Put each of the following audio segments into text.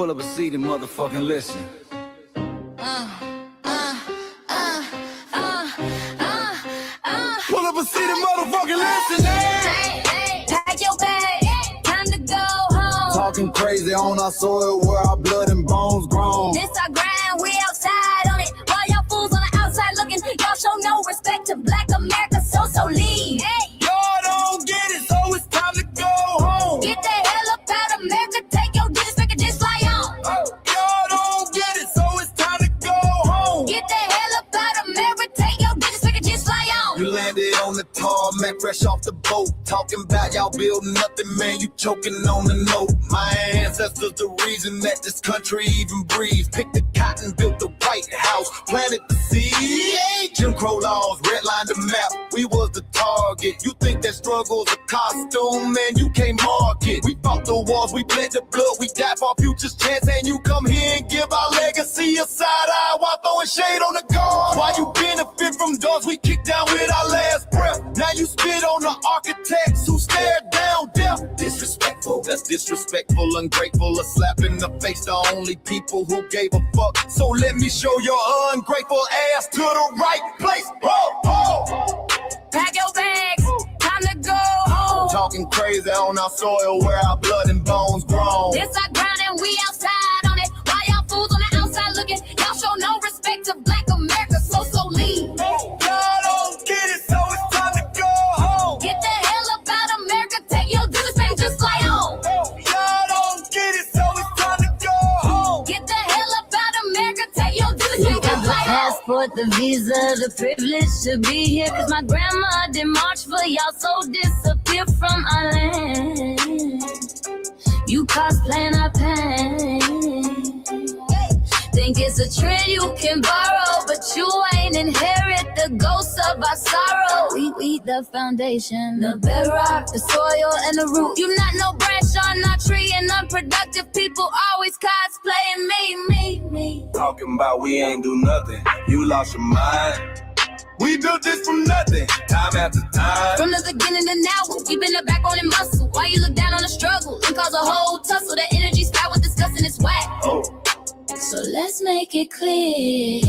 pull up a seat and motherfucking listen. Pull up a seat and motherfucking listen. Hey, pack your bag, time to go home. Talking crazy on our soil where our blood and bones grown. This our grind, we outside on it. While y'all fools on the outside looking, y'all show no respect to Black America, so leave. Hey, Y'all don't get it, so it's time to go home. get the hell up out of America, take your disrespect and just fly on. Y'all don't get it, so it's time to go home. Get the hell up out of America, take your disrespect and just fly on. You landed on the tarmac, fresh off the boat. Talking about y'all building nothing, man, you choking on the note. My ancestors the reason that this country even breathes. Picked the cotton, built the White House, planted the seed. Jim Crow laws, redlined the map, we was the target. You think that struggle's a costume, man, you can't mark it. We fought the wars, we bled the blood, we died for our future's chance. And you come here and give our legacy a side eye while throwing shade on the guard. Why you benefit from doors we kicked down with our last breath? Now you spit on the architects who stared down death. Disrespectful, that's disrespectful, ungrateful, a slap in the face to only people who gave a fuck. So let me show your ungrateful ass to the right place. Pack your bags, time to go home. Talking crazy on our soil where our blood and bones grown. This our ground and we outside on it. While y'all fools on the outside looking, y'all show no respect to Black America, so leave. Y'all don't get it, so it's time to go home. Get the hell up out of America, take your disrespect and just fly on. Y'all don't get it, so it's time to go home. Get the hell up out of America, take your disrespect and just fly on. Passport, the visa, the privilege to be here. Cause my grandma didn't march for y'all, so disappear from our land. You cosplaying our pain. Think it's a trend you can borrow, but you ain't inherit the ghosts of our sorrow. We the foundation, the bedrock, the soil, and the root. You not no branch on our tree, and unproductive people always cosplaying me. Talking about we ain't do nothing, you lost your mind. We built this from nothing, time after time. From the beginning to now, we been the backbone and muscle. Why you look down on the struggle and cause a whole tussle? That energy spat was disgusting, it's whack. So let's make it clear,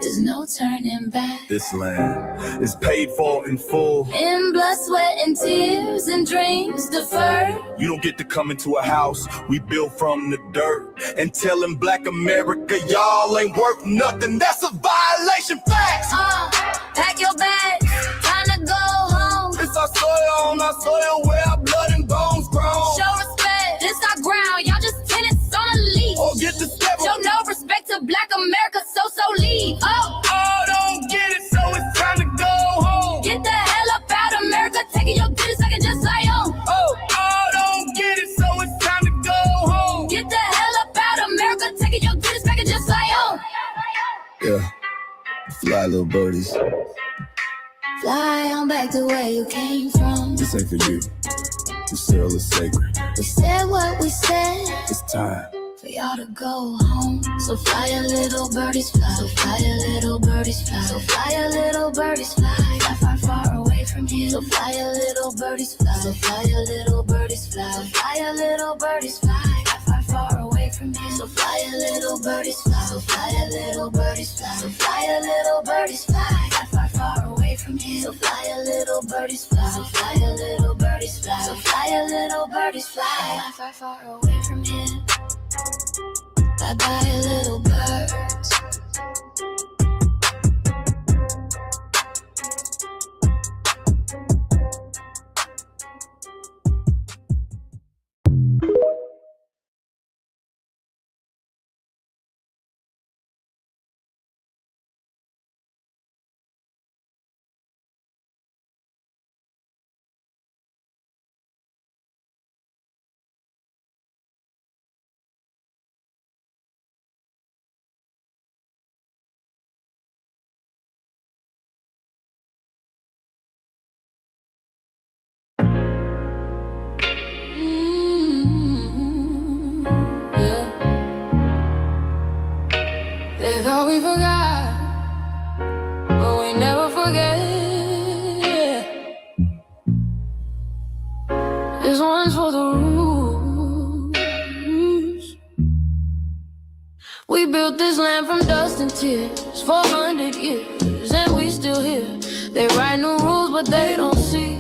there's no turning back. This land is paid for in full. In blood, sweat, and tears, and dreams deferred. You don't get to come into a house we built from the dirt and telling Black America y'all ain't worth nothing. That's a violation. Facts. Pack your bags, time to go home. It's our soil on our soil where our blood and bones grown. Show respect, this our ground. Y'all just tenants on a leash. Oh, get the step. Show no respect to Black America, so leave. Don't get it, so it's time to go home. Get the hell up out of America, taking your business, I can just fly on. Don't get it, so it's time to go home. Get the hell up out of America, taking your business, I can just fly on. Yeah, fly little birdies. Fly on back to where you came from. This ain't for you. This cell is sacred. We said what we said. It's time For y'all to go home. So fly a little birdies fly. So fly a little birdies fly. So fly a little birdies fly. Fly far, far away from here. So fly a little birdies fly. So fly a little birdies fly. So fly a little birdies fly. Fly far, far away from here. So fly a little birdies fly. So fly a little birdies fly. So fly a little birdies fly. Fly far, far away from here. So fly a little birdies fly. So fly a little birdies fly. So fly a little birdies fly. Fly far, far away from here. Bye bye, little birds. They thought we forgot, but we never forget. This one's for the rules. this land from dust and tears, 400 years, and we still here. They write new rules, but they don't see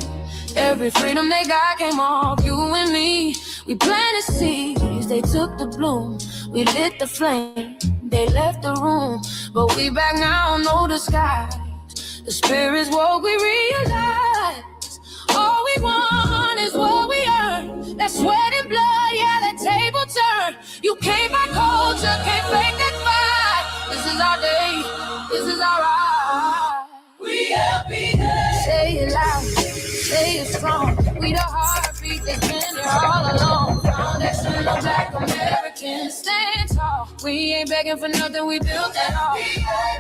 every freedom they got came off you and me. We planted seeds, they took the bloom, we lit the flame, they left the room, but we back now, no disguise. The spirit's woke, we realize all we want is what we earn. That sweat and blood, yeah, that table turn. You can't buy culture, can't fake that fight. This is our day, this is our ride. We happy day. Say it loud, say it strong. We the heartbeat that's been here all along. Foundation of Black Americans, stand tall. We ain't begging for nothing, we built that all.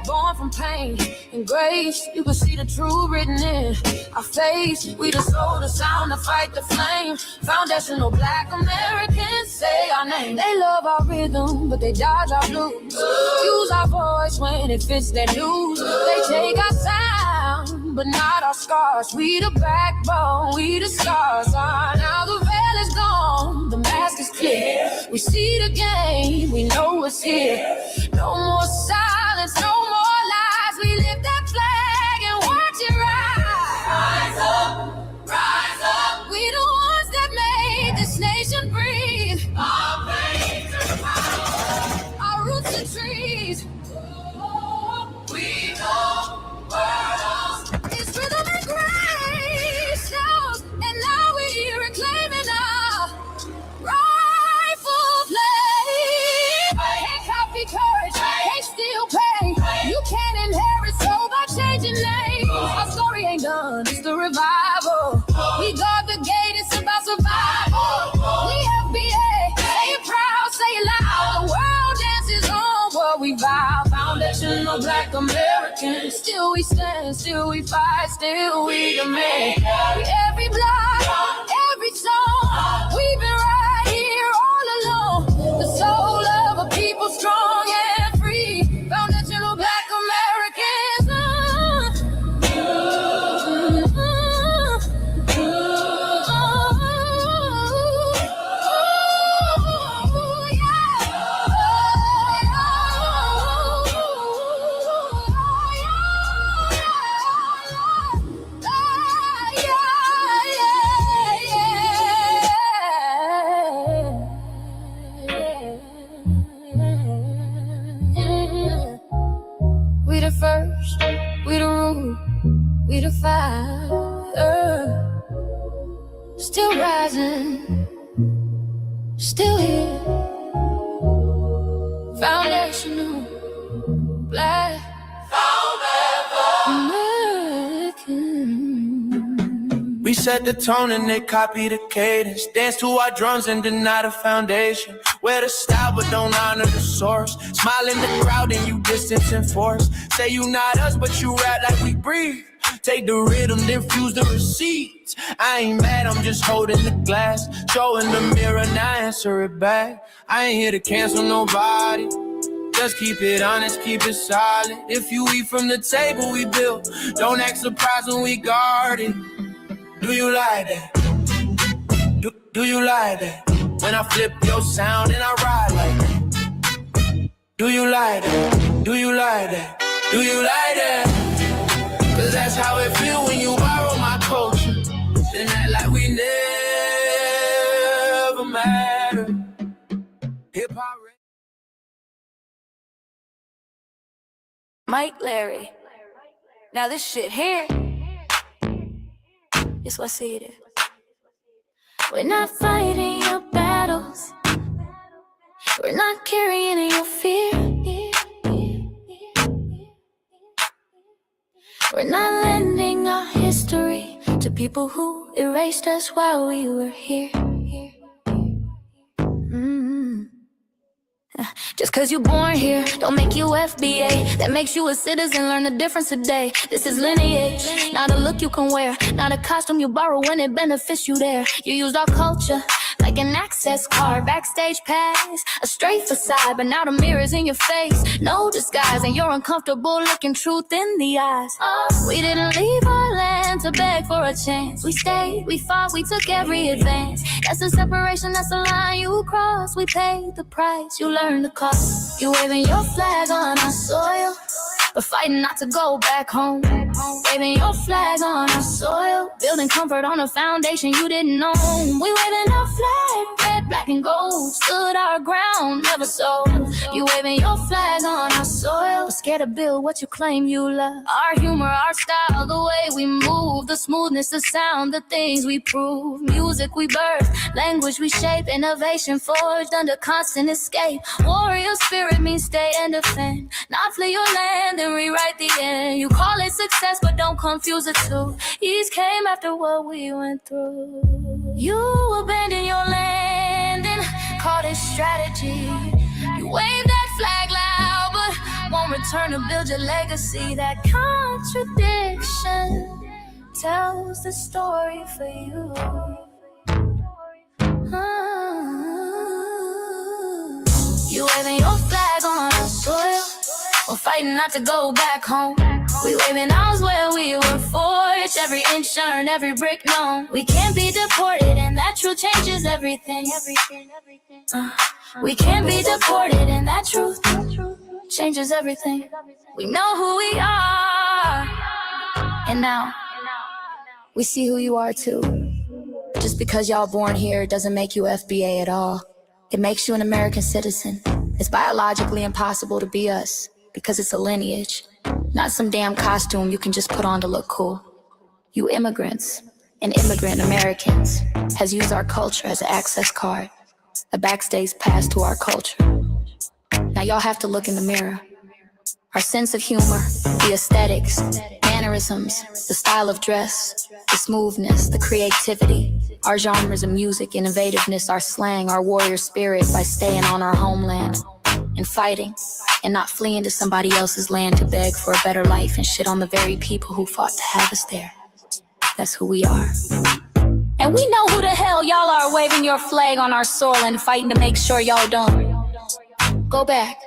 Born from pain and grace, you can see the truth written in our face. We the soul, the sound, the fight, the flame. Foundational Black Americans, say our name. They love our rhythm, but they dodge our blues. Use our voice when it fits their news. They take our sound, but not our scars. We the backbone, we the scars. Now the veil is gone, the mask is clear. We see the game, we know it's here. No more silence, no more lies. We lift that flag and watch it rise. Rise up, rise up. We the ones that made this nation breathe. Our veins are power, our roots are trees. We know world is rhythm and grace. And now we reclaiming our rightful place. Can't copy courage, can't steal pain. You can't inherit soul by changing names. Our story ain't done, it's the revival. We guard the gate, it's about survival. We FBA, say it proud, say it loud. The world dances on what we vow. Foundational Black Americans. Still we stand, still we fight, still we demand. Every block, every song, we've been right here all along. The soul of a people strong and free. Foundational Black Americans. We the first, we the root, we the fire. Still rising, still here. Foundational Black American. We set the tone and they copy the cadence. Dance to our drums and deny the foundation. Wear the style but don't honor the source. Smile in the crowd and you distance and force. Say you not us but you rap like we breathe. Take the rhythm, then fuse the receipts. I ain't mad, I'm just holding the glass. Showing the mirror, now answer it back. I ain't here to cancel nobody. Just keep it honest, keep it solid. If you eat from the table we built, don't act surprised when we guard it. Do you like that? Do you like that? When I flip your sound and I ride like that. Do you like that? Do you like that? Do you like that? Cause that's how it feel when you borrow my culture. Then act like we never mattered. Hip-hop. Mike Larry. Now this shit here, it's what I see it is. We're not fighting your battles. We're not carrying your fear. We're not lending our history to people who erased us while we were here. Just cause you born here, don't make you FBA. That makes you a citizen, learn the difference today. This is lineage, not a look you can wear. Not a costume you borrow when it benefits you there. You used our culture like like an access card. Backstage pass, a straight facade, but now the mirror's in your face. No disguise, and you're uncomfortable looking truth in the eyes. Oh, we didn't leave our land to beg for a chance. We stayed, we fought, we took every advance. That's the separation, that's the line you cross. We paid the price, you learned the cost. You waving your flag on our soil, but fighting not to go back home. Waving your flag on our soil, building comfort on a foundation you didn't know. We waving our flag, red, black, and gold. Stood our ground, never sold. You waving your flag on our soil, but scared to build what you claim you love. Our humor, our style, the way we move, the smoothness, the sound, the things we prove. Music we birth, language we shape, innovation forged under constant escape. Warrior spirit means stay and defend, not flee your land and rewrite the end. You call it success, but don't confuse the two. East came after what we went through. You abandoned your land and called it strategy. You waved that flag loud, but won't return to build your legacy. That contradiction tells the story for you. You waving your flag on our soil, we're fighting not to go back home. We waving ours where we were forged, every inch earned, every brick known. We can't be deported, and that truth changes everything. We can't be deported, and that truth changes everything. We know who we are, and now we see who you are too. Just because y'all born here doesn't make you FBA at all. It makes you an American citizen. It's biologically impossible to be us, because it's a lineage, not some damn costume you can just put on to look cool. You immigrants and immigrant Americans has used our culture as an access card, a backstage pass to our culture. Now y'all have to look in the mirror. Our sense of humor, the aesthetics, mannerisms, the style of dress, the smoothness, the creativity, our genres of music, innovativeness, our slang, our warrior spirit by staying on our homeland and fighting and not fleeing to somebody else's land to beg for a better life and shit on the very people who fought to have us there. That's who we are. And we know who the hell y'all are waving your flag on our soil and fighting to make sure y'all don't go back.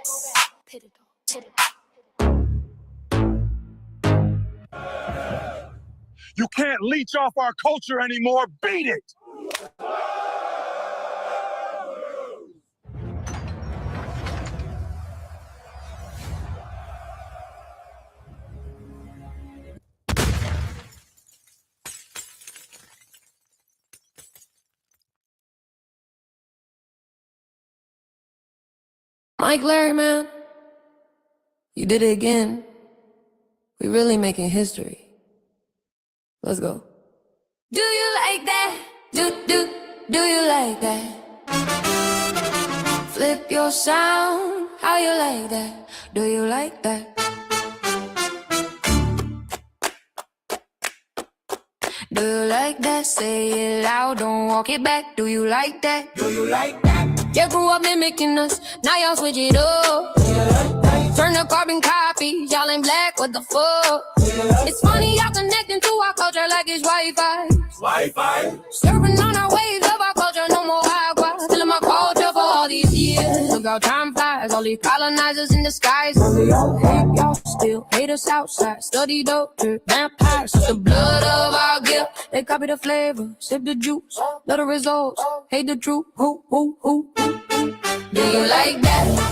You can't leech off our culture anymore. Beat it! Mike Larry, man, you did it again. We really making history. Let's go. Do you like that? Do you like that? Flip your sound, how you like that? Do you like that? Do you like that? Say it loud, don't walk it back. Do you like that? Do you like that? You grew up mimicking us, now y'all switch it up. Turn the carbon copy, y'all ain't black, what the fuck? It's funny y'all connecting to our culture like it's Wi-Fi. Surfing on our waves of our culture, no more agua. Feeling my culture for all these years. Look how time flies, all these colonizers in the skies. Y'all hate, y'all still hate us outside. Study dope, drip vampires, the blood of our gift. They copy the flavor, sip the juice. Love the results, hate the truth. Who? Do you like that?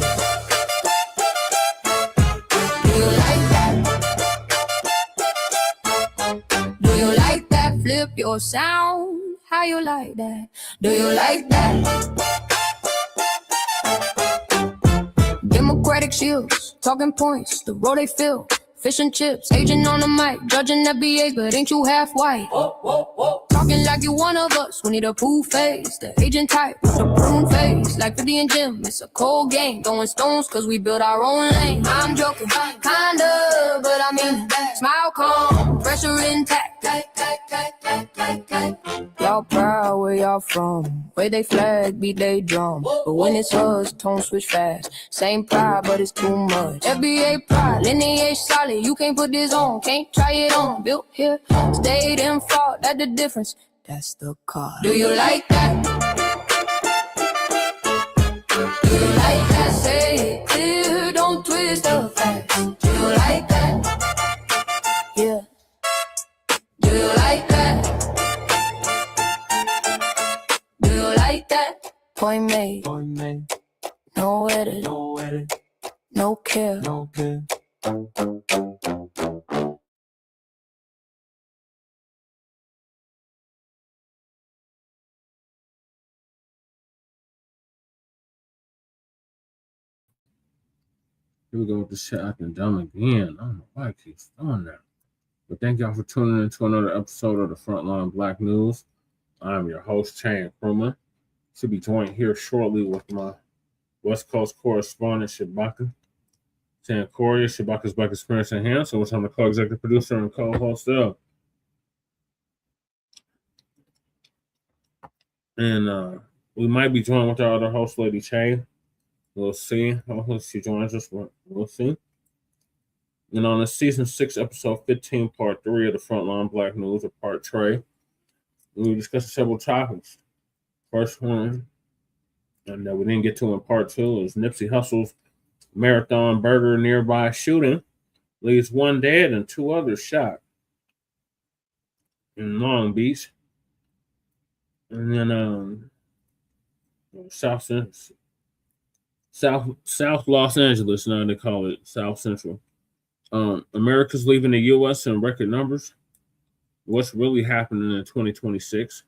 Flip your sound, how you like that? Do you like that? Democratic shields, talking points, the road they fill. Fish and chips, agent on the mic, judging FBAs, but ain't you half white? Talking like you one of us, we need a pool face. The agent type, the prune face, like 50 and Jim. It's a cold game, throwing stones cause we built our own lane. I'm joking, kinda, but I mean, smile calm, pressure intact. Y'all proud where y'all from, where they flag, beat they drum. But when it's us, tone switch fast. Same pride, but it's too much. FBA pride, lineage solid. You can't put this on, can't try it on. Built here, stayed and fought, that's the difference. That's the card. Do you like that? Point made. No edit. No care. Here we go with the shit I can done again. I don't know why I keep doing that. But thank y'all for tuning in to another episode of the Front Line Blacc News. I'm your host, Chan Krumah. Should be joined here shortly with my West Coast correspondent, Shabaka. Chan Corey, Shabaka's Black Experience Enhanced, so I'm the co-executive producer and co-host of. And we might be joined with our other host, Lady Che. We'll see. Hopefully she joins us. We'll see. And on the season 6, episode 15, part 3 of the Front Line Blacc News, or part 3, we discussed several topics. First one, and that we didn't get to in part 2, is Nipsey Hussle's Marathon Burger nearby shooting leaves 1 dead and 2 others shot in Long Beach. And then South Los Angeles, now they call it South Central. America's leaving the U.S. in record numbers. What's really happening in 2026?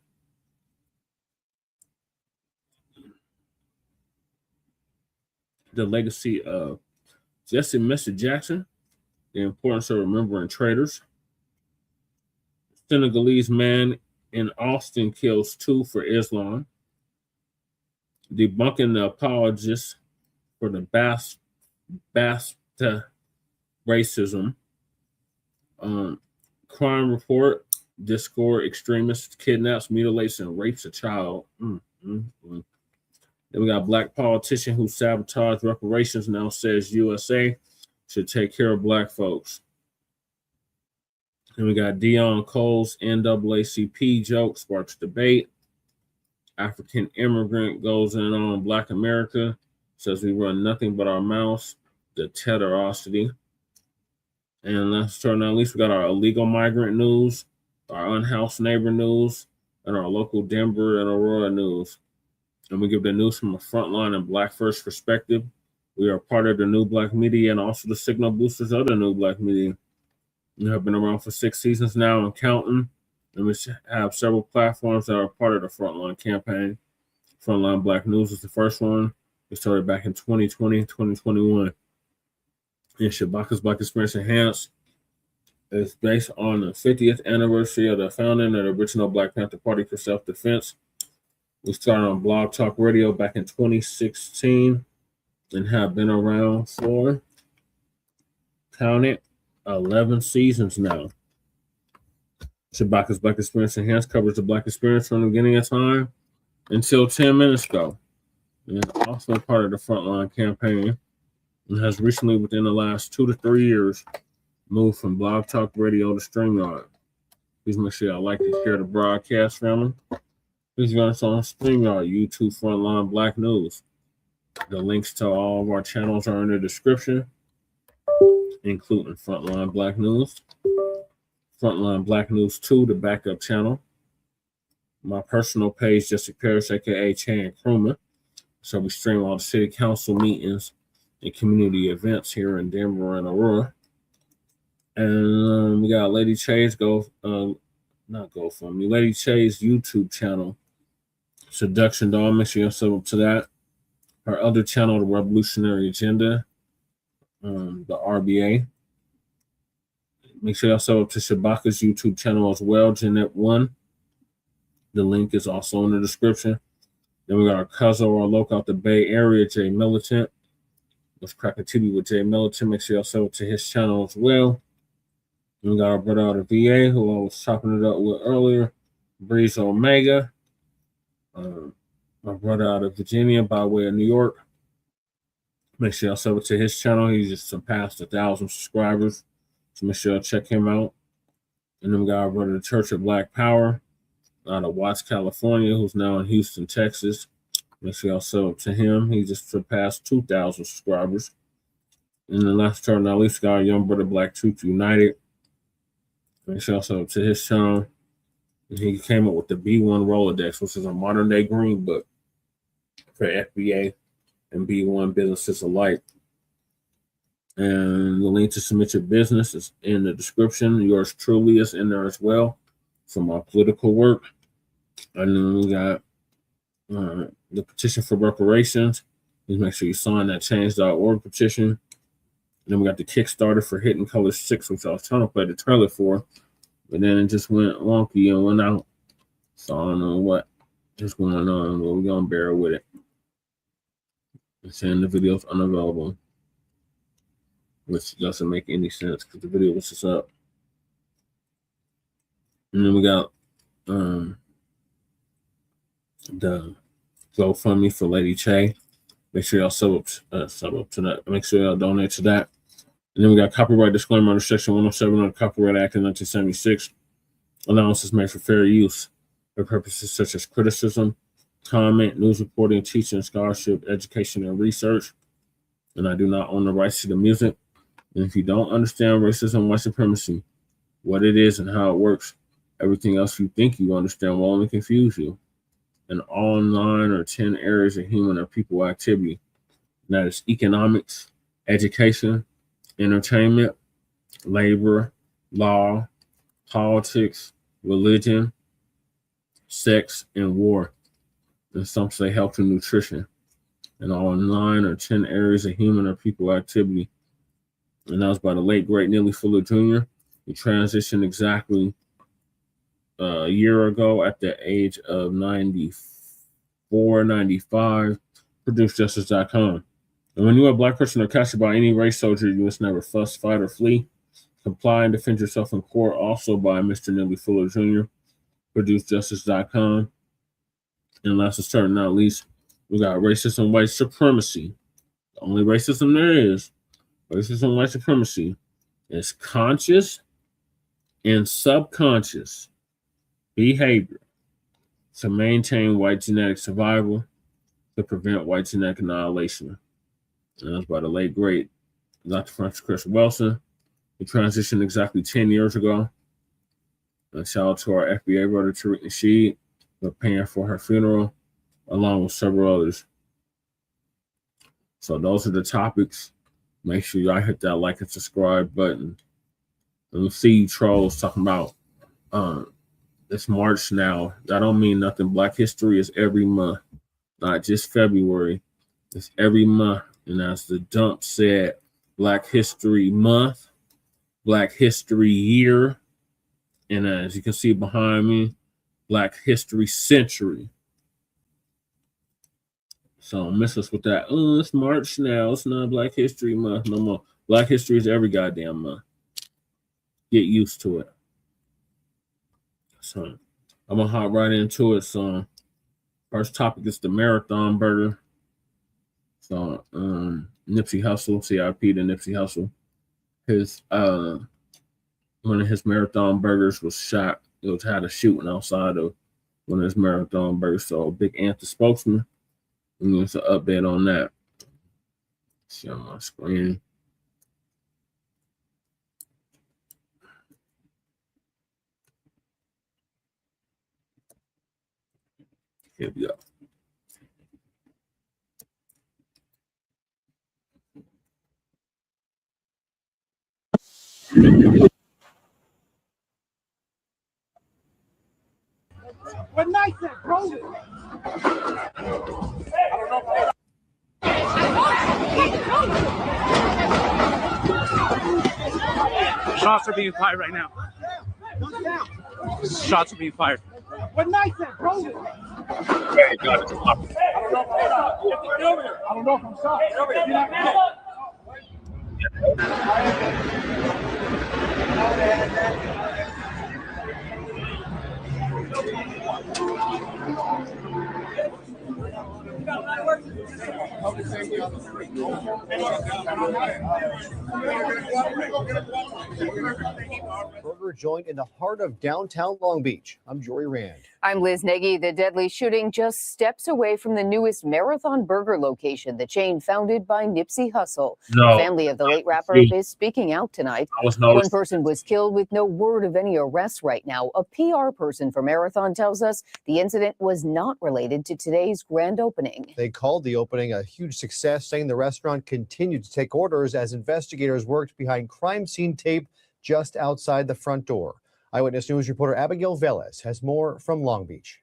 The legacy of Jesse Mr. Jackson. The importance of remembering traitors. Senegalese man in Austin kills 2 for Islam. Debunking the apologists for the Basta racism. Crime report, Discord extremists kidnaps, mutilates, and rapes a child. Then we got black politician who sabotaged reparations now says USA should take care of black folks. Then we got Dion Cole's NAACP joke sparks debate. African immigrant goes in on Black America, says we run nothing but our mouths, the teterosity. And last but not least, we got our illegal migrant news, our unhoused neighbor news, and our local Denver and Aurora news. And we give the news from a frontline and Black First perspective. We are part of the new Blacc Media and also the signal boosters of the new Blacc Media. We have been around for 6 seasons now and counting. And we have several platforms that are part of the Frontline campaign. Frontline Blacc News is the first one. We started back in 2020, 2021. And Shabaka's Black Experience Enhanced is based on the 50th anniversary of the founding of the original Blacc Panther Party for self-defense. We started on Blogtalk Radio back in 2016 and have been around for, count it, 11 seasons now. Shabaka's Black Experience Enhanced covers the Black experience from the beginning of time until 10 minutes ago. And it's also part of the Frontline campaign and has recently, within the last 2 to 3 years, moved from Blogtalk Radio to Streamyard. Please make sure y'all like and share the broadcast, family. Please join us on Streamyard, YouTube Frontline Blacc News. The links to all of our channels are in the description, including Frontline Blacc News, Frontline Blacc News 2, the backup channel, my personal page, Jesse Parrish, aka Chan Krumah. So we stream all the city council meetings and community events here in Denver and Aurora. And we got Lady Che's Lady Che's YouTube channel, Seduction Doll. Make sure you're sub up to that. Her other channel, The Revolutionary Agenda, the RBA. Make sure y'all sub up to Shabaka's YouTube channel as well, Jeanette1. The link is also in the description. Then we got our cousin, our local out the Bay Area, Jay Militant. Let's crack a TV with Jay Militant. Make sure y'all sub up to his channel as well. And we got our brother out of VA, who I was chopping it up with earlier, Breeze Omega. My brother out of Virginia by way of New York. Make sure y'all sub up to his channel. He just surpassed 1,000 subscribers. So make sure y'all check him out. And then we got our brother, the Church of Black Power, out of Watts, California, who's now in Houston, Texas. Make sure y'all sub up to him. He just surpassed 2,000 subscribers. And then last but not least, got our young brother, Black Truth United. Make sure y'all sub up to his channel. And he came up with the B1 Rolodex, which is a modern day green book for FBA and B1 businesses alike. And the link to submit your business is in the description. Yours truly is in there as well for my political work. And then we got the petition for reparations. Please make sure you sign that change.org petition. And then we got the Kickstarter for Hidden Color 6, which I was trying to play the trailer for, but then it just went wonky and went out. So I don't know what is going on, but we're going to bear with it. It's saying the video's unavailable, which doesn't make any sense because the video was just up. And then we got the GoFundMe for Lady Che. Make sure y'all sub up to that. Make sure y'all donate to that. And then we got copyright disclaimer under Section 107 of the Copyright Act of 1976. Allowances made for fair use for purposes such as criticism, comment, news reporting, teaching, scholarship, education, and research. And I do not own the rights to the music. And if you don't understand racism, white supremacy, what it is and how it works, everything else you think you understand will only confuse you. And all 9 or 10 areas of human or people activity. And that is economics, education, entertainment, labor, law, politics, religion, sex, and war. And some say health and nutrition. And all 9 or 10 areas of human or people activity. And that was by the late, great Neely Fuller Jr. He transitioned exactly a year ago at the age of 94, 95, produced justice.com. And when you are a Black person or captured by any race soldier, you must never fuss, fight, or flee. Comply and defend yourself in court, also by Mr. Neely Fuller Jr., produced justice.com. And last but certainly not least, we got racism, white supremacy. The only racism there is, racism, white supremacy, is conscious and subconscious behavior to maintain white genetic survival, to prevent white genetic annihilation. And that's by the late, great Dr. Francis Chris Wilson, who transitioned exactly 10 years ago. And shout out to our FBA brother, Tariq Nasheed, for paying for her funeral, along with several others. So those are the topics. Make sure y'all hit that like and subscribe button. And we see you trolls talking about it's March now. That don't mean nothing. Black History is every month, not just February. It's every month. And as the dump said, Black History Month, Black History Year, and as you can see behind me, Black History Century. So don't miss us with that. Oh, it's March now. It's not Black History Month no more. Black History is every goddamn month. Get used to it. So I'm gonna hop right into it. So first topic is the marathon burger. So Nipsey Hussle, CIP to Nipsey Hussle. His one of his marathon burgers was shot. It had a shooting outside of one of his marathon burgers. So Big Ant, the spokesman, and there's an update on that. See on my screen. Here we go. What night that, bro? Shots are being fired right now. Shots are being fired. What night that, bro? Hey, God, it's I don't know if I'm sorry. Burger joint in the heart of downtown Long Beach. I'm Jory Rand. I'm Liz Nagy. The deadly shooting just steps away from the newest Marathon Burger location, the chain founded by Nipsey Hussle. No. The family of the late rapper is speaking out tonight. One person was killed with no word of any arrests right now. A PR person for Marathon tells us the incident was not related to today's grand opening. They called the opening a huge success, saying the restaurant continued to take orders as investigators worked behind crime scene tape just outside the front door. Eyewitness News reporter Abigail Velez has more from Long Beach.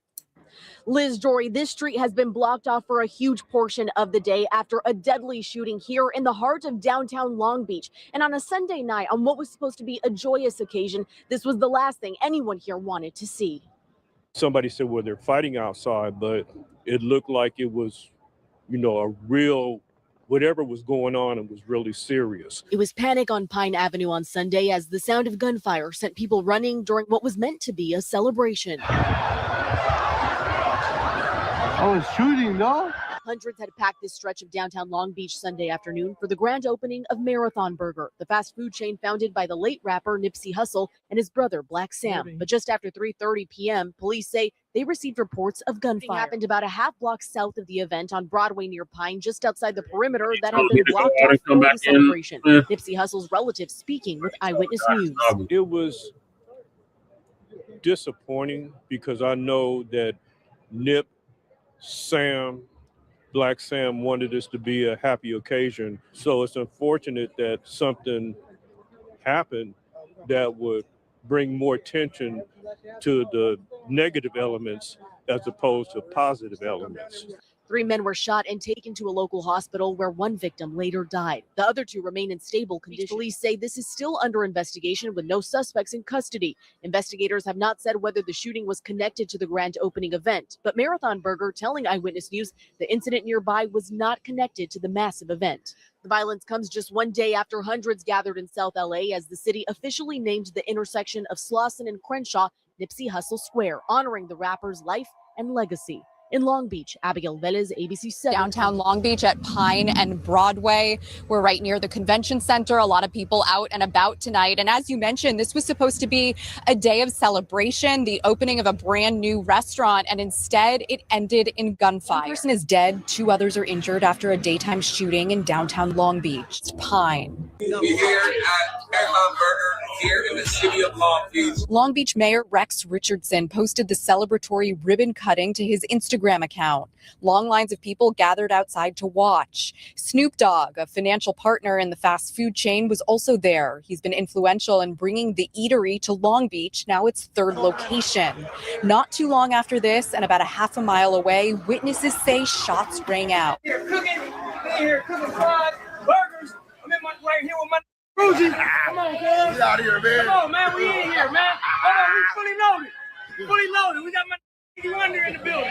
Liz, Jory, this street has been blocked off for a huge portion of the day after a deadly shooting here in the heart of downtown Long Beach. And on a Sunday night, on what was supposed to be a joyous occasion, this was the last thing anyone here wanted to see. Somebody said, well, they're fighting outside, but it looked like it was, a real whatever was going on, it was really serious. It was panic on Pine Avenue on Sunday as the sound of gunfire sent people running during what was meant to be a celebration. I was shooting, though. Hundreds had packed this stretch of downtown Long Beach Sunday afternoon for the grand opening of Marathon Burger, the fast food chain founded by the late rapper Nipsey Hussle and his brother Blacc Sam. But just after 3:30 p.m., police say they received reports of gunfire. It happened about a half block south of the event on Broadway near Pine, just outside the perimeter that had been blocked off for the celebration. Nipsey Hussle's relatives speaking with Eyewitness News. It was disappointing because I know that Nip, Sam, Blacc Sam wanted this to be a happy occasion. So it's unfortunate that something happened that would bring more attention to the negative elements as opposed to positive elements. 3 men were shot and taken to a local hospital where one victim later died. The other 2 remain in stable condition. Police say this is still under investigation with no suspects in custody. Investigators have not said whether the shooting was connected to the grand opening event, but Marathon Burger telling Eyewitness News the incident nearby was not connected to the massive event. The violence comes just one day after hundreds gathered in South LA as the city officially named the intersection of Slauson and Crenshaw Nipsey Hussle Square, honoring the rapper's life and legacy. In Long Beach, Abigail Velez, ABC 7. Downtown Long Beach at Pine and Broadway. We're right near the convention center. A lot of people out and about tonight. And as you mentioned, this was supposed to be a day of celebration, the opening of a brand new restaurant, and instead it ended in gunfire. One person is dead, 2 others are injured after a daytime shooting in downtown Long Beach. It's Pine. We're here at Marathon Burger here in the city of Long Beach. Long Beach Mayor Rex Richardson posted the celebratory ribbon cutting to his Instagram account. Long lines of people gathered outside to watch. Snoop Dogg, a financial partner in the fast food chain, was also there. He's been influential in bringing the eatery to Long Beach, now its 3rd location. Not too long after this, and about a half a mile away, witnesses say shots rang out. Here cooking fries, burgers. I'm right here with my Ruzy. Come on, cuz. Get out of here, man. Come on, man. We in here, man. Hold on, we fully loaded. We got my Wonder in the building.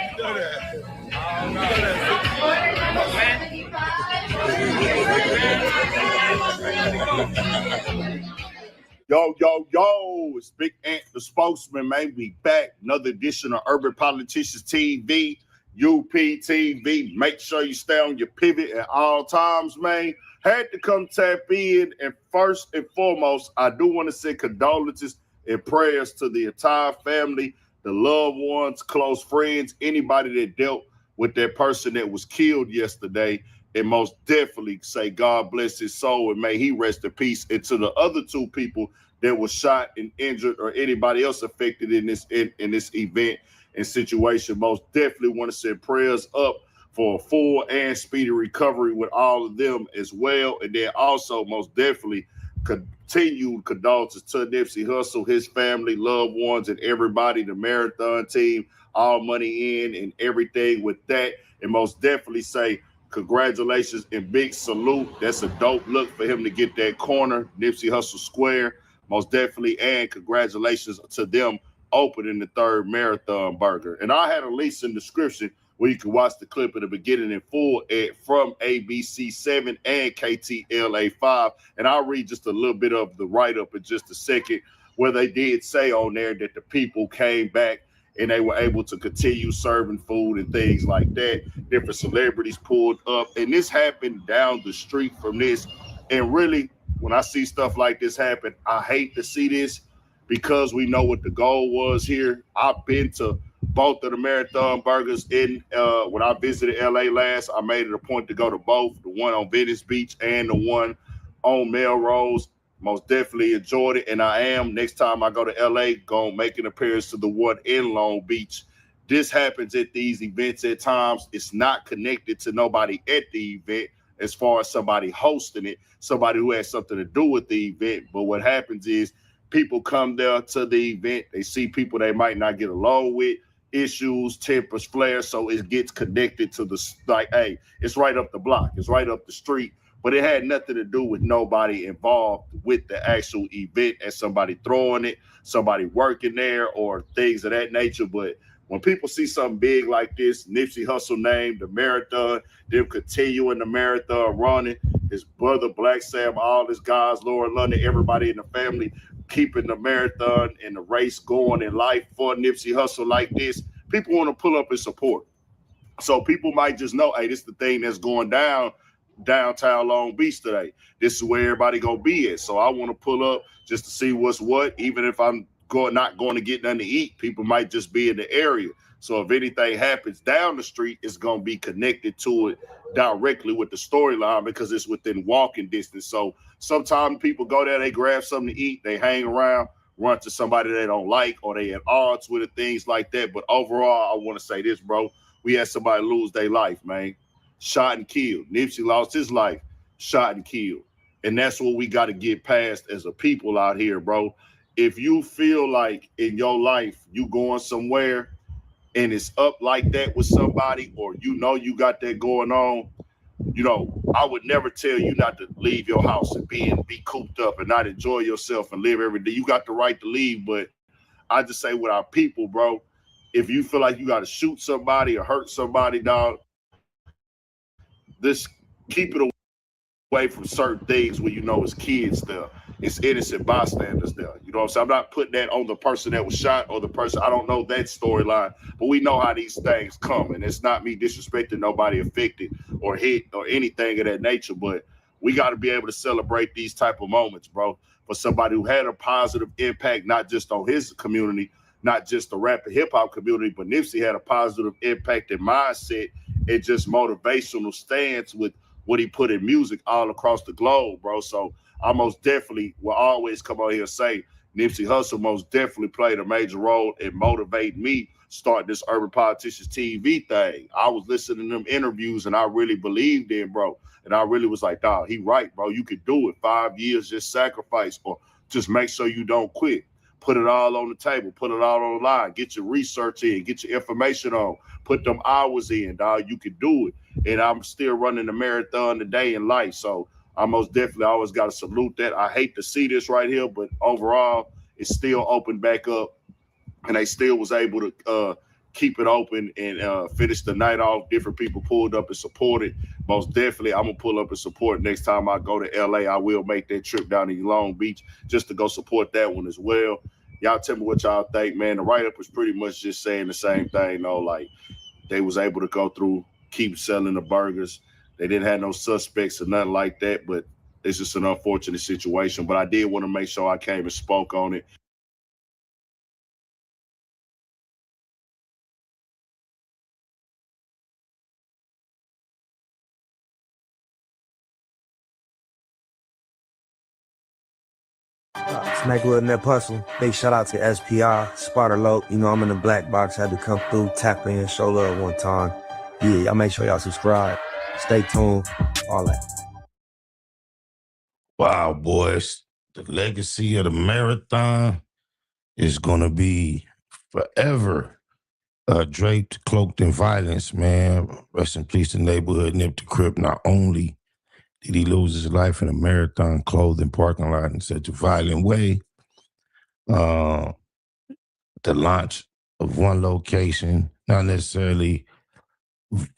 Yo, it's Big Ant, the spokesman, man. We back. Another edition of Urban Politicians TV, UP TV. Make sure you stay on your pivot at all times, man. Had to come tap in, and first and foremost, I do want to send condolences and prayers to the entire family, the loved ones, close friends, anybody that dealt with that person that was killed yesterday, and most definitely say God bless his soul and may he rest in peace. And to the other 2 people that were shot and injured or anybody else affected in this event and situation, most definitely want to send prayers up for a full and speedy recovery with all of them as well. And then also most definitely continued condolences to Nipsey Hussle, his family, loved ones, and everybody, the Marathon team, all money in and everything with that. And most definitely say congratulations and big salute. That's a dope look for him to get that corner, Nipsey Hussle Square, most definitely. And congratulations to them opening the 3rd Marathon Burger. And I had a link in the description where you can watch the clip at the beginning in full from ABC 7 and KTLA 5. And I'll read just a little bit of the write-up in just a second, where they did say on there that the people came back and they were able to continue serving food and things like that. Different celebrities pulled up. And this happened down the street from this. And really, when I see stuff like this happen, I hate to see this because we know what the goal was here. I've been to both of the marathon burgers when I visited LA last. I made it a point to go to both, the one on Venice Beach and the one on Melrose. Most definitely enjoyed it, and I am, next time I go to LA, going to make an appearance to the one in Long Beach. This happens at these events at times. It's not connected to nobody at the event as far as somebody hosting it, somebody who has something to do with the event. But what happens is people come there to the event. They see people they might not get along with, issues, tempers, flares. So it gets connected to the, like, hey, it's right up the block. It's right up the street. But it had nothing to do with nobody involved with the actual event and somebody throwing it, somebody working there or things of that nature. But when people see something big like this, Nipsey Hussle named the marathon, them continuing the marathon running, his brother Blacc Sam, all his guys, Lauren London, everybody in the family, keeping the marathon and the race going in life for Nipsey Hussle like this, people want to pull up and support. So people might just know, hey, this is the thing that's going down downtown Long Beach today. This is where everybody gonna be at. So I want to pull up just to see what's what, even if I'm not going to get nothing to eat. People might just be in the area. So if anything happens down the street, it's going to be connected to it directly with the storyline because it's within walking distance. So sometimes people go there, they grab something to eat, they hang around, run to somebody they don't like, or they at odds with it, things like that. But overall, I want to say this, bro. We had somebody lose their life, man. Shot and killed. Nipsey lost his life, shot and killed. And that's what we got to get past as a people out here, bro. If you feel like in your life you going somewhere and it's up like that with somebody, or you know you got that going on, you know, I would never tell you not to leave your house and be cooped up and not enjoy yourself and live every day. You got the right to leave, but I just say with our people, bro, if you feel like you got to shoot somebody or hurt somebody, dog, just keep it away from certain things where you know it's kids there. It's innocent bystanders there. You know what I'm saying? I'm not putting that on the person that was shot or the person. I don't know that storyline, but we know how these things come. And it's not me disrespecting nobody affected or hit or anything of that nature, but we got to be able to celebrate these type of moments, bro, for somebody who had a positive impact, not just on his community, not just the rap and hip hop community, but Nipsey had a positive impact and mindset and just motivational stance with what he put in music all across the globe, bro. So I most definitely will always come out here and say Nipsey Hussle most definitely played a major role in motivating me start this Urban Politicians TV thing. I was listening to them interviews and I really believed in, bro. And I really was like, dog, he right, bro. You could do it. 5 years, just sacrifice or just make sure you don't quit. Put it all on the table. Put it all on the line. Get your research in. Get your information on. Put them hours in, dog. You can do it. And I'm still running the marathon today in life. So I most definitely always got to salute that. I hate to see this right here, but overall, it's still open back up. And they still was able to keep it open and finish the night off. Different people pulled up and supported. Most definitely, I'm going to pull up and support next time I go to LA. I will make that trip down to Long Beach just to go support that one as well. Y'all tell me what y'all think, man. The write-up was pretty much just saying the same thing, though. Like, they was able to go through, keep selling the burgers. They didn't have no suspects or nothing like that, but it's just an unfortunate situation. But I did want to make sure I came and spoke on it. Smack Little Nip Hussle. Big shout out to SPI, Spotter Lope. You know, I'm in the black box. Had to come through, tap in, show love one time. Yeah, y'all make sure y'all subscribe. Stay tuned. All that. Wow, boys. The legacy of the marathon is going to be forever draped, cloaked in violence, man. Rest in peace, the neighborhood Nip the Crip. Not only did he lose his life in a marathon clothing parking lot in such a violent way, the launch of one location, not necessarily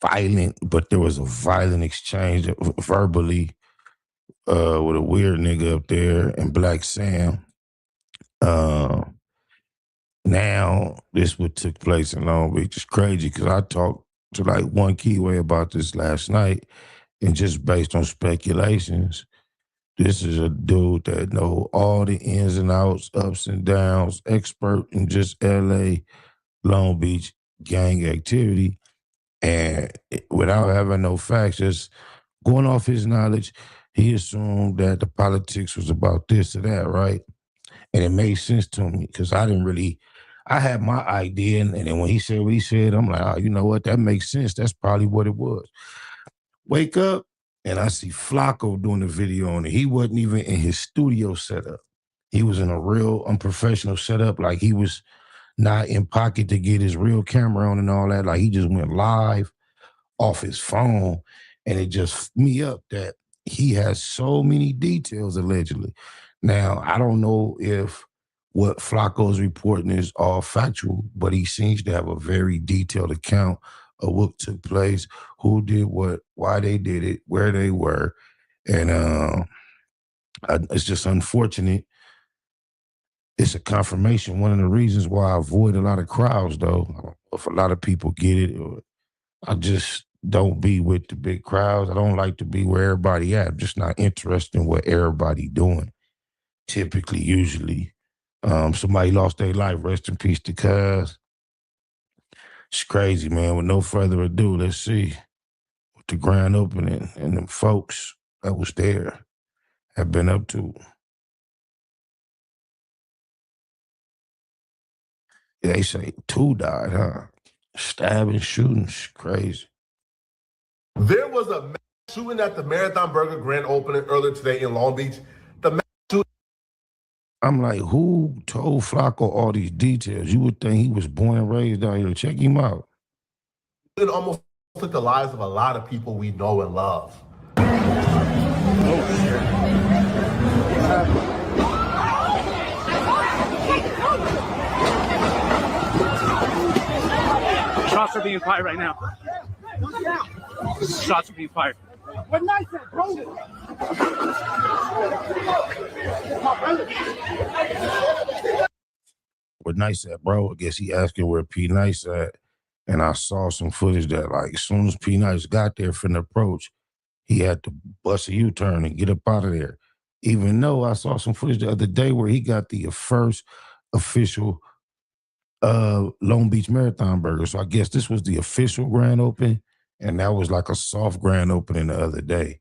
violent, but there was a violent exchange verbally with a weird nigga up there and Blacc Sam. Now, this what took place in Long Beach is crazy because I talked to like one keyway about this last night, and just based on speculations, This is a dude that know all the ins and outs, ups and downs, expert in just LA, Long Beach gang activity. And without having no facts, just going off his knowledge, he assumed that the politics was about this or that, right? And it made sense to me because I had my idea. And then when he said what he said, I'm like, oh, you know what? That makes sense. That's probably what it was. Wake up, and I see Flacco doing the video on it. He wasn't even in his studio setup. He was in a real unprofessional setup. Like he was not in pocket to get his real camera on and all that. Like he just went live off his phone. And it just f***ed me up that he has so many details allegedly. Now, I don't know if what Flacco's reporting is all factual, but he seems to have a very detailed account of what took place, who did what, why they did it, where they were. And it's just unfortunate. It's a confirmation. One of the reasons why I avoid a lot of crowds, though, I don't know if a lot of people get it, or I just don't be with the big crowds. I don't like to be where everybody at. I'm just not interested in what everybody doing. Typically, usually, somebody lost their life. Rest in peace to Cuz. It's crazy, man. With no further ado, let's see what the grand opening and them folks that was there have been up to. They say 2 died, huh? Stabbing, shooting, crazy. There was a mass shooting at the Marathon Burger grand opening earlier today in Long Beach. The mass shooting. I'm like, who told Flacco all these details? You would think he was born and raised down here. Check him out. It almost took the lives of a lot of people we know and love. Shots are being fired right now. Shots are being fired. What nice at, bro? What Nice at, bro? I guess he asking where P Nice at. And I saw some footage that, like, as soon as P Nice got there for the approach, he had to bust a U-turn and get up out of there. Even though I saw some footage the other day where he got the first official Long Beach Marathon Burger. So I guess this was the official grand opening, and that was like a soft grand opening the other day.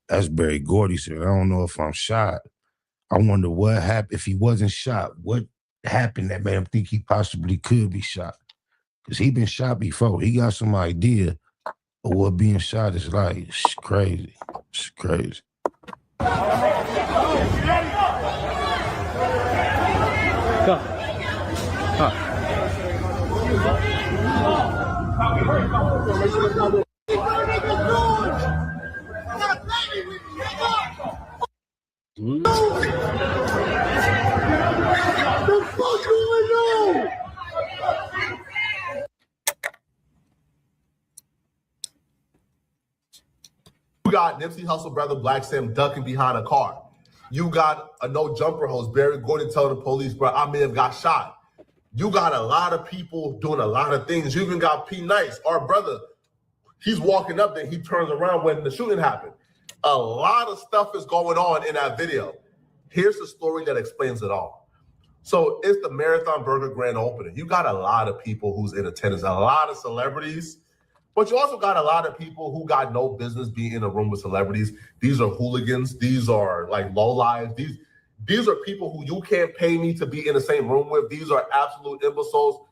That's Barry Gordy said, I don't know if I'm shot. I wonder what happened. If he wasn't shot, what happened that made him think he possibly could be shot? Because he been shot before. He got some idea of what being shot is like. It's crazy. It's crazy. You got Nipsey Hussle brother Blacc Sam ducking behind a car. You got a no jumper host, Barry Gordy, telling the police, bro, I may have got shot. You got a lot of people doing a lot of things. You even got P Nice, our brother. He's walking up there. He turns around when the shooting happened. A lot of stuff is going on in that video. Here's the story that explains it all. So it's the Marathon Burger grand opening. You got a lot of people who's in attendance, a lot of celebrities, but you also got a lot of people who got no business being in a room with celebrities. These are hooligans. These are like lowlives. These are people who you can't pay me to be in the same room with. These are absolute imbeciles.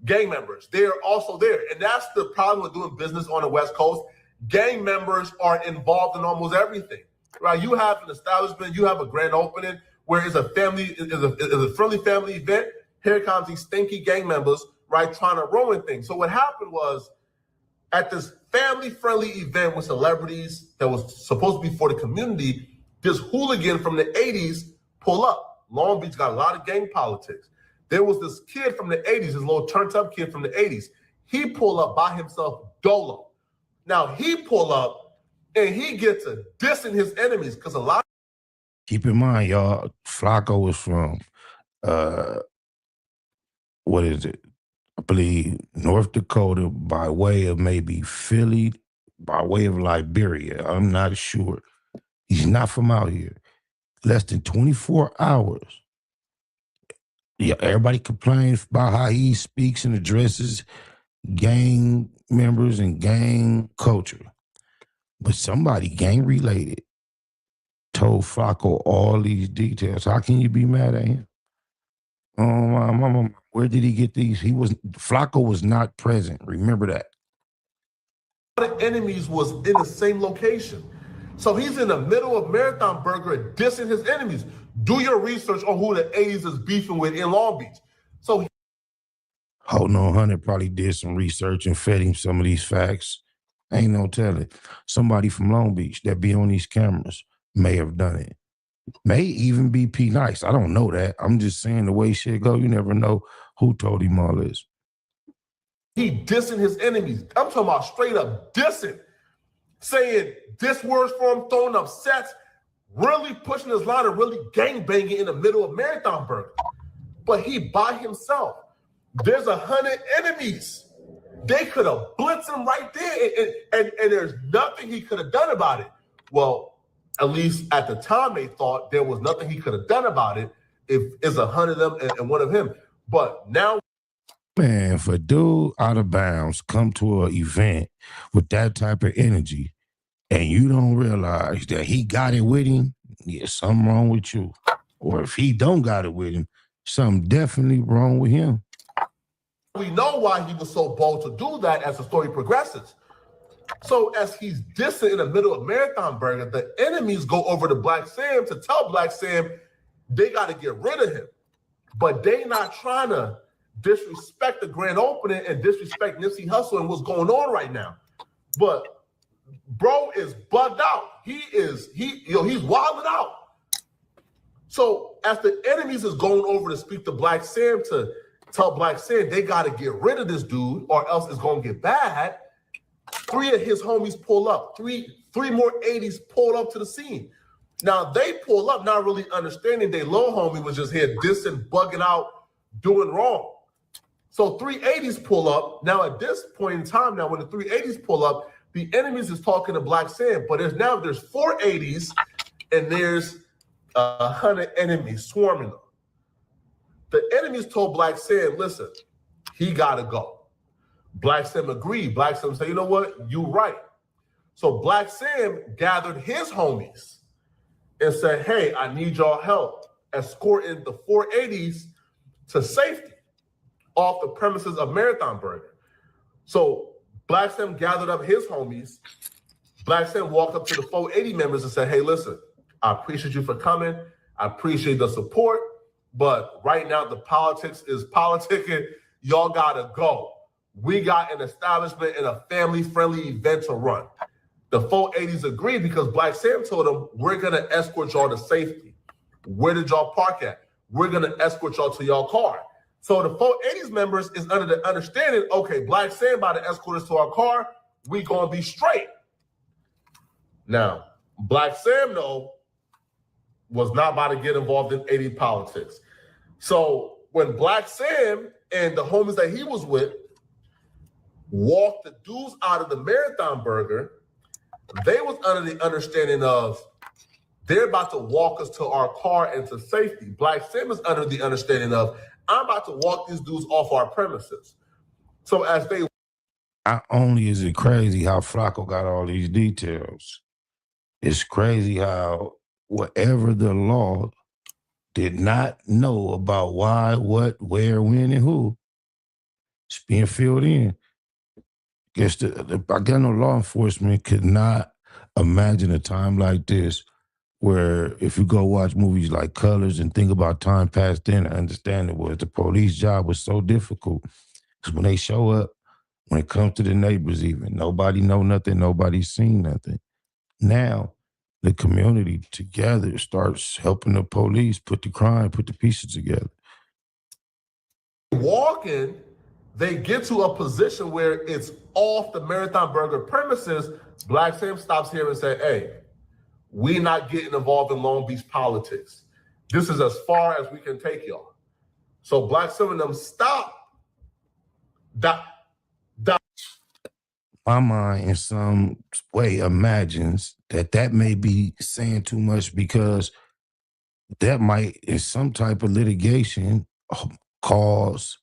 Gang members, they're also there. And that's the problem with doing business on the West Coast. Gang members are involved in almost everything, right? You have an establishment, you have a grand opening where it's a family, it's a friendly family event. Here comes these stinky gang members, right, trying to ruin things. So what happened was at this family-friendly event with celebrities that was supposed to be for the community, this hooligan from the 80s pull up. Long Beach got a lot of gang politics. There was this kid from the 80s, this little turned-up kid from the 80s. He pulled up by himself, dolo. Now he pull up and he gets a dissing his enemies because a lot. Keep in mind, y'all, Flacco is from, what is it? I believe North Dakota by way of maybe Philly, by way of Liberia. I'm not sure. He's not from out here. Less than 24 hours. Yeah, everybody complains about how he speaks and addresses gang members and gang culture. But somebody gang related told Flacco all these details. How can you be mad at him? Oh, my mama, where did he get these? Flacco was not present. Remember that. The enemies was in the same location. So he's in the middle of Marathon Burger dissing his enemies. Do your research on who the 80s is beefing with in Long Beach. So Holding on 100 probably did some research and fed him some of these facts. Ain't no telling. Somebody from Long Beach that be on these cameras may have done it. May even be P. Nice. I don't know that. I'm just saying the way shit go, you never know who told him all this. he dissing his enemies. I'm talking about straight up dissing. Saying diss words for him, throwing up sets, really pushing his line and really gangbanging in the middle of Marathon Burger. But he by himself. There's 100 enemies. They could have blitzed him right there, and there's nothing he could have done about it. Well, at least at the time they thought there was nothing he could have done about it if it's 100 of them and one of him. But now, man, for dude out of bounds come to an event with that type of energy, and you don't realize that he got it with him, yeah, something wrong with you. Or if he don't got it with him, something definitely wrong with him. we know why he was so bold to do that as the story progresses. So as he's dissing in the middle of Marathon Burger, the enemies go over to Blacc Sam to tell Blacc Sam they got to get rid of him. But they not trying to disrespect the grand opening and disrespect Nipsey Hussle and what's going on right now. But bro is bugged out. He's wilding out. So as the enemies is going over to speak to Blacc Sam to tell Blacc Sam they got to get rid of this dude or else it's going to get bad, 3 of his homies pull up. Three more 80s pulled up to the scene. Now they pull up not really understanding their little homie was just here dissing, bugging out, doing wrong. So 3 80s pull up. Now at this point in time, now when the 3 80s pull up, the enemies is talking to Blacc Sam, but there's 4 80s and there's 100 enemies swarming them. The enemies told Blacc Sam, listen, he gotta go. Blacc Sam agreed. Blacc Sam said, you know what? You right. So Blacc Sam gathered his homies and said, hey, I need y'all help escorting the 4 80s to safety off the premises of Marathon Burger. So Blacc Sam gathered up his homies. Blacc Sam walked up to the 480 members and said, hey, listen, I appreciate you for coming. I appreciate the support. But right now, the politics is politicking. Y'all got to go. We got an establishment and a family-friendly event to run. The 480s agreed because Blacc Sam told them, we're going to escort y'all to safety. Where did y'all park at? We're going to escort y'all to y'all car. So the 480s members is under the understanding, okay, Blacc Sam about to escort us to our car. We going to be straight. Now, Blacc Sam, though, was not about to get involved in 80 politics. So when Blacc Sam and the homies that he was with walked the dudes out of the Marathon Burger, they was under the understanding of they're about to walk us to our car and to safety. Blacc Sam is under the understanding of I'm about to walk these dudes off our premises. So as they... Not only is it crazy how Flacco got all these details, it's crazy how whatever the law did not know about why, what, where, when, and who, it's being filled in. Guess I got no law enforcement could not imagine a time like this where if you go watch movies like Colors and think about time past then, I understand it was the police job was so difficult. Because when they show up, when it comes to the neighbors even, nobody know nothing, nobody's seen nothing. Now, the community together starts helping the police put the pieces together. Walking, they get to a position where it's off the Marathon Burger premises, Blacc Sam stops here and say, hey, we not getting involved in Long Beach politics. This is as far as we can take y'all. So Blacc Sam and them stop. My mind in some way imagines that may be saying too much, because that might, in some type of litigation, cause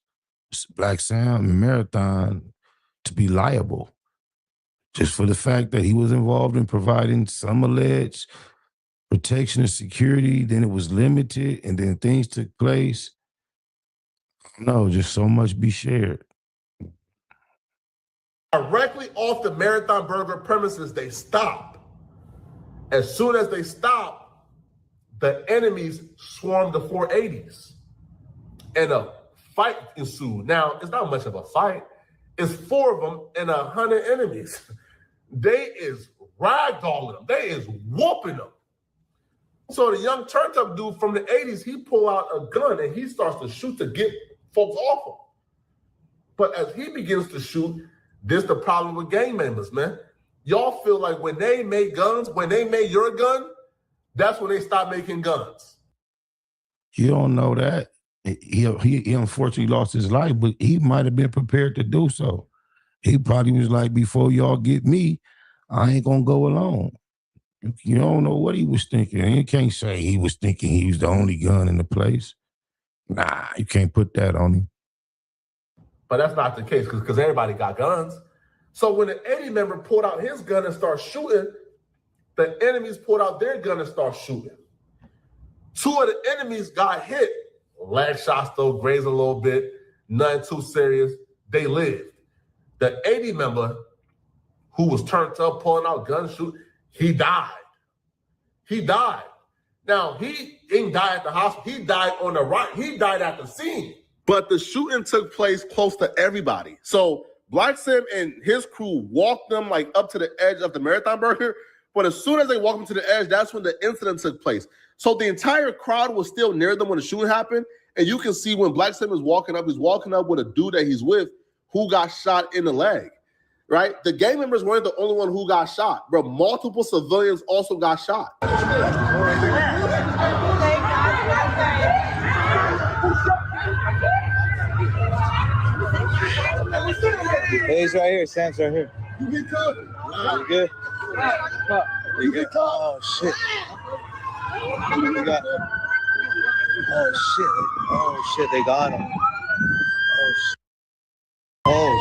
Blacc Sam and Marathon to be liable, just for the fact that he was involved in providing some alleged protection and security, then it was limited, and then things took place. No, just so much be shared. Directly off the Marathon Burger premises, they stop. As soon as they stop, the enemies swarmed the 480s. And a fight ensued. Now, it's not much of a fight. It's 4 of them and 100 enemies. They is ragdolling them. They is whooping them. So the young turned up dude from the 80s, he pull out a gun and he starts to shoot to get folks off him. But as he begins to shoot, this the problem with gang members, man. Y'all feel like when they make guns, when they made your gun, that's when they stop making guns. You don't know that. He unfortunately lost his life, but he might have been prepared to do so. He probably was like, before y'all get me, I ain't gonna go alone. You don't know what he was thinking. You can't say he was thinking he was the only gun in the place. Nah, you can't put that on him. But that's not the case, because everybody got guns. So when the 80 member pulled out his gun and started shooting, the enemies pulled out their gun and started shooting. 2 of the enemies got hit. Leg shots though, grazed a little bit, nothing too serious. They lived. The 80 member who was turned up, pulling out guns, shooting, he died. He died. Now, he didn't die at the hospital. He died on the right. He died at the scene. But the shooting took place close to everybody. So Blacc Sam and his crew walked them like up to the edge of the Marathon Burger. But as soon as they walked them to the edge, that's when the incident took place. So the entire crowd was still near them when the shooting happened. And you can see when Blacc Sam is walking up, he's walking up with a dude that he's with who got shot in the leg, right? The gang members weren't the only one who got shot, but multiple civilians also got shot. Hey, he's right here. Sam's right here. You get good? You good? You good? Oh, shit. You got... Oh, shit. Oh, shit. They got him. Oh, shit. Oh,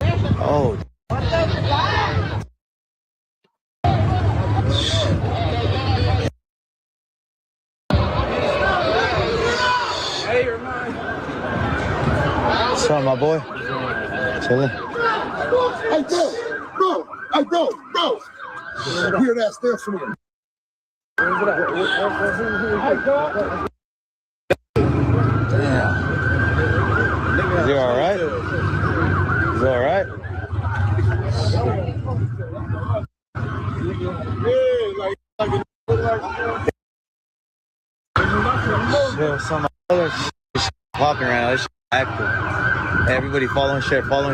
shit. Oh. Hey, you're mine. What's up, my boy? Chilling. Hey, bro. Hey, bro. Hear that step from him. Damn. Is he all right? Is he all right? Yo, some other shit popping right now. This shit active. Everybody follow and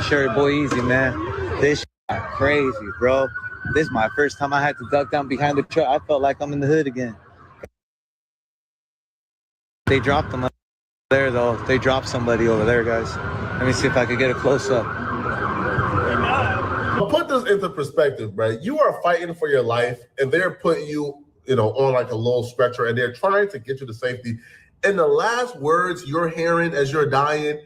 share. Boy, easy, man. This shit crazy, bro. This is my first time I had to duck down behind the truck. I felt like I'm in the hood again. They dropped them there, though. They dropped somebody over there, guys. Let me see if I could get a close-up. Put this into perspective, right? You are fighting for your life, and they're putting you, on like a little stretcher, and they're trying to get you to safety. And the last words you're hearing as you're dying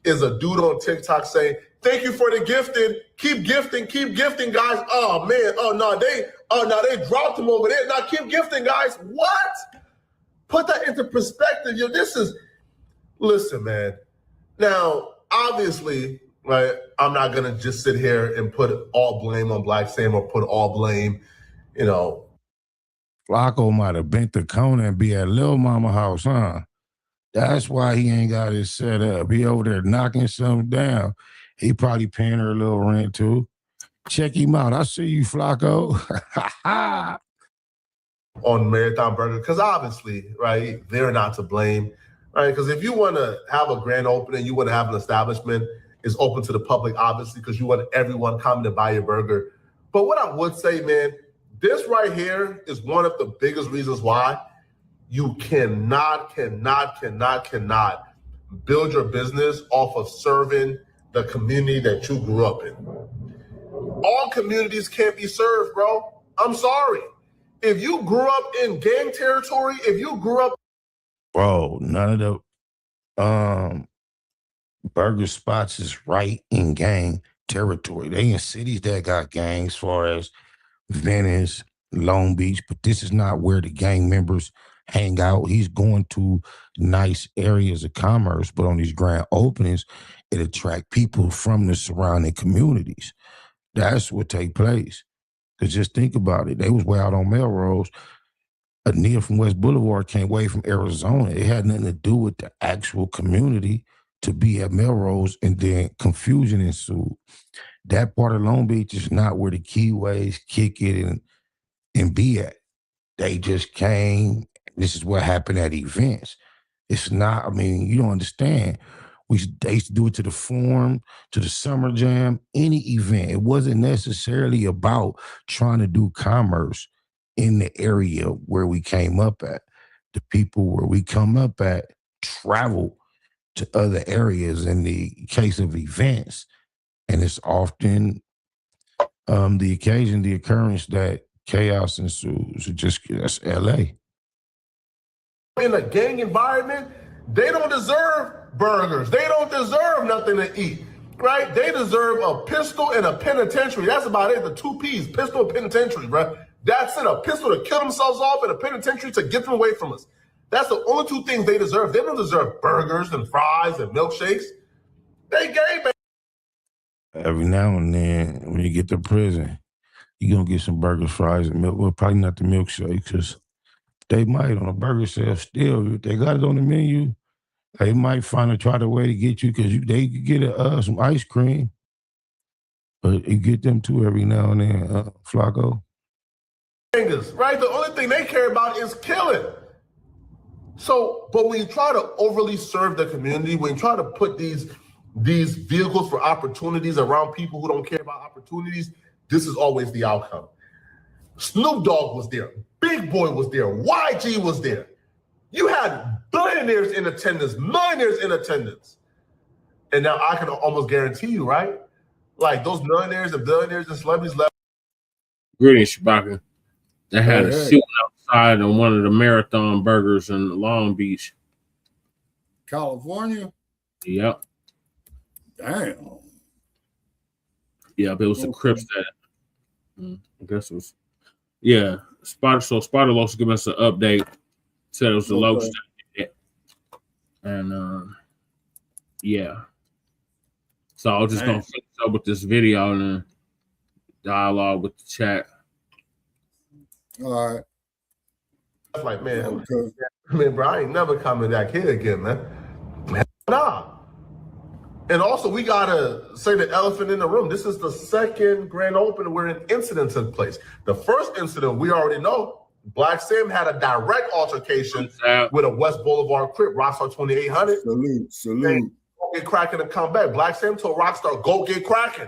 is a dude on TikTok saying, "Thank you for the gifting. Keep gifting, guys." Oh man, they dropped him over there. Now keep gifting, guys. What? Put that into perspective. Listen, man. Now, obviously, right, I'm not gonna just sit here and put all blame on Blacc Sam or put all blame, Flacco might have bent the corner and be at Lil Mama house, huh? That's why he ain't got it set up. He over there knocking something down. He probably paying her a little rent too. Check him out. I see you, Flacco. On Marathon Burger, because obviously, right, they're not to blame, right? Because if you want to have a grand opening, you want to have an establishment, it's open to the public, obviously, because you want everyone coming to buy your burger. But what I would say, man, this right here is one of the biggest reasons why you cannot build your business off of serving the community that you grew up in. All communities can't be served, bro. I'm sorry. If you grew up in gang territory, if you grew up... Bro, none of the burger spots is right in gang territory. They in cities that got gangs as far as Venice, Long Beach, but this is not where the gang members hang out. He's going to nice areas of commerce, but on these grand openings, it attract people from the surrounding communities. That's what take place. Because just think about it. They was way out on Melrose. Anita from West Boulevard came way from Arizona. It had nothing to do with the actual community to be at Melrose, and then confusion ensued. That part of Long Beach is not where the keyways kick it and be at. They just came. This is what happened at events. It's not, I mean, you don't understand. They used to do it to the Forum, to the Summer Jam, any event. It wasn't necessarily about trying to do commerce in the area where we came up at. The people where we come up at travel to other areas in the case of events. And it's often the occasion, the occurrence that chaos ensues. That's LA. In a gang environment, they don't deserve burgers. They don't deserve nothing to eat, right? They deserve a pistol and a penitentiary. That's about it, the 2 Ps, pistol and penitentiary, bro. That's it, a pistol to kill themselves off and a penitentiary to get them away from us. That's the only 2 things they deserve. They don't deserve burgers and fries and milkshakes. They gay, man. Every now and then, when you get to prison, you're going to get some burgers, fries, and milk. Well, probably not the milkshake, because they might on a burger shelf still. If they got it on the menu, they might try the way to get you, because they could get some ice cream. But you get them too every now and then, Flacco. Right? The only thing they care about is killing. So, but when you try to overly serve the community, when you try to put these vehicles for opportunities around people who don't care about opportunities, this is always the outcome. Snoop Dogg was there. Big Boy was there. YG was there. You had billionaires in attendance, millionaires in attendance. And now I can almost guarantee you, right? Like those millionaires and billionaires and celebrities left. Greetings, Shabaka. They had a shooting outside on one of the Marathon Burgers in Long Beach, California. Yep. Damn. Yeah, but it was the Crips that I guess it was. Yeah, Spider Los giving us an update. Said it was the Los that, and yeah. So I was just gonna finish up with this video and then dialogue with the chat. All right. Like, man, bro, I ain't never coming back here again, man. Nah. And also, we gotta say the elephant in the room. This is the second grand opening where an incident took place. The first incident, we already know, Blacc Sam had a direct altercation with a West Boulevard Crip, Rockstar 2800. Salute. Go get cracking and come back. Blacc Sam told Rockstar, go get cracking.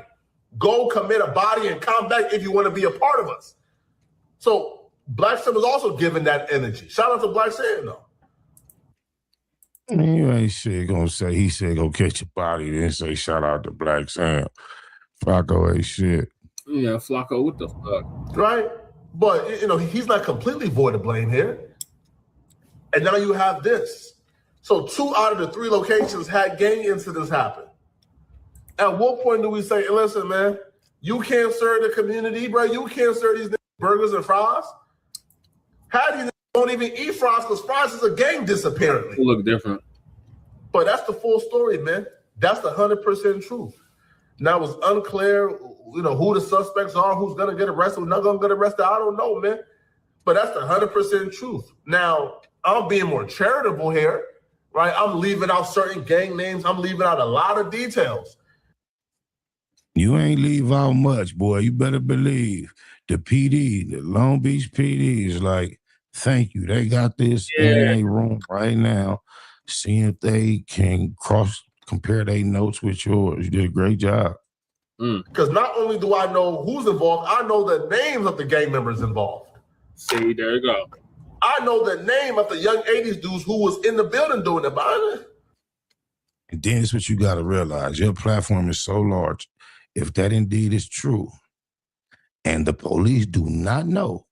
Go commit a body and come back if you want to be a part of us. So Blacc Sam was also given that energy. Shout out to Blacc Sam, though. You ain't shit gonna say, he said go catch your body, then say shout out to Blacc Sam. Flacco ain't shit. Yeah, Flacco, what the fuck? Right? But, you know, he's not completely void of blame here. And now you have this. So 2 out of the 3 locations had gang incidents happen. At what point do we say, listen, man, you can't serve the community, bro. You can't serve these burgers and fries? How do you don't even eat fries because fries is a gang disappearance? It look different. But that's the full story, man. That's the 100% truth. Now it's unclear, you know, who the suspects are, who's gonna get arrested, who's not gonna get arrested. I don't know, man. But that's the 100% truth. Now, I'm being more charitable here, right? I'm leaving out certain gang names. I'm leaving out a lot of details. You ain't leave out much, boy. You better believe the PD, the Long Beach PD is like, thank you. They got this in a room right now seeing if they can compare their notes with yours. You did a great job. Because not only do I know who's involved, I know the names of the gang members involved. See, there you go. I know the name of the young 80s dudes who was in the building doing it. And then it's what you got to realize. Your platform is so large. If that indeed is true, and the police do not know,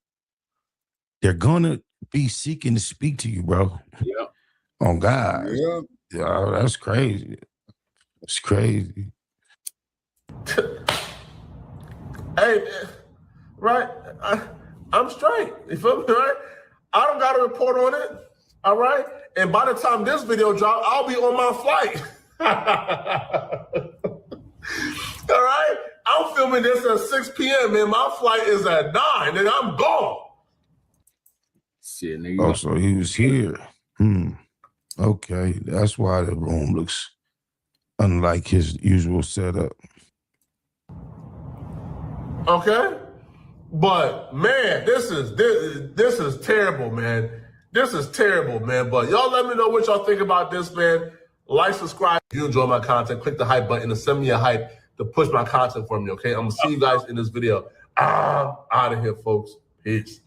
they're going to be seeking to speak to you, bro. Yeah. On God. Yeah. Yeah, that's crazy. It's crazy. Hey, right? I'm straight. You feel me, right? I don't got to report on it, all right? And by the time this video drops, I'll be on my flight. All right? I'm filming this at 6 p.m., man. My flight is at 9, and I'm gone. Shit, nigga. Oh, so he was here. Okay, that's why the room looks unlike his usual setup. Okay? But, man, this is terrible, man. This is terrible, man. But y'all let me know what y'all think about this, man. Like, subscribe. If you enjoy my content, click the hype button to send me a hype to push my content for me, okay? I'm going to see you guys in this video. I'm out of here, folks. Peace.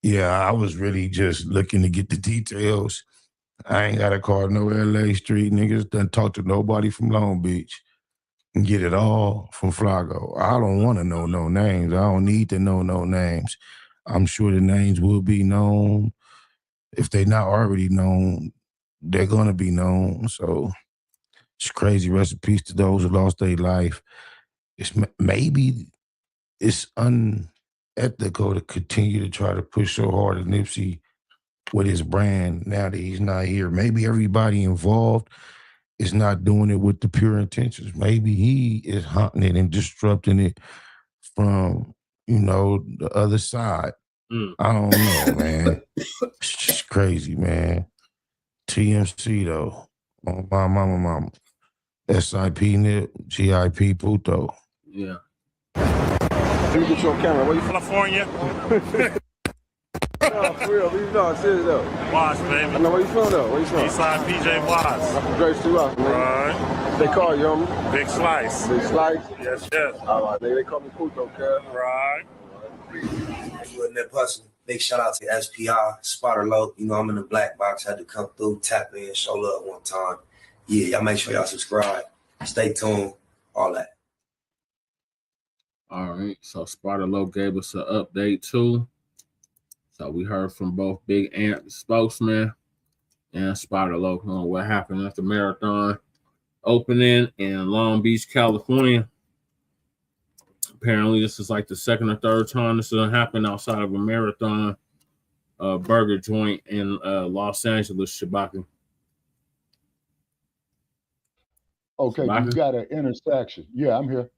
Yeah, I was really just looking to get the details. I ain't got to call no LA street niggas. Done talk to nobody from Long Beach and get it all from Flago. I don't want to know no names. I don't need to know no names. I'm sure the names will be known. If they're not already known, they're going to be known. So it's crazy. Rest in peace to those who lost their life. Maybe it's unethical to continue to try to push so hard at Nipsey with his brand now that he's not here. Maybe everybody involved is not doing it with the pure intentions. Maybe he is hunting it and disrupting it from, the other side. I don't know, man. It's just crazy, man. TMC, though. Oh, my mama. SIP Nip, GIP Puto. Yeah. Let me get you on camera. Where you from? California. No, for real. You know, I'm serious, though. Watts, baby. I know where you from, though. Where you from? Eastside PJ Watts. I'm from Grace 2 Watts, man. Right. They call you, homie? Big Slice. Big Slice? Yes, yes. All right, they call me Puto, cuz. Right. You and Nip Hussle. Big shout out to SPR, Spotter Low. I'm in the black box. Had to come through, tap in, show love one time. Yeah, y'all make sure y'all subscribe. Stay tuned. All that. All right. So Spotter Low gave us an update too. So we heard from both Big Ant, the spokesman, and Spotter Low on what happened at the marathon opening in Long Beach, California. Apparently, this is like the second or third time this has happened outside of a marathon burger joint in Los Angeles, Shabaka. Okay, Shabaka? you got an intersection. Yeah, I'm here.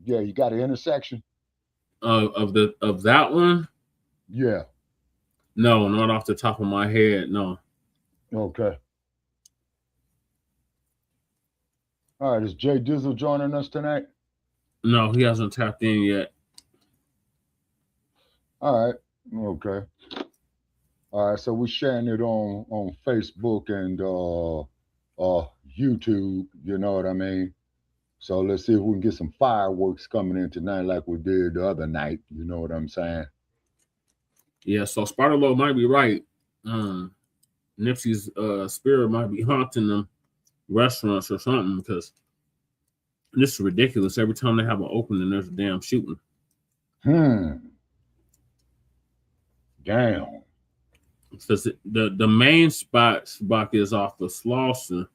Yeah, you got an intersection. Of that one? Yeah. No, not off the top of my head. No. Okay. All right, is Jay Dizzle joining us tonight? No, he hasn't tapped in yet. All right. Okay. All right. So we're sharing it on Facebook and YouTube. You know what I mean? So let's see if we can get some fireworks coming in tonight, like we did the other night. You know what I'm saying? Yeah. So Spotter Low might be right. Nipsey's spirit might be haunting them restaurants or something, because this is ridiculous. Every time they have an opening, there's a damn shooting. Damn. Because the main spot is off of Slauson,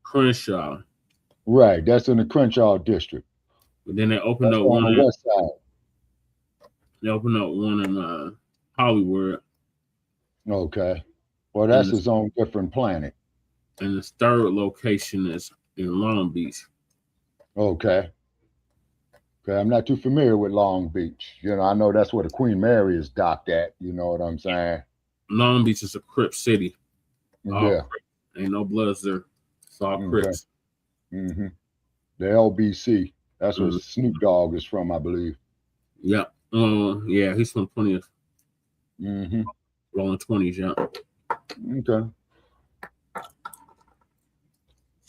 Crenshaw. Right, that's in the Crenshaw district. But then they opened up one on the west side. They opened up one in Hollywood. Okay. Well, that's his own different planet. And the third location is in Long Beach. Okay. Okay, I'm not too familiar with Long Beach. I know that's where the Queen Mary is docked at. You know what I'm saying? Long Beach is a Crip city. Yeah. Ain't no Bloods there. It's all Crips. The LBC. That's where Snoop Dogg is from, I believe. Yeah. Yeah, he's from 20th. Rolling 20s, yeah. Okay.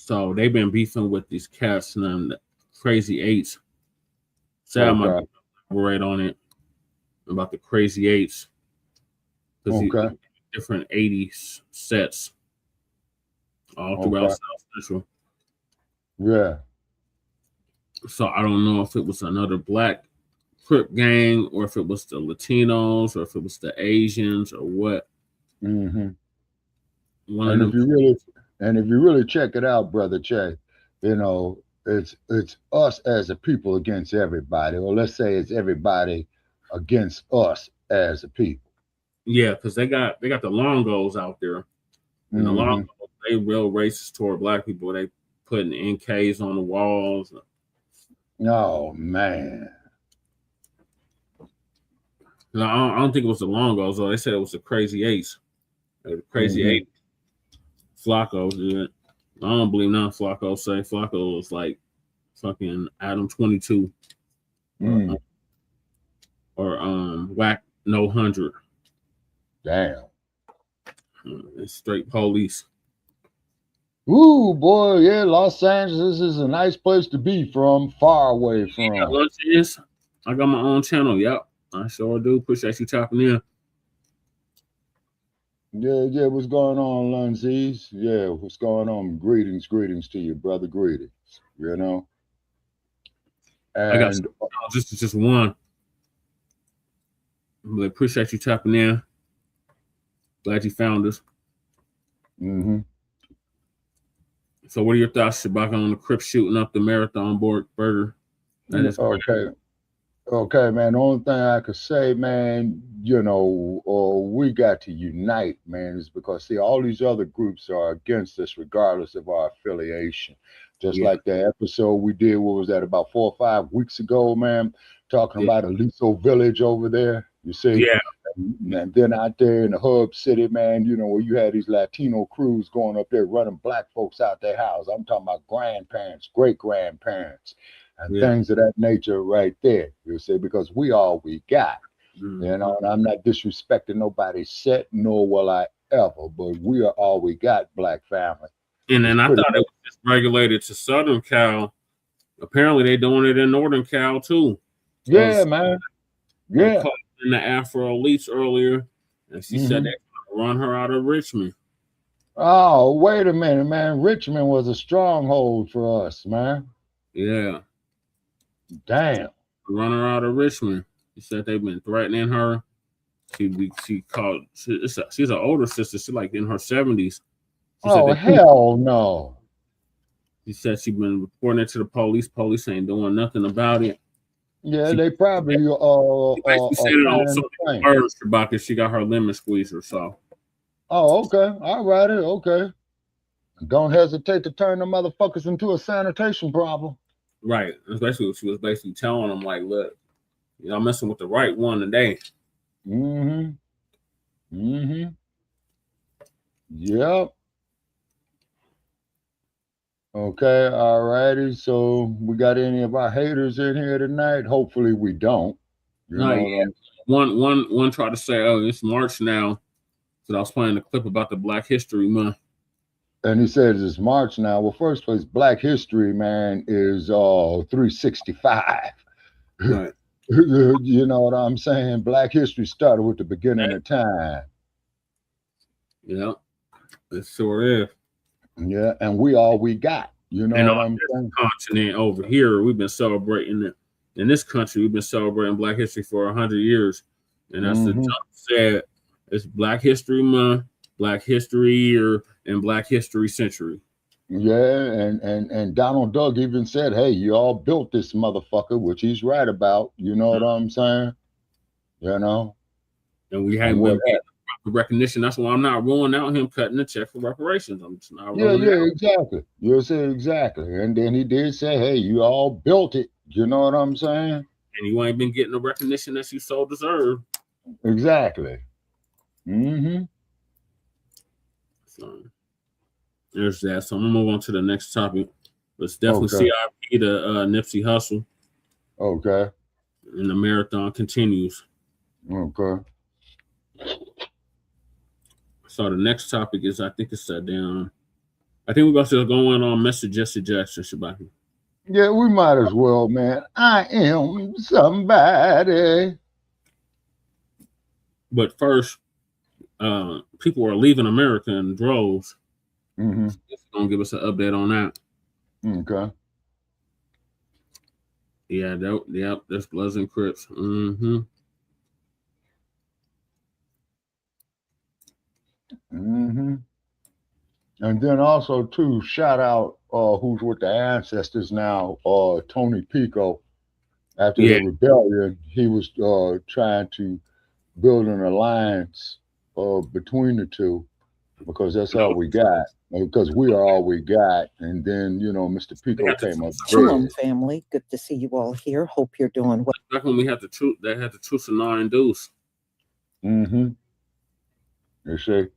So they've been beefing with these cats and the Crazy Eights. Sam might elaborate on it about the Crazy Eights. Because different 80s sets all throughout South Central. Yeah. So I don't know if it was another Black Crip gang or if it was the Latinos or if it was the Asians or what. Mm-hmm. And if you really check it out, Brother Che, you know, it's us as a people against everybody, or let's say it's everybody against us as a people. Yeah, because they got the Longos out there. And the Longos, they real racist toward Black people. They putting NKs on the walls. Oh man. No, I don't think it was the Longos, though. They said it was the Crazy Eights. The Crazy Eight. Flacco did. I don't believe none Flacco say. Flacco was like fucking Adam 22. Or Whack No 100. Damn. It's straight police. Ooh, boy, yeah, Los Angeles is a nice place to be from, far away from. I got my own channel, yep. I sure do. Appreciate you tapping in. Yeah, what's going on, Lunzies? Yeah, what's going on? Greetings to you, brother. Greetings, you know. And I got just one. Really appreciate you tapping in. Glad you found us. So what are your thoughts, Shabaka, on the Crip shooting up the Marathon burger? Okay, man. The only thing I could say, man, you know, we got to unite, man, is because, see, all these other groups are against us regardless of our affiliation. Just like the episode we did, what was that, about 4 or 5 weeks ago, man, talking about Aliso Village over there, you see? Yeah. And then out there in the hub city, man, you know, where you had these Latino crews going up there running Black folks out their house. I'm talking about grandparents, great-grandparents, and things of that nature right there, you see, because we all we got. You know, and I'm not disrespecting nobody's set, nor will I ever, but we are all we got, Black family. And then I thought it was just regulated to Southern Cal. Apparently they're doing it in Northern Cal too. Yeah, man. Yeah. In the Afro Elites earlier, and she said they run her out of Richmond. Oh, wait a minute, man. Richmond was a stronghold for us, man. Yeah. Damn. Run her out of Richmond. She said they've been threatening her. She's an older sister. She's like in her 70s. Hell no. She said she's been reporting it to the police. Police ain't doing nothing about it. Yeah, they probably said it on something first about she got her lemon squeezer. So. Oh, okay. All right. Okay. Don't hesitate to turn the motherfuckers into a sanitation problem. Right. Especially what she was basically telling them, like, look, y'all messing with the right one today. Yep. Okay, all righty. So we got any of our haters in here tonight? Hopefully we don't. One tried to say, oh, it's March now. So I was playing a clip about the Black History Month. And he says it's March now. Well, first place, Black History, man, is 365. Right. You know what I'm saying? Black History started with the beginning of time. Yeah, it sure is. Yeah, and we all we got. You know what I'm saying? Continent over here, we've been celebrating it. In this country, we've been celebrating Black History for 100 years. And that's the jump said. It's Black History Month, Black History Year, and Black History Century. Yeah, and Donald Duck even said, hey, you all built this motherfucker, which he's right about. You know what I'm saying? You know? And we haven't been getting recognition. That's why I'm not ruling out him cutting the check for reparations. I'm just not ruling it out. Exactly. You say exactly. And then he did say, hey, you all built it. You know what I'm saying? And you ain't been getting the recognition that you so deserve. Exactly. So there's that. So I'm gonna move on to the next topic. Let's definitely CIP to Nipsey Hussle. Okay. And the marathon continues. Okay. So the next topic is, I think it's down I think we're about to go on Mr. Jesse Jackson, Shabaka. Yeah, we might as well, man. I am somebody. But first, people are leaving America in droves. Mm-hmm. It's gonna give us an update on that. Okay. Yeah, that's Bloods and Crips. Mm-hmm. Mm-hmm. And then also too, shout out who's with the ancestors now, Tony Pico. After the rebellion, he was trying to build an alliance between the two, because that's all we got. Because we are all we got. And then, Mr. Pico came up. Shalom, family. Good to see you all here. Hope you're doing well. Back when we had the truth, they had the truth and 9 Deuce. Mm-hmm. You see.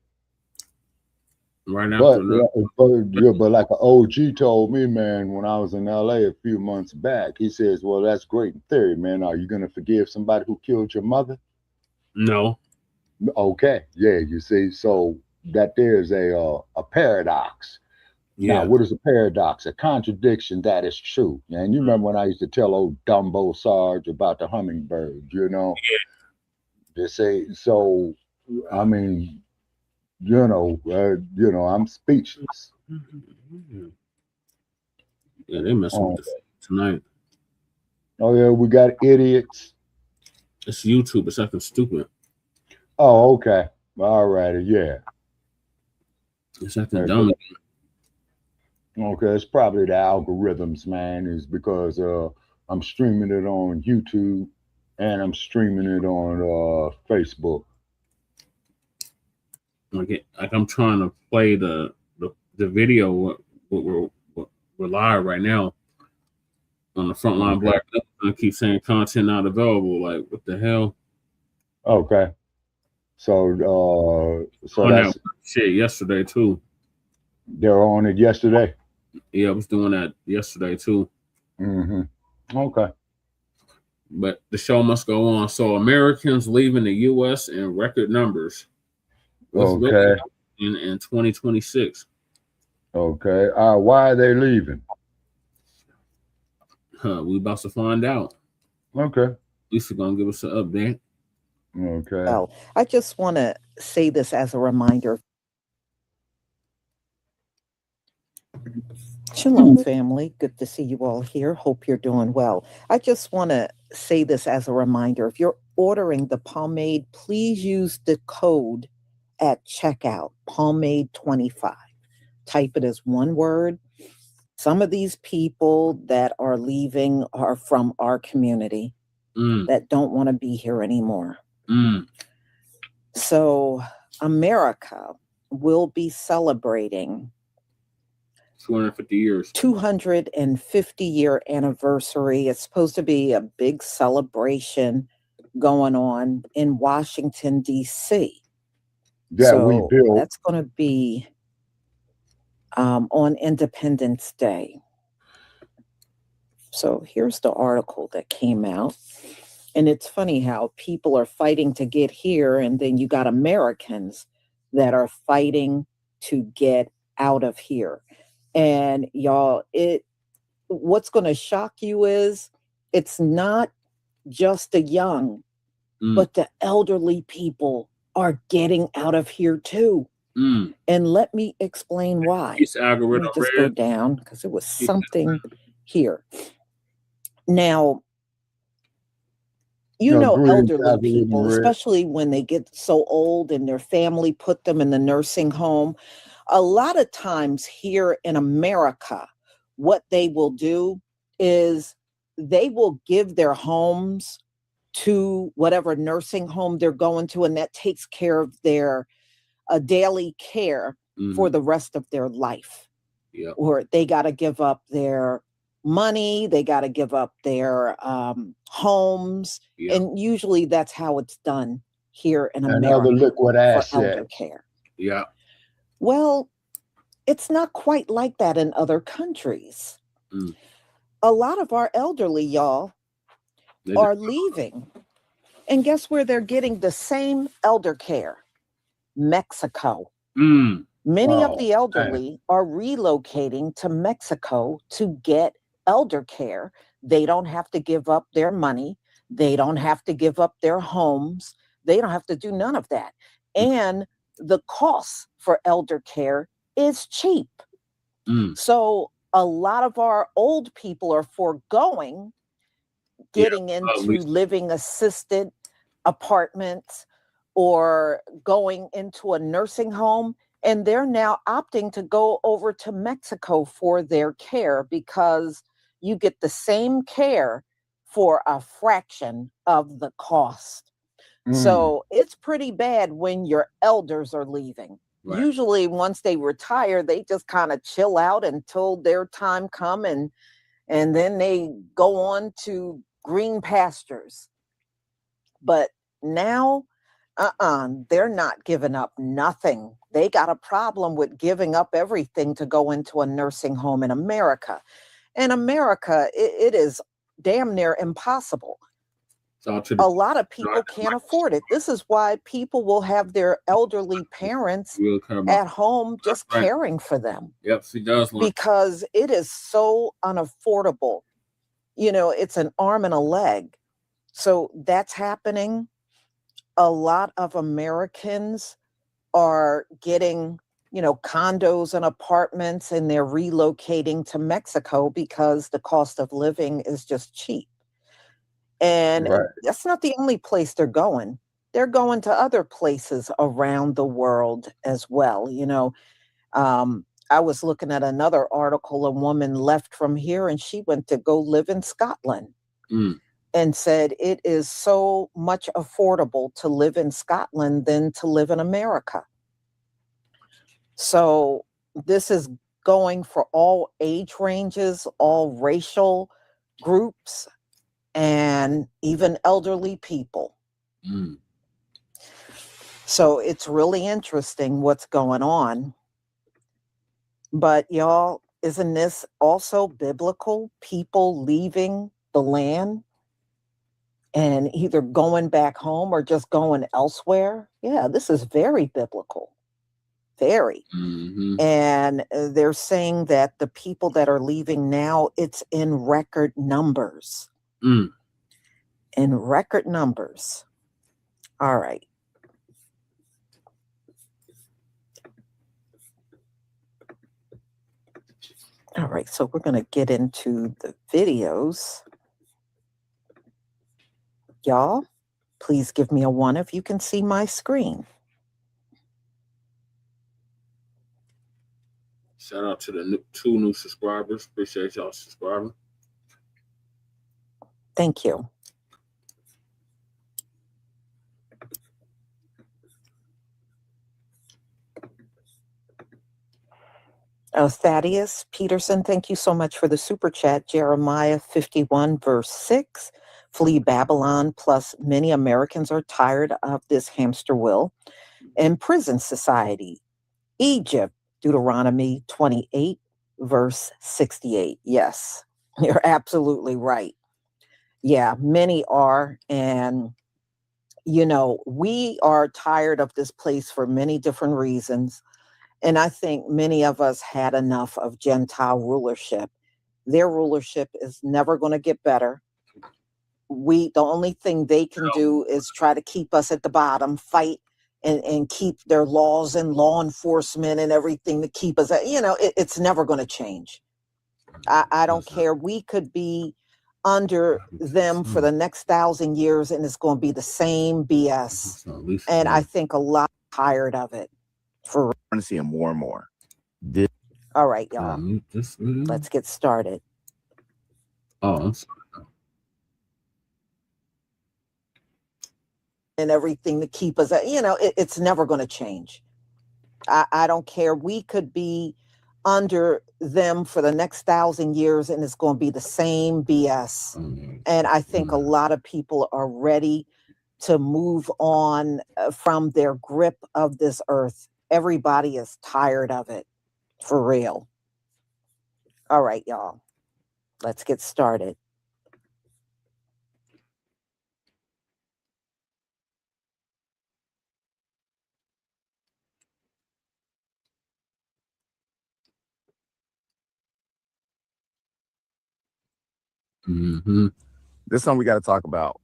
Right after but like an OG told me, man, when I was in LA a few months back, he says, well, that's great in theory, man. Are you going to forgive somebody who killed your mother? No. Okay. Yeah, you see. So that there's a paradox. Yeah. Now, what is a paradox? A contradiction that is true. And you remember when I used to tell old Dumbo Sarge about the hummingbird, Yeah. They say, so, I mean, I'm speechless. Yeah, they messing with us tonight. Oh yeah, we got idiots. It's YouTube. It's acting stupid. Oh, okay. All righty. Yeah. It's acting dumb. Okay, it's probably the algorithms, man. Is because I'm streaming it on YouTube and I'm streaming it on Facebook. Like I'm trying to play the video. We're live right now on the Front Line Blacc. I keep saying content not available. Like, what the hell? Okay. So that's shit yesterday too. They were on it yesterday. Yeah, I was doing that yesterday too. Mm-hmm. Okay. But the show must go on. So Americans leaving the U.S. in record numbers. Okay. In 2026. Okay. Why are they leaving? We about to find out. Okay. Lisa gonna give us an update. Okay. Well, I just want to say this as a reminder. Shalom, family. Good to see you all here. Hope you're doing well. I just want to say this as a reminder. If you're ordering the pomade, please use the code at checkout, pomade 25. Type it as one word. Some of these people that are leaving are from our community that don't want to be here anymore. So America will be celebrating 250 years. 250-year anniversary. It's supposed to be a big celebration going on in Washington, D.C. We built. That's going to be on Independence Day. So here's the article that came out. And it's funny how people are fighting to get here, and then you got Americans that are fighting to get out of here. And y'all, what's going to shock you is it's not just the young, but the elderly people are getting out of here too. And let me explain why. Let me just go down because it was something here. Now, elderly people, especially when they get so old and their family put them in the nursing home, a lot of times here in America, what they will do is they will give their homes to whatever nursing home they're going to, and that takes care of their daily care for the rest of their life. Or they got to give up their money, they got to give up their homes, and usually that's how it's done here in America. Another liquid asset. For elder care. Yeah. Well, it's not quite like that in other countries. A lot of our elderly, y'all, are leaving. And guess where they're getting the same elder care? Mexico. Many of Oh, the elderly are relocating to Mexico to get elder care. They don't have to give up their money. They don't have to give up their homes. They don't have to do none of that. And the cost for elder care is cheap. So a lot of our old people are foregoing getting into living assisted apartments or going into a nursing home. And they're now opting to go over to Mexico for their care because you get the same care for a fraction of the cost. So it's pretty bad when your elders are leaving. Right. Usually once they retire, they just kind of chill out until their time come and then they go on to green pastures. But now, they're not giving up nothing. They got a problem with giving up everything to go into a nursing home in America. In America, it is damn near impossible. A lot of people can't afford it. This is why people will have their elderly parents at home just caring for them. Yep, she does. Because it is so unaffordable. You know, it's an arm and a leg. So that's happening. A lot of Americans are getting, condos and apartments, and they're relocating to Mexico because the cost of living is just cheap. And that's not the only place they're going. They're going to other places around the world as well. I was looking at another article. A woman left from here and she went to go live in Scotland and said it is so much affordable to live in Scotland than to live in America. So this is going for all age ranges, all racial groups, and even elderly people. So it's really interesting what's going on. But y'all, isn't this also biblical? People leaving the land and either going back home or just going elsewhere? Yeah, this is very biblical. Very. And they're saying that the people that are leaving now, it's in record numbers. In record numbers. All right. All right, so we're going to get into the videos. Y'all, please give me a 1 if you can see my screen. Shout out to the 2 new subscribers. Appreciate y'all subscribing. Thank you. Thaddeus Peterson, thank you so much for the super chat. Jeremiah 51 verse 6, flee Babylon, plus many Americans are tired of this hamster wheel and prison society. Egypt, Deuteronomy 28 verse 68. Yes, you're absolutely right. Yeah, many are. And, we are tired of this place for many different reasons. And I think many of us had enough of Gentile rulership. Their rulership is never going to get better. The only thing they can do is try to keep us at the bottom, fight and keep their laws and law enforcement and everything to keep us, it's never going to change. I don't care. We could be under them for the next 1,000 years and it's going to be the same BS. And I think a lot tired of it. We're going to see him more and more. All right, y'all. Let's get started. Oh, I'm sorry. And everything to keep us, it's never going to change. I don't care. We could be under them for the next 1,000 years and it's going to be the same BS. And I think a lot of people are ready to move on from their grip of this earth. Everybody is tired of it, for real. All right, y'all. Let's get started. Mm-hmm. This is something we got to talk about.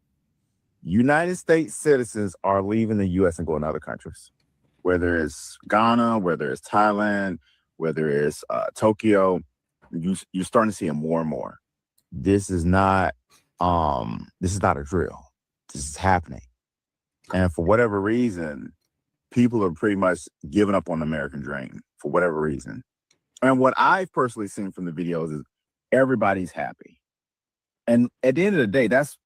United States citizens are leaving the U.S. and going to other countries, whether it's Ghana, whether it's Thailand, whether it's Tokyo. You're starting to see it more and more. This is not a drill. This is happening. And for whatever reason, people are pretty much giving up on the American dream for whatever reason. And what I've personally seen from the videos is everybody's happy. And at the end of the day, that's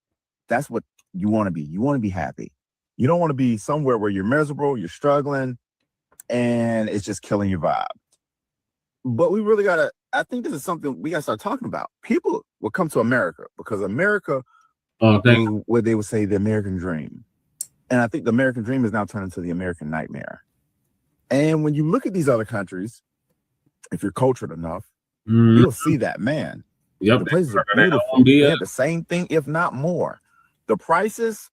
what you want to be. You want to be happy. You don't want to be somewhere where you're miserable, you're struggling, and it's just killing your vibe. But we really I think this is something we got to start talking about. People will come to America because America, what they would say, the American dream. And I think the American dream is now turned into the American nightmare. And when you look at these other countries, if you're cultured enough, you'll see that, man. Yep. The places are beautiful. They have the same thing, if not more. The prices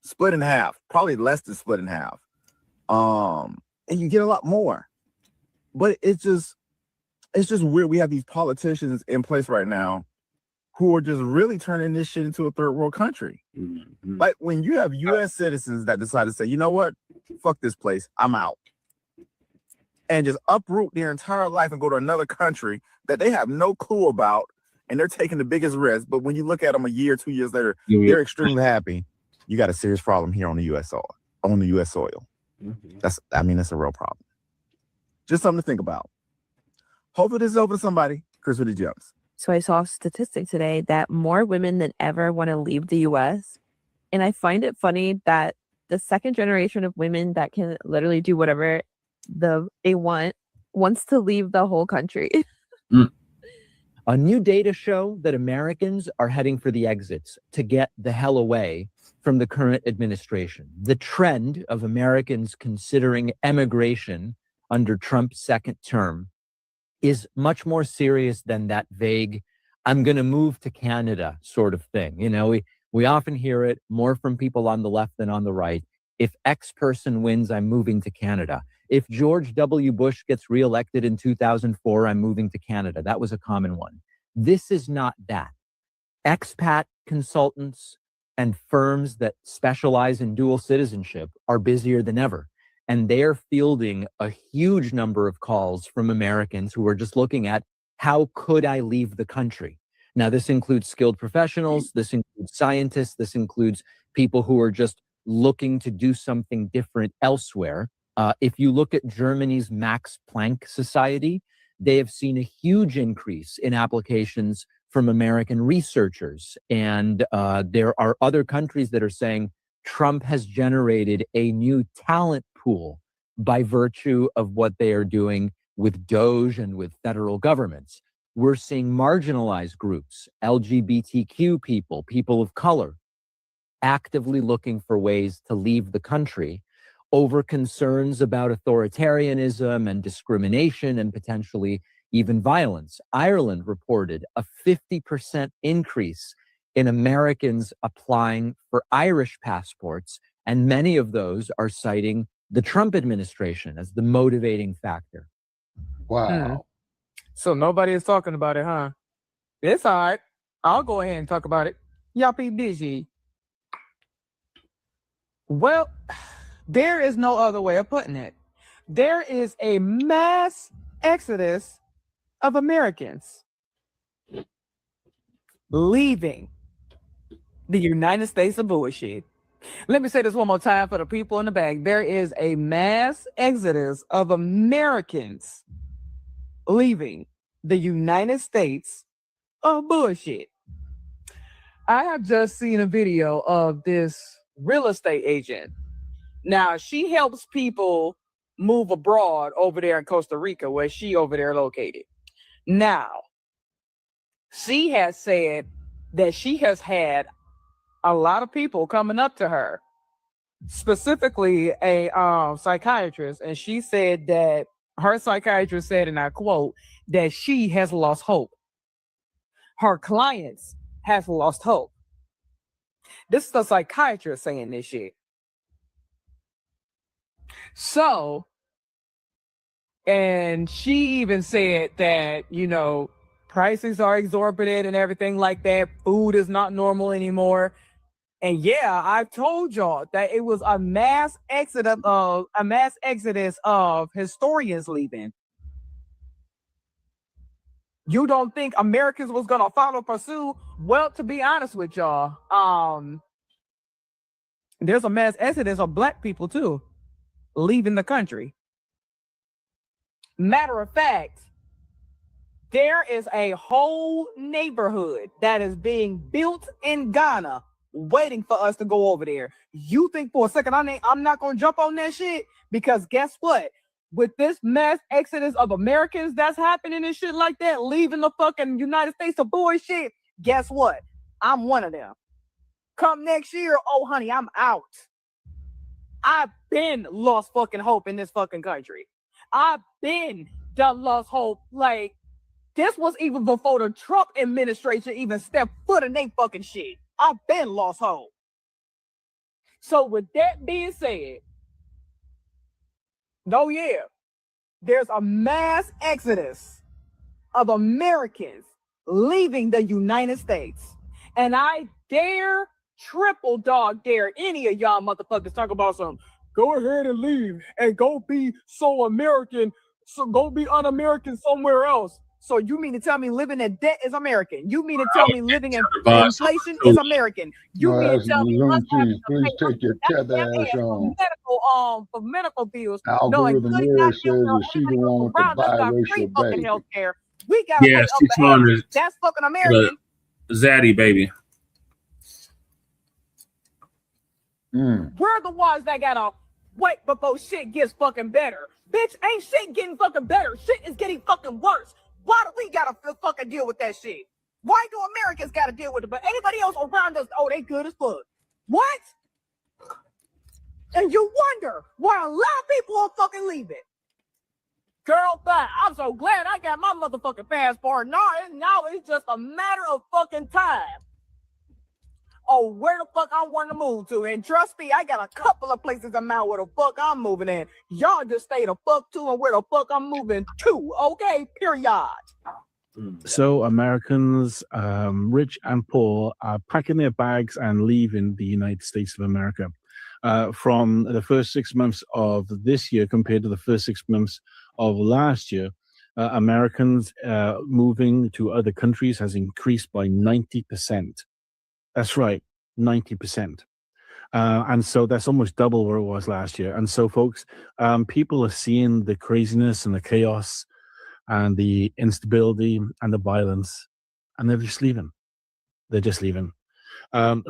split in half, probably less than split in half. And you get a lot more. But it's just weird. We have these politicians in place right now who are just really turning this shit into a third world country. Mm-hmm. Like when you have U.S. citizens that decide to say, you know what, fuck this place, I'm out. And just uproot their entire life and go to another country that they have no clue about, and they're taking the biggest risk. But when you look at them a year, 2 years later, they're extremely happy. You got a serious problem here on the U.S. soil. Mm-hmm. That's a real problem. Just something to think about. Hopefully this is open to somebody. Chris with the jumps. So I saw a statistic today that more women than ever want to leave the U.S. And I find it funny that the second generation of women that can literally do whatever they wants to leave the whole country. A new data show that Americans are heading for the exits to get the hell away from the current administration. The trend of Americans considering emigration under Trump's second term is much more serious than that vague, I'm going to move to Canada sort of thing. You know, we often hear it more from people on the left than on the right. If X person wins, I'm moving to Canada. If George W. Bush gets reelected in 2004, I'm moving to Canada. That was a common one. This is not that. Expat consultants and firms that specialize in dual citizenship are busier than ever. And they're fielding a huge number of calls from Americans who are just looking at, how could I leave the country? Now, this includes skilled professionals. This includes scientists. This includes people who are just looking to do something different elsewhere. If you look at Germany's Max Planck Society, they have seen a huge increase in applications from American researchers. And there are other countries that are saying Trump has generated a new talent pool by virtue of what they are doing with DOGE and with federal governments. We're seeing marginalized groups, LGBTQ people, people of color, actively looking for ways to leave the country over concerns about authoritarianism and discrimination and potentially even violence. Ireland reported a 50% increase in Americans applying for Irish passports, and many of those are citing the Trump administration as the motivating factor. Wow. So nobody is talking about it, huh? It's all right. I'll go ahead and talk about it. Y'all be busy. Well, there is no other way of putting it. There is a mass exodus of Americans leaving the United States of bullshit. Let me say this one more time for the people in the back. There is a mass exodus of Americans leaving the United States of bullshit. I have just seen a video of this real estate agent. Now, she helps people move abroad over there in Costa Rica, where she over there located. Now, she has said that she has had a lot of people coming up to her, specifically a psychiatrist, and she said that her psychiatrist said, and I quote, that she has lost hope. Her clients has lost hope. This is the psychiatrist saying this shit. So, and she even said that, you know, prices are exorbitant and everything like that. Food is not normal anymore. And yeah, I've told y'all that it was a mass exodus of historians leaving. You don't think Americans was gonna follow pursue? Well, to be honest with y'all, there's a mass exodus of Black people too, leaving the country. Matter of fact, there is a whole neighborhood that is being built in Ghana waiting for us to go over there. You think for a second I'm not going to jump on that shit? Because guess what? With this mass exodus of Americans that's happening and shit like that, leaving the fucking United States of bullshit, guess what? I'm one of them. Come next year, oh honey, I'm out. I've been lost fucking hope in this fucking country. I've been done lost hope. Like, this was even before the Trump administration even stepped foot in they fucking shit. I've been lost hope. So with that being said, no, yeah, there's a mass exodus of Americans leaving the United States. And I dare, triple dog dare any of y'all motherfuckers talk about something. Go ahead and leave and go be so American, so go be un-American somewhere else. So you mean to tell me living in debt is American? You mean to tell me living in inflation is American? You mean to tell me please take your tether ass on. For medical bills? Algorithm Mary says that she the one with the biracial baby. Healthcare. We got that's fucking American. Zaddy baby. We're the ones that gotta wait before shit gets fucking better. Bitch, ain't shit getting fucking better. Shit is getting fucking worse. Why do we gotta fucking deal with that shit? Why do Americans gotta deal with it? But anybody else around us, oh, they good as fuck. What? And you wonder why a lot of people are fucking leaving. Girl, fine. I'm so glad I got my motherfucking passport. Now it's just a matter of fucking time. Oh, where the fuck I want to move to. And trust me, I got a couple of places I'm out where the fuck I'm moving in. Y'all just stay the fuck to and where the fuck I'm moving to. Okay, period. So Americans, rich and poor, are packing their bags and leaving the United States of America. From the first 6 months of this year compared to the first 6 months of last year, Americans moving to other countries has increased by 90%. That's right, 90%. And so that's almost double where it was last year. And so, folks, people are seeing the craziness and the chaos and the instability and the violence, and they're just leaving. They're just leaving.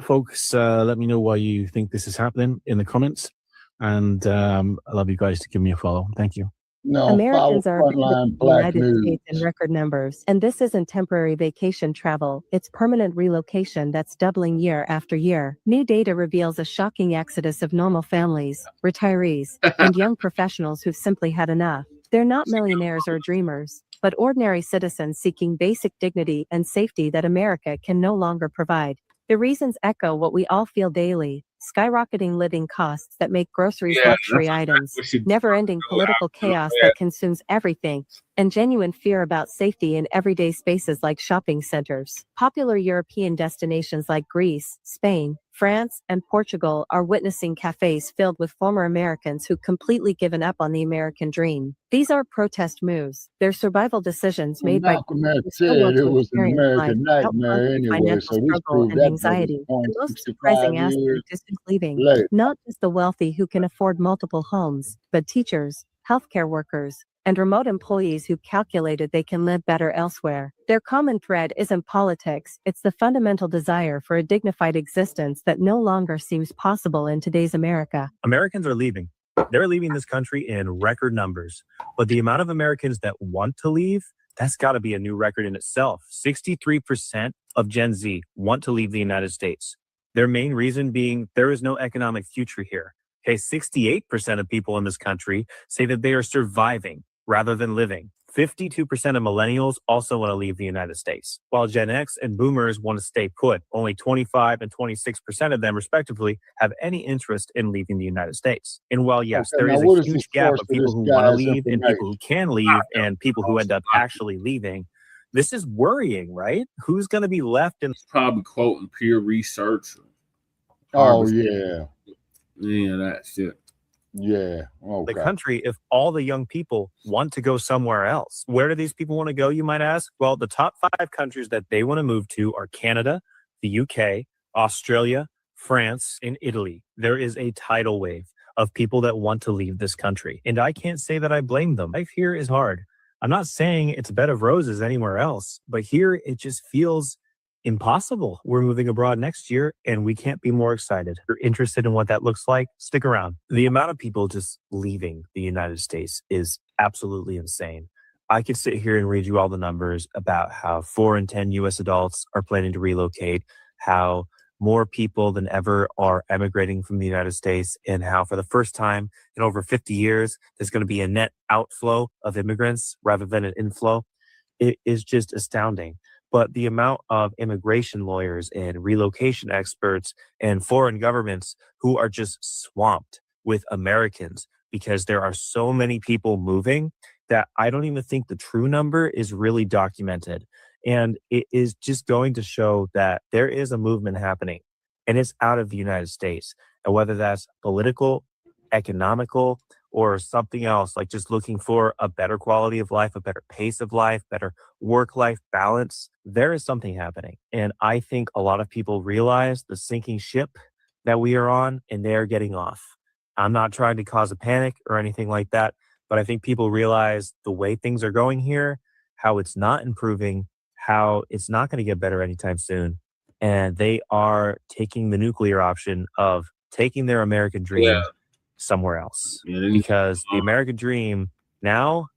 Folks, let me know why you think this is happening in the comments. And I love you guys to give me a follow. Thank you. Americans are in the United States in record numbers, and this isn't temporary vacation travel, it's permanent relocation that's doubling year after year. New data reveals a shocking exodus of normal families, retirees, and young professionals who've simply had enough. They're not millionaires or dreamers, but ordinary citizens seeking basic dignity and safety that America can no longer provide. The reasons echo what we all feel daily: skyrocketing living costs that make groceries luxury items, never-ending political chaos that consumes everything, and genuine fear about safety in everyday spaces like shopping centers. Popular European destinations like Greece, Spain, France, and Portugal are witnessing cafes filled with former Americans who've completely given up on the American dream. These aren't protest moves. They're survival decisions made by Malcolm X said it was an American nightmare anyway, so this proved that anxiety. The most surprising aspect is who's leaving. Not just the wealthy who can afford multiple homes, but teachers, healthcare workers, and remote employees who calculated they can live better elsewhere. Their common thread isn't politics, it's the fundamental desire for a dignified existence that no longer seems possible in today's America. Americans are leaving. They're leaving this country in record numbers. But the amount of Americans that want to leave, that's got to be a new record in itself. 63% of Gen Z want to leave the United States. Their main reason being there is no economic future here. Okay, 68% of people in this country say that they are surviving rather than living. 52% of millennials also want to leave the United States, while Gen X and boomers want to stay put. Only 25 and 26% of them, respectively, have any interest in leaving the United States. And while, yes, there is a huge gap of people who want to leave and people who can leave and people who end up actually leaving, This is worrying, right? Who's going to be left in? Probably quoting peer research. Oh yeah, that shit. Yeah. Okay. The country if all the young people want to go somewhere else. Where do these people want to go, you might ask? Well, the top 5 countries that they want to move to are Canada, the UK, Australia, France, and Italy. There is a tidal wave of people that want to leave this country. And I can't say that I blame them. Life here is hard. I'm not saying it's a bed of roses anywhere else, but here it just feels impossible. We're moving abroad next year and we can't be more excited. If you're interested in what that looks like, stick around. The amount of people just leaving the United States is absolutely insane. I could sit here and read you all the numbers about how 4 in 10 US adults are planning to relocate, how more people than ever are emigrating from the United States, and how for the first time in over 50 years, there's going to be a net outflow of immigrants rather than an inflow. It is just astounding. But the amount of immigration lawyers and relocation experts and foreign governments who are just swamped with Americans because there are so many people moving that I don't even think the true number is really documented. And it is just going to show that there is a movement happening and it's out of the United States. And whether that's political, economical, or something else, like just looking for a better quality of life, a better pace of life, better work-life balance, there is something happening. And I think a lot of people realize the sinking ship that we are on and they are getting off. I'm not trying to cause a panic or anything like that, but I think people realize the way things are going here, how it's not improving, how it's not going to get better anytime soon. And they are taking the nuclear option of taking their American dream somewhere else. Because the American dream now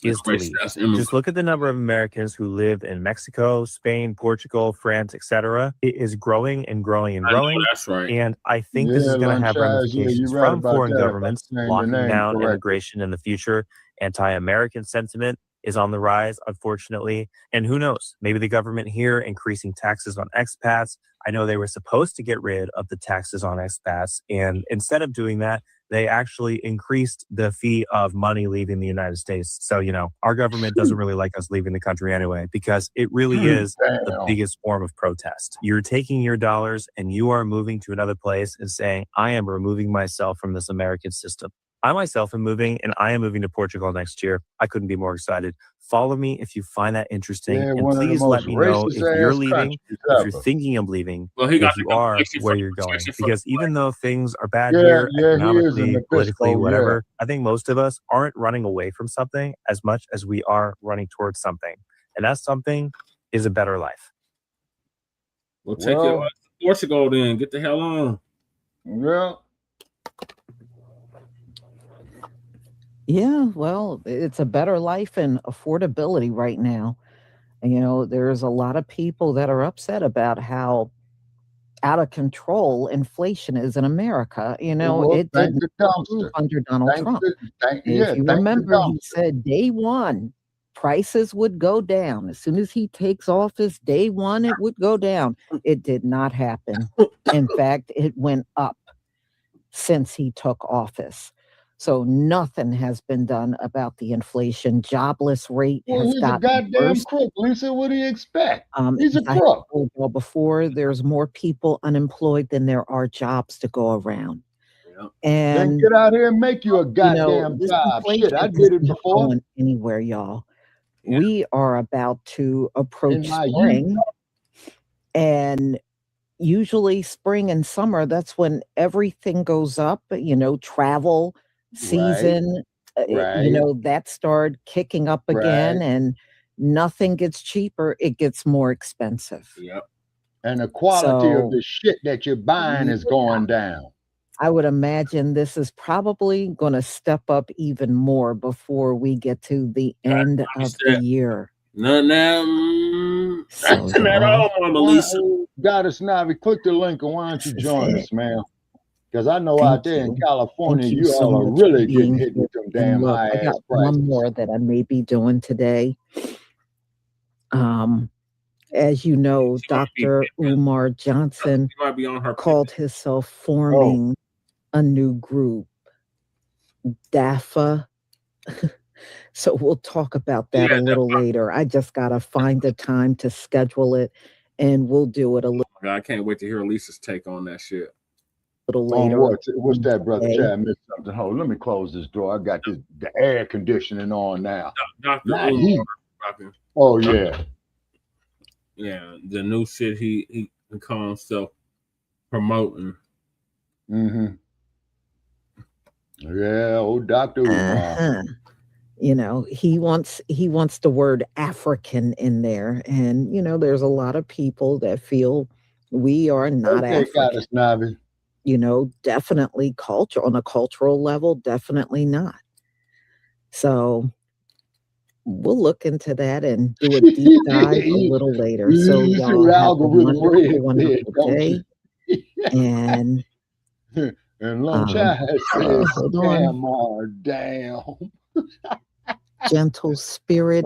is to leave. Just look at the number of Americans who live in Mexico, Spain, Portugal, France, etc. It is growing and growing and growing. That's right. And I think this is going to have ramifications from foreign governments locking down immigration in the future. Anti-American sentiment is on the rise, unfortunately. And who knows, maybe the government here increasing taxes on expats. I know they were supposed to get rid of the taxes on expats. And instead of doing that, they actually increased the fee of money leaving the United States. So, you know, our government doesn't really like us leaving the country anyway, because it really is the biggest form of protest. You're taking your dollars and you are moving to another place and saying, I am removing myself from this American system. I myself am moving, and I am moving to Portugal next year. I couldn't be more excited. Follow me if you find that interesting, and please let me know if you're leaving, if you're thinking of leaving, if you are, where you're going. Because even though things are bad here, economically, politically, whatever, I think most of us aren't running away from something as much as we are running towards something. And that something is a better life. Well, take your Portugal then. Get the hell on. Yeah. Yeah, well, it's a better life and affordability right now. And, you know, there's a lot of people that are upset about how out of control inflation is in America. You know, it didn't improve under Donald Trump. If you remember, he said day one, prices would go down. As soon as he takes office, day one, it would go down. It did not happen. In fact, it went up since he took office. So nothing has been done about the inflation. Jobless rate has gotten goddamn worse. crook, Lisa. What do you expect? He's a crook. Well, before, there's more people unemployed than there are jobs to go around. And then get out here and make you a goddamn job. Shit, I did it before. Going anywhere, y'all. We are about to approach spring, and usually spring and summer, that's when everything goes up. You know, travel season, you know, that started kicking up again, and nothing gets cheaper, it gets more expensive. And the quality of the shit that you're buying is going down. I would imagine this is probably going to step up even more before we get to the end of the year. Got us now. We click the link, and why don't you join us, man? Because I know out there in California, you all are really getting hit with them damn high ass prices. One more that I may be doing today. As you know, Dr. Umar Johnson called himself forming a new group, DAFA. So we'll talk about that a little later. I just got to find the time to schedule it, and we'll do it a little. I can't wait to hear Lisa's take on that shit. Later. What's that, brother Chad? I missed something. Hold on, let me close this door. I got the air conditioning on now. Dr. Oh yeah. Yeah, the new shit he call himself promoting. Mm-hmm. Yeah, old Dr. Umar. You know, he wants the word African in there. And, you know, there's a lot of people that feel we are not African. You know, definitely on a cultural level, definitely not. So we'll look into that and do a deep dive a little later. So y'all have a wonderful day. And Long Child says, damn. Gentle Spirit.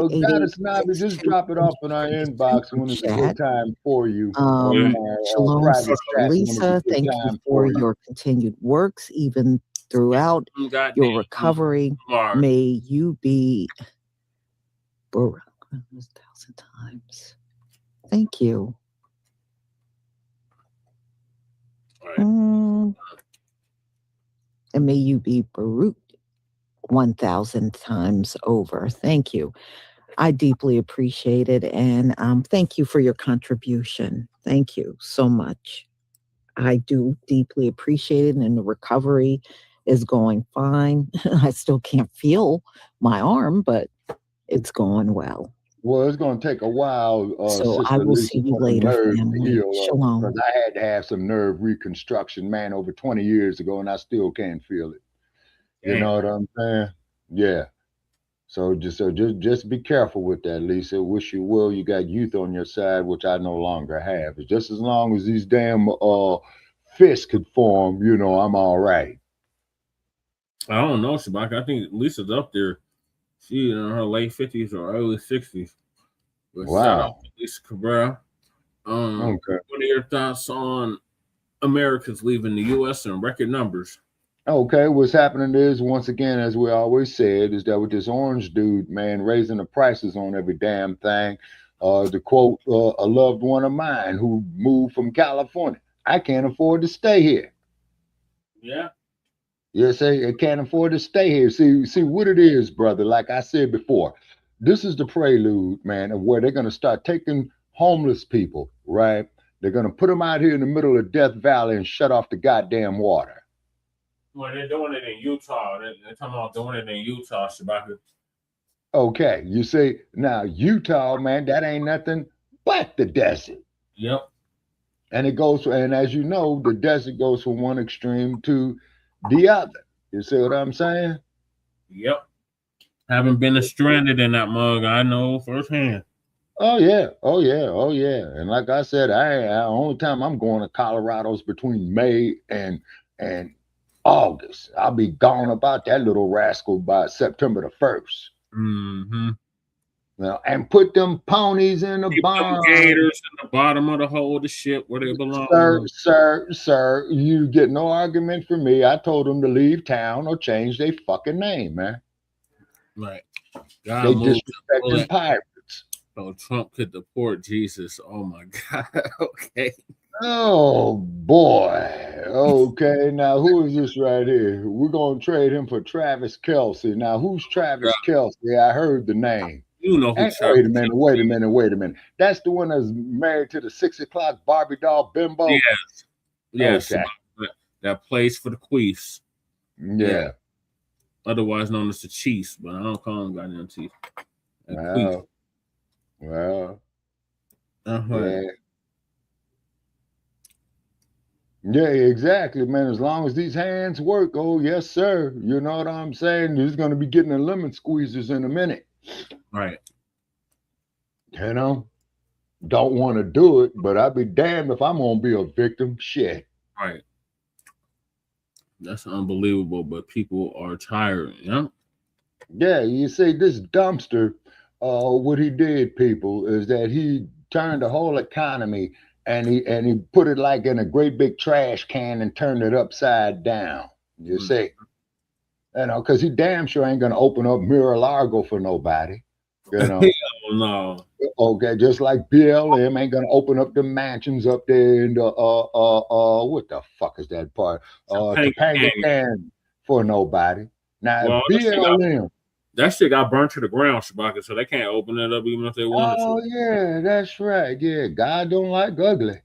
Just drop it off in our inbox when it's a good time for you. Shalom, Sister Lisa. Thank you for your continued works, even throughout your recovery. May you be 1,000 times. Thank you. And may you be Baruch 1,000 times over. Thank you. I deeply appreciate it. And thank you for your contribution. Thank you so much. I do deeply appreciate it. And the recovery is going fine. I still can't feel my arm, but it's going well. Well, it's going to take a while. So I will see you later, family. Shalom. Because I had to have some nerve reconstruction, man, over 20 years ago, and I still can't feel it. You know what I'm saying? Yeah. So just be careful with that, Lisa. Wish you well. You got youth on your side, which I no longer have. It's just as long as these damn fists could form, you know, I'm all right. I don't know, Shabaka. I think Lisa's up there. She's in her late 50s or early 60s. But wow. Shout out to Lisa Cabrera. Okay. What are your thoughts on Americans leaving the U.S. in record numbers? Okay, what's happening is, once again, as we always said, is that with this orange dude, man, raising the prices on every damn thing, to quote a loved one of mine who moved from California, I can't afford to stay here. Yeah. Yes, I can't afford to stay here. See what it is, brother. Like I said before, this is the prelude, man, of where they're going to start taking homeless people, right? They're going to put them out here in the middle of Death Valley and shut off the goddamn water. Well, they're doing it in Utah. They're talking about doing it in Utah, Shabaka. Okay, you see, now Utah, man, that ain't nothing but the desert. Yep. And and as you know, the desert goes from one extreme to the other. You see what I'm saying? Yep. Haven't been stranded in that mug. I know firsthand. Oh yeah. And like I said, I only time I'm going to Colorado's between May and August. I'll be gone about that little rascal by September the 1st. Mm-hmm. Now, and put them ponies in the barn. Gators in the bottom of the hole of the ship where they belong. Sir, you get no argument from me. I told them to leave town or change their fucking name, man. Right. They disrespecting pirates. So Trump could deport Jesus. Oh my God. Okay. Oh boy. Okay, now who is this right here? We're gonna trade him for Travis Kelce. Now who's Travis Kelce? I heard the name. You know who Wait a minute. That's the one that's married to the 6 o'clock Barbie doll bimbo. Yes. Okay. That plays for the Queefs. Yeah. Otherwise known as the Chiefs, but I don't call them goddamn Chiefs. Well. Uh-huh. Yeah, exactly, man. As long as these hands work, oh yes, sir. You know what I'm saying? He's gonna be getting the lemon squeezers in a minute. Right. You know, don't want to do it, but I'd be damned if I'm gonna be a victim. Shit. Right. That's unbelievable, but people are tired, yeah? Yeah, you see, this dumpster, what he did, people, is that he turned the whole economy and he put it like in a great big trash can and turned it upside down. You see? You know, because he damn sure ain't gonna open up Mar-a-Lago for nobody. You know. Hell no. Okay, just like BLM ain't gonna open up the mansions up there in the what the fuck is that part? Topanga Canyon for nobody. Now Well, BLM. That shit got burnt to the ground, Shabaka, so they can't open it up even if they wanted Oh to. yeah, that's right. Yeah, God don't like ugly.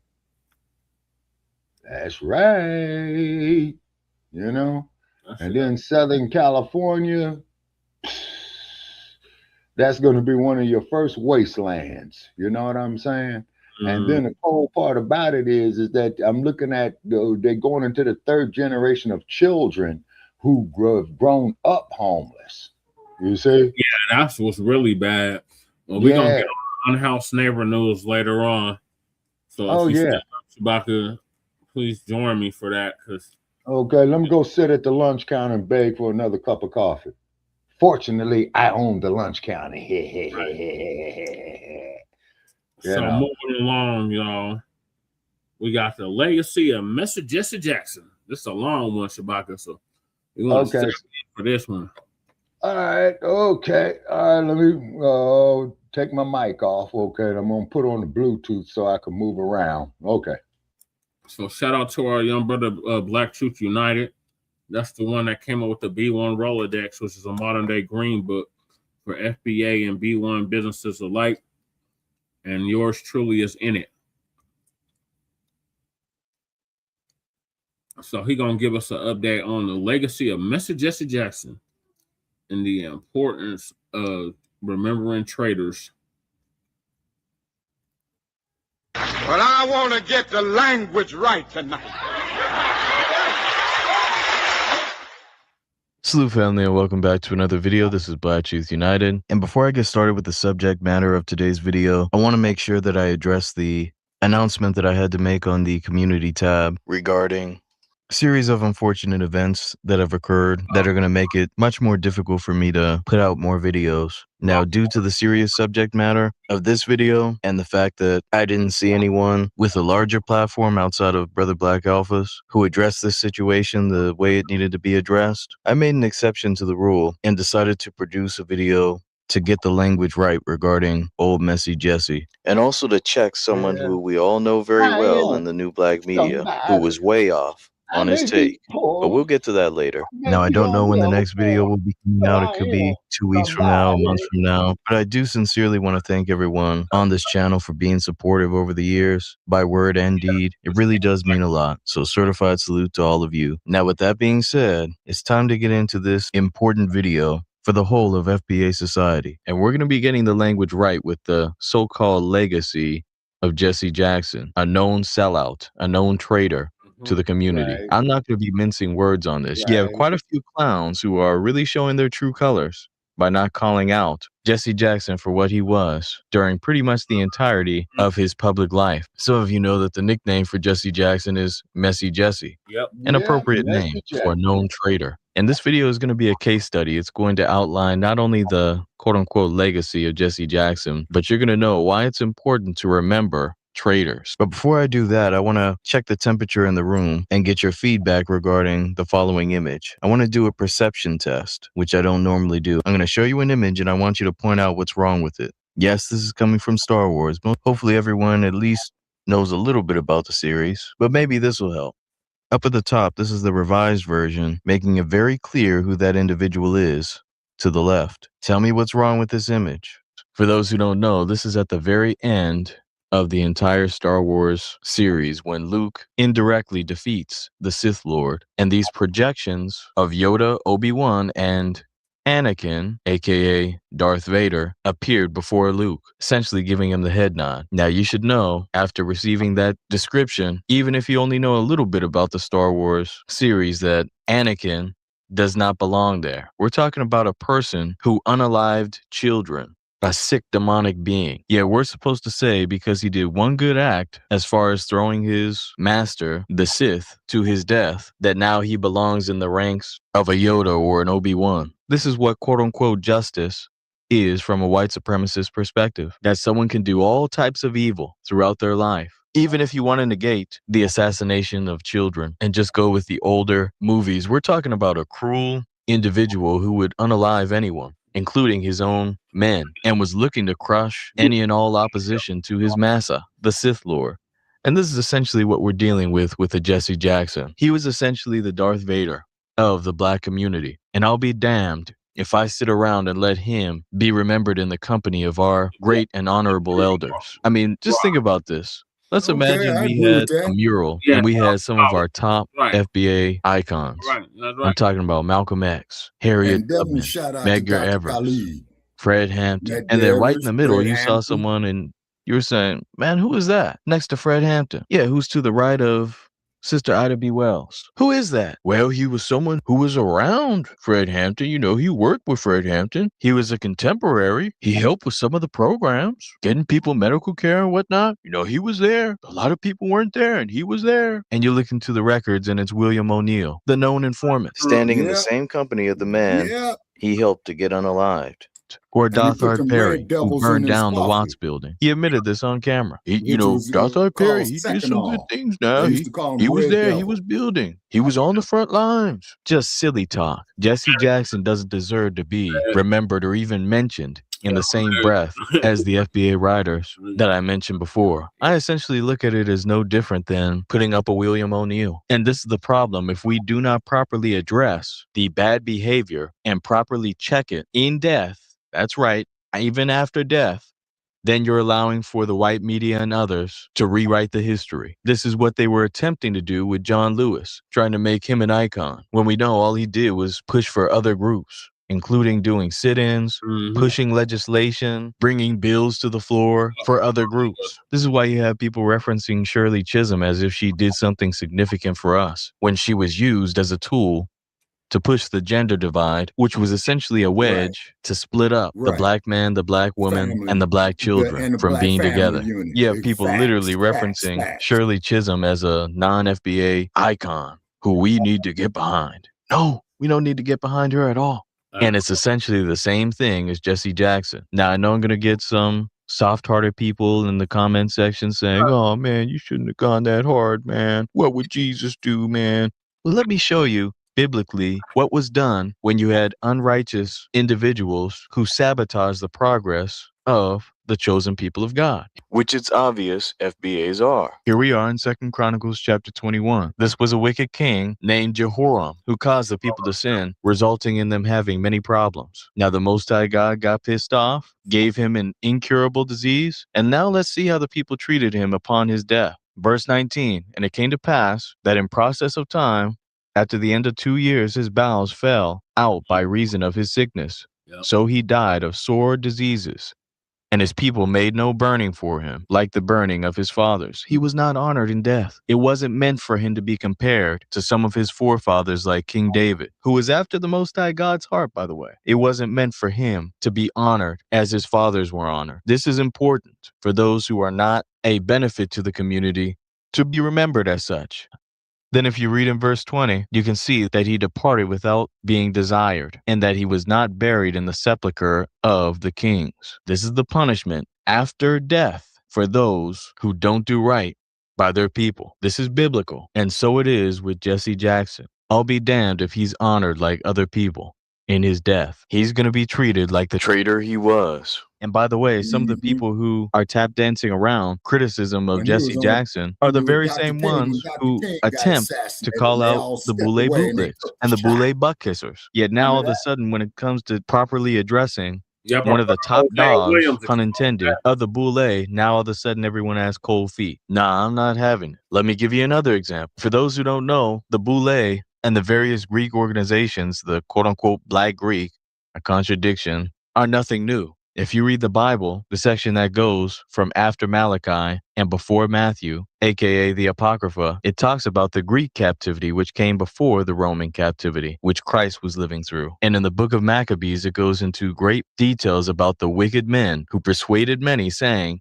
That's right. You know. And then Southern California, that's going to be one of your first wastelands. You know what I'm saying? And then the cool part about it is that I'm looking at they're going into the third generation of children who have grown up homeless. You see? Yeah, that's what's really bad. Well, we're gonna get on unhoused neighbor news later on. So if you step up, Shabaka, please join me for that, because okay, let me go sit at the lunch counter and beg for another cup of coffee. Fortunately, I own the lunch counter. So moving along, y'all, we got the legacy of Mr. Jesse Jackson. This is a long one, Shabaka, so we're going to stay for this one. All right, okay. All right, let me take my mic off, okay, and I'm going to put on the Bluetooth so I can move around. Okay. So shout out to our young brother, Black Truth United. That's the one that came up with the B1 Rolodex, which is a modern-day green book for FBA and B1 businesses alike. And yours truly is in it. So he's going to give us an update on the legacy of Mr. Jesse Jackson and the importance of remembering traitors. But I want to get the language right tonight. Salute family and welcome back to another video. This is Black Truth United. And before I get started with the subject matter of today's video, I want to make sure that I address the announcement that I had to make on the community tab regarding a series of unfortunate events that have occurred that are going to make it much more difficult for me to put out more videos. Now, due to the serious subject matter of this video and the fact that I didn't see anyone with a larger platform outside of Brother Black Alphas who addressed this situation the way it needed to be addressed, I made an exception to the rule and decided to produce a video to get the language right regarding old messy Jesse, and also to check someone who we all know very well in the new Blacc Media who was way off on his take, but we'll get to that later. Now, I don't know when the next video will be coming out. It could be 2 weeks from now, a month from now, but I do sincerely want to thank everyone on this channel for being supportive over the years, by word and deed. It really does mean a lot, so certified salute to all of you. Now, with that being said, it's time to get into this important video for the whole of FBA society, and we're going to be getting the language right with the so-called legacy of Jesse Jackson, a known sellout, a known traitor to the community. Right. I'm not going to be mincing words on this. Right. You have quite a few clowns who are really showing their true colors by not calling out Jesse Jackson for what he was during pretty much the entirety of his public life. Some of you know that the nickname for Jesse Jackson is Messy Jesse, an appropriate name for a known traitor. And this video is going to be a case study. It's going to outline not only the quote-unquote legacy of Jesse Jackson, but you're going to know why it's important to remember traitors. But before I do that, I want to check the temperature in the room and get your feedback regarding the following image. I want to do a perception test, which I don't normally do. I'm going to show you an image and I want you to point out what's wrong with it. Yes, this is coming from Star Wars, but hopefully everyone at least knows a little bit about the series, but maybe this will help. Up at the top, this is the revised version, making it very clear who that individual is. To the left, tell me what's wrong with this image. For those who don't know, this is at the very end of the entire Star Wars series when Luke indirectly defeats the Sith Lord, and these projections of Yoda, Obi-Wan, and Anakin, aka Darth Vader, appeared before Luke, essentially giving him the head nod. Now, you should know, after receiving that description, even if you only know a little bit about the Star Wars series, that Anakin does not belong there. We're talking about a person who unalived children, a sick demonic being. Yeah, we're supposed to say because he did one good act as far as throwing his master, the Sith, to his death, that now he belongs in the ranks of a Yoda or an Obi-Wan. This is what quote-unquote justice is from a white supremacist perspective, that someone can do all types of evil throughout their life. Even if you want to negate the assassination of children and just go with the older movies, we're talking about a cruel, individual who would unalive anyone, including his own men, and was looking to crush any and all opposition to his massa, the Sith Lord. And this is essentially what we're dealing with a Jesse Jackson. He was essentially the Darth Vader of the Black community. And I'll be damned if I sit around and let him be remembered in the company of our great and honorable elders. I mean, just think about this. Let's imagine we had a mural and we had some of our top FBA icons. I'm talking about Malcolm X, Harriet Tubman, Medgar Evers, Fred Hampton. And then right in the middle, you saw someone and you were saying, man, who is that next to Fred Hampton? Yeah, who's to the right of Sister Ida B. Wells? Who is that? Well, he was someone who was around Fred Hampton. You know, he worked with Fred Hampton. He was a contemporary. He helped with some of the programs, getting people medical care and whatnot. You know, he was there. A lot of people weren't there, and he was there. And you look into the records, and it's William O'Neill, the known informant, standing in the same company of the man he helped to get unalived. Or Dothard Perry, who burned down the Watts building. He admitted this on camera. Dothard Perry, he did some good things now. He was there, he was building. He was on the front lines. Just silly talk. Jesse Jackson doesn't deserve to be remembered or even mentioned in the same breath as the FBA writers that I mentioned before. I essentially look at it as no different than putting up a William O'Neill. And this is the problem. If we do not properly address the bad behavior and properly check it in death, that's right, even after death, then you're allowing for the white media and others to rewrite the history. This is what they were attempting to do with John Lewis, trying to make him an icon, when we know all he did was push for other groups, including doing sit-ins, pushing legislation, bringing bills to the floor for other groups. This is why you have people referencing Shirley Chisholm as if she did something significant for us, when she was used as a tool to push the gender divide, which was essentially a wedge to split up the black man, the black woman, and the black children from being together. You have people literally referencing Shirley Chisholm as a non-FBA icon who we need to get behind. No, we don't need to get behind her at all. And it's essentially the same thing as Jesse Jackson. Now, I know I'm going to get some soft-hearted people in the comment section saying, oh, man, you shouldn't have gone that hard, man. What would Jesus do, man? Well, let me show you biblically what was done when you had unrighteous individuals who sabotage the progress of the chosen people of God, which it's obvious FBAs are. Here we are in 2 Chronicles chapter 21. This was a wicked king named Jehoram who caused the people to sin, resulting in them having many problems. Now the Most High God got pissed off, gave him an incurable disease, and now let's see how the people treated him upon his death. Verse 19, and it came to pass that in process of time, after the end of 2 years, his bowels fell out by reason of his sickness. So he died of sore diseases, and his people made no burning for him, like the burning of his fathers. He was not honored in death. It wasn't meant for him to be compared to some of his forefathers like King David, who was after the Most High God's heart, by the way. It wasn't meant for him to be honored as his fathers were honored. This is important for those who are not a benefit to the community to be remembered as such. Then if you read in verse 20, you can see that he departed without being desired, and that he was not buried in the sepulchre of the kings. This is the punishment after death for those who don't do right by their people. This is biblical, and so it is with Jesse Jackson. I'll be damned if he's honored like other people in his death. He's going to be treated like the traitor he was. And by the way, some of the people who are tap dancing around criticism of Jesse Jackson are the very same ones who attempt to call out the Boule bootlegs and the Boule butt kissers. Yet now all of a sudden, when it comes to properly addressing one of the top dogs, pun intended, of the Boule, now all of a sudden everyone has cold feet. Nah, I'm not having it. Let me give you another example. For those who don't know, the Boule and the various Greek organizations, the quote-unquote Black Greek, a contradiction, are nothing new. If you read the Bible, the section that goes from after Malachi and before Matthew, aka the Apocrypha, it talks about the Greek captivity, which came before the Roman captivity, which Christ was living through. And in the book of Maccabees, it goes into great details about the wicked men who persuaded many, saying,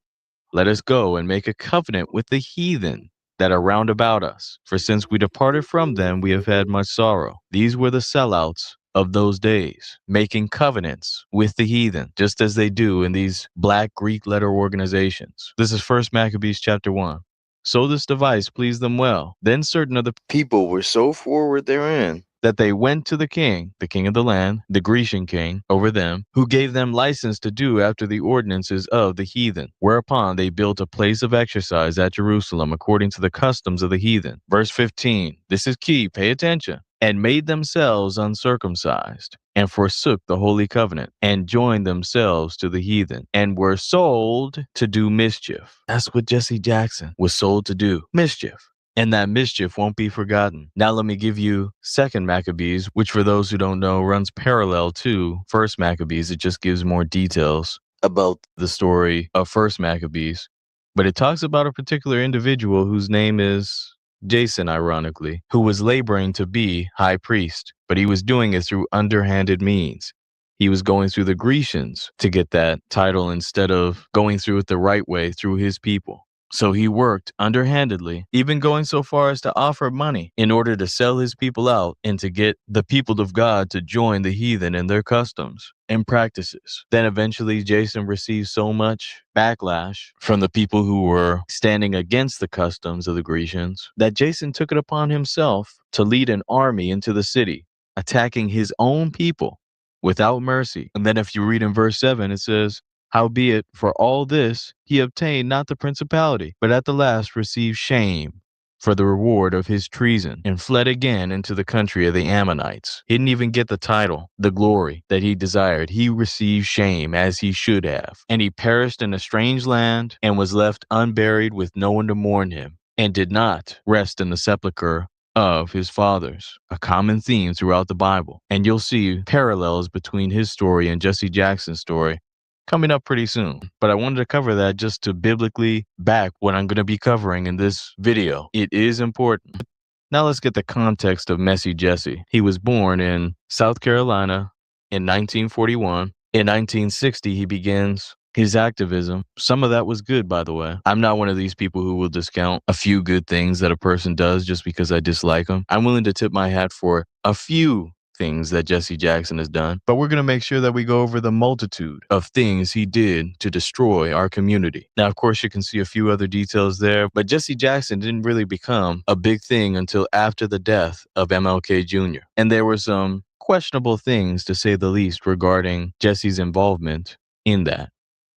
let us go and make a covenant with the heathen that are round about us. For since we departed from them, we have had much sorrow. These were the sellouts of those days, making covenants with the heathen, just as they do in these Black Greek letter organizations. This is 1 Maccabees chapter 1. So this device pleased them well. Then certain of the people were so forward therein that they went to the king of the land, the Grecian king, over them, who gave them license to do after the ordinances of the heathen. Whereupon they built a place of exercise at Jerusalem according to the customs of the heathen. Verse 15. This is key. Pay attention. And made themselves uncircumcised, and forsook the holy covenant, and joined themselves to the heathen, and were sold to do mischief. That's what Jesse Jackson was sold to do. Mischief. And that mischief won't be forgotten. Now let me give you 2nd Maccabees, which for those who don't know runs parallel to 1st Maccabees. It just gives more details about the story of 1st Maccabees. But it talks about a particular individual whose name is Jason, ironically, who was laboring to be high priest, but he was doing it through underhanded means. He was going through the Grecians to get that title instead of going through it the right way through his people. So he worked underhandedly, even going so far as to offer money in order to sell his people out and to get the people of God to join the heathen in their customs and practices. Then eventually Jason received so much backlash from the people who were standing against the customs of the Grecians that Jason took it upon himself to lead an army into the city, attacking his own people without mercy. And then if you read in verse 7, it says, howbeit, for all this, he obtained not the principality, but at the last received shame for the reward of his treason, and fled again into the country of the Ammonites. He didn't even get the title, the glory that he desired. He received shame as he should have. And he perished in a strange land, and was left unburied with no one to mourn him, and did not rest in the sepulchre of his fathers. A common theme throughout the Bible. And you'll see parallels between his story and Jesse Jackson's story coming up pretty soon. But I wanted to cover that just to biblically back what I'm going to be covering in this video. It is important. Now let's get the context of Messy Jesse. He was born in South Carolina in 1941. In 1960, he begins his activism. Some of that was good, by the way. I'm not one of these people who will discount a few good things that a person does just because I dislike them. I'm willing to tip my hat for a few things that Jesse Jackson has done, but we're going to make sure that we go over the multitude of things he did to destroy our community. Now, of course, you can see a few other details there, but Jesse Jackson didn't really become a big thing until after the death of MLK Jr. And there were some questionable things, to say the least, regarding Jesse's involvement in that.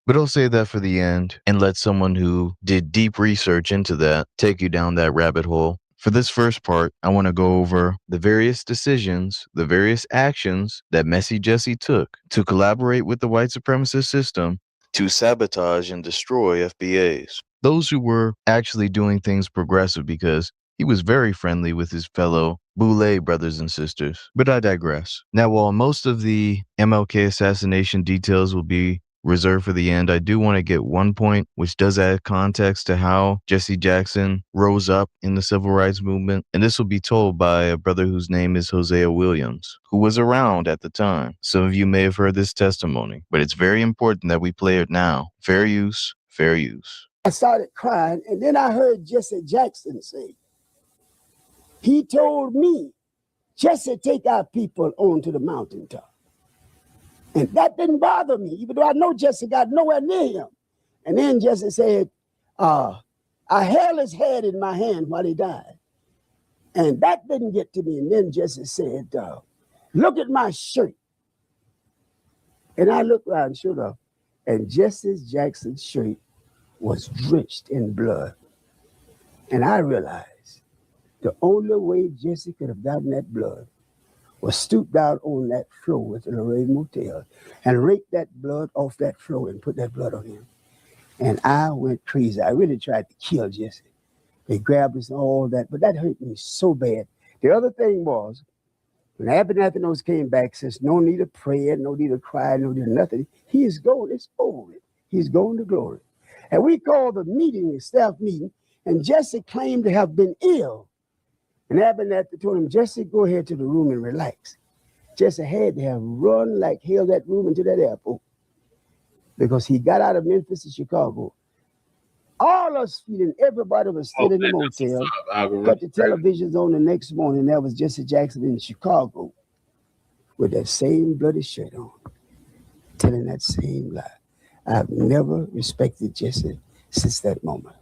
But I'll say that for the end and let someone who did deep research into that take you down that rabbit hole. For this first part, I want to go over the various decisions, the various actions that Messy Jesse took to collaborate with the white supremacist system to sabotage and destroy FBAs. Those who were actually doing things progressive, because he was very friendly with his fellow Boule brothers and sisters. But I digress. Now, while most of the MLK assassination details will be reserved for the end, I do want to get one point which does add context to how Jesse Jackson rose up in the civil rights movement. And this will be told by a brother whose name is Hosea Williams, who was around at the time. Some of you may have heard this testimony, but it's very important that we play it now. Fair use, fair use. I started crying, and then I heard Jesse Jackson say, he told me, Jesse, take our people onto the mountaintop. And that didn't bother me, even though I know Jesse got nowhere near him. And then Jesse said, I held his head in my hand while he died. And that didn't get to me. And then Jesse said, look at my shirt. And I looked around, sure enough, and Jesse Jackson's shirt was drenched in blood. And I realized the only way Jesse could have gotten that blood was stoop down on that floor at the Lorraine Motel and rake that blood off that floor and put that blood on him. And I went crazy. I really tried to kill Jesse. They grabbed us and all that, but that hurt me so bad. The other thing was, when Abernathy came back, says, no need of prayer, no need of crying, no need of nothing. He is going, it's over. He's going to glory. And we called the meeting, the staff meeting, and Jesse claimed to have been ill. And Abernathy told him, Jesse, go ahead to the room and relax. Jesse had to have run like hell that room into that airport because he got out of Memphis to Chicago. All us feeling, everybody was still in the motel. Got the televisions on the next morning. That was Jesse Jackson in Chicago with that same bloody shirt on, telling that same lie. I've never respected Jesse since that moment.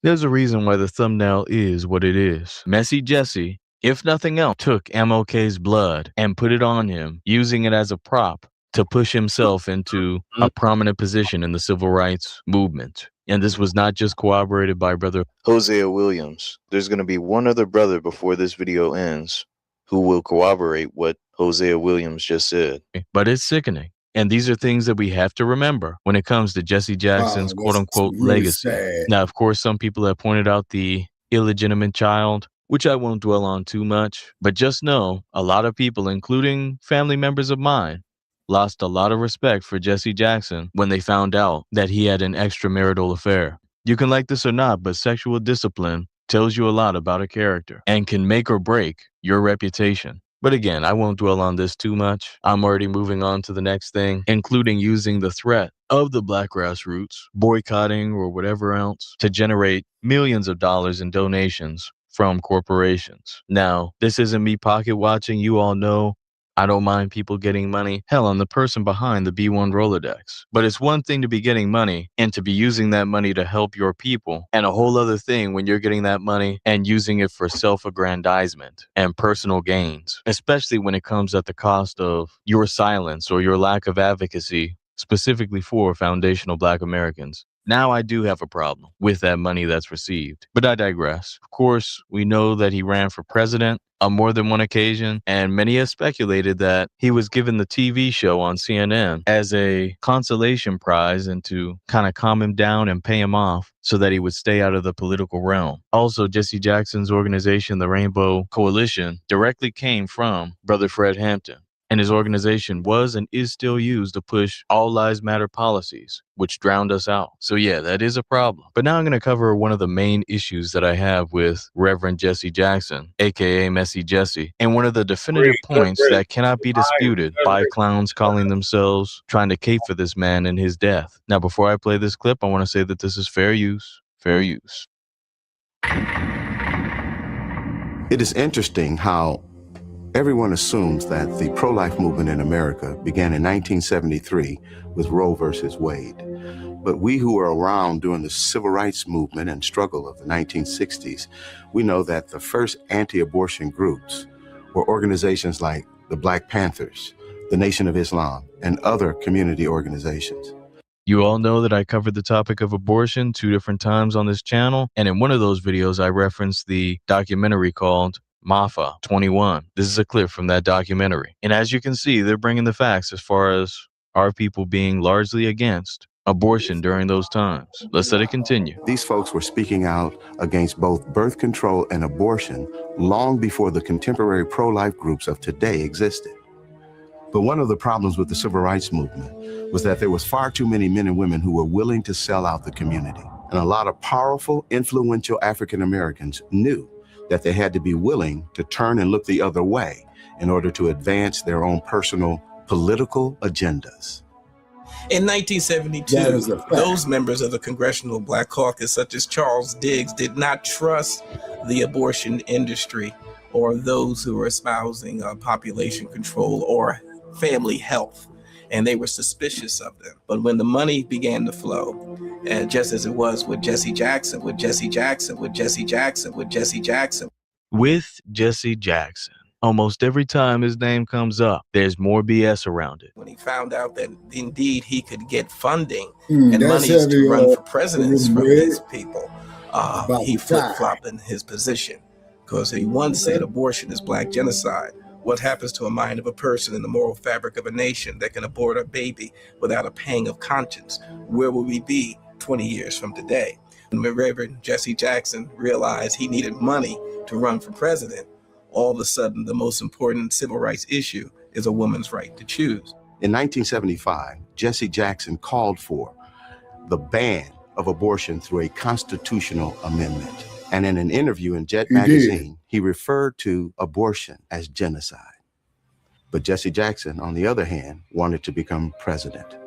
There's a reason why the thumbnail is what it is. Messy Jesse if nothing else, took MLK's blood and put it on him, using it as a prop to push himself into a prominent position in the civil rights movement. And this was not just corroborated by Brother Hosea Williams. There's going to be one other brother before this video ends who will corroborate what Hosea Williams just said. But it's sickening. And these are things that we have to remember when it comes to Jesse Jackson's quote-unquote legacy. Sad. Now, of course, some people have pointed out the illegitimate child, which I won't dwell on too much. But just know, a lot of people, including family members of mine, lost a lot of respect for Jesse Jackson when they found out that he had an extramarital affair. You can like this or not, but sexual discipline tells you a lot about a character and can make or break your reputation. But again, I won't dwell on this too much. I'm already moving on to the next thing, including using the threat of the Black grassroots, boycotting or whatever else, to generate millions of dollars in donations from corporations. Now, this isn't me pocket watching. You all know I don't mind people getting money. Hell, I'm the person behind the B1 Rolodex. But it's one thing to be getting money and to be using that money to help your people, and a whole other thing when you're getting that money and using it for self-aggrandizement and personal gains, especially when it comes at the cost of your silence or your lack of advocacy, specifically for foundational Black Americans. Now I do have a problem with that money that's received, but I digress. Of course, we know that he ran for president on more than one occasion, and many have speculated that he was given the TV show on CNN as a consolation prize and to kind of calm him down and pay him off so that he would stay out of the political realm. Also, Jesse Jackson's organization, the Rainbow Coalition, directly came from Brother Fred Hampton. And his organization was and is still used to push all lives matter policies, which drowned us out. So yeah, that is a problem. But now I'm going to cover one of the main issues that I have with Reverend Jesse Jackson, aka Messy Jesse, and one of the definitive points that cannot be disputed by clowns calling themselves trying to cape for this man and his death. Now, before I play this clip, I want to say that this is fair use. Fair use. It is interesting how everyone assumes that the pro-life movement in America began in 1973 with Roe versus Wade. But we who were around during the civil rights movement and struggle of the 1960s, we know that the first anti-abortion groups were organizations like the Black Panthers, the Nation of Islam, and other community organizations. You all know that I covered the topic of abortion 2 different times on this channel, and in one of those videos I referenced the documentary called Mafa 21. This is a clip from that documentary. And as you can see, they're bringing the facts as far as our people being largely against abortion during those times. Let's let it continue. These folks were speaking out against both birth control and abortion long before the contemporary pro-life groups of today existed. But one of the problems with the civil rights movement was that there was far too many men and women who were willing to sell out the community. And a lot of powerful, influential African Americans knew that they had to be willing to turn and look the other way in order to advance their own personal political agendas. In 1972, those members of the Congressional Black Caucus, such as Charles Diggs, did not trust the abortion industry or those who were espousing population control or family health, and they were suspicious of them. But when the money began to flow, and just as it was with Jesse Jackson, with Jesse Jackson, with Jesse Jackson, with Jesse Jackson. With Jesse Jackson, almost every time his name comes up, there's more BS around it. When he found out that indeed he could get funding and monies to run for presidents from his people, he flip-flopped in his position. Because he once said abortion is Black genocide. What happens to a mind of a person in the moral fabric of a nation that can abort a baby without a pang of conscience? Where will we be 20 years from today? When Reverend Jesse Jackson realized he needed money to run for president, all of a sudden the most important civil rights issue is a woman's right to choose. In 1975, Jesse Jackson called for the ban of abortion through a constitutional amendment. And in an interview in Jet magazine, he referred to abortion as genocide. But Jesse Jackson, on the other hand, wanted to become president.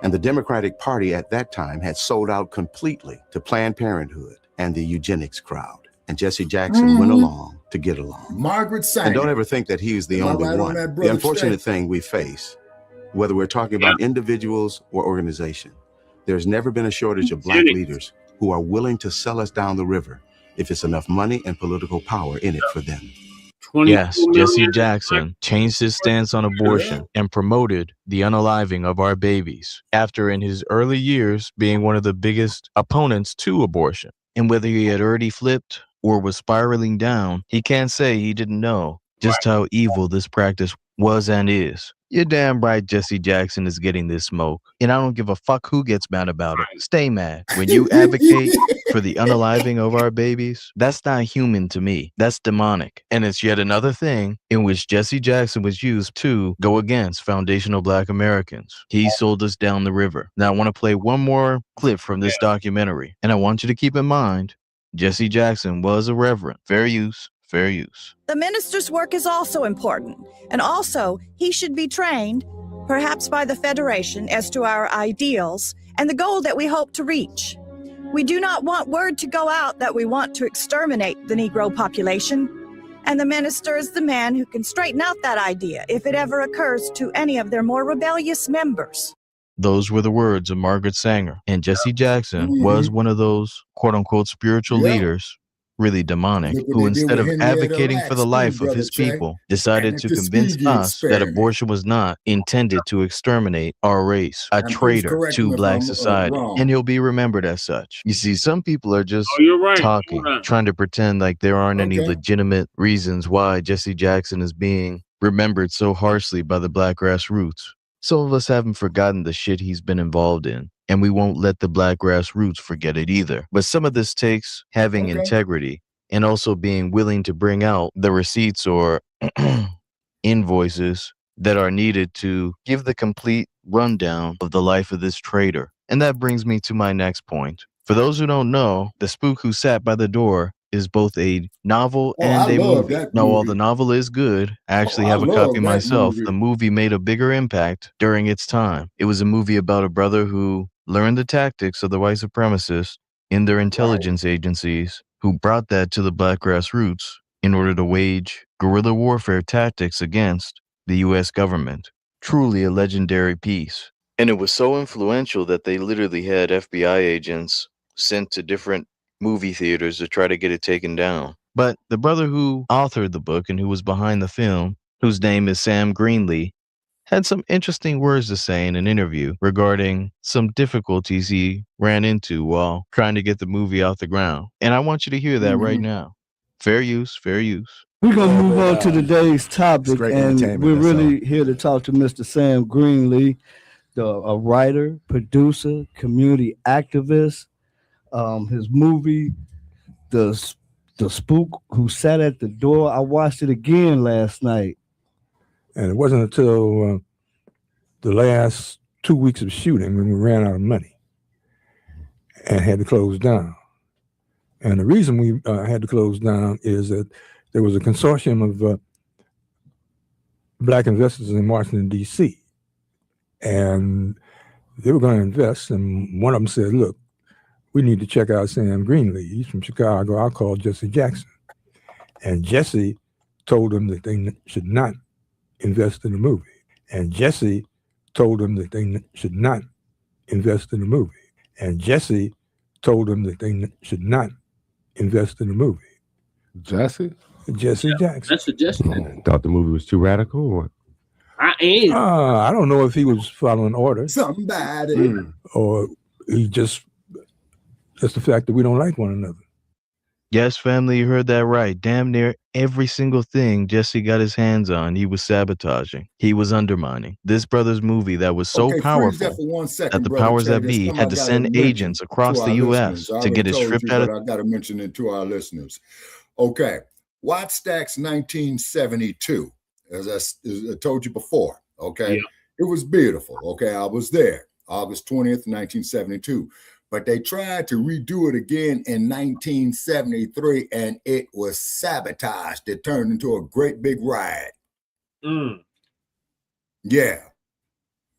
And the Democratic Party at that time had sold out completely to Planned Parenthood and the eugenics crowd. And Jesse Jackson went along to get along. Margaret Sanger. And don't ever think that he's the only one. The unfortunate thing we face, whether we're talking about individuals or organization, there's never been a shortage of Black leaders who are willing to sell us down the river if it's enough money and political power in it for them. Yes, Jesse Jackson changed his stance on abortion and promoted the unaliving of our babies after in his early years being one of the biggest opponents to abortion. And whether he had already flipped or was spiraling down, he can't say he didn't know just how evil this practice was and is. You're damn right Jesse Jackson is getting this smoke. And I don't give a fuck who gets mad about it. Stay mad. When you advocate for the unaliving of our babies, that's not human to me. That's demonic. And it's yet another thing in which Jesse Jackson was used to go against foundational Black Americans. He sold us down the river. Now I want to play one more clip from this documentary. And I want you to keep in mind, Jesse Jackson was a reverend. Fair use. Fair use. The minister's work is also important, and also he should be trained, perhaps by the Federation, as to our ideals and the goal that we hope to reach. We do not want word to go out that we want to exterminate the Negro population, and the minister is the man who can straighten out that idea if it ever occurs to any of their more rebellious members. Those were the words of Margaret Sanger, and Jesse Jackson was one of those quote-unquote spiritual leaders, really demonic, who instead of advocating for the life of his people, decided to convince us that abortion was not intended to exterminate our race, a traitor to Black society, and he'll be remembered as such. You see, some people are just talking, trying to pretend like there aren't any legitimate reasons why Jesse Jackson is being remembered so harshly by the Black grassroots. Some of us haven't forgotten the shit he's been involved in, and we won't let the Black grassroots forget it either. But some of this takes having integrity and also being willing to bring out the receipts or invoices that are needed to give the complete rundown of the life of this traitor. And that brings me to my next point. For those who don't know, The Spook Who Sat by the Door is both a novel and a movie. Now, while the novel is good, I actually have a copy myself. The movie made a bigger impact during its time. It was a movie about a brother who learned the tactics of the white supremacists in their intelligence agencies, who brought that to the Black grassroots in order to wage guerrilla warfare tactics against the U.S. government. Truly a legendary piece. And it was so influential that they literally had FBI agents sent to different movie theaters to try to get it taken down. But the brother who authored the book and who was behind the film, whose name is Sam Greenlee, had some interesting words to say in an interview regarding some difficulties he ran into while trying to get the movie off the ground. And I want you to hear that right now. Fair use, fair use. We're going to move on to today's topic, and we're really here to talk to Mr. Sam Greenlee, a writer, producer, community activist. His movie, the Spook Who Sat at the Door, I watched it again last night. And it wasn't until the last 2 weeks of shooting when we ran out of money and had to close down. And the reason we had to close down is that there was a consortium of Black investors in Washington, D.C. And they were going to invest. And one of them said, look, we need to check out Sam Greenlee. He's from Chicago. I'll call Jesse Jackson. And Jesse told them that they should not invest in the movie. And Jesse told them that they should not invest in the movie. And Jesse told them that they should not invest in the movie. Jesse Jackson. That's suggested. Thought the movie was too radical, or? I don't know if he was following orders. Somebody. Or he just the fact that we don't like one another. Yes, family, you heard that right. Damn near every single thing Jesse got his hands on, he was sabotaging. He was undermining. This brother's movie that was so powerful that the powers that be had to send agents across the U.S. to get it stripped out of... I got to mention it to our listeners. Okay. Watt Stack's 1972, as I told you before, okay? Yeah. It was beautiful, okay? I was there, August 20th, 1972. But they tried to redo it again in 1973, and it was sabotaged. It turned into a great big riot. Yeah.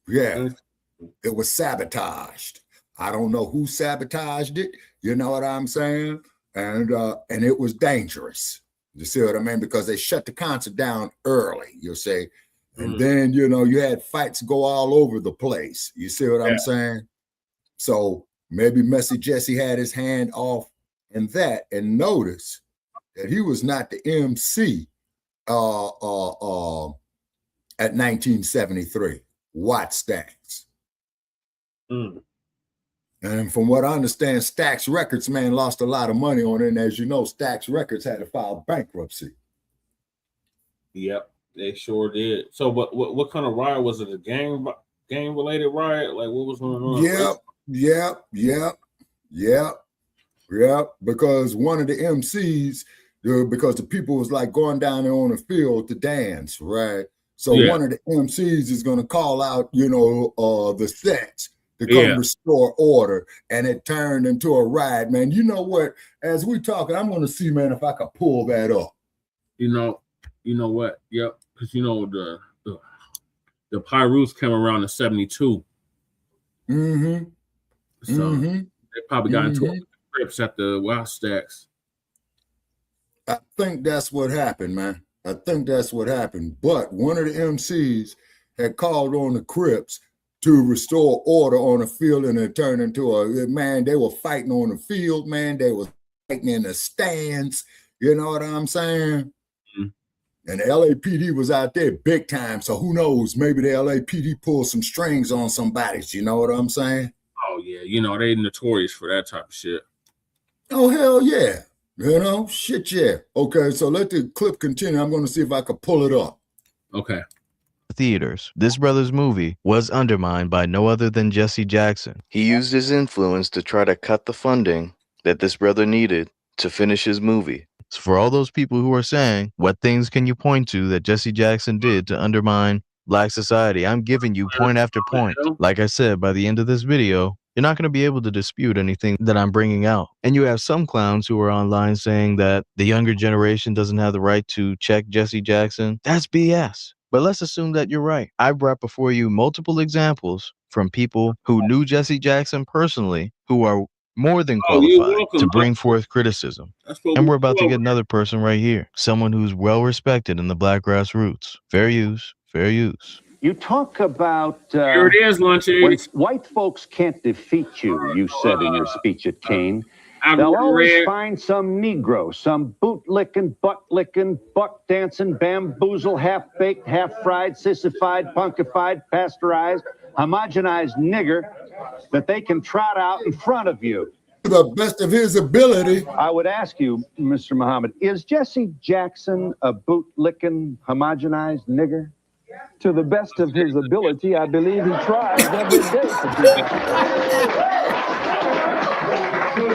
It was sabotaged. I don't know who sabotaged it. You know what I'm saying? And it was dangerous. You see what I mean? Because they shut the concert down early, you see. And then, you had fights go all over the place. You see what I'm saying? So maybe Messy Jesse had his hand off in that and noticed that he was not the MC at 1973. Watt Stax. And from what I understand, Stax Records, man, lost a lot of money on it. And as you know, Stax Records had to file bankruptcy. Yep, they sure did. So what kind of riot was it? A gang related riot? Like what was going on? Yep. Because one of the MCs, because the people was like going down there on the field to dance, right? So one of the MCs is going to call out, the sets to come restore order, and it turned into a riot, man. You know what? As we talking, I'm going to see, man, if I can pull that up. You know what? Yep, because the Pyrus came around in 72. So they probably got into it. Crips at the Watt Stax. I think that's what happened, man. But one of the MCs had called on the Crips to restore order on the field, and it turned into they were fighting on the field, man. They were fighting in the stands. You know what I'm saying? And the LAPD was out there big time. So who knows? Maybe the LAPD pulled some strings on somebody's. You know what I'm saying? Oh, yeah. They notorious for that type of shit. Oh, hell yeah. Shit, yeah. Okay, so let the clip continue. I'm going to see if I can pull it up. Okay. Theaters. This brother's movie was undermined by no other than Jesse Jackson. He used his influence to try to cut the funding that this brother needed to finish his movie. So for all those people who are saying, what things can you point to that Jesse Jackson did to undermine Black society? I'm giving you point after point. Like I said, by the end of this video, you're not going to be able to dispute anything that I'm bringing out. And you have some clowns who are online saying that the younger generation doesn't have the right to check Jesse Jackson. That's BS. But let's assume that you're right. I brought before you multiple examples from people who knew Jesse Jackson personally, who are more than qualified to bring forth criticism. And we're about to get another person right here, someone who's well respected in the Black grassroots. Fair use, fair use. You talk about here it is, Lunchy. When white folks can't defeat you, you said in your speech at Kane. They'll always find some Negro, some boot-licking, butt-licking, buck-dancing, bamboozle, half-baked, half-fried, sissified, punkified, pasteurized, homogenized nigger that they can trot out in front of you. To the best of his ability. I would ask you, Mr. Muhammad, is Jesse Jackson a boot-licking, homogenized nigger? To the best of his ability, I believe he tries every day to do it.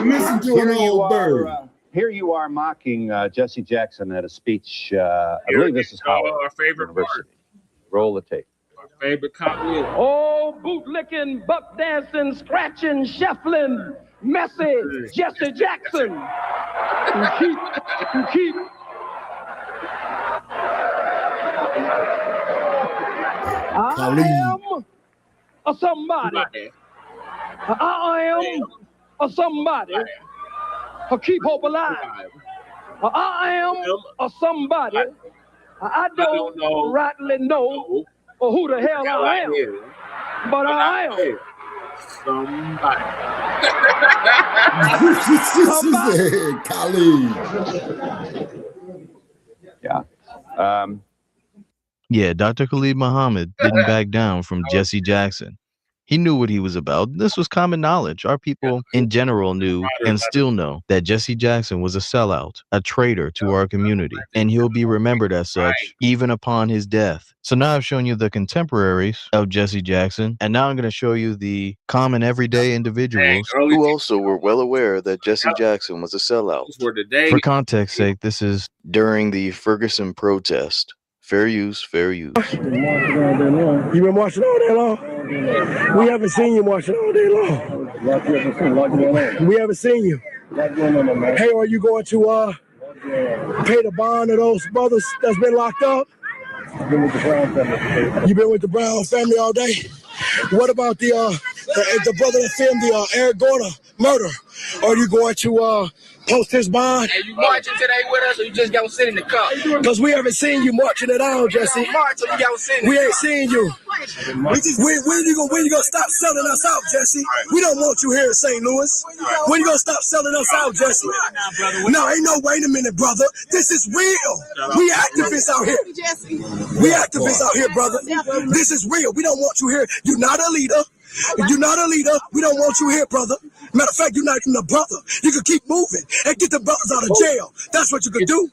Listen to an old bird. Here you are mocking Jesse Jackson at a speech. I believe this is Howard our favorite University. Roll the tape. Our favorite copy. Oh, boot-licking, buck-dancing, scratching, shuffling, messy Jesse Jackson. You keep. I am a somebody. I am a somebody. I keep hope alive. I am a somebody. I don't rightly know who the hell I am, but I am somebody. Yeah. Yeah, Dr. Khalid Muhammad didn't back down from Jesse Jackson. He knew what he was about. This was common knowledge. Our people in general knew and still know that Jesse Jackson was a sellout, a traitor to our community, and he'll be remembered as such even upon his death. So now I've shown you the contemporaries of Jesse Jackson, and now I'm going to show you the common everyday individuals who also were well aware that Jesse Jackson was a sellout. For context sake, this is during the Ferguson protest. Fair use, fair use. You been watching all day long? We haven't seen you watching all day long. We haven't seen you. Hey, are you going to pay the bond of those brothers that's been locked up? You been with the Brown family all day? What about the brother that filmed the Eric Garner murder? Are you going to post his bond. Hey, you marching today with us, or you just gonna sit in the car? Because we haven't seen you marching at all, Jesse. We ain't seen you. When you gonna stop selling us out, Jesse? We don't want you here in St. Louis. When you gonna stop selling us out, Jesse? No, ain't no wait a minute, brother. This is real. We activists out here. We activists out here, brother. This is real. We don't want you here. You're not a leader. You're not a leader. We don't want you here, brother. Matter of fact, you're not even a brother. You can keep moving and get the brothers out of jail. That's what you can do.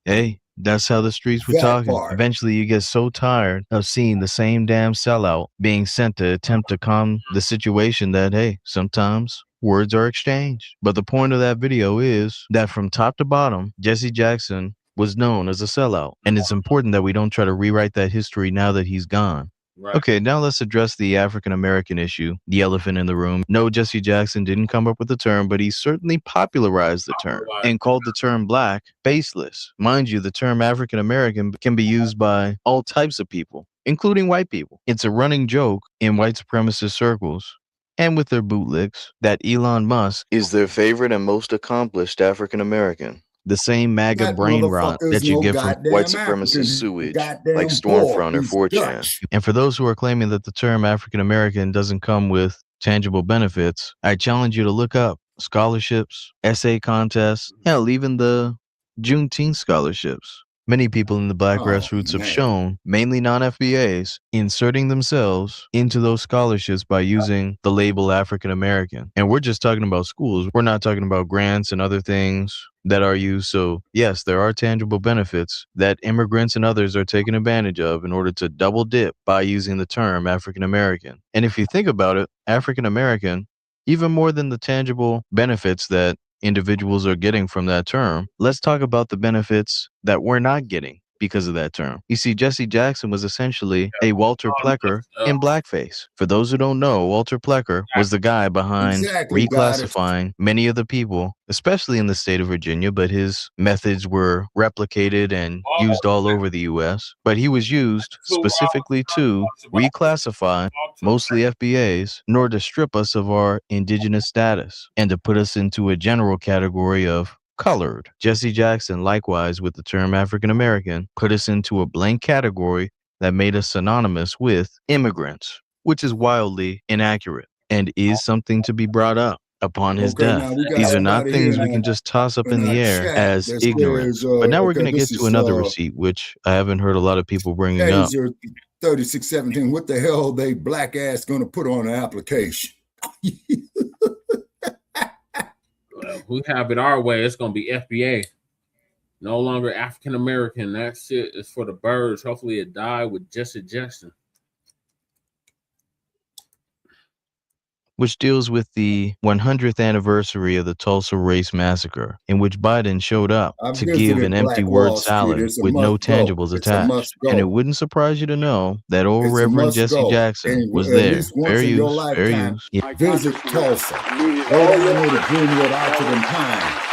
Hey, that's how the streets were talking. Eventually, you get so tired of seeing the same damn sellout being sent to attempt to calm the situation that, hey, sometimes words are exchanged. But the point of that video is that from top to bottom, Jesse Jackson was known as a sellout. And it's important that we don't try to rewrite that history now that he's gone. Right. Okay, now let's address the African-American issue, the elephant in the room. No, Jesse Jackson didn't come up with the term, but he certainly popularized the term and called the term black baseless. Mind you, the term African-American can be used by all types of people, including white people. It's a running joke in white supremacist circles and with their bootlicks that Elon Musk is their favorite and most accomplished African-American. The same MAGA brain rot that you get from white supremacist sewage, like Stormfront or 4chan. And for those who are claiming that the term African-American doesn't come with tangible benefits, I challenge you to look up scholarships, essay contests, hell, even the Juneteenth scholarships. Many people in the black grassroots have shown, mainly non-FBAs, inserting themselves into those scholarships by using the label African-American. And we're just talking about schools. We're not talking about grants and other things that are used. So yes, there are tangible benefits that immigrants and others are taking advantage of in order to double dip by using the term African-American. And if you think about it, African-American, even more than the tangible benefits that individuals are getting from that term, let's talk about the benefits that we're not getting because of that term. You see, Jesse Jackson was essentially a Walter Plecker in blackface. For those who don't know, Walter Plecker was the guy behind reclassifying many of the people, especially in the state of Virginia, but his methods were replicated and used all over the U.S. But he was used specifically to reclassify mostly FBAs in order to strip us of our indigenous status and to put us into a general category of colored. Jesse Jackson, likewise, with the term African-American, put us into a blank category that made us synonymous with immigrants, which is wildly inaccurate and is something to be brought up upon his death. These are not things we can just toss up in the air as ignorance. But now we're going to get to another receipt, which I haven't heard a lot of people bringing up. 3617, what the hell they black ass going to put on an application? We have it our way. It's going to be FBA. No longer African American. That shit is for the birds. Hopefully it died with Jesse Jackson. Which deals with the 100th anniversary of the Tulsa Race Massacre, in which Biden showed up to give an empty word salad with no tangibles attached. And it wouldn't surprise you to know that old Reverend Jesse Jackson was there. Fair use, fair use. Yeah. Visit Tulsa. Go down to Greenwood out to them pines.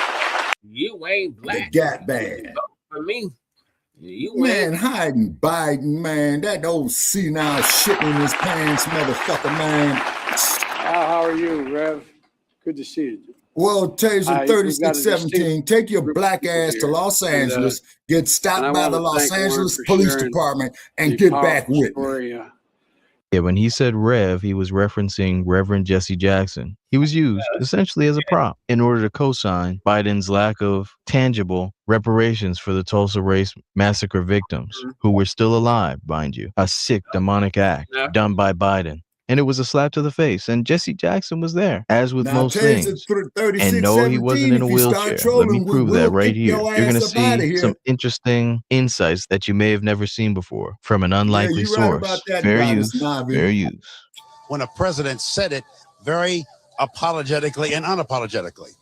You ain't black. The Gap Band. For me. Man, hiding Biden, man. That old senile shit in his pants, motherfucker, man. How are you, Rev? Good to see you. Well, Taser 3617, take your black ass to Los Angeles, get stopped by the Los Angeles Police Department, and get back with me. Yeah, when he said Rev, he was referencing Reverend Jesse Jackson. He was used essentially as a prop in order to co-sign Biden's lack of tangible reparations for the Tulsa Race Massacre victims who were still alive, mind you. A sick, demonic act done by Biden. And it was a slap to the face. And Jesse Jackson was there, as with most things. And no, he wasn't in a wheelchair. Let me prove that right here. You're going to see some interesting insights that you may have never seen before from an unlikely source. Fair use, fair use. When a president said it very apologetically and unapologetically,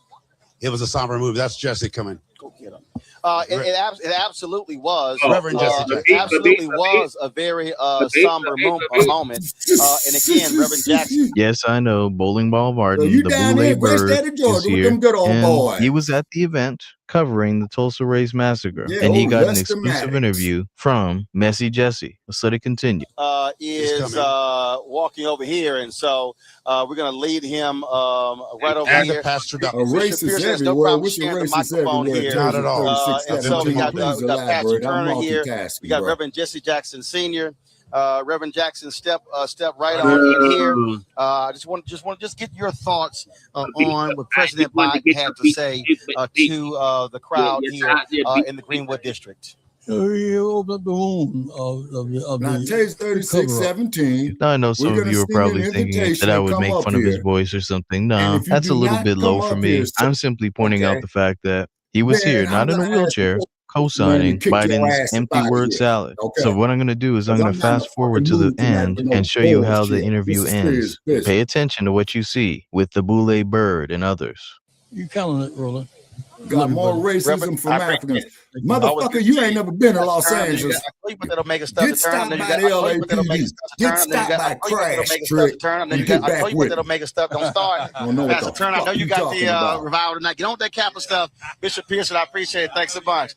it was a somber move. That's Jesse coming. Go get him. It absolutely was. Reverend Jesse Jackson. Absolutely was a very somber moment. And again, Reverend Jackson. Yes, I know. Bowling Ball Martin, the Boule bird, is here, and he was at the event covering the Tulsa Race Massacre. Yeah, And he got an Lester exclusive Maddox. interview from Messy Jesse. Let's let it continue. Is walking over here, and so we're going to lead him right over And here. the pastor got A racist Pierce has no everywhere. problem What's a sharing the racist microphone everywhere? here. Not at all. And so we got, Please we got Pastor elaborate. I'm Turner here. multitasking, We got bro. Reverend Jesse Jackson Sr. Reverend Jackson, step right on in here. I just want to get your thoughts on what President Biden had to say to the crowd here in the Greenwood District. He opened up the wound of Now, Taze 3617. Now, I know some of you are probably thinking that I would make fun of his voice or something. No, if you that's a do little not bit low come for up me. here, I'm simply pointing out okay, the fact that he was then here, not I'm in a gonna ask wheelchair, you co-signing kick your Biden's ass empty out of word here. salad. Okay. So what I'm going to do is I'm Because going I'm to not in a fast forward to fucking the mood tonight end for no and show you how the bullshit. interview This is serious ends. business. Pay attention to what you see with the Boule Bird and others. You counting it, Roland. Got more racism from Africans. Motherfucker, you ain't never been to Los Angeles. Get stopped by the LAPD. Get stopped by Crash Trick. And get back with that'll me. make stuff don't start. I don't know what Pastor the Turner, I know fuck you you got talking the about. revival tonight. Get on with that Kappa stuff. Bishop Pearson, I appreciate it. Thanks so much.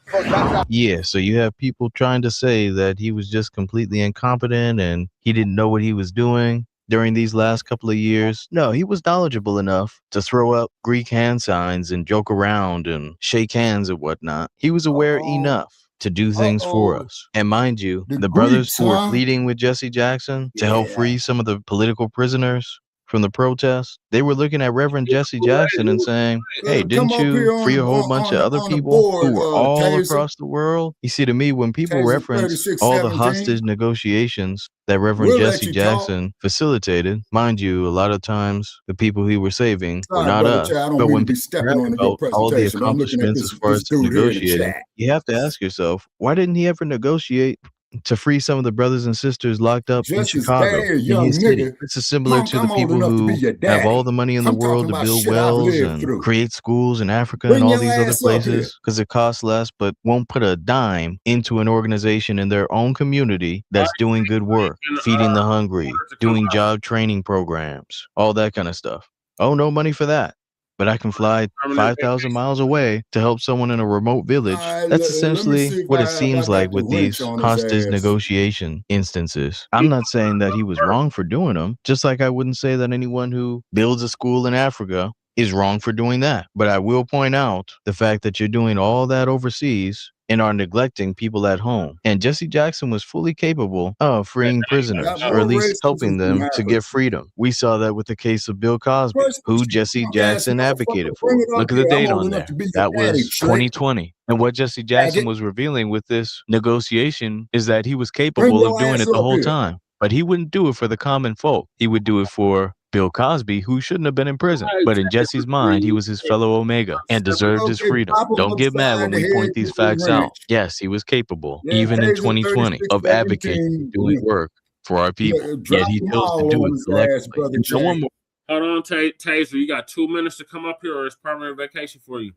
Yeah, so you have people trying to say that he was just completely incompetent and he didn't know what he was doing during these last couple of years. No, he was knowledgeable enough to throw up Greek hand signs and joke around and shake hands and whatnot. He was aware enough to do things for us. And mind you, the brothers Greeks, who were huh? pleading with Jesse Jackson to help free some of the political prisoners from the protests, they were looking at Reverend Jesse Jackson and saying, hey, didn't Come up you here on, free a whole bunch of other on the people board, who were all Taser. across the world? You see, to me, when people Taser reference all the 3617. hostage negotiations that Reverend We'll let Jesse you Jackson facilitated, mind you, a lot of times the people he was saving were Sorry, not brother us. Chad, I don't But mean when to be people stepping brag on your about all the presentation, but I'm looking at accomplishments as this, far this as the dude here in the negotiating, chat. you have to ask yourself, why didn't he ever negotiate to free some of the brothers and sisters locked up in Just as Chicago, bad, in young his city? nigga. This is similar Punk, to the I'm old people enough to be who your have all daddy. the money in the I'm world talking to about build shit I've wells lived and through. create schools in Africa Bring and all your these other ass up here. places because it costs less, but won't put a dime into an organization in their own community that's doing good work, feeding the hungry, doing job training programs, all that kind of stuff. Oh, no money for that. But I can fly 5,000 miles away to help someone in a remote village. That's let me essentially see if what it I seems got like the with wrench these on his hostage ass. negotiation instances. I'm not saying that he was wrong for doing them, just like I wouldn't say that anyone who builds a school in Africa is wrong for doing that. But I will point out the fact that you're doing all that overseas and are neglecting people at home. And Jesse Jackson was fully capable of freeing prisoners, Got or more at least racism helping from them to get freedom. We saw that with the case of Bill Cosby, First, who Jesse punk ass Jackson motherfucker, advocated bring for. it up Look at the here. I'm date old on enough there. to be your That daddy, was Trick. 2020. And what Jesse Jackson Faggot. was revealing with this negotiation is that he was Bring capable your of doing ass it the up whole here. time. But he wouldn't do it for the common folk. He would do it for Bill Cosby, who shouldn't have been in prison. But in Jesse's mind, he was his fellow Omega and deserved his Okay, freedom. pop him Don't get mad upside when the we head point these with the facts out. wrench. Yes, he was capable, Yeah, even in Taser 2020, of advocating, 3617. doing work for our people. Drop Yet he them chose to all do on it his ass, collectively. brother And no Jack. one more. Hold on, Taser. You got 2 minutes to come up here, or it's permanent vacation for you.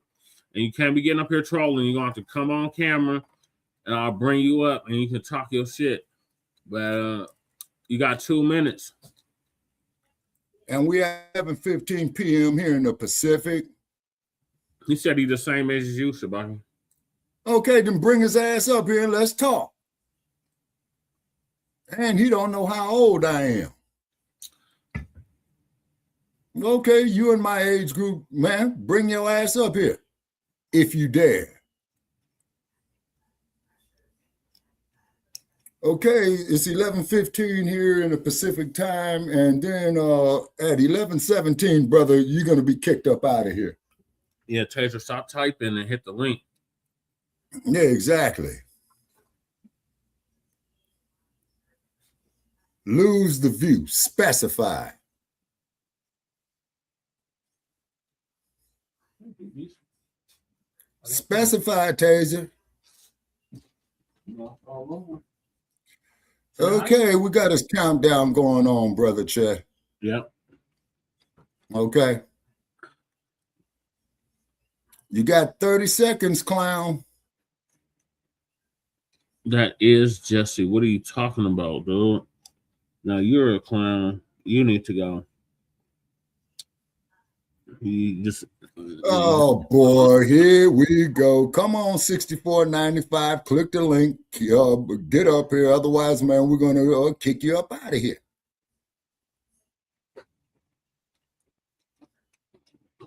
And you can't be getting up here trolling. You're going to have to come on camera, and I'll bring you up, and you can talk your shit. But you got 2 minutes. And we are 7:15 p.m. here in the Pacific. He said he's the same age as you, Shabaka. Okay, then bring his ass up here and let's talk. And he don't know how old I am. Okay, you in my age group, man, bring your ass up here if you dare. Okay, it's 11:15 here in the Pacific time, and then at 11:17, brother, you're gonna be kicked up out of here. Yeah, Taser, stop typing and hit the link. Yeah, exactly. Lose the view. Specify. Specify, Taser. Okay, we got this countdown going on, brother Che. Yep. Okay. You got 30 seconds, clown. That is Jesse. What are you talking about, dude? Now you're a clown. You need to go. He just. Oh boy, here we go. Come on, 64.95. Click the link. Get up here. Otherwise, man, we're gonna kick you up out of here.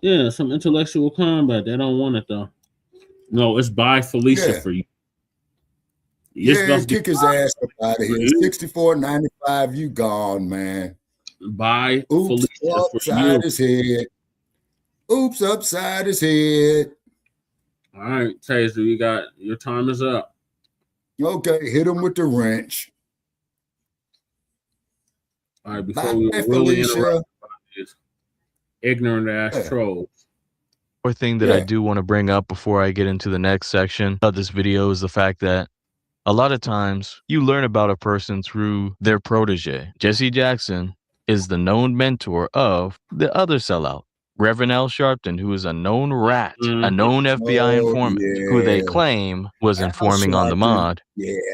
Yeah, some intellectual combat. They don't want it though. No, it's by Felicia for you. Kick his ass up out of here. 64.95. You gone, man. By Oops, upside his head. Oops, upside his head. All right, Taser, you got your time is up. Okay, hit him with the wrench. All right, before we really interrupt this ignorant ass trolls. One thing that I do want to bring up before I get into the next section of this video is the fact that a lot of times you learn about a person through their protege. Jesse Jackson is the known mentor of the other sellout, Reverend Al Sharpton, who is a known rat, a known FBI informant, who they claim was informing on the mod.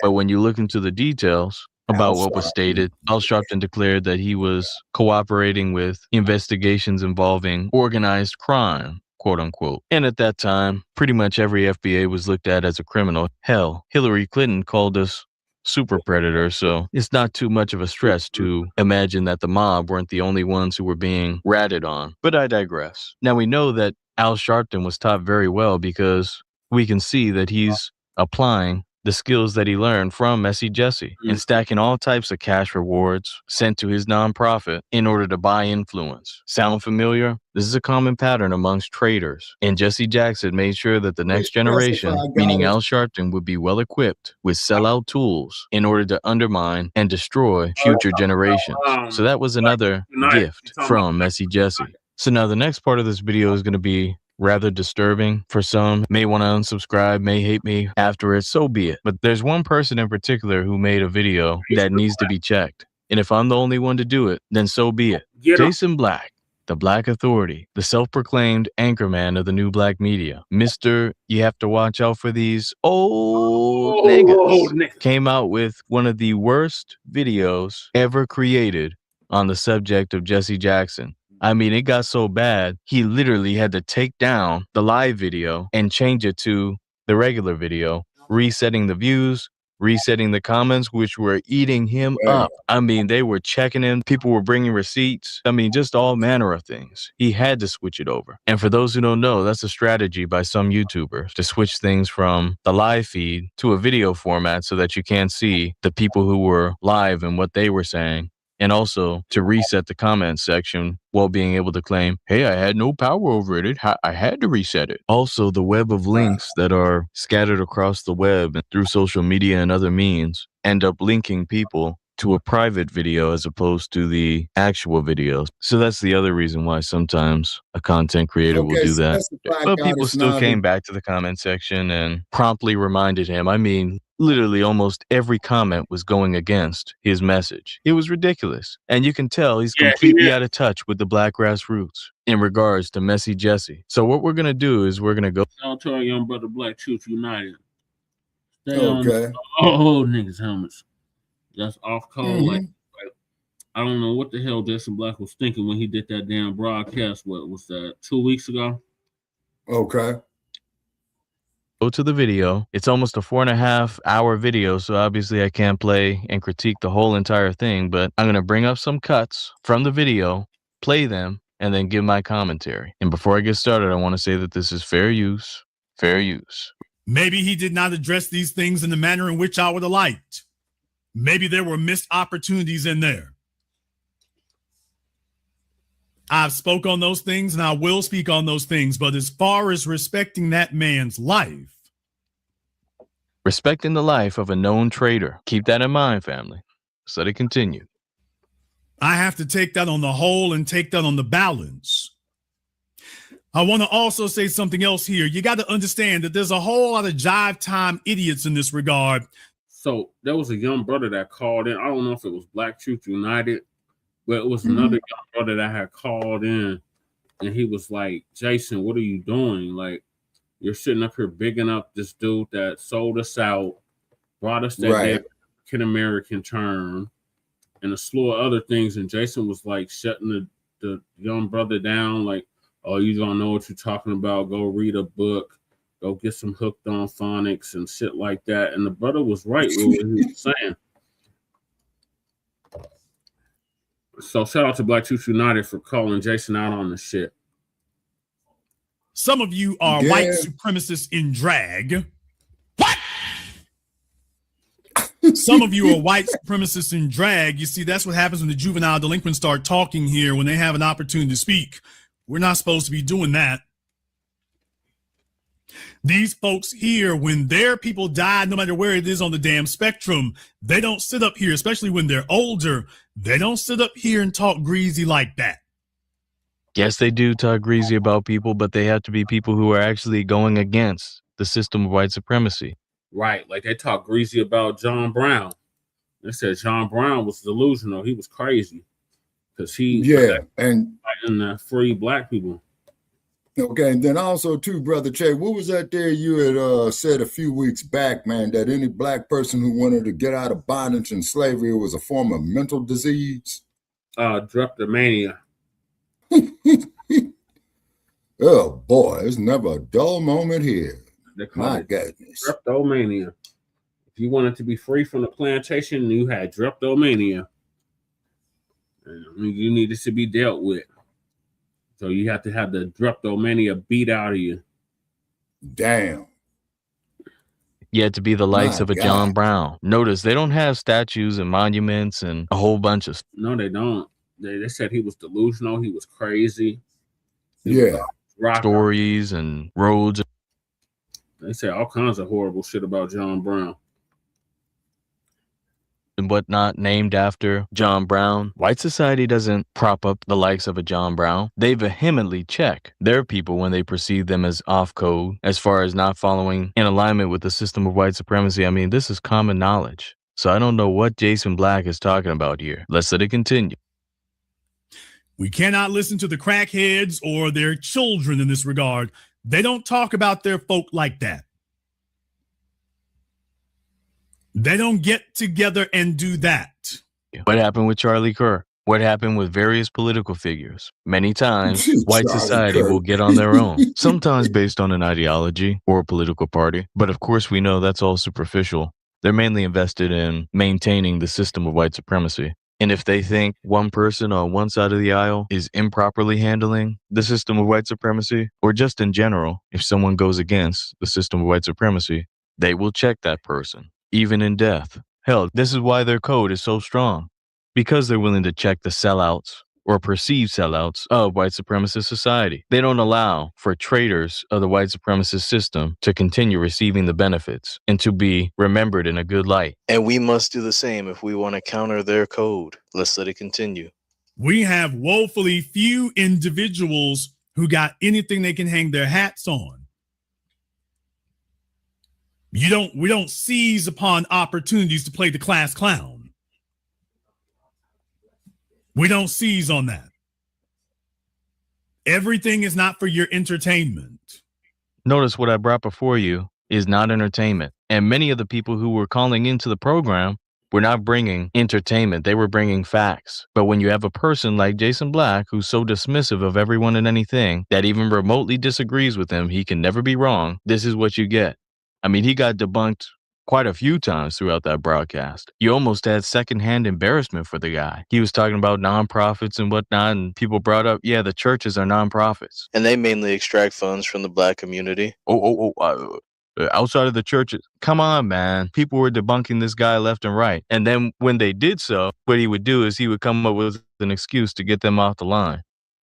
But when you look into the details about what was stated, Al Sharpton declared that he was cooperating with investigations involving organized crime, quote unquote. And at that time, pretty much every FBA was looked at as a criminal. Hell, Hillary Clinton called us super predators, so it's not too much of a stretch to imagine that the mob weren't the only ones who were being ratted on. But I digress. Now we know that Al Sharpton was taught very well because we can see that he's applying the skills that he learned from Messy Jesse and stacking all types of cash rewards sent to his nonprofit in order to buy influence. Sound familiar? This is a common pattern amongst traders. And Jesse Jackson made sure that the next generation, meaning Al Sharpton, would be well equipped with sellout tools in order to undermine and destroy future generations. So that was another gift from Messy Jesse. So now the next part of this video is going to be rather disturbing for some. May want to unsubscribe, may hate me after it, so be it. But there's one person in particular who made a video that needs to be checked. And if I'm the only one to do it, then so be it. Jason Blacc, the Blacc Authority, the self-proclaimed anchorman of the new Blacc Media. Mr. You have to watch out for these old niggas. Came out with one of the worst videos ever created on the subject of Jesse Jackson. I mean, it got so bad, he literally had to take down the live video and change it to the regular video, resetting the views, resetting the comments, which were eating him up. I mean, they were checking him. People were bringing receipts. I mean, just all manner of things. He had to switch it over. And for those who don't know, that's a strategy by some YouTubers to switch things from the live feed to a video format so that you can't see the people who were live and what they were saying. And also to reset the comment section while being able to claim, hey, I had no power over it. I had to reset it. Also, the web of links that are scattered across the web and through social media and other means end up linking people to a private video as opposed to the actual videos. So that's the other reason why sometimes a content creator will do that. But people still came back to the comment section and promptly reminded him. I mean, literally almost every comment was going against his message. It was ridiculous. And you can tell he's completely out of touch with the Black grassroots in regards to Messy Jesse. So what we're going to do is we're going to go. I'll tell our young brother Black Truth United. Stay on niggas' helmets. That's off code. Like, I don't know what the hell Jason Blacc was thinking when he did that damn broadcast. What was that, 2 weeks ago? Okay. Go to the video. It's almost a 4.5 hour video, so obviously I can't play and critique the whole entire thing, but I'm going to bring up some cuts from the video, play them, and then give my commentary. And before I get started, I want to say that this is fair use. Fair use. Maybe he did not address these things in the manner in which I would have liked. Maybe there were missed opportunities in there. I've spoke on those things and I will speak on those things. But as far as respecting that man's life. Respecting the life of a known traitor. Keep that in mind, family. So let it continue. I have to take that on the whole and take that on the balance. I want to also say something else here. You got to understand that there's a whole lot of jive time idiots in this regard. So there was a young brother that called in. I don't know if it was Black Truth United, but it was another young brother that had called in, and he was like, Jason, what are you doing? Like, you're sitting up here bigging up this dude that sold us out, brought us that African American term, and a slew of other things. And Jason was like shutting the young brother down, like, oh, you don't know what you're talking about, go read a book, go get some hooked on phonics and shit like that. And the brother was right with what he was saying. So shout out to Black Truth United for calling Jason out on the shit. Some of you are white supremacists in drag. What? Some of you are white supremacists in drag. You see, that's what happens when the juvenile delinquents start talking here when they have an opportunity to speak. We're not supposed to be doing that. These folks here, when their people die, no matter where it is on the damn spectrum, they don't sit up here, especially when they're older. They don't sit up here and talk greasy like that. Yes, they do talk greasy about people, but they have to be people who are actually going against the system of white supremacy. Right, like they talk greasy about John Brown. They said John Brown was delusional. He was crazy because he and free black people. Okay, and then also too, Brother Che, what was that there you had said a few weeks back, man, that any black person who wanted to get out of bondage and slavery was a form of mental disease? Drapetomania. Oh boy, it's never a dull moment here. My goodness. Drapetomania. If you wanted to be free from the plantation, you had drapetomania. And you needed to be dealt with. So you have to have the drapetomania beat out of you. Damn. You had to be the likes of a John Brown. Notice they don't have statues and monuments and a whole bunch of. No, they don't. They said he was delusional. He was crazy. Stories and roads. They said all kinds of horrible shit about John Brown. And whatnot named after John Brown. White society doesn't prop up the likes of a John Brown. They vehemently check their people when they perceive them as off code, as far as not following in alignment with the system of white supremacy. I mean, this is common knowledge. So I don't know what Jason Blacc is talking about here. Let's let it continue. We cannot listen to the crackheads or their children in this regard. They don't talk about their folk like that. They don't get together and do that. What happened with Charlie Kirk? What happened with various political figures? Many times, white society will get on their own, sometimes based on an ideology or a political party. But of course, we know that's all superficial. They're mainly invested in maintaining the system of white supremacy. And if they think one person on one side of the aisle is improperly handling the system of white supremacy, or just in general, if someone goes against the system of white supremacy, they will check that person. Even in death. Hell, this is why their code is so strong. Because they're willing to check the sellouts or perceived sellouts of white supremacist society. They don't allow for traitors of the white supremacist system to continue receiving the benefits and to be remembered in a good light. And we must do the same if we want to counter their code. Let's let it continue. We have woefully few individuals who got anything they can hang their hats on. We don't seize upon opportunities to play the class clown. We don't seize on that. Everything is not for your entertainment. Notice what I brought before you is not entertainment. And many of the people who were calling into the program were not bringing entertainment. They were bringing facts. But when you have a person like Jason Blacc, who's so dismissive of everyone and anything that even remotely disagrees with him, he can never be wrong. This is what you get. I mean, he got debunked quite a few times throughout that broadcast. You almost had secondhand embarrassment for the guy. He was talking about nonprofits and whatnot, and people brought up, yeah, the churches are nonprofits. And they mainly extract funds from the black community. Outside of the churches. Come on, man. People were debunking this guy left and right. And then when they did so, what he would do is he would come up with an excuse to get them off the line.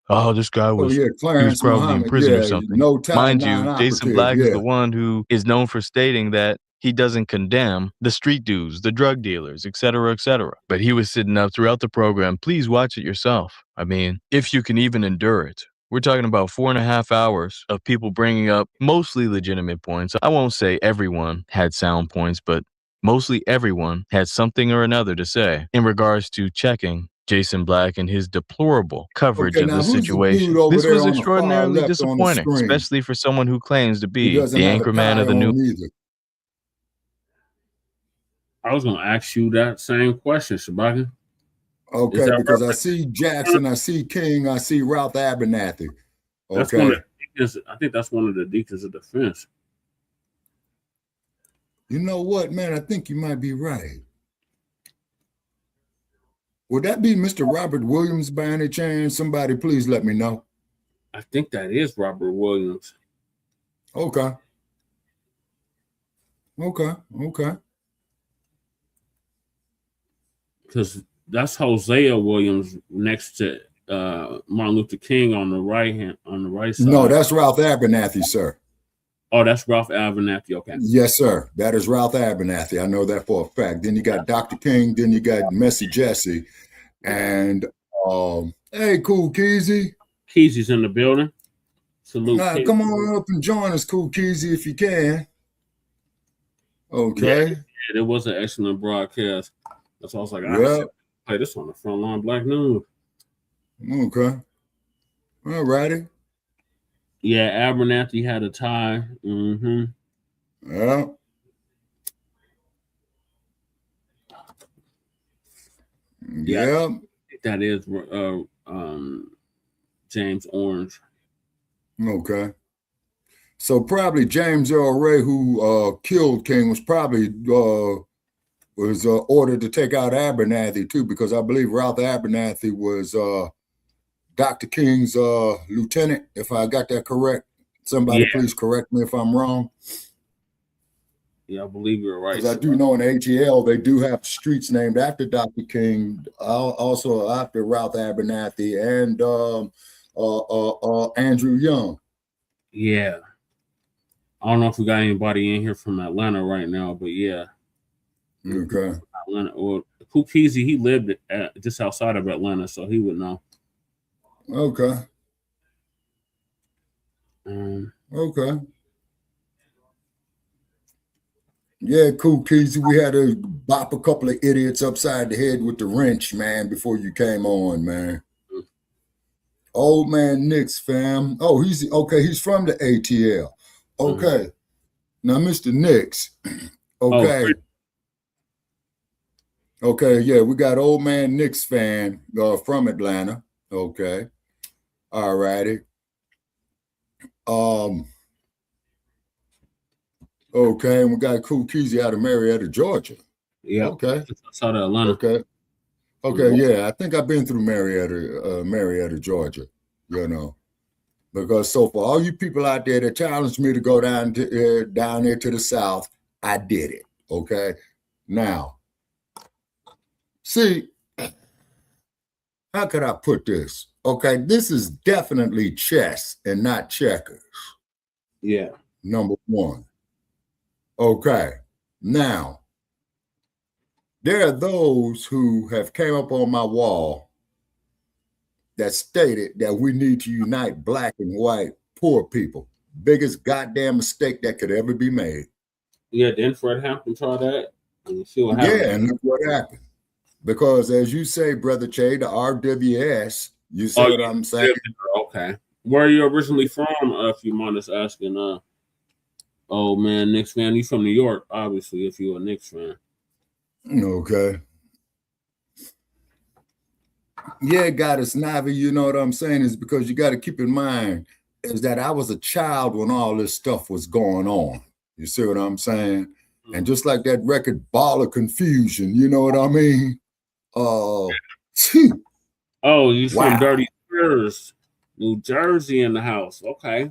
Oh, this guy was, he was probably in prison or something. Mind you, Jason Blacc is the one who is known for stating that he doesn't condemn the street dudes, the drug dealers, et cetera, et cetera. But he was sitting up throughout the program. Please watch it yourself. I mean, if you can even endure it. We're talking about 4.5 hours of people bringing up mostly legitimate points. I won't say everyone had sound points, but mostly everyone had something or another to say in regards to checking Jason Blacc and his deplorable coverage of the situation. This was extraordinarily disappointing, especially for someone who claims to be the anchor man of the news. I was going to ask you that same question, Shabaka. Okay, because I see Jackson, I see King, I see Ralph Abernathy. That's Okay. one of the deacons, I think that's one of the deacons of defense. You know what, man? I think you might be right. Would that be Mr. Robert Williams by any chance? Somebody please let me know. I think that is Robert Williams. Okay. Because that's Hosea Williams next to Martin Luther King on the right side. No, that's Ralph Abernathy, sir. Oh, that's Ralph Abernathy. Okay. Yes, sir. That is Ralph Abernathy. I know that for a fact. Then you got Dr. King. Then you got Messy Jesse. And hey, Cool Keezy. Keezy's in the building. Salute. Come on up and join us, Cool Keezy, if you can. Okay. Yeah, it was an excellent broadcast. That's why I was like, I Yeah. play this on the Front Line Blacc News. Okay. All righty. Yeah, Abernathy had a tie. Mm-hmm. Yeah. Yeah. That is James Orange. Okay. So probably James Earl Ray, who killed King, was probably ordered to take out Abernathy too, because I believe Ralph Abernathy was Dr. King's lieutenant, if I got that correct. Somebody please correct me if I'm wrong. Yeah, I believe you're right. Because I do know in ATL they do have streets named after Dr. King, also after Ralph Abernathy and Andrew Young. Yeah. I don't know if we got anybody in here from Atlanta right now, but yeah. Okay. Atlanta, or Kukizi, he lived just outside of Atlanta, so he would know. Okay. Okay. Yeah, cool, Keezy. We had to bop a couple of idiots upside the head with the wrench, man, before you came on, man. Old man Nix, fam. Oh, he's okay. He's from the ATL. Okay. Now, Mr. Nix. Okay. Okay, yeah, we got old man Nix fan from Atlanta. Okay. All righty. Okay, and we got Cool Keezy out of Marietta, Georgia. Yeah. Okay. Outside of Atlanta. Okay. Okay, yeah, I think I've been through Marietta, Georgia, you know. Because so for all you people out there that challenged me to go down there to the South, I did it. Okay. Now, see, how could I put this? Okay, this is definitely chess and not checkers. Yeah. Number one. Okay. Now, there are those who have came up on my wall that stated that we need to unite black and white poor people. Biggest goddamn mistake that could ever be made. Yeah, didn't Fred Hampton try that? And see what happened. Yeah, and look what happened. Because as you say, Brother Che, the RWS, you see what I'm saying? Okay. Where are you originally from, if you mind us asking? Oh, man, Knicks fan. You from New York, obviously, if you're a Knicks fan. Okay. Yeah, Goddess Navi, you know what I'm saying, is because you got to keep in mind is that I was a child when all this stuff was going on. You see what I'm saying? And just like that record, Ball of Confusion, you know what I mean? Oh, you from Dirty Spurs, New Jersey in the house. Okay.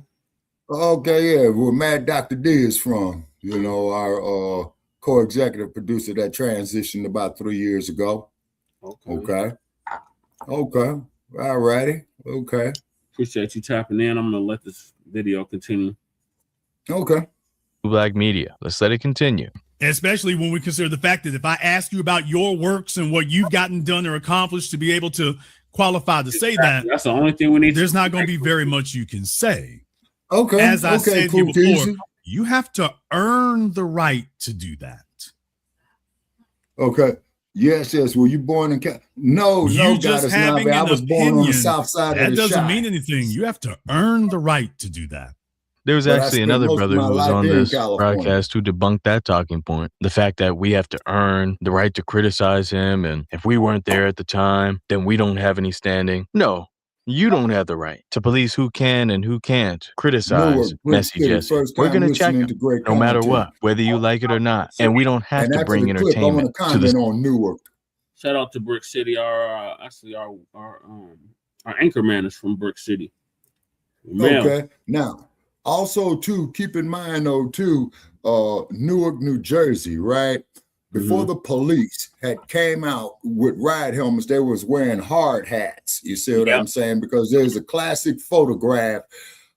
Okay, yeah, where Mad Dr. D is from, you know, our co-executive producer that transitioned about 3 years ago. Okay. Okay. All righty. Okay. Appreciate you tapping in. I'm going to let this video continue. Okay. Blacc Media. Let's let it continue. Especially when we consider the fact that if I ask you about your works and what you've gotten done or accomplished to be able to qualify to say that, that's the only thing we need. There's not going to be very much you can say. Okay. As I said cool, to you before, Keezy. you have to earn the right to do that. Okay. Yes. Were you born in No, you just having I was born on the south side that of the doesn't Chi. mean anything. You have to earn the right to do that. There was But I actually spent another most of brother my who was life on here in this California. broadcast who debunked that talking point. The fact that we have to earn the right to criticize him, and if we weren't there at the time, then we don't have any standing. No, You don't have the right to police who can and who can't criticize Messy Jesse. We're going to check him no matter what, whether you like it or not. And we don't have to bring entertainment to the on Newark. Shout out to Brick City. Our anchor man is from Brick City. Man. Okay. Now, also too, keep in mind though too, Newark, New Jersey, right? Before the police had came out with riot helmets, they was wearing hard hats. You see what I'm saying? Because there's a classic photograph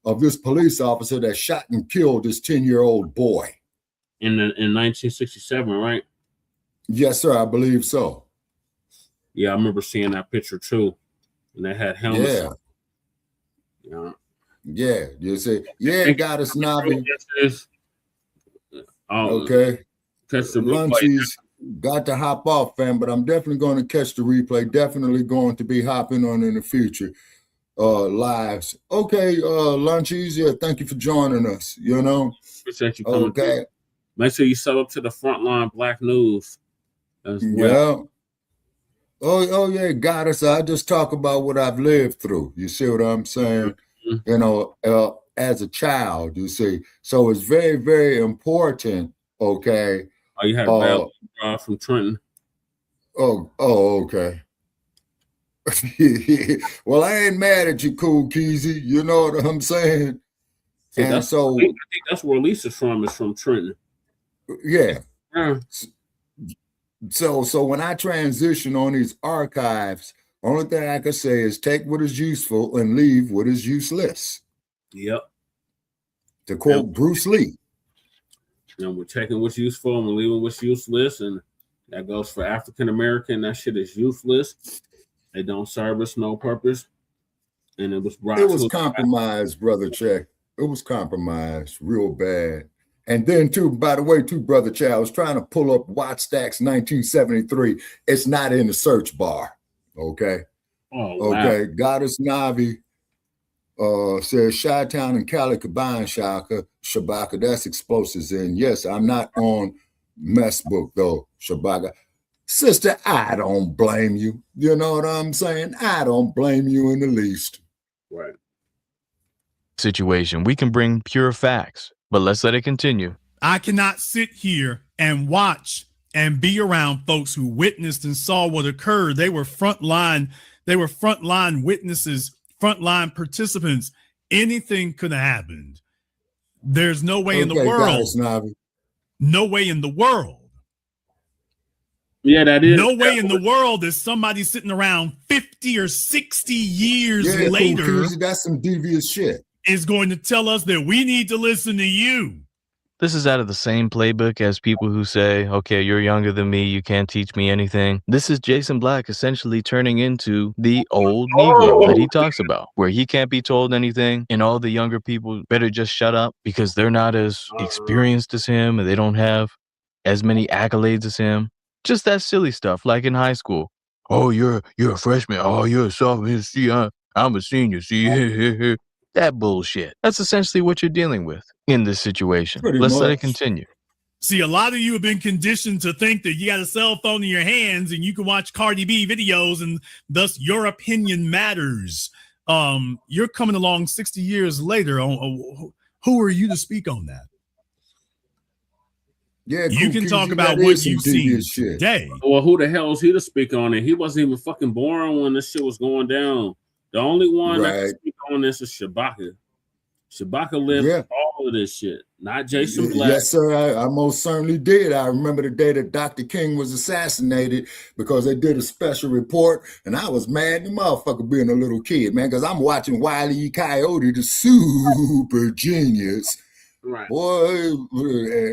of this police officer that shot and killed this 10-year-old boy. In 1967, right? Yes, sir. I believe so. Yeah, I remember seeing that picture too. And they had helmets. Yeah. Yeah. You see, yeah, got us Navi. Okay. Catch the Lunchies got to hop off, fam, but I'm definitely going to catch the replay. Definitely going to be hopping on in the future lives. Okay, Lunchies, yeah, thank you for joining us. You know, appreciate you coming. Okay, make sure you sub up to the Front Line Blacc News as well. Yeah. Oh yeah, got us. I just talk about what I've lived through. You see what I'm saying? You know, as a child, you see. So it's very, very important. Okay. Oh, you had from Trenton. Oh, okay. Well, I ain't mad at you, Cool Keezy. You know what I'm saying? See, I think that's where Lisa's from. Is from Trenton. Yeah. So when I transition on these archives, only thing I can say is take what is useful and leave what is useless. Yep. To quote Bruce Lee. And we're taking what's useful and we're leaving what's useless. And that goes for African American. That shit is useless. They don't serve us no purpose. And it was brought. It was compromised, Brother Check. It was compromised real bad. And then too, by the way, too, Brother Check, I was trying to pull up Wattstax 1973. It's not in the search bar. Okay. Oh, okay. Wow. Goddess Navi says Chi-Town and Cali combined, Shabaka, that's explosives. And yes, I'm not on mess book though, Shabaka. Sister, I don't blame you. You know what I'm saying? I don't blame you in the least. Right. Situation. We can bring pure facts, but let's let it continue. I cannot sit here and watch and be around folks who witnessed and saw what occurred. They were frontline witnesses, frontline participants. Anything could have happened. There's no way in the world. No way in the world. Yeah, that is. No way in the world is somebody sitting around 50 or 60 years later. Cool, that's some devious shit. Is going to tell us that we need to listen to you. This is out of the same playbook as people who say, okay, you're younger than me, you can't teach me anything. This is Jason Blacc essentially turning into the old Negro that he talks about, where he can't be told anything and all the younger people better just shut up because they're not as experienced as him and they don't have as many accolades as him. Just that silly stuff like in high school. Oh, you're a freshman. Oh, you're a sophomore. See, I'm a senior. See, that bullshit. That's essentially what you're dealing with in this situation. Let's let it continue. See, a lot of you have been conditioned to think that you got a cell phone in your hands and you can watch Cardi B videos and thus your opinion matters. You're coming along 60 years later. Who are you to speak on that? Yeah, you can talk about what you've seen today. Well, who the hell is he to speak on it? He wasn't even fucking born when this shit was going down. The only one that can speak on this is Shabaka. Shabaka lived all of this shit, not Jason Blacc. Yes, sir. I most certainly did. I remember the day that Dr. King was assassinated because they did a special report, and I was mad the motherfucker being a little kid, man, because I'm watching Wile E. Coyote, the super genius. Right. Boy,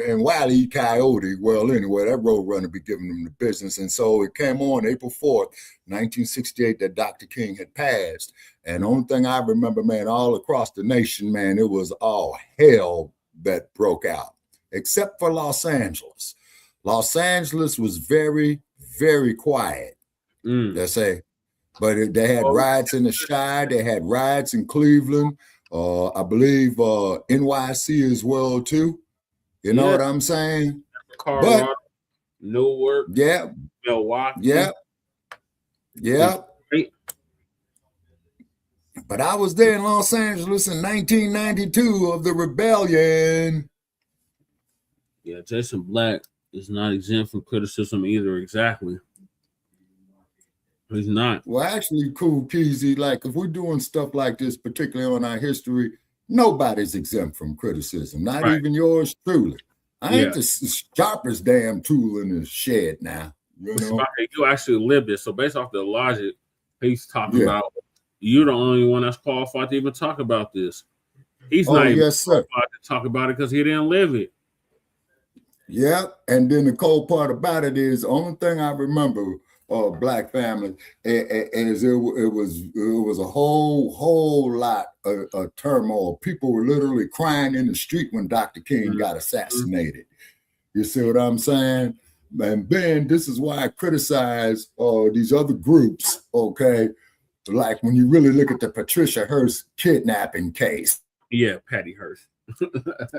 and Wile E. Coyote, well, anyway, that roadrunner be giving them the business. And so it came on April 4th, 1968, that Dr. King had passed. And the only thing I remember, man, all across the nation, man, it was all hell that broke out, except for Los Angeles. Los Angeles was very, very quiet, let's say. But they had riots in the Shire. They had riots in Cleveland. I believe NYC as well too. You know what I'm saying? Colorado, Newark, Milwaukee. But I was there in Los Angeles in 1992 of the rebellion. Yeah, Jason Blacc is not exempt from criticism either. Exactly. He's not. Well, actually, Cool Peasy, like if we're doing stuff like this, particularly on our history, nobody's exempt from criticism, not even yours truly. I ain't the sharpest damn tool in the shed now. You know? You actually lived it. So based off the logic he's talking about, you're the only one that's qualified to even talk about this. He's not even qualified to talk about it because he didn't live it. Yeah, and then the cold part about it is the only thing I remember Black family is it was a whole lot of turmoil. People were literally crying in the street when Dr. King got assassinated. You see what I'm saying? And then this is why I criticize these other groups, okay? Like when you really look at the Patricia Hearst kidnapping case. Yeah, Patty Hearst.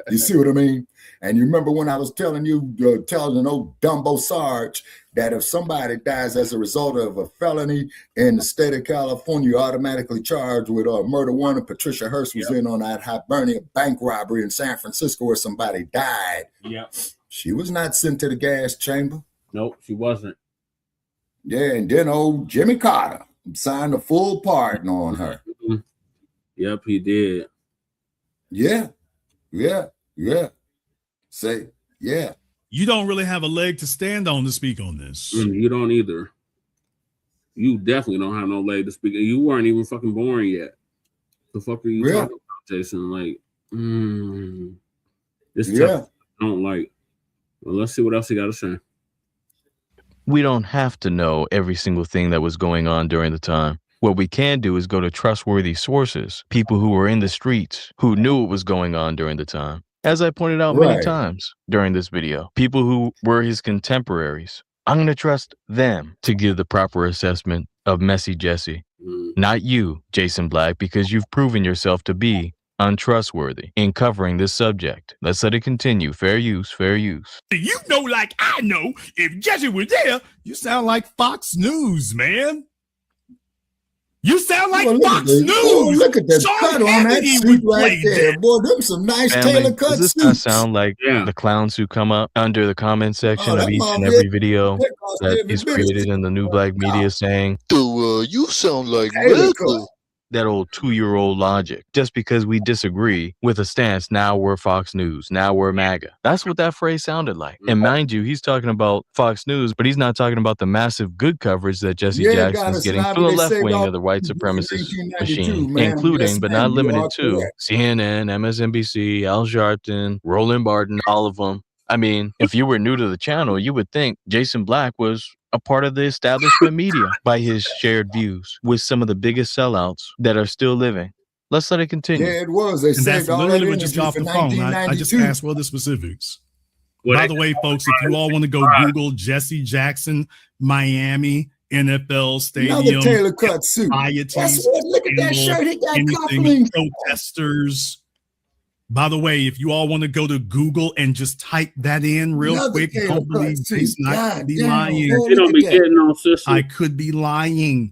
You see what I mean? And you remember when I was telling you, telling an old Dumbo Sarge that if somebody dies as a result of a felony in the state of California, you're automatically charged with murder one. And Patricia Hearst was in on that Hibernia bank robbery in San Francisco where somebody died. Yeah. She was not sent to the gas chamber. Nope, she wasn't. Yeah, and then old Jimmy Carter signed a full pardon on her. Yep, he did. Yeah. Say, yeah. You don't really have a leg to stand on to speak on this. You don't either. You definitely don't have no leg to speak. You weren't even fucking born yet. The fuck are you talking about, Jason? Like, it's tough. I don't like. Well, let's see what else he got to say. We don't have to know every single thing that was going on during the time. What we can do is go to trustworthy sources, people who were in the streets, who knew what was going on during the time. As I pointed out many times during this video, people who were his contemporaries. I'm going to trust them to give the proper assessment of Messy Jesse, not you, Jason Blacc, because you've proven yourself to be untrustworthy in covering this subject. Let's let it continue. Fair use, fair use. You know, like I know, if Jesse was there, you sound like Fox News, man. You sound like Fox News. Oh, look at that cut on that suit right there. Boy, them some nice tailor cut suits. Does this not sound like the clowns who come up under the comment section of each and every video that is created in the new Blacc Media saying, you sound like Michael. That old 2-year-old logic. Just because we disagree with a stance, now we're Fox News, now we're MAGA. That's what that phrase sounded like. And mind you, he's talking about Fox News, but he's not talking about the massive good coverage that Jesse Jackson is getting from the left wing of the white supremacist machine, including but not limited to CNN, MSNBC, Al Sharpton, Roland Barton, all of them. I mean, if you were new to the channel, you would think Jason Blacc was a part of the establishment media by his shared views with some of the biggest sellouts that are still living. Let's let it continue. Yeah, it was. They saved all that energy just off the phone. I just asked for the specifics. What By the way, folks, if you all want to go Google Jesse Jackson, Miami, NFL Stadium, another tailor cut suit. Look at that shirt. He got cufflinks. Protesters. By the way, if you all want to go to Google and just type that in real quick, don't believe he's not be lying. I could be lying.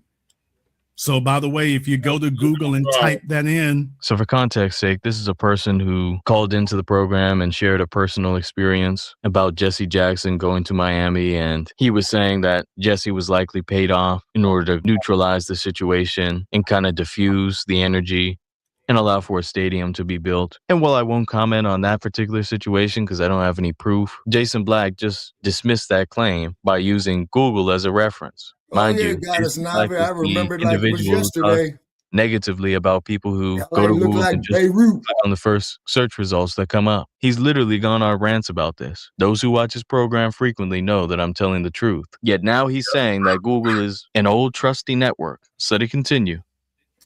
So, by the way, if you go to Google and type that in. So, for context sake, this is a person who called into the program and shared a personal experience about Jesse Jackson going to Miami. And he was saying that Jesse was likely paid off in order to neutralize the situation and kind of diffuse the energy and allow for a stadium to be built. And while I won't comment on that particular situation because I don't have any proof, Jason Blacc just dismissed that claim by using Google as a reference. Mind you, I remember it like it was yesterday. Negatively about people who go to Google and just click on the first search results that come up. He's literally gone on rants about this. Those who watch his program frequently know that I'm telling the truth. Yet now he's saying that Google is an old trusty network. So let it continue.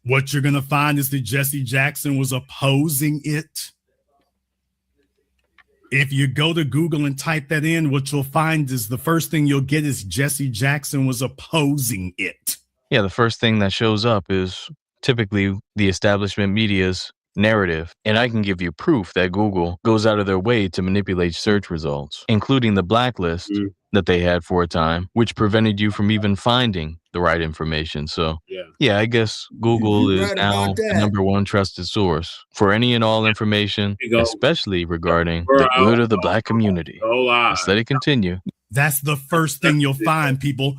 What you're going to find is that Jesse Jackson was opposing it. If you go to Google and type that in, what you'll find is the first thing you'll get is Jesse Jackson was opposing it. Yeah, the first thing that shows up is typically the establishment media's narrative. And I can give you proof that Google goes out of their way to manipulate search results, including the blacklist that they had for a time, which prevented you from even finding the right information. So, yeah, I guess Google is now the #1 trusted source for any and all information, especially regarding the good of the Black community. Let's let it continue. That's the first thing you'll find, people.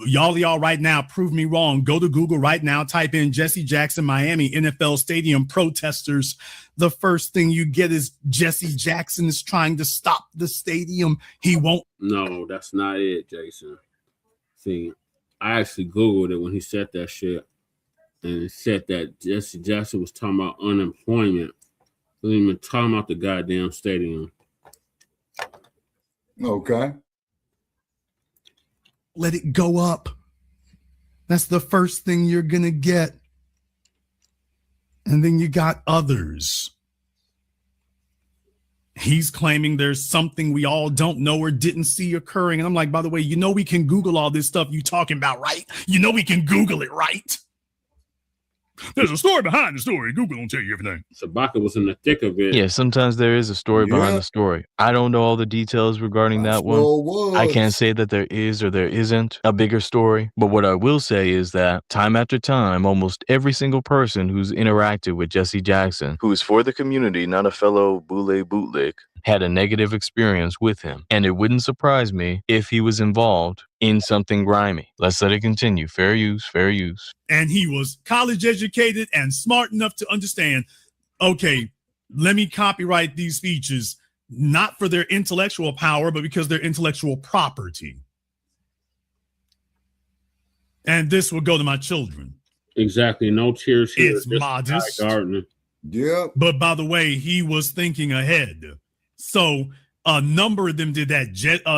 Y'all right now, prove me wrong. Go to Google right now, type in Jesse Jackson, Miami NFL Stadium protesters. The first thing you get is Jesse Jackson is trying to stop the stadium. He won't. No, that's not it, Jason. See, I actually Googled it when he said that shit. And it said that Jesse Jackson was talking about unemployment. He wasn't even talking about the goddamn stadium. Okay. Let it go up. That's the first thing you're going to get. And then you got others. He's claiming there's something we all don't know or didn't see occurring. And I'm like, by the way, you know we can Google all this stuff you talking about, right? You know we can Google it, right? There's a story behind the story. Google don't tell you everything. Shabaka was in the thick of it. Yeah, sometimes there is a story behind the story. I don't know all the details regarding that one. I can't say that there is or there isn't a bigger story. But what I will say is that time after time, almost every single person who's interacted with Jesse Jackson, who is for the community, not a fellow bootleg, had a negative experience with him. And it wouldn't surprise me if he was involved in something grimy. Let's let it continue. Fair use, fair use. And he was college educated and smart enough to understand, okay, let me copyright these features, not for their intellectual power, but because they're intellectual property. And this will go to my children. Exactly. No tears here. It's modest. Yeah. But by the way, he was thinking ahead. So a number of them did that.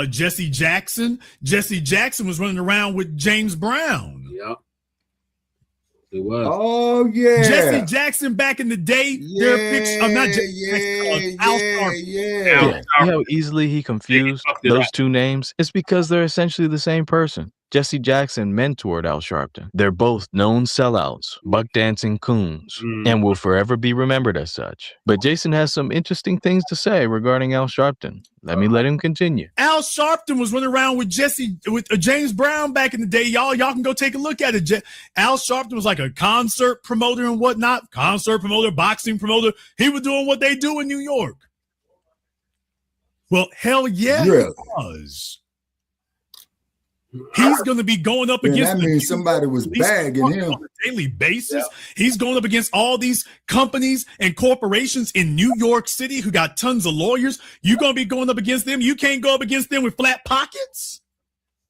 Jesse Jackson. Jesse Jackson was running around with James Brown. Yep. It was. Oh, yeah. Jesse Jackson back in the day. Their picture, not Jesse Al Sharpton. Yeah. You know how easily he confused those two names? It's because they're essentially the same person. Jesse Jackson mentored Al Sharpton. They're both known sellouts, buck dancing coons, and will forever be remembered as such. But Jason has some interesting things to say regarding Al Sharpton. Let him continue. Al Sharpton was running around with James Brown back in the day. Y'all can go take a look at it. Al Sharpton was like a concert promoter and whatnot. Concert promoter, boxing promoter. He was doing what they do in New York. Well, hell yeah, he was. He's going to be going up against. That means somebody was bagging him on a daily basis. Yeah. He's going up against all these companies and corporations in New York City who got tons of lawyers. You're going to be going up against them. You can't go up against them with flat pockets.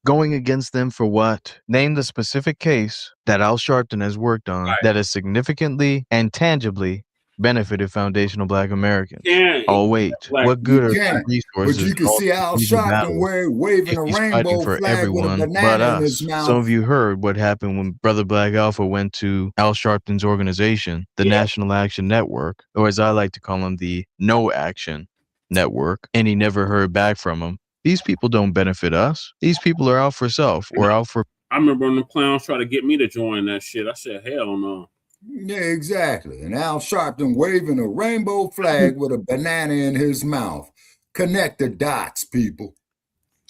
Going against them for what? Name the specific case that Al Sharpton has worked on that has significantly and tangibly benefited foundational Black Americans. Oh wait, what good are the resources? But you can see Al Sharpton waving a rainbow for flag everyone with a banana but in his us. mouth. Some of you heard what happened when Brother Black Alpha went to Al Sharpton's organization, the National Action Network, or as I like to call them, the No Action Network, and he never heard back from him. These people don't benefit us. These people are out for self or out for. I remember when the clowns tried to get me to join that shit. I said, hell no. Yeah, exactly. And Al Sharpton waving a rainbow flag with a banana in his mouth. Connect the dots, people.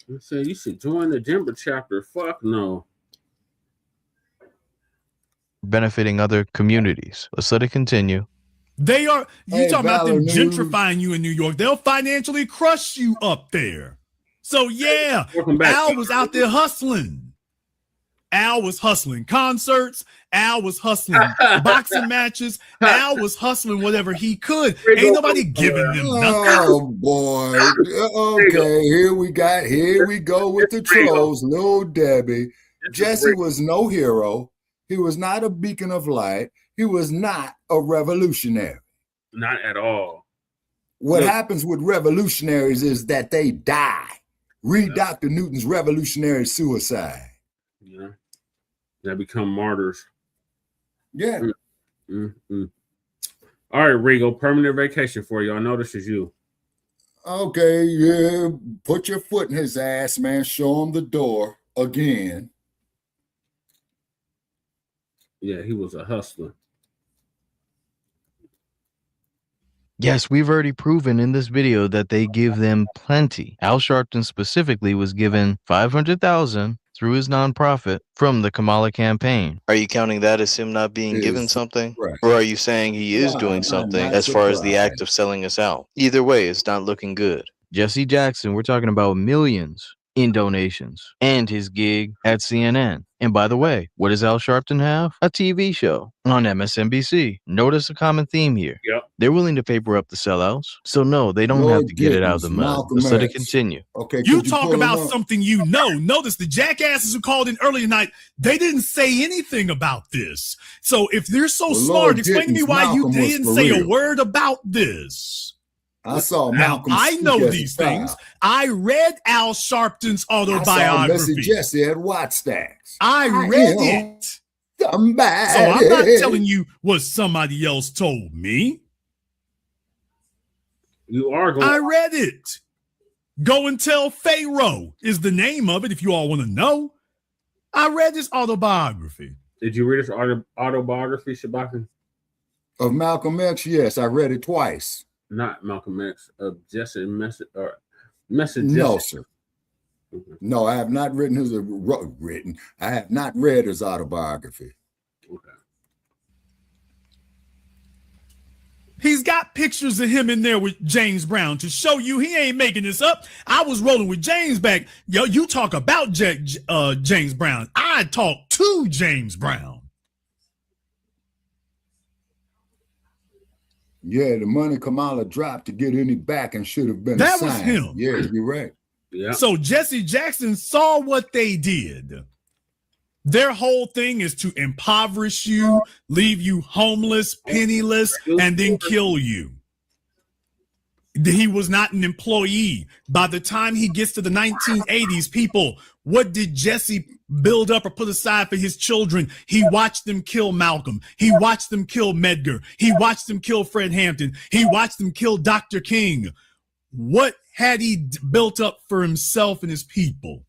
I said, you should join the Denver chapter. Fuck no. Benefiting other communities. Let's let it continue. They are, you talking about them gentrifying you in New York. They'll financially crush you up there. So yeah, Al was out there hustling. Al was hustling concerts. Al was hustling boxing matches. Al was hustling whatever he could. Ain't nobody giving them nothing. Oh boy. Okay, here we go with the trolls. Little Debbie. Jesse was no hero. He was not a beacon of light. He was not a revolutionary. Not at all. What happens with revolutionaries is that they die. Read Dr. Newton's Revolutionary Suicide. Yeah, they become martyrs. Yeah. Mm-hmm. All right, Rigo, permanent vacation for you. I know this is you. Okay, yeah. Put your foot in his ass, man. Show him the door again. Yeah, he was a hustler. Yes, we've already proven in this video that they give them plenty. Al Sharpton specifically was given $500,000 through his nonprofit from the Kamala campaign. Are you counting that as him not being given something? Right. Or are you saying he is doing something as far as the act of selling us out? Either way, it's not looking good. Jesse Jackson, we're talking about millions in donations, and his gig at CNN. And by the way, what does Al Sharpton have? A TV show on MSNBC. Notice a common theme here. Yep. They're willing to paper up the sellouts. So no, they don't have to get it out of the mud. Let's let it continue. Okay. You talk about something you know. Notice the jackasses who called in earlier tonight, they didn't say anything about this. So if they're so smart, explain to me why you didn't say a word about this. I saw Malcolm. I know these things. I read Al Sharpton's autobiography. I saw Messy Jesse at Wattstacks. I read it. Somebody. So I'm not telling you what somebody else told me. You are going. I read it. Go and Tell Pharaoh is the name of it if you all want to know. I read his autobiography. Did you read his autobiography, Shabaka? Of Malcolm X? Yes, I read it twice. Not Malcolm X, Jesse Message. No, sir. No, I have not written his I have not read his autobiography. Okay. He's got pictures of him in there with James Brown to show you he ain't making this up. I was rolling with James back. Yo, you talk about James Brown. I talk to James Brown. Yeah, the money Kamala dropped to get any back and should have been that assigned. was him. Yeah, you're right. Yeah. So Jesse Jackson saw what they did. Their whole thing is to impoverish you, leave you homeless, penniless, and then kill you. He was not an employee. By the time he gets to the 1980s, people, what did Jesse build up or put aside for his children? He watched them kill Malcolm. He watched them kill Medgar. He watched them kill Fred Hampton. He watched them kill Dr. King. What had he built up for himself and his people?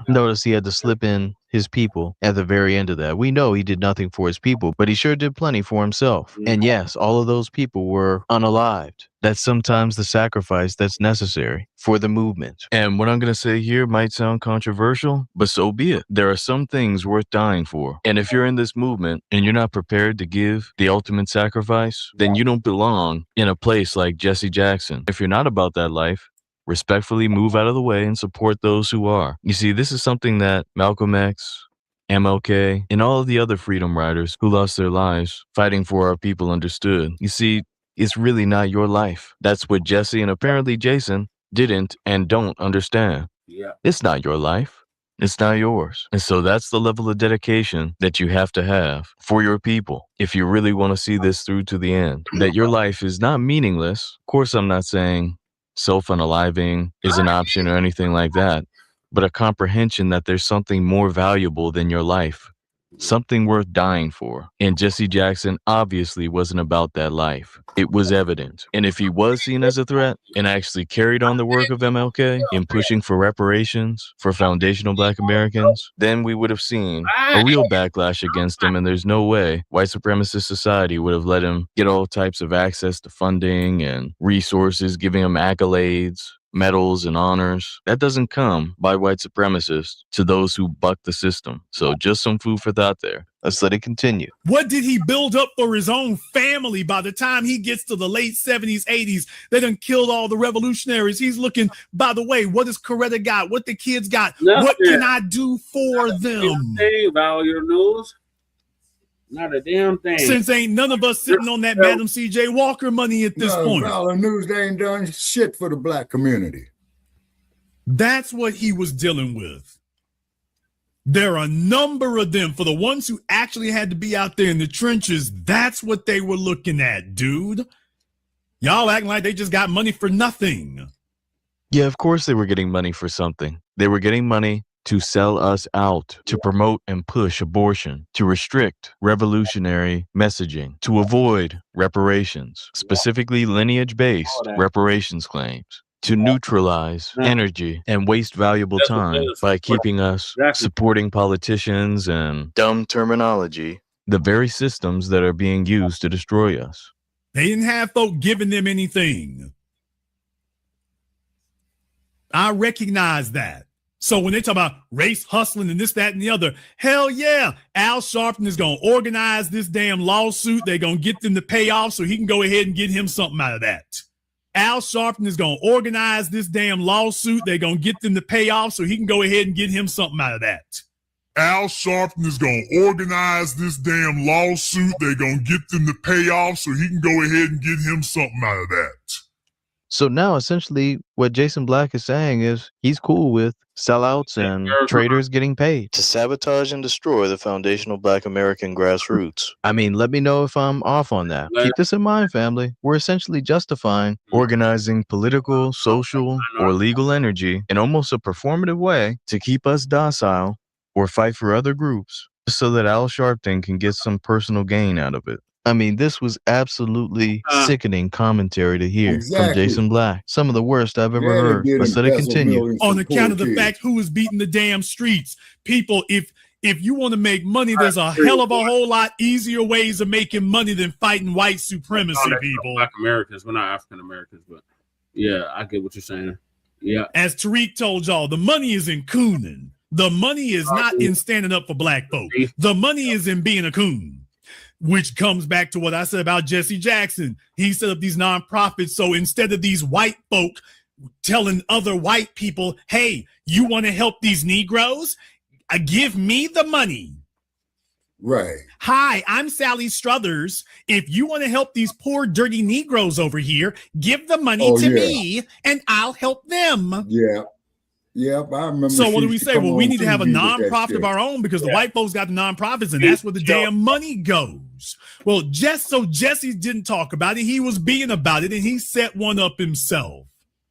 Notice he had to slip in his people at the very end of that. We know he did nothing for his people, but he sure did plenty for himself. And yes, all of those people were unalived. That's sometimes the sacrifice that's necessary for the movement. And what I'm going to say here might sound controversial, but so be it. There are some things worth dying for. And if you're in this movement and you're not prepared to give the ultimate sacrifice, then you don't belong in a place like Jesse Jackson. If you're not about that life, respectfully move out of the way and support those who are. You see, this is something that Malcolm X, MLK, and all of the other freedom riders who lost their lives fighting for our people understood. You see, it's really not your life. That's what Jesse and apparently Jason didn't and don't understand. Yeah. It's not your life. It's not yours. And so that's the level of dedication that you have to have for your people if you really want to see this through to the end. That your life is not meaningless. Of course, I'm not saying self-unaliving is an option or anything like that, but a comprehension that there's something more valuable than your life, something worth dying for. And Jesse Jackson obviously wasn't about that life. It was evident. And if he was seen as a threat and actually carried on the work of MLK in pushing for reparations for foundational Black Americans, then we would have seen a real backlash against him. And there's no way white supremacist society would have let him get all types of access to funding and resources, giving him accolades, medals, and honors. That doesn't come by white supremacists to those who buck the system. So just some food for thought there. Let's let it continue. What did he build up for his own family by the time he gets to the late 70s, 80s? They done killed all the revolutionaries. He's looking, by the way, what does Coretta got? What the kids got? Nothing. What can I do for them? Value news. Not a damn thing. Since ain't none of us sitting on that Madam C.J. Walker money at this point. Valor News, they ain't done shit for the Black community. That's what he was dealing with. There are a number of them. For the ones who actually had to be out there in the trenches, that's what they were looking at, dude. Y'all acting like they just got money for nothing. Yeah, of course they were getting money for something. They were getting money to sell us out, to promote and push abortion, to restrict revolutionary messaging, to avoid reparations, specifically lineage-based reparations claims, to neutralize energy and waste valuable time by keeping us supporting politicians and dumb terminology, the very systems that are being used to destroy us. They didn't have folk giving them anything. I recognize that. So when they talk about race hustling and this, that, and the other, hell yeah, Al Sharpton is going to organize this damn lawsuit. They're going to get them to pay off so he can go ahead and get him something out of that. Al Sharpton is going to organize this damn lawsuit. They're going to get them to pay off so he can go ahead and get him something out of that. Al Sharpton is going to organize this damn lawsuit. They're going to get them to pay off so he can go ahead and get him something out of that. So now essentially what Jason Blacc is saying is he's cool with sellouts and traders getting paid. To sabotage and destroy the foundational Black American grassroots. I mean, let me know if I'm off on that. Keep this in mind, family. We're essentially justifying organizing political, social, or legal energy in almost a performative way to keep us docile or fight for other groups so that Al Sharpton can get some personal gain out of it. I mean, this was absolutely sickening commentary to hear from Jason Blacc. Some of the worst I've ever heard. Let's let it continue. On account of the fact who is beating the damn streets. People, if you want to make money, there's a hell of a whole lot easier ways of making money than fighting white supremacy, people. Black Americans, we're not African Americans, but yeah, I get what you're saying. Yeah. As Tariq told y'all, the money is in cooning. The money is not in standing up for black folk. The money is in being a coon. Which comes back to what I said about Jesse Jackson. He set up these nonprofits. So instead of these white folk telling other white people, hey, you want to help these Negroes? Give me the money. Right. Hi, I'm Sally Struthers. If you want to help these poor, dirty Negroes over here, give the money to me and I'll help them. Yeah. Yeah, I remember. So what do we say? Well, we need to have a nonprofit of our own because the white folks got the nonprofits and that's where the damn money goes. Well, Jesse didn't talk about it. He was being about it and he set one up himself.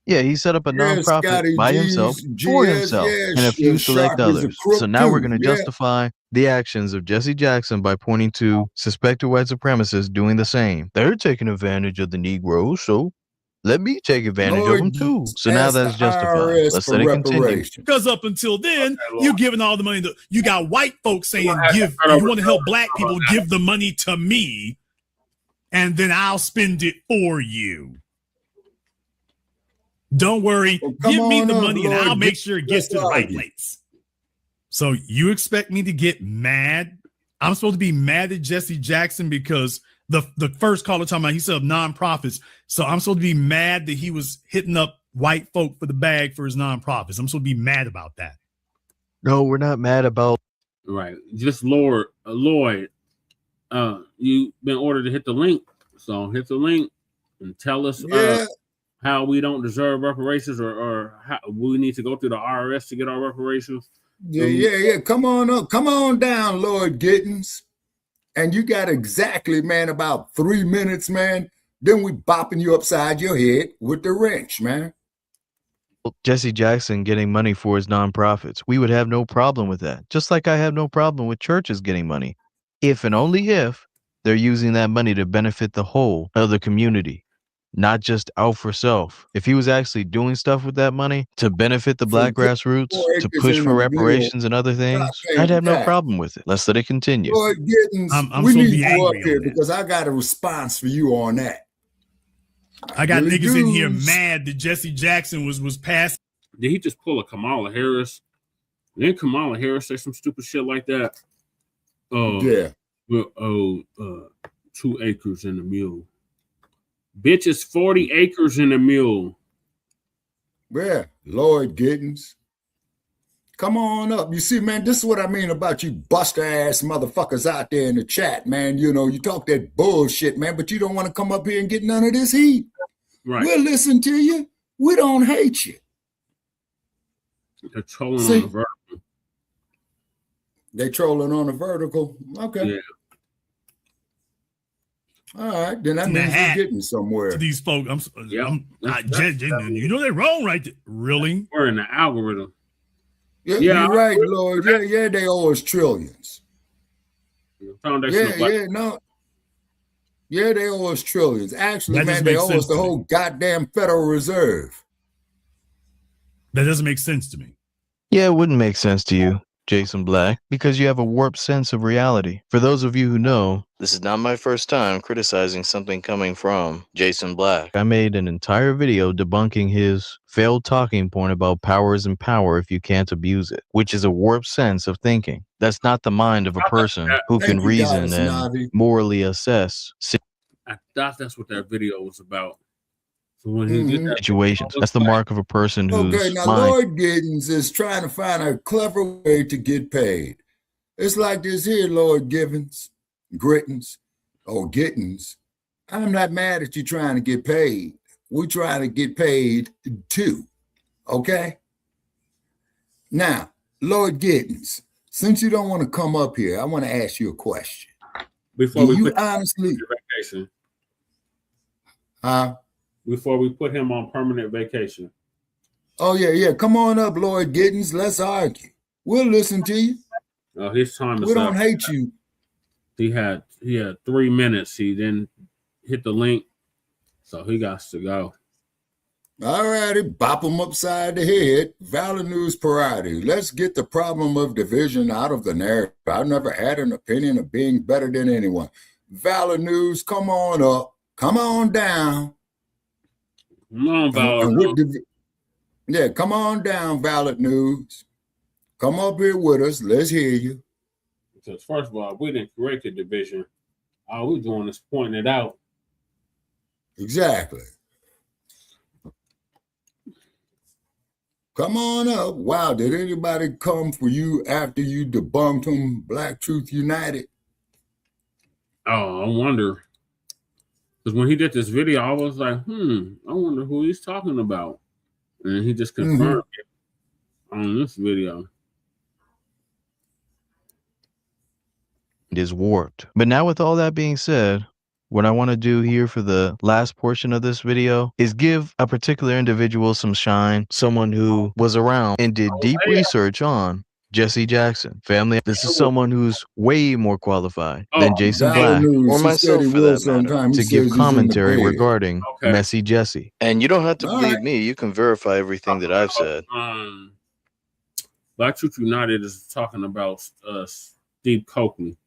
Yeah, he set up a nonprofit by himself, for himself, and a few select others. So now we're going to justify the actions of Jesse Jackson by pointing to suspected white supremacists doing the same. They're taking advantage of the Negroes, so let me take advantage of them too. So now that's justified. Let's let it continue. Because up until then, you're giving all the money to, you got white folks saying, you want to help black people, give the money to me, and then I'll spend it for you. Don't worry, give me the money and I'll make sure it gets to the right place. So you expect me to get mad? I'm supposed to be mad at Jesse Jackson because the first caller talking about he set up nonprofits. So I'm supposed to be mad that he was hitting up white folk for the bag for his nonprofits. I'm supposed to be mad about that. No, we're not mad about. Right. Just Lloyd, you've been ordered to hit the link. So hit the link and tell us how we don't deserve reparations or how we need to go through the IRS to get our reparations. Yeah. Come on up. Come on down, Lord Gittins. And you got exactly, man, about 3 minutes, man. Then we bopping you upside your head with the wrench, man. Jesse Jackson getting money for his nonprofits. We would have no problem with that. Just like I have no problem with churches getting money. If and only if they're using that money to benefit the whole of the community, not just out for self. If he was actually doing stuff with that money to benefit the black grassroots, to push for reparations and other things, I'd have no problem with it. Let's let it continue. Lord Gittins, we need you up here because I got a response for you on that. I got niggas in here mad that Jesse Jackson was passed. Did he just pull a Kamala Harris? Didn't Kamala Harris say some stupid shit like that? Yeah. 2 acres and a mule. Bitch, it's 40 acres and a mule. Yeah, Lord Gittins. Come on up. You see, man, this is what I mean about you buster ass motherfuckers out there in the chat, man. You know, you talk that bullshit, man, but you don't want to come up here and get none of this heat. Right. We'll listen to you. We don't hate you. They're trolling on the vertical. They trolling on the vertical. Okay. Yeah. All right, then that means we're getting somewhere. To these folks, you know they're wrong, right there. Really? We're in the algorithm. Yeah, you're right, Lord. Yeah, they owe us trillions. They owe us trillions. Actually, man, they owe us the whole goddamn Federal Reserve. That doesn't make sense to me. Yeah, it wouldn't make sense to you. Jason Blacc, because you have a warped sense of reality. For those of you who know, This is not my first time criticizing something coming from Jason Blacc. I made an entire video debunking his failed talking point about power isn't power if you can't abuse it, which is a warped sense of thinking. That's not the mind of a person who can reason and morally assess I thought that's what that video was about. So when he did that situations. That's the mark of a person who's Okay, now mind. Lloyd Giddens is trying to find a clever way to get paid. It's like this here, Lloyd Giddens. I'm not mad at you trying to get paid. We're trying to get paid too, okay? Now, Lloyd Giddens, since you don't want to come up here, I want to ask you a question. Before we you put honestly, vacation. huh? Before we put him on permanent vacation. Oh yeah, come on up, Lloyd Giddens. Let's argue. We'll listen to you. His time is We don't up. hate you. He had 3 minutes. He then hit the link, so he got to go. All righty, bop him upside the head. Valid news priority. Let's get the problem of division out of the narrative. I've never had an opinion of being better than anyone. Valid news, come on up. Come on down. Come on, Valid News. Yeah, come on down, Valid News. Come up here with us. Let's hear you. Because first of all, we didn't create the division. All we're doing is pointing it out. Exactly. Come on up. Wow, did anybody come for you after you debunked him, Black Truth United? Oh, I wonder. Because when he did this video, I was like, I wonder who he's talking about. And he just confirmed it on this video. It is warped. But now with all that being said, what I want to do here for the last portion of this video is give a particular individual some shine, someone who was around and did deep research on Jesse Jackson. Family, this is someone who's way more qualified than Jason Blacc or myself for that matter to give commentary regarding Messy Jesse. And you don't have to believe me. You can verify everything that I've said. Black Truth United is talking about Steve Coakley.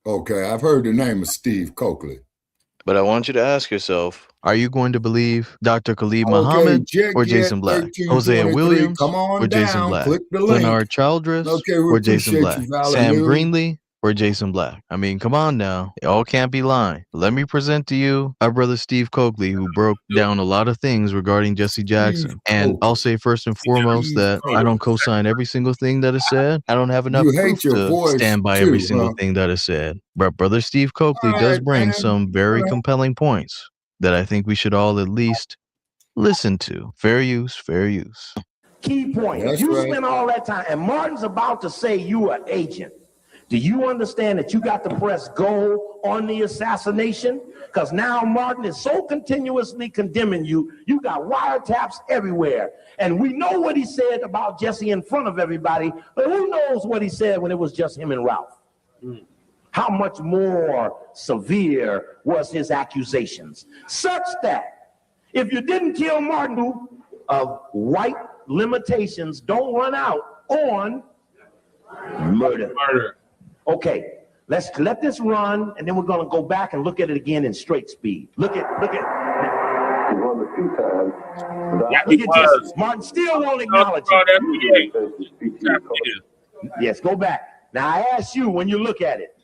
Okay, I've heard the name of Steve Coakley. But I want you to ask yourself, are you going to believe Dr. Khalid Muhammad or Jason Blacc? Hosea Williams or Jason Blacc? Leonard Childress or Jason Blacc? Sam Greenlee or Jason Blacc? I mean, come on now. They all can't be lying. Let me present to you our brother Steve Coakley, who broke down a lot of things regarding Jesse Jackson. And I'll say first and foremost that I don't co-sign every single thing that is said. I don't have enough proof to stand by every single thing that is said. But brother Steve Coakley does bring some very compelling points that I think we should all at least listen to. Fair use, fair use. Key point. If you spend all that time, and Martin's about to say you are an agent. Do you understand that you got to press go on the assassination? Because now Martin is so continuously condemning you, you got wiretaps everywhere. And we know what he said about Jesse in front of everybody, but who knows what he said when it was just him and Ralph? How much more severe was his accusations? Such that if you didn't kill Martin, of white limitations don't run out on murder. Okay, let's let this run, and then we're going to go back and look at it again in straight speed. Look at. Look at this. Martin still won't acknowledge it. Yes, go back. Now I ask you, when you look at it,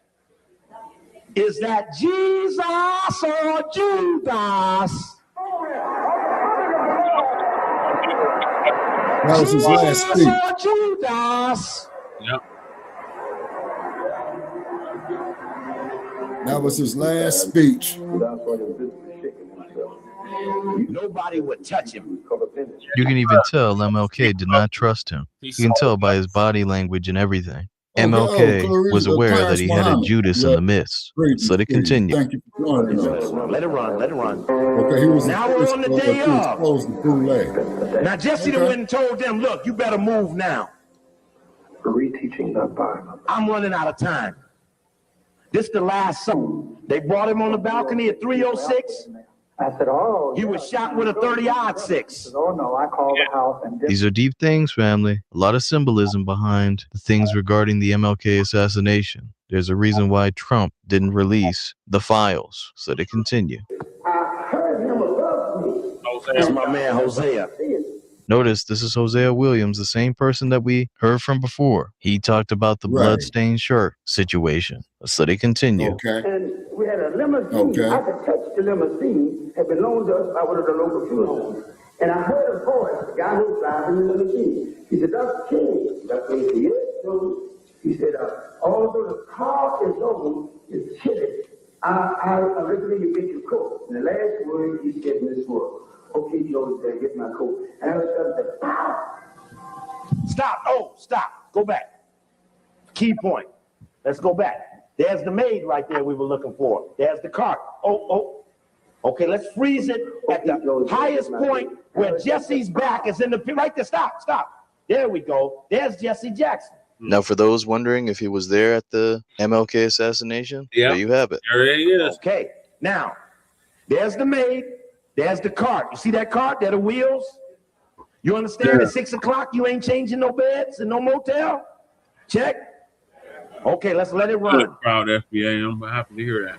is that Jesus or Judas? That was his last speech. Jesus or Judas? Yep. That was his last speech. Nobody would touch him. You can even tell MLK did not trust him. You can tell by his body language and everything. MLK was aware that he had a Judas in the midst. So let it continue. Thank you for joining us. Let it run. Let it run. Okay, he was now we're on the day of. Now Jesse went and told them, look, you better move now. Reteaching that Bible. I'm running out of time. This is the last song. They brought him on the balcony at 3:06. I said, oh. He was shot with a 30-06. Oh, no, I called the house and These are deep things, family. A lot of symbolism behind the things regarding the MLK assassination. There's a reason why Trump didn't release the files. So to continue. I heard him above me. That's my man, Hosea. Notice this is Hosea Williams, the same person that we heard from before. He talked about the bloodstained shirt situation. So they continue. Okay. And we had a limousine. Okay. I could touch the limousine. Had belonged to us by one of the local funeral homes. And I heard a voice, the guy who was driving the limousine. He said, Dr. King. Dr. King said, yes. So he said, although the car is over, it's chilly. I recommend you get your coat. And the last word he said in this word, okay, Joe said, get my coat. And I was going to say, Stop. Oh, stop. Go back. Key point. Let's go back. There's the maid right there we were looking for. There's the cart. Oh. Okay, let's freeze it at the highest point where Jesse's back is in the right there. Stop. There we go. There's Jesse Jackson. Now, for those wondering if he was there at the MLK assassination, there you have it. There he is. Okay, now, there's the maid. There's the cart. You see that cart? There are the wheels. You understand? At 6 o'clock, you ain't changing no beds and no motel? Check. Okay, let's let it run. Proud FBA. I'm happy to hear that.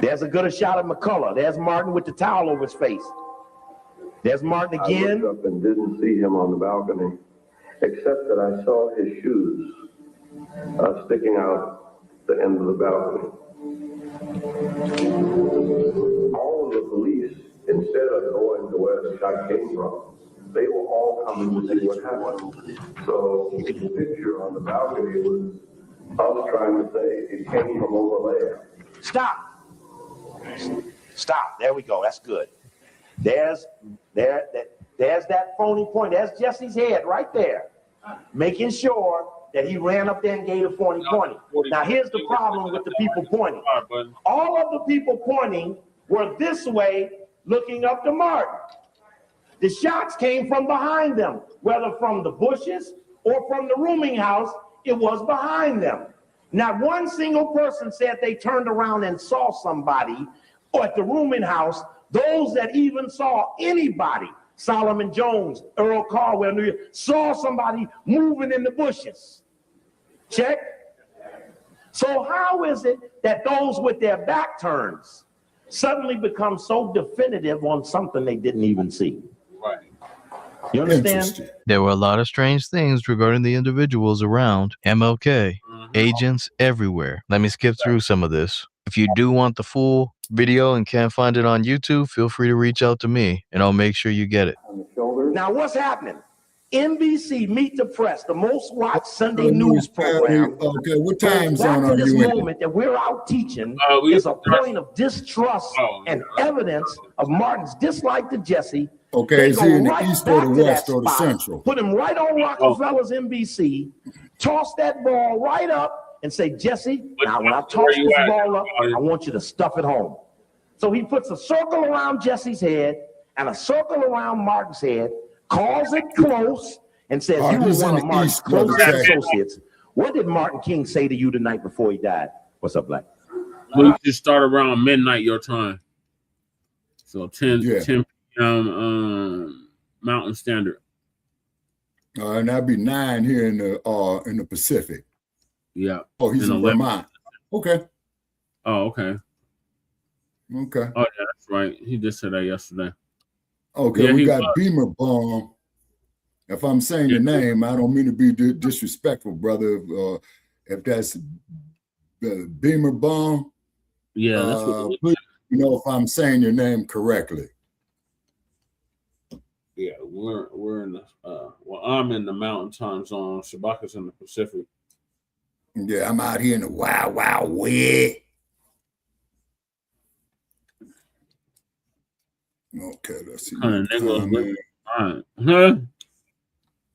There's a good shot of McCullough. There's Martin with the towel over his face. There's Martin again. I looked up and didn't see him on the balcony, except that I saw his shoes sticking out the end of the balcony. All of the police, instead of going to where the shot came from, they were all coming to see what happened. So the picture on the balcony was us trying to say it came from over there. Stop. There we go. That's good. There's that phony point. There's Jesse's head right there, making sure that he ran up there and gave a phony pointing. Now, here's the problem with the people pointing. All of the people pointing were this way, looking up to Martin. The shots came from behind them, whether from the bushes or from the rooming house, it was behind them. Not one single person said they turned around and saw somebody or at the rooming house. Those that even saw anybody, Solomon Jones, Earl Caldwell, New York, saw somebody moving in the bushes. Check. So how is it that those with their back turns suddenly become so definitive on something they didn't even see? Right. You understand? There were a lot of strange things regarding the individuals around MLK, agents everywhere. Let me skip through some of this. If you do want the full video and can't find it on YouTube, feel free to reach out to me and I'll make sure you get it. Now, what's happening? NBC Meet the Press, the most watched Sunday news program. Okay, what time zone are you in? This moment that we're out teaching is a point of distrust and evidence of Martin's dislike to Jesse. Okay, is he in the east or the west or the central? Put him right on Rockefeller's NBC, toss that ball right up and say, Jesse, now when I toss this ball up, I want you to stuff it home. So he puts a circle around Jesse's head and a circle around Martin's head, calls it close, and says, you were one of Martin's closest associates. What did Martin King say to you the night before he died? What's up, Blacc? We just start around midnight your time. So 10 p.m. Mountain Standard. And that'd be 9 here in the Pacific. Yeah. Oh, he's in Vermont. Okay. Oh, okay. Okay. Oh, yeah, that's right. He just said that yesterday. Okay, yeah, we got Beamer Bomb. If I'm saying your name, I don't mean to be disrespectful, brother. If that's Beamer Bomb, yeah, that's what please, if I'm saying your name correctly. Yeah, we're in the I'm in the Mountain Time Zone. Shabaka's in the Pacific. Yeah, I'm out here in the wild, wild west. Okay, let's see.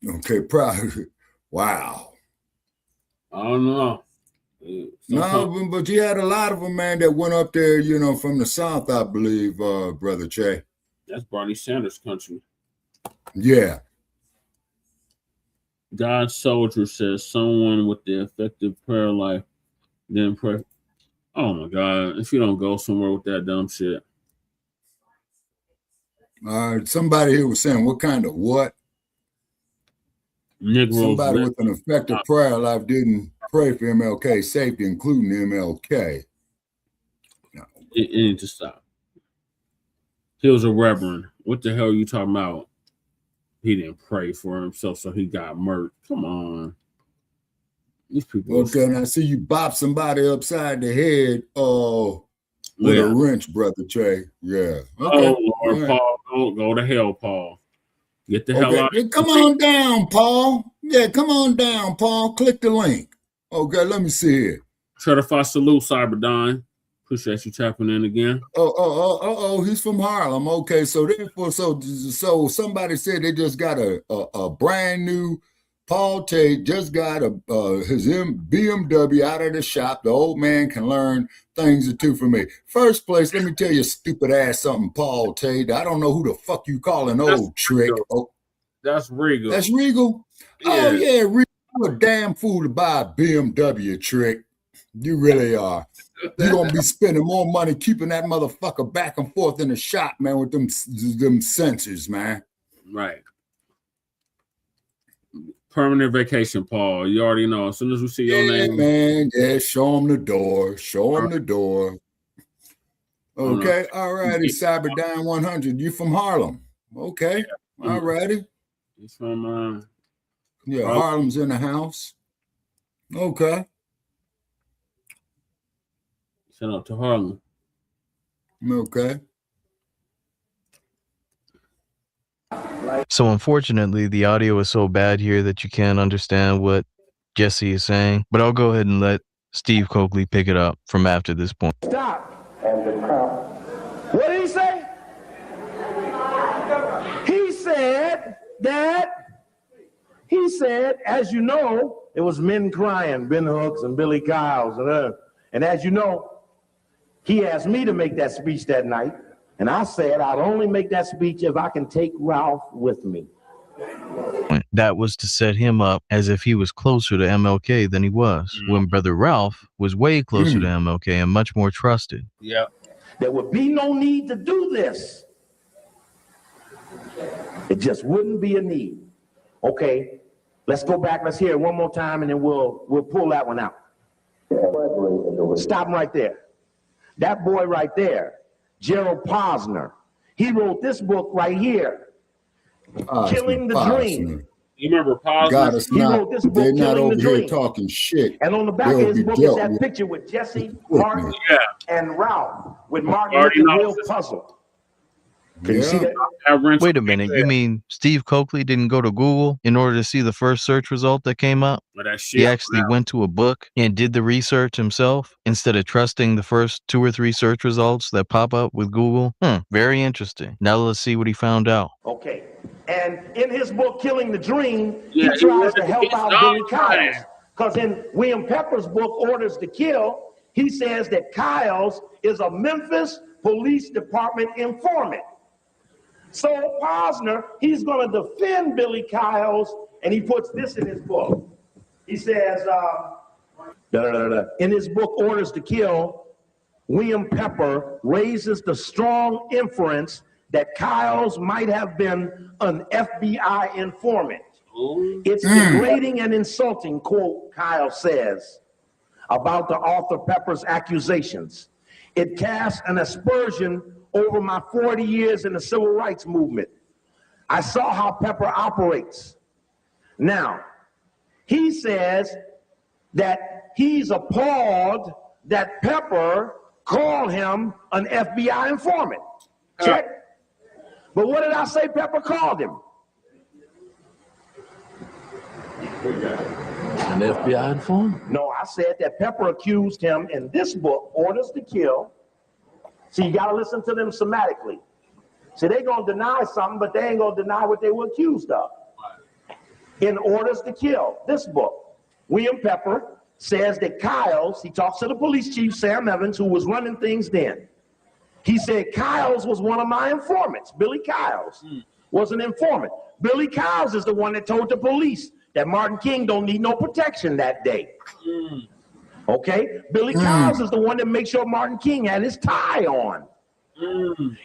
Okay, proud. Wow. I don't know. No, but you had a lot of them, man, that went up there, from the South, I believe, Brother Che. That's Bernie Sanders' country. Yeah. God's soldier says someone with the effective prayer life then pray. Oh my God! If you don't go somewhere with that dumb shit. Somebody here was saying, what kind of what? Negroes. Somebody with an effective prayer life didn't pray for MLK safety, including MLK. No. It needs to stop. He was a reverend. What the hell are you talking about? He didn't pray for himself, so he got murdered. Come on. These people. Okay, now see you bop somebody upside the head with a wrench, Brother Trey. Yeah. Okay. Oh, Lord, right. Paul. Go to hell, Paul. Get the hell out. Yeah, come on down, Paul. Yeah, come on down, Paul. Click the link. Okay, let me see it. Certified salute, Cyberdine. Appreciate you tapping in again. He's from Harlem. Okay, so therefore, so somebody said they just got a brand new Paul Tate just got his BMW out of the shop. The old man can learn things or two from me. First place, let me tell you, stupid ass something, Paul Tate. I don't know who the fuck you calling old trick. Oh, that's Regal. That's Regal. Yeah. Oh yeah, Regal. You're a damn fool to buy a BMW, trick. You really are. You're gonna be spending more money keeping that motherfucker back and forth in the shop, man, with them sensors, man. Right. Permanent vacation, Paul. You already know. As soon as we see your name, man. Yeah, show him the door. Show him the door. Okay, all righty. Cyberdyne 100. You from Harlem? Okay, all righty. He's from Harlem's in the house. Okay. Shout out to Harlem. Okay. So unfortunately, the audio is so bad here that you can't understand what Jesse is saying. But I'll go ahead and let Steve Coakley pick it up from after this point. Stop. And the crowd. What did he say? He said, as you know, it was men crying, Ben Hooks and Billy Kyles. And as you know, he asked me to make that speech that night. And I said, I'd only make that speech if I can take Ralph with me. That was to set him up as if he was closer to MLK than he was, when Brother Ralph was way closer to MLK and much more trusted. Yeah. There would be no need to do this. It just wouldn't be a need. Okay, let's go back. Let's hear it one more time, and then we'll pull that one out. Stop right there. That boy right there, Gerald Posner, he wrote this book right here, Killing the Dream. You remember Posner? He wrote this book, they're not Killing over the here Dream. talking shit. And on the back of his book is that picture with Jesse, Martin, and Ralph, with Martin looking real puzzled. Can you see that? Wait a minute. You mean Steve Coakley didn't go to Google in order to see the first search result that came up? He actually went to a book and did the research himself instead of trusting the first 2 or 3 search results that pop up with Google. Very interesting. Now let's see what he found out. Okay. And in his book, Killing the Dream, he tries to help out Billy Kyles. Because in William Pepper's book, Orders to Kill, he says that Kyles is a Memphis Police Department informant. So Posner, he's going to defend Billy Kyles, and he puts this in his book. He says, in his book, Orders to Kill, William Pepper raises the strong inference that Kyles might have been an FBI informant. It's degrading and insulting, quote, Kyles says, about the author Pepper's accusations. It casts an aspersion over my 40 years in the civil rights movement. I saw how Pepper operates. Now, he says that he's appalled that Pepper called him an FBI informant. Check. But what did I say Pepper called him? An FBI informant? No, I said that Pepper accused him in this book, Orders to Kill. See, you got to listen to them somatically. See, they're going to deny something, but they ain't going to deny what they were accused of. In Orders to Kill, this book, William Pepper says that Kyles, he talks to the police chief, Sam Evans, who was running things then. He said, Kyles was one of my informants. Billy Kyles was an informant. Billy Kyles is the one that told the police that Martin King don't need no protection that day. Okay? Billy Kyles is the one that makes sure Martin King had his tie on.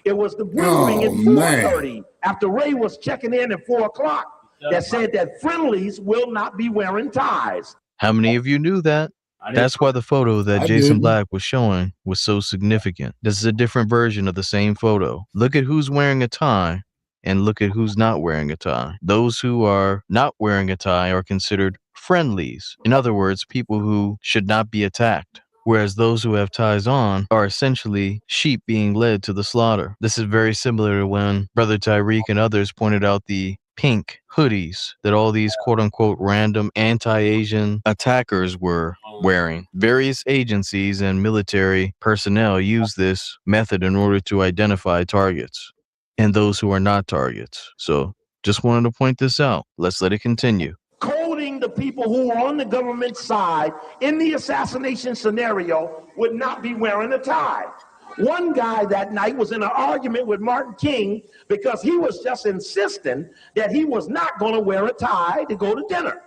It was the briefing at 4:30 after Ray was checking in at 4 o'clock that said that friendlies will not be wearing ties. How many of you knew that? That's why the photo that Jason Blacc was showing was so significant. This is a different version of the same photo. Look at who's wearing a tie and look at who's not wearing a tie. Those who are not wearing a tie are considered friendlies. In other words, people who should not be attacked. Whereas those who have ties on are essentially sheep being led to the slaughter. This is very similar to when Brother Tyreek and others pointed out the pink hoodies that all these quote-unquote random anti-Asian attackers were wearing. Various agencies and military personnel use this method in order to identify targets and those who are not targets. So just wanted to point this out. Let's let it continue. Coding the people who are on the government side in the assassination scenario would not be wearing a tie. One guy that night was in an argument with Martin King because he was just insisting that he was not going to wear a tie to go to dinner.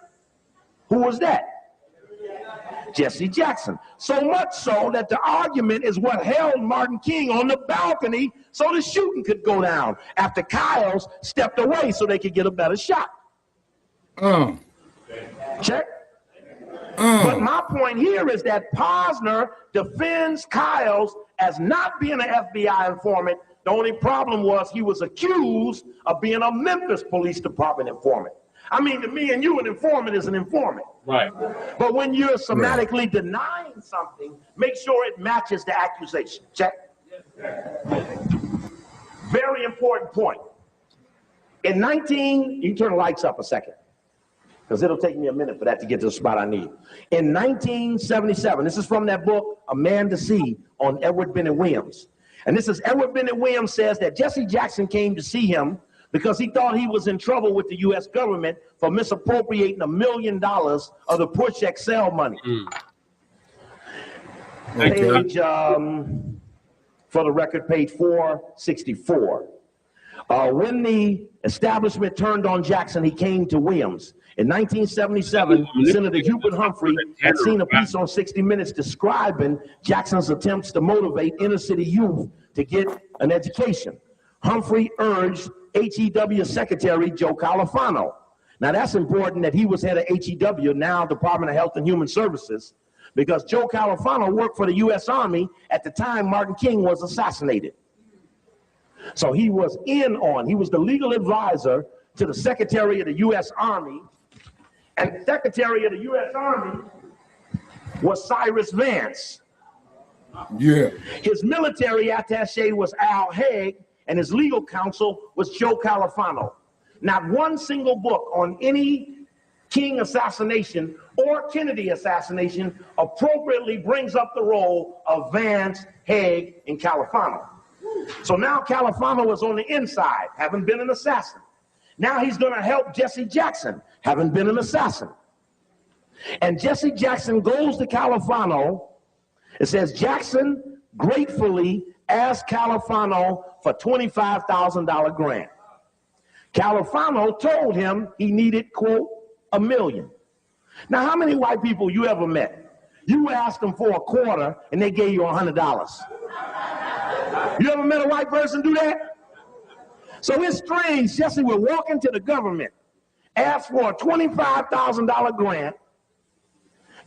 Who was that? Jesse Jackson. So much so that the argument is what held Martin King on the balcony so the shooting could go down after Kyles stepped away so they could get a better shot. Check. But my point here is that Posner defends Kyles as not being an FBI informant. The only problem was he was accused of being a Memphis Police Department informant. I mean, to me and you, an informant is an informant. Right. But when you're somatically denying something, make sure it matches the accusation. Check. Very important point. In you can turn the lights up a second, because it'll take me a minute for that to get to the spot I need. In 1977, this is from that book, A Man to See, on Edward Bennett Williams. And this is Edward Bennett Williams says that Jesse Jackson came to see him because he thought he was in trouble with the U.S. government for misappropriating $1 million of the Push XL money. Page, for the record, page 464. When the establishment turned on Jackson, he came to Williams. In 1977, Senator Hubert Humphrey had seen a piece on 60 Minutes describing Jackson's attempts to motivate inner city youth to get an education. Humphrey urged HEW Secretary Joe Califano. Now that's important that he was head of HEW, now Department of Health and Human Services, because Joe Califano worked for the U.S. Army at the time Martin King was assassinated. So he was he was the legal advisor to the Secretary of the U.S. Army, and the Secretary of the U.S. Army was Cyrus Vance. Yeah. His military attaché was Al Haig, and his legal counsel was Joe Califano. Not one single book on any King assassination or Kennedy assassination appropriately brings up the role of Vance, Haig, and Califano. So now Califano is on the inside, having been an assassin. Now he's going to help Jesse Jackson, having been an assassin. And Jesse Jackson goes to Califano. It says Jackson gratefully asked Califano for $25,000 grant. Califano told him he needed, quote, $1 million. Now, how many white people you ever met? You asked them for a quarter and they gave you $100. You ever met a white person do that? So it's strange. Jesse would walk into the government, ask for a $25,000 grant.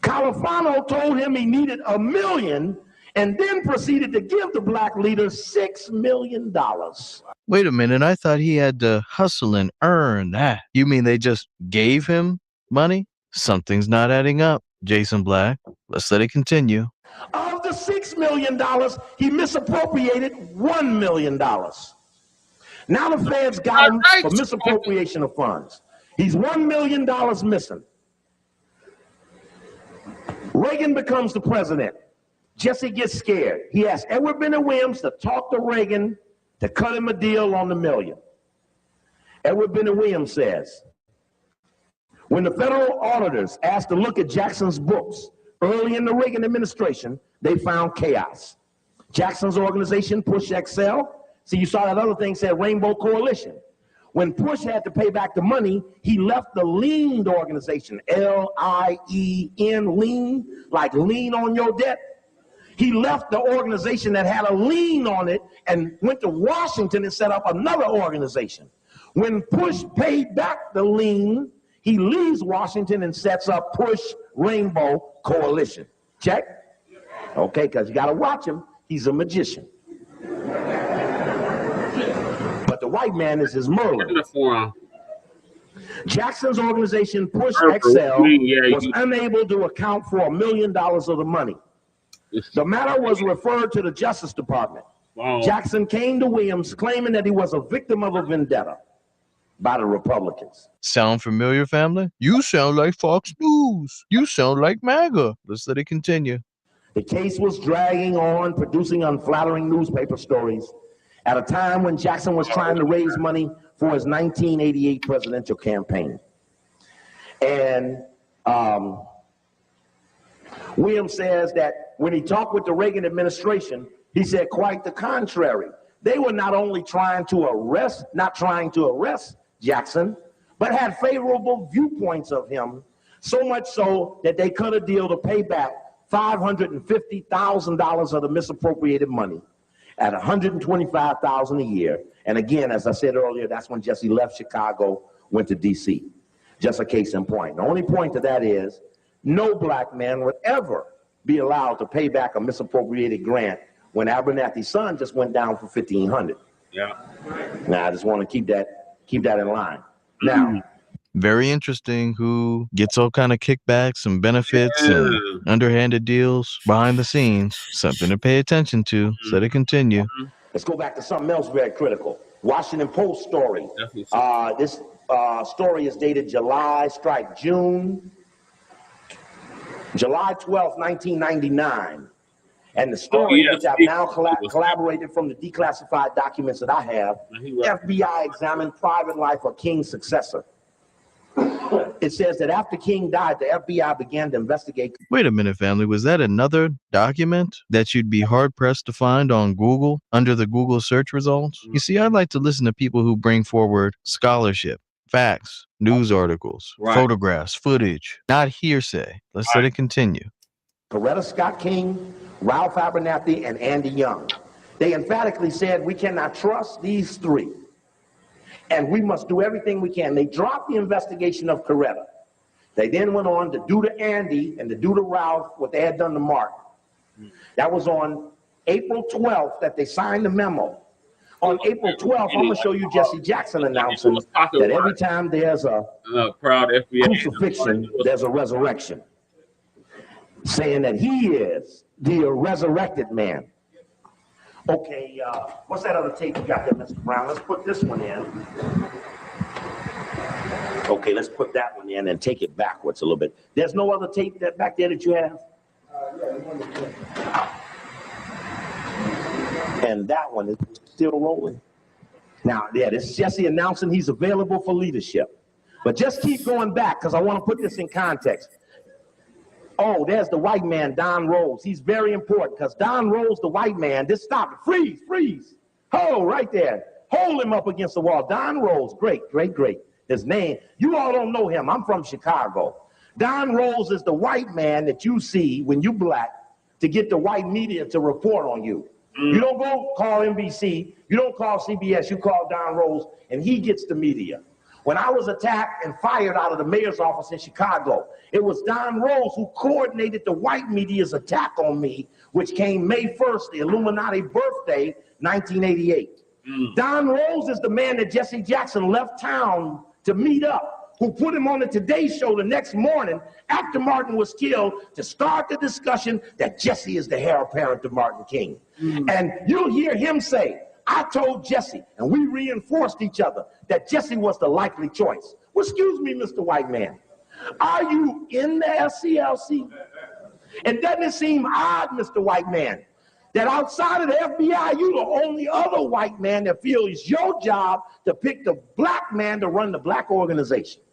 Califano told him he needed $1 million and then proceeded to give the black leader $6 million. Wait a minute. I thought he had to hustle and earn that. You mean they just gave him money? Something's not adding up, Jason Blacc. Let's let it continue. Of the $6 million, he misappropriated $1 million. Now the feds got him for misappropriation of funds. He's $1 million missing. Reagan becomes the president. Jesse gets scared. He asks Edward Bennett Williams to talk to Reagan to cut him a deal on the $1 million. Edward Bennett Williams says, when the federal auditors asked to look at Jackson's books early in the Reagan administration, they found chaos. Jackson's organization, Push XL, see, you saw that other thing said Rainbow Coalition. When Push had to pay back the money, he left the leaned organization, L-I-E-N, lean, like lean on your debt. He left the organization that had a lien on it and went to Washington and set up another organization. When Push paid back the lien, he leaves Washington and sets up Push Rainbow Coalition. Check? Okay, because you got to watch him. He's a magician. But the white man is his Merlin. Jackson's organization, Push XL, was unable to account for $1 million of the money. The matter was referred to the Justice Department. Wow. Jackson came to Williams claiming that he was a victim of a vendetta by the Republicans. Sound familiar, family? You sound like Fox News. You sound like MAGA. Let's let it continue. The case was dragging on, producing unflattering newspaper stories at a time when Jackson was trying to raise money for his 1988 presidential campaign. And Williams says that when he talked with the Reagan administration, he said quite the contrary. They were not only not trying to arrest Jackson, but had favorable viewpoints of him, so much so that they cut a deal to pay back $550,000 of the misappropriated money at $125,000 a year. And again, as I said earlier, that's when Jesse left Chicago, went to DC. Just a case in point. The only point to that is no black man would ever be allowed to pay back a misappropriated grant when Abernathy's son just went down for $1,500. Yeah. Now I just want to keep that in line. Now, very interesting who gets all kind of kickbacks and benefits and underhanded deals behind the scenes. Something to pay attention to. So to continue. Let's go back to something else very critical. Washington Post story. This story is dated July 12th, 1999. And the story, which I've now collaborated from the declassified documents that I have, FBI examined private life of King's successor. It says that after King died, the FBI began to investigate. Wait a minute, family. Was that another document that you'd be hard-pressed to find on Google under the Google search results? You see, I like to listen to people who bring forward scholarship, facts, news articles, photographs, footage, not hearsay. Let's let it continue. Coretta Scott King, Ralph Abernathy, and Andy Young. They emphatically said, we cannot trust these three, and we must do everything we can. They dropped the investigation of Coretta. They then went on to do to Andy and to do to Ralph what they had done to Mark. That was on April 12th that they signed the memo. On April 12th, I'm going to show you Jesse Jackson announcing that every time there's a crucifixion, there's a resurrection, saying that he is the resurrected man. Okay, what's that other tape you got there, Mr. Brown? Let's put this one in. Okay, let's put that one in and take it backwards a little bit. There's no other tape that back there that you have? And that one is still rolling. Now, yeah, this is Jesse announcing he's available for leadership. But just keep going back because I want to put this in context. Oh, there's the white man, Don Rose. He's very important because Don Rose, the white man, just stop it. Freeze, freeze. Oh, right there. Hold him up against the wall. Don Rose, great. His name, you all don't know him. I'm from Chicago. Don Rose is the white man that you see when you black to get the white media to report on you. You don't go call NBC, you don't call CBS, you call Don Rose, and he gets the media. When I was attacked and fired out of the mayor's office in Chicago, it was Don Rose who coordinated the white media's attack on me, which came May 1st, the Illuminati birthday, 1988. Don Rose is the man that Jesse Jackson left town to meet up, who put him on the Today Show the next morning after Martin was killed to start the discussion that Jesse is the heir apparent to Martin King. And you'll hear him say, I told Jesse, and we reinforced each other, that Jesse was the likely choice. Well, excuse me, Mr. White Man, are you in the SCLC? And doesn't it seem odd, Mr. White Man, that outside of the FBI, you're the only other white man that feels it's your job to pick the black man to run the black organization?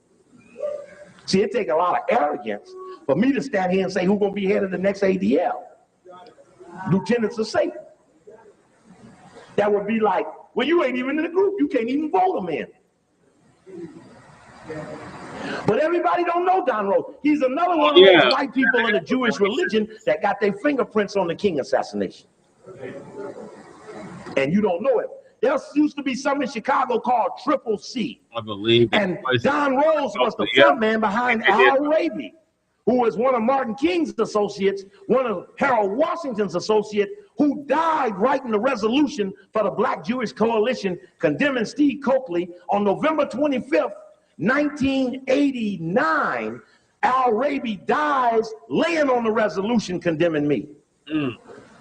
See, it takes a lot of arrogance for me to stand here and say who's going to be head of the next ADL. Lieutenants of Satan. That would be like, well, you ain't even in the group. You can't even vote them in. But everybody don't know Don Rose. He's another one of those white people in the Jewish religion that got their fingerprints on the King assassination. And you don't know it. There used to be something in Chicago called Triple C. I believe. And Don Rose was the front man behind Al Raby, who was one of Martin King's associates, one of Harold Washington's associates, who died writing the resolution for the Black Jewish Coalition condemning Steve Coakley on November 25th, 1989. Al Raby dies laying on the resolution condemning me.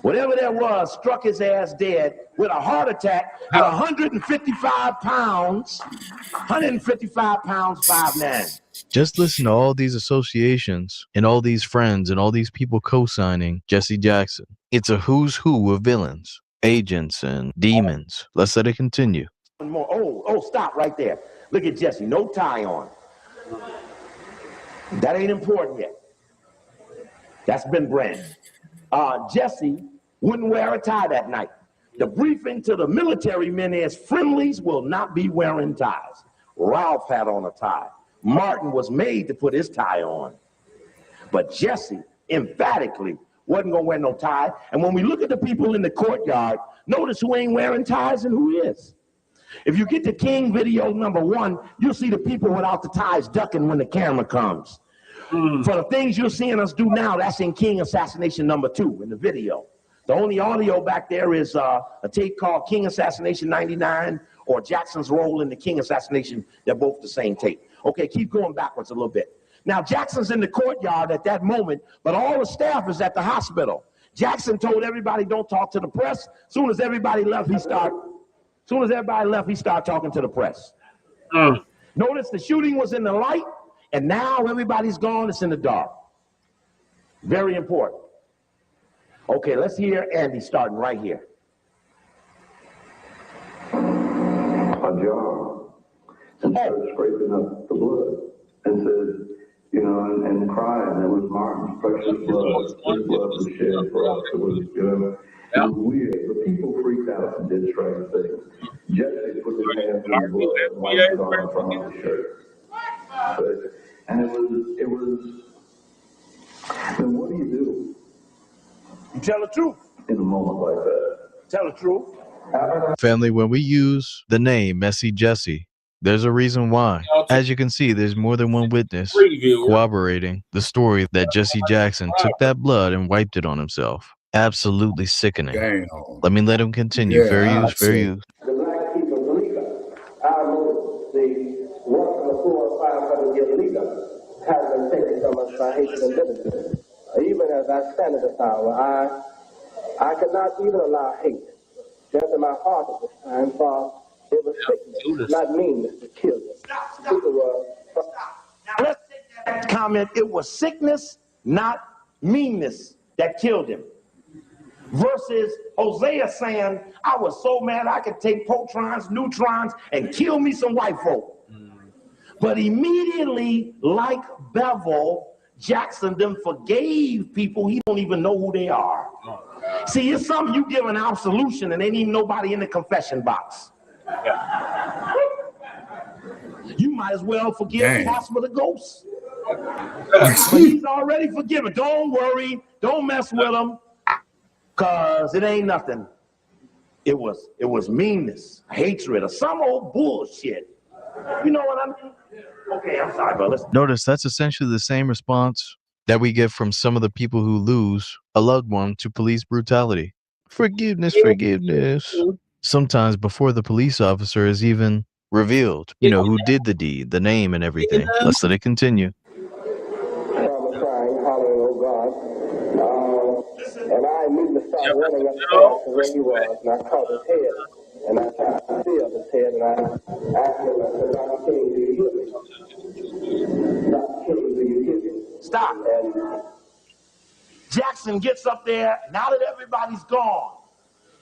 Whatever that was struck his ass dead with a heart attack at 155 pounds, 5'9". Just listen to all these associations and all these friends and all these people co-signing Jesse Jackson. It's a who's who of villains, agents, and demons. Let's let it continue. One more. Oh, stop right there. Look at Jesse, no tie on. That ain't important yet. That's been branded. Jesse wouldn't wear a tie that night. The briefing to the military men is friendlies will not be wearing ties. Ralph had on a tie. Martin was made to put his tie on. But Jesse emphatically wasn't going to wear no tie. And when we look at the people in the courtyard, notice who ain't wearing ties and who is. If you get to King video #1, you'll see the people without the ties ducking when the camera comes. For the things you're seeing us do now, that's in King Assassination #2 in the video. The only audio back there is a tape called King Assassination 99 or Jackson's role in the King Assassination. They're both the same tape. Okay, keep going backwards a little bit. Now, Jackson's in the courtyard at that moment, but all the staff is at the hospital. Jackson told everybody don't talk to the press. Soon as everybody left, he started talking to the press. Notice the shooting was in the light, and now everybody's gone, it's in the dark. Very important. Okay, let's hear Andy starting right here. A jar and started scraping up the blood and said, you know, and crying. It was Martin's precious blood. His blood was shed for us. It was, you know, it was weird. The people freaked out and did strange things. Jesse put his hands in the blood and wiped it on from his shirt. And it was, then what do? You tell the truth. In a moment like that. Tell the truth. Family, when we use the name Messy Jesse, there's a reason why. As you can see, there's more than one witness corroborating the story that Jesse Jackson took that blood and wiped it on himself. Absolutely sickening. Damn. Let him continue. Fair use. The black people believe us. Our motive, the work of the 400-500-year leader, has been taken from us by hatred and bigotry. Even as I stand at this hour, I could not even allow hate to enter my heart at this time, for it was sickness, not meanness, that killed us. Now let's take that comment. It was sickness, not meanness, that killed him. Versus Hosea saying, I was so mad I could take protons, neutrons, and kill me some white folk. But immediately, like Bevel, Jackson then forgave people he don't even know who they are. See, it's something you give an absolution and ain't even nobody in the confession box. You might as well forgive Casper the Ghost. But he's already forgiven. Don't worry. Don't mess with him, because it ain't nothing. It was meanness, hatred, or some old bullshit. You know what I mean? Okay, I'm sorry, but listen. Notice that's essentially the same response that we get from some of the people who lose a loved one to police brutality. Forgiveness. Sometimes before the police officer is even revealed, you know, who did the deed, the name and everything. Let's let it continue. Crying, hollering, oh God. And I immediately started running up the stairs to where he was, and I caught his head. And I tried to feel his head, and I asked him, I said, Dr. King, do you hear me? Dr. King, do you hear me? Stop. And Jackson gets up there, now that everybody's gone,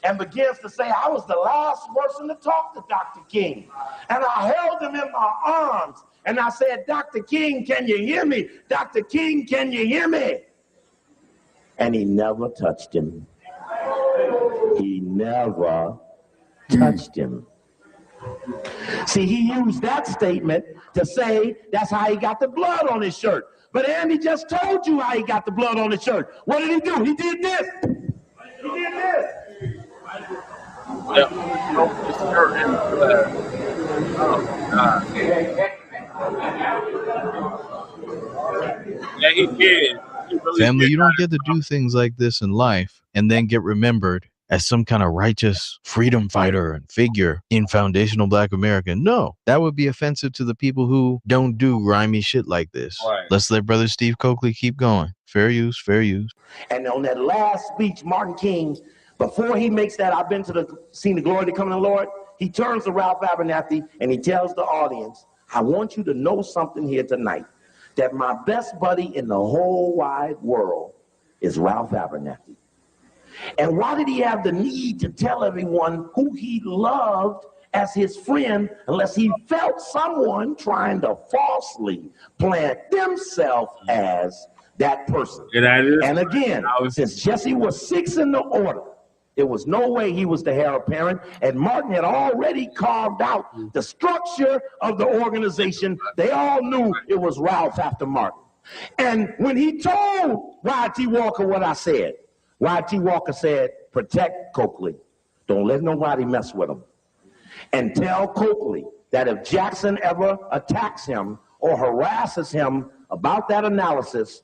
and begins to say, I was the last person to talk to Dr. King. And I held him in my arms, and I said, Dr. King, can you hear me? Dr. King, can you hear me? And he never touched him. He never touched him. See, he used that statement to say that's how he got the blood on his shirt. But Andy just told you how he got the blood on his shirt. What did he do? He did this. He did this. Yeah, he did. Family, you don't get to do things like this in life and then get remembered as some kind of righteous freedom fighter and figure in foundational Black America. No, that would be offensive to the people who don't do grimy shit like this. Right. Let's let Brother Steve Coakley keep going. Fair use, fair use. And on that last speech, Martin King, before he makes that, I've been to seen the glory to come in the Lord, he turns to Ralph Abernathy and he tells the audience, I want you to know something here tonight, that my best buddy in the whole wide world is Ralph Abernathy. And why did he have the need to tell everyone who he loved as his friend unless he felt someone trying to falsely plant themselves as that person? And again, since Jesse was 6 in the order, there was no way he was the heir apparent, and Martin had already carved out the structure of the organization. They all knew it was Ralph after Martin. And when he told Y.T. Walker what I said, Y.T. Walker said, protect Coakley. Don't let nobody mess with him. And tell Coakley that if Jackson ever attacks him or harasses him about that analysis,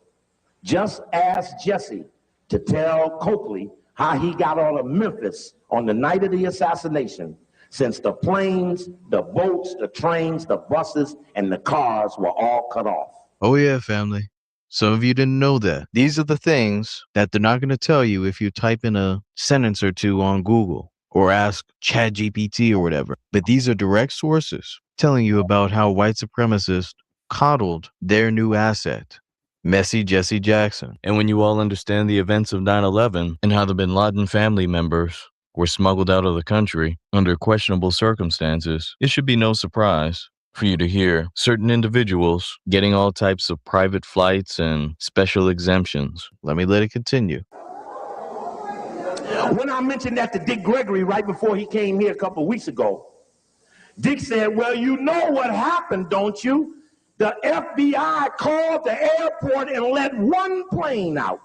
just ask Jesse to tell Coakley how he got out of Memphis on the night of the assassination, since the planes, the boats, the trains, the buses, and the cars were all cut off. Oh yeah, family. Some of you didn't know that. These are the things that they're not going to tell you if you type in a sentence or two on Google or ask ChatGPT or whatever. But these are direct sources telling you about how white supremacists coddled their new asset, Messy Jesse Jackson. And when you all understand the events of 9/11 and how the bin Laden family members were smuggled out of the country under questionable circumstances, it should be no surprise for you to hear certain individuals getting all types of private flights and special exemptions. Let it continue. When I mentioned that to Dick Gregory right before he came here a couple of weeks ago, Dick said, well, you know what happened, don't you? The FBI called the airport and let one plane out.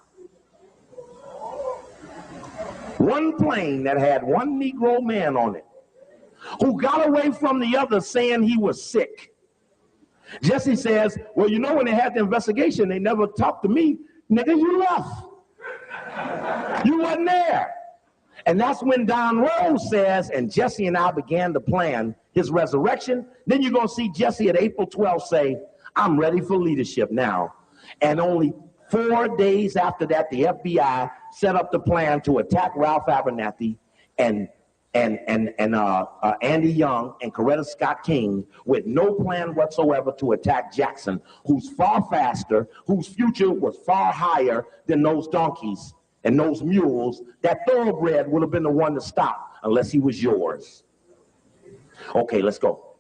One plane that had one Negro man on it, who got away from the other saying he was sick. Jesse says, well, you know, when they had the investigation, they never talked to me. Nigga, you left. You wasn't there. And that's when Don Rose says, and Jesse and I began to plan his resurrection. Then you're going to see Jesse at April 12th say, I'm ready for leadership now. And only 4 days after that, the FBI set up the plan to attack Ralph Abernathy and Andy Young and Coretta Scott King, with no plan whatsoever to attack Jackson, who's far faster, whose future was far higher than those donkeys and those mules. That thoroughbred would have been the one to stop unless he was yours. Okay, let's go.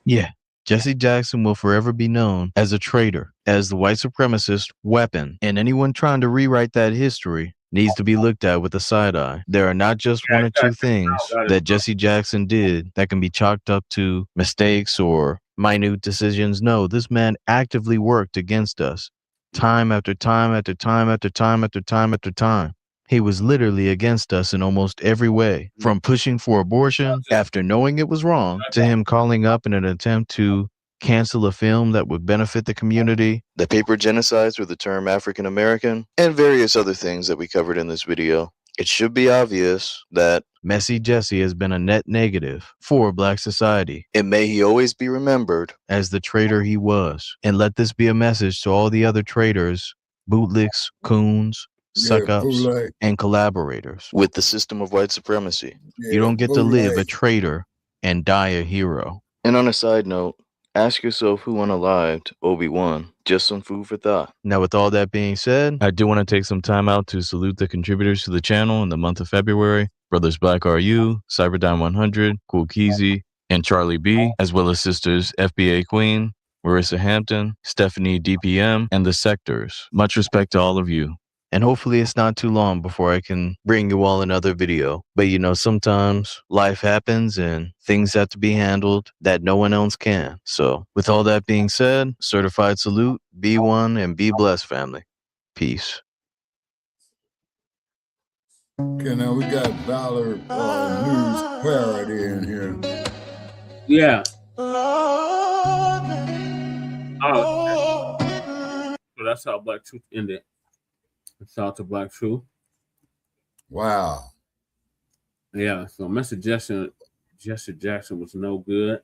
Yeah, Jesse Jackson will forever be known as a traitor, as the white supremacist weapon, and anyone trying to rewrite that history needs to be looked at with a side eye. There are not just one or two things that Jesse Jackson did that can be chalked up to mistakes or minute decisions. No, this man actively worked against us time after time after time after time after time after time. He was literally against us in almost every way, from pushing for abortion after knowing it was wrong, to him calling up in an attempt to cancel a film that would benefit the community, the paper genocides with the term African American, and various other things that we covered in this video. It should be obvious that Messy Jesse has been a net negative for Black society. And may he always be remembered as the traitor he was. And let this be a message to all the other traitors, bootlicks, coons, suck-ups, and collaborators with the system of white supremacy. You don't get to live a traitor and die a hero. And on a side note, ask yourself who unalived Obi-Wan. Just some food for thought. Now, with all that being said, I do want to take some time out to salute the contributors to the channel in the month of February. Brothers Blacc RU, Cyberdyne 100, Cool Keezy, and Charlie B, as well as sisters FBA Queen, Marissa Hampton, Stephanie DPM, and the Sectors. Much respect to all of you. And hopefully it's not too long before I can bring you all another video. But you know, sometimes life happens and things have to be handled that no one else can. So with all that being said, certified salute, be one and be blessed, family. Peace. Okay, now we got Valor News Parody in here. Yeah. So that's how Black Truth ended. Shout out to Black Truth. Wow. Yeah, so Mr. Jesse Jackson was no good.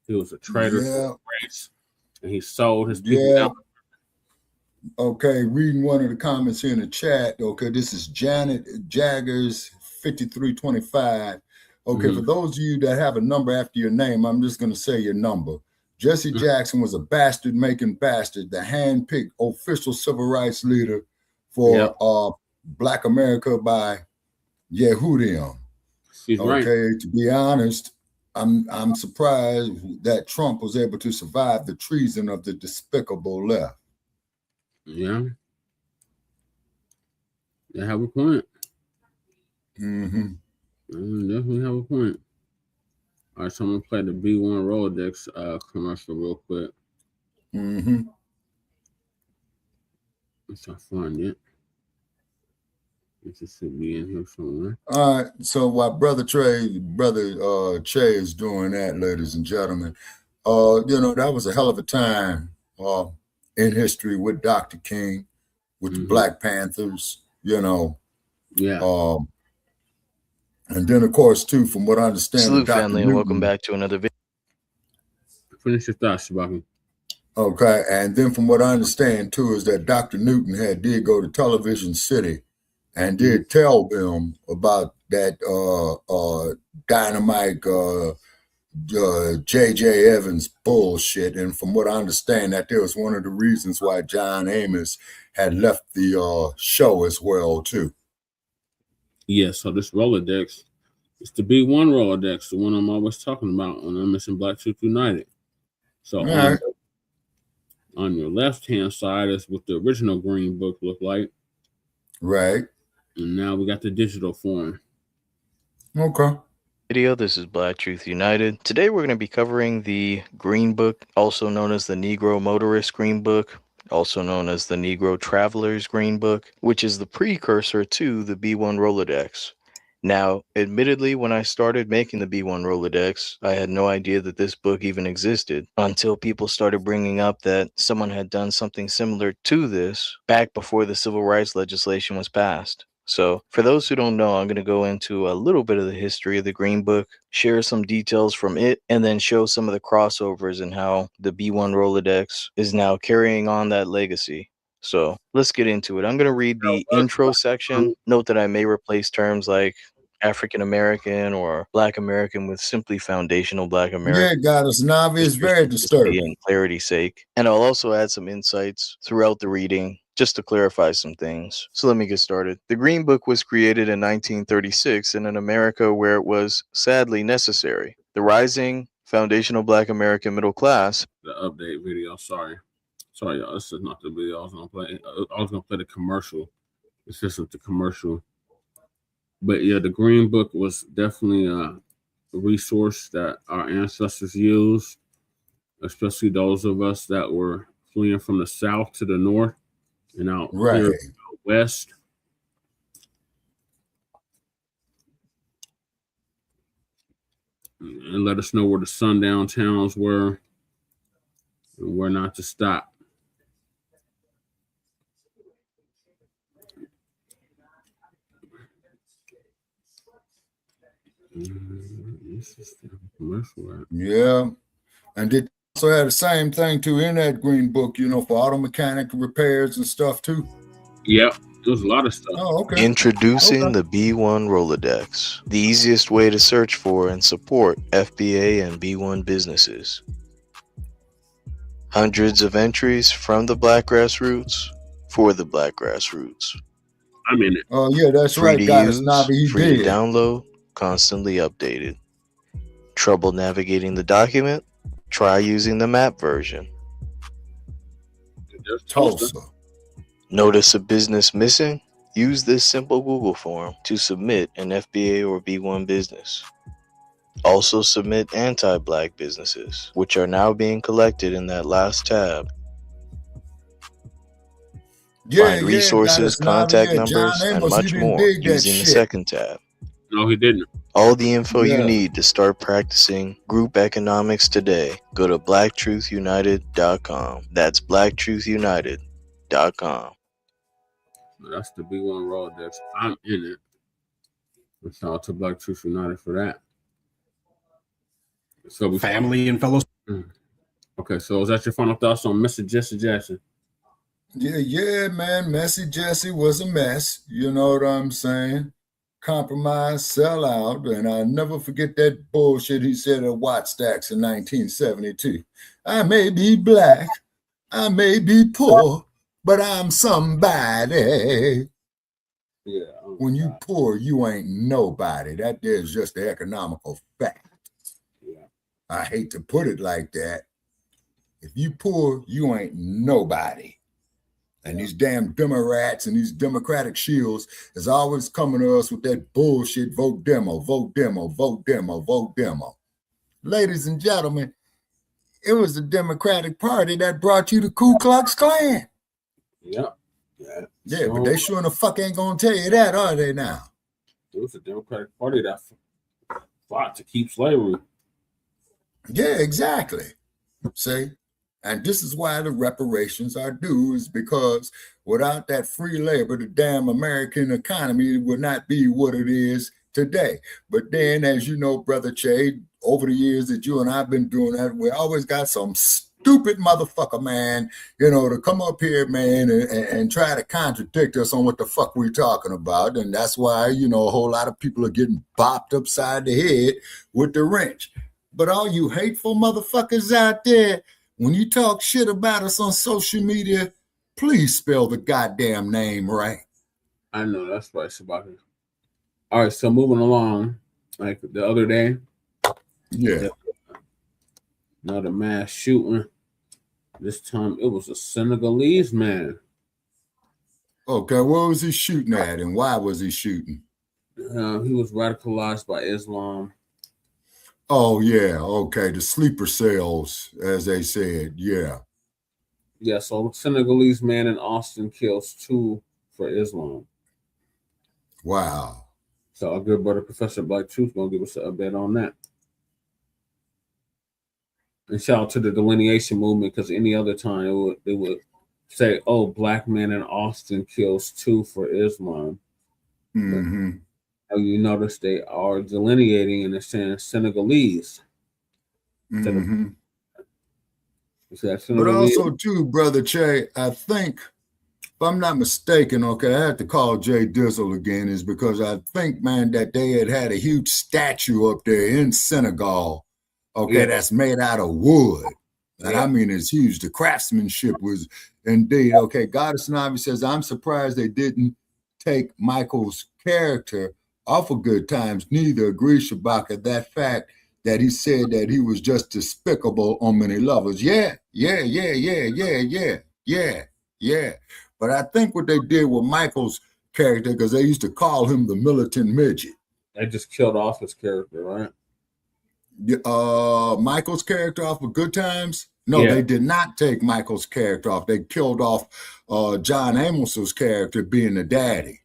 He was a traitor to the race, and he sold his people out. Okay, reading one of the comments here in the chat. Okay, this is Janet Jaggers 5325. Okay, for those of you that have a number after your name, I'm just going to say your number. Jesse Jackson was a bastard making bastard, the hand-picked official civil rights leader for Black America by Yehudim. Okay, to be honest, I'm surprised that Trump was able to survive the treason of the despicable left. Yeah. They have a point. Definitely have a point. All right, so I'm going to play the B1 Rolodex commercial real quick. Let's try to find it. It should be in here somewhere. All right, so while Brother Che is doing that, ladies and gentlemen, you know, that was a hell of a time in history with Dr. King, with the Black Panthers, you know. Yeah. And then, of course, too, from what I understand, Salute, family, and welcome back to another video. Finish your thoughts, Shabaka. Okay, and then from what I understand, too, is that Dr. Newton did go to Television City and did tell them about that dynamite J.J. Evans bullshit. And from what I understand, that there was one of the reasons why John Amos had left the show as well, too. Yeah, so this Rolodex, it's the B1 Rolodex, the one I'm always talking about on I'm Missing Black Truth United. So on your left-hand side is what the original Green Book looked like. Right. And now we got the digital form. Okay. Video. This is Black Truth United. Today we're going to be covering the Green Book, also known as the Negro Motorist Green Book, also known as the Negro Traveler's Green Book, which is the precursor to the B1 Rolodex. Now, admittedly, when I started making the B1 Rolodex, I had no idea that this book even existed until people started bringing up that someone had done something similar to this back before the civil rights legislation was passed. So for those who don't know, I'm going to go into a little bit of the history of the Green Book, share some details from it, and then show some of the crossovers and how the B1 Rolodex is now carrying on that legacy. So let's get into it. I'm going to read the intro section. Note that I may replace terms like African American or Black American with simply foundational Black American. Yeah, Goddess Navi is very disturbing. And clarity's sake. And I'll also add some insights throughout the reading, just to clarify some things. So let me get started. The Green Book was created in 1936 in an America where it was sadly necessary. The rising foundational Black American middle class. The update video, sorry y'all, this is not the video I was gonna play. I was gonna play the commercial. This isn't the commercial. But yeah, the Green Book was definitely a resource that our ancestors used, especially those of us that were fleeing from the south to the north and out here west. And let us know where the sundown towns were and where not to stop. Yeah, and they also had the same thing too in that Green Book, you know, for auto mechanic repairs and stuff too. Yeah, there's a lot of stuff. Oh, okay. Introducing the B1 Rolodex, the easiest way to search for and support FBA and B1 businesses. Hundreds of entries from the Black grassroots for the Black grassroots. I'm in it. Oh yeah, that's free right, guys. Free to download, constantly updated. Trouble navigating the document? Try using the map version. Tulsa. Notice a business missing? Use this simple Google form to submit an FBA or B1 business. Also submit anti-Black businesses, which are now being collected in that last tab. Find resources, contact numbers, and much more using the second tab. No, he didn't. All the info you need to start practicing group economics today. Go to blacktruthunited.com. That's blacktruthunited.com. That's the B1 Rolodex. I'm in it. Shout out to Black Truth United for that. So family and fellows. Okay, so is that your final thoughts on Mr. Jesse Jackson? Yeah, man. Messy Jesse was a mess. You know what I'm saying? Compromise, sell out, and I'll never forget that bullshit he said at Wattstacks in 1972. I may be black, I may be poor, but I'm somebody. Yeah. When you poor, you ain't nobody. That is just the economical fact. Yeah. I hate to put it like that. If you poor, you ain't nobody. And these damn Democrats and these Democratic shields is always coming to us with that bullshit, vote demo, vote demo, vote demo, vote demo. Ladies and gentlemen, it was the Democratic Party that brought you the Ku Klux Klan. Yep. Yeah, but they sure in the fuck ain't gonna tell you that, are they now? It was the Democratic Party that fought to keep slavery. Yeah, exactly. See? And this is why the reparations are due, is because without that free labor, the damn American economy would not be what it is today. But then, as you know, Brother Che, over the years that you and I've been doing that, we always got some stupid motherfucker, man, you know, to come up here, man, and try to contradict us on what the fuck we're talking about. And that's why, you know, a whole lot of people are getting bopped upside the head with the wrench. But all you hateful motherfuckers out there, when you talk shit about us on social media, please spell the goddamn name right. I know, that's right, Shabaka. All right, so moving along, like the other day. Yeah. Another mass shooting. This time it was a Senegalese man. Okay, what was he shooting at and why was he shooting? He was radicalized by Islam. Oh, yeah, okay, the sleeper cells, as they said, yeah. Yeah, so Senegalese man in Austin kills 2 for Islam. Wow. So our good brother, Professor Black Truth, going to give us an update on that. And shout out to the delineation movement, because any other time they would say, oh, black man in Austin kills 2 for Islam. Mm-hmm. You notice they are delineating and they're saying Senegalese. Mm-hmm. Senegalese. But also, too, Brother Che, I think, if I'm not mistaken, okay, I had to call Jay Dizzle again, is because I think, man, that they had a huge statue up there in Senegal, okay, that's made out of wood. And I mean, it's huge. The craftsmanship was indeed, okay, Goddess Navi says, I'm surprised they didn't take Michael's character off of Good Times. Neither agrees, Shabaka, that fact that he said that he was just despicable on many levels. Yeah. But I think what they did with Michael's character, because they used to call him the militant midget. They just killed off his character, right? Michael's character off of Good Times? No, they did not take Michael's character off. They killed off John Amos's character being the daddy.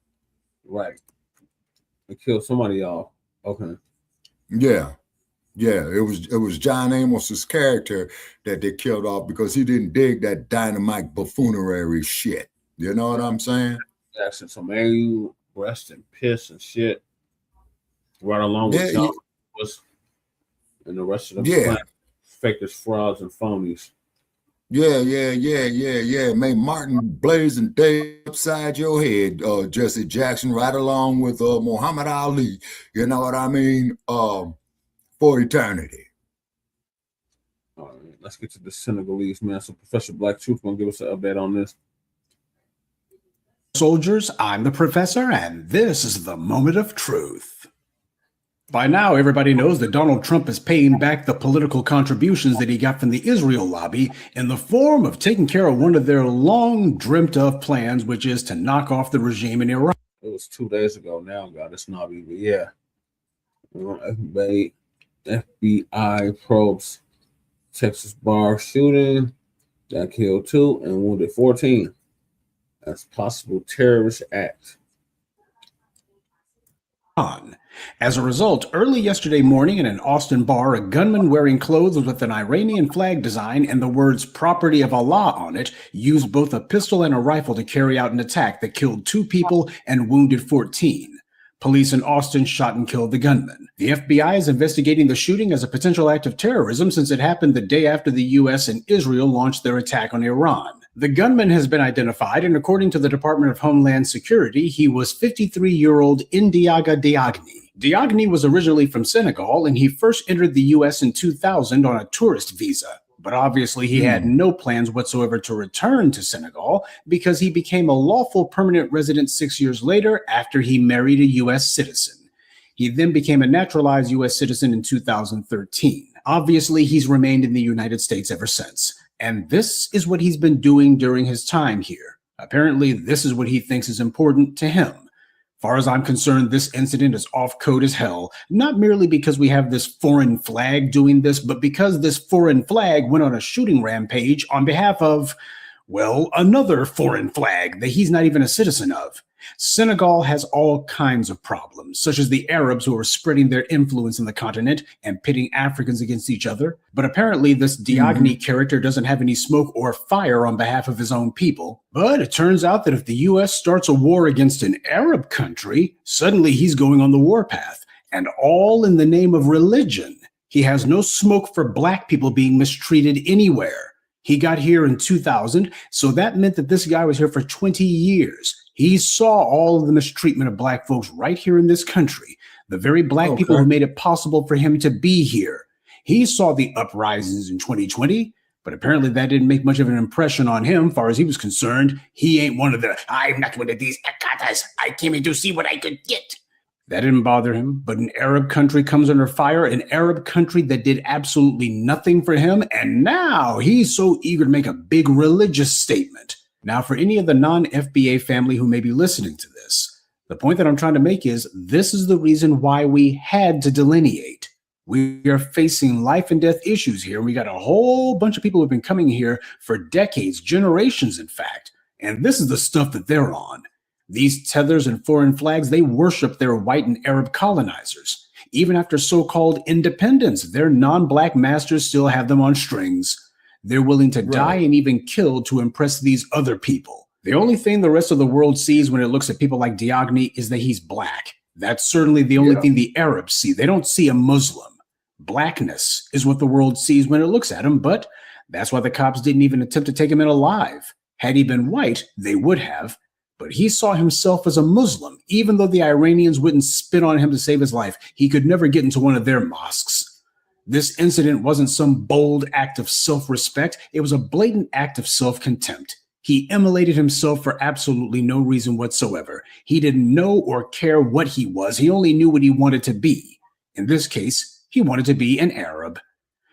Right. They killed somebody off. Okay. Yeah. It was John Amos's character that they killed off because he didn't dig that dynamite buffoonery shit. You know what I'm saying? Jackson, so man, you rest and piss and shit. Right along with John was and the rest of them fakers, frauds, and phonies. Yeah. May Martin Blaze and Dave upside your head, Jesse Jackson, right along with Muhammad Ali. You know what I mean? For eternity. All right, let's get to the Senegalese man. So Professor Black Truth gonna give us an update on this. Soldiers, I'm the professor, and this is the moment of truth. By now, everybody knows that Donald Trump is paying back the political contributions that he got from the Israel lobby in the form of taking care of one of their long dreamt of plans, which is to knock off the regime in Iran. It was 2 days ago now, God, it's not even, yeah. FBI probes Texas bar shooting that killed 2 and wounded 14. That's possible terrorist act. As a result, early yesterday morning in an Austin bar, a gunman wearing clothes with an Iranian flag design and the words "property of Allah" on it used both a pistol and a rifle to carry out an attack that killed 2 people and wounded 14. Police in Austin shot and killed the gunman. The FBI is investigating the shooting as a potential act of terrorism since it happened the day after the U.S. and Israel launched their attack on Iran. The gunman has been identified, and according to the Department of Homeland Security, he was 53-year-old Ndiaga Diagne. Diagne was originally from Senegal, and he first entered the U.S. in 2000 on a tourist visa. But obviously he had no plans whatsoever to return to Senegal because he became a lawful permanent resident 6 years later after he married a U.S. citizen. He then became a naturalized U.S. citizen in 2013. Obviously, he's remained in the United States ever since. And this is what he's been doing during his time here. Apparently, this is what he thinks is important to him. Far as I'm concerned, this incident is off code as hell, not merely because we have this foreign flag doing this, but because this foreign flag went on a shooting rampage on behalf of, well, another foreign flag that he's not even a citizen of. Senegal has all kinds of problems, such as the Arabs who are spreading their influence in the continent and pitting Africans against each other. But apparently this Diagne character doesn't have any smoke or fire on behalf of his own people. But it turns out that if the U.S. starts a war against an Arab country, suddenly he's going on the warpath, and all in the name of religion. He has no smoke for black people being mistreated anywhere. He got here in 2000, so that meant that this guy was here for 20 years. He saw all of the mistreatment of black folks right here in this country, the very black people who made it possible for him to be here. He saw the uprisings in 2020, but apparently that didn't make much of an impression on him. Far as he was concerned, he ain't one of the, I'm not one of these akatas. I came in to see what I could get. That didn't bother him, but an Arab country comes under fire, an Arab country that did absolutely nothing for him, and now he's so eager to make a big religious statement. Now, for any of the non-FBA family who may be listening to this, the point that I'm trying to make is this is the reason why we had to delineate. We are facing life and death issues here. We got a whole bunch of people who have been coming here for decades, generations, in fact, and this is the stuff that they're on. These tethers and foreign flags, they worship their white and Arab colonizers. Even after so-called independence, their non-black masters still have them on strings. They're willing to die and even kill to impress these other people. The only thing the rest of the world sees when it looks at people like Diagne is that he's black. That's certainly the only thing the Arabs see. They don't see a Muslim. Blackness is what the world sees when it looks at him, but that's why the cops didn't even attempt to take him in alive. Had he been white, they would have. But he saw himself as a Muslim. Even though the Iranians wouldn't spit on him to save his life, he could never get into one of their mosques. This incident wasn't some bold act of self-respect. It was a blatant act of self-contempt. He immolated himself for absolutely no reason whatsoever. He didn't know or care what he was. He only knew what he wanted to be. In this case, he wanted to be an Arab.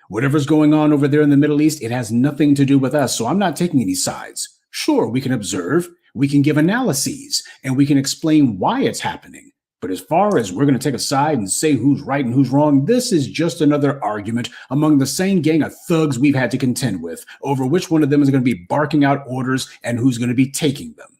Whatever's going on over there in the Middle East, it has nothing to do with us, so I'm not taking any sides. Sure, we can observe. We can give analyses and we can explain why it's happening. But as far as we're going to take a side and say who's right and who's wrong, this is just another argument among the same gang of thugs we've had to contend with over which one of them is going to be barking out orders and who's going to be taking them.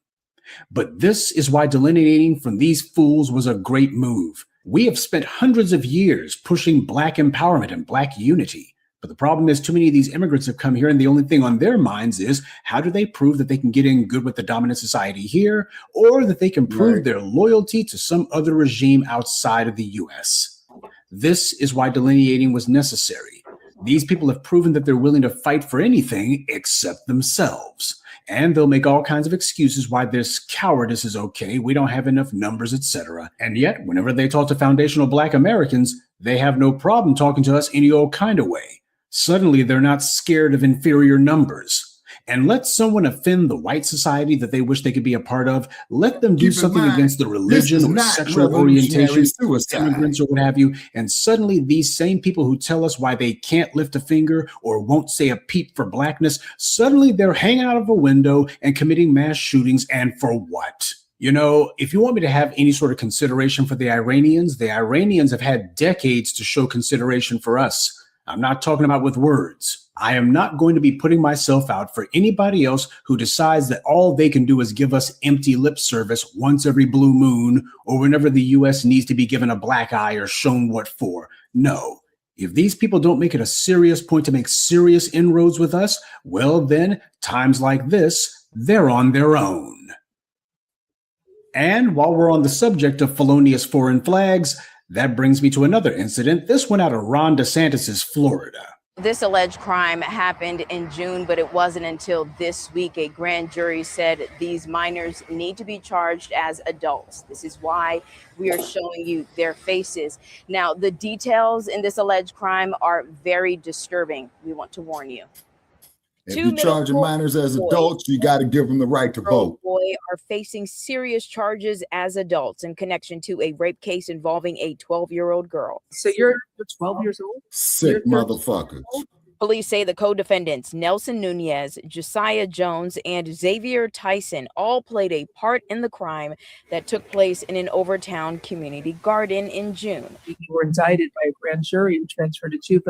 But this is why delineating from these fools was a great move. We have spent hundreds of years pushing black empowerment and black unity. But the problem is too many of these immigrants have come here and the only thing on their minds is how do they prove that they can get in good with the dominant society here or that they can prove their loyalty to some other regime outside of the U.S. This is why delineating was necessary. These people have proven that they're willing to fight for anything except themselves. And they'll make all kinds of excuses why this cowardice is okay, we don't have enough numbers, etc. And yet, whenever they talk to foundational black Americans, they have no problem talking to us any old kind of way. Suddenly, they're not scared of inferior numbers. and let someone offend the white society that they wish they could be a part of, let them do something against the religion or sexual orientation, immigrants or what have you, and suddenly these same people who tell us why they can't lift a finger or won't say a peep for blackness, suddenly they're hanging out of a window and committing mass shootings, and for what? You know, if you want me to have any sort of consideration for the Iranians have had decades to show consideration for us. I'm not talking about with words. I am not going to be putting myself out for anybody else who decides that all they can do is give us empty lip service once every blue moon or whenever the U.S. needs to be given a black eye or shown what for. No. If these people don't make it a serious point to make serious inroads with us, well then, times like this, they're on their own. And while we're on the subject of felonious foreign flags, that brings me to another incident. This one out of Ron DeSantis' Florida. This alleged crime happened in June, but it wasn't until this week a grand jury said these minors need to be charged as adults. This is why we are showing you their faces. Now, the details in this alleged crime are very disturbing. We want to warn you. If you're charging minors as adults, you got to give them the right to vote. Boy are facing serious charges as adults in connection to a rape case involving a 12-year-old girl. So you're 12 years old? Sick motherfuckers. Police say the co-defendants, Nelson Nunez, Josiah Jones, and Xavier Tyson, all played a part in the crime that took place in an Overtown community garden in June. You were indicted by a grand jury and transferred to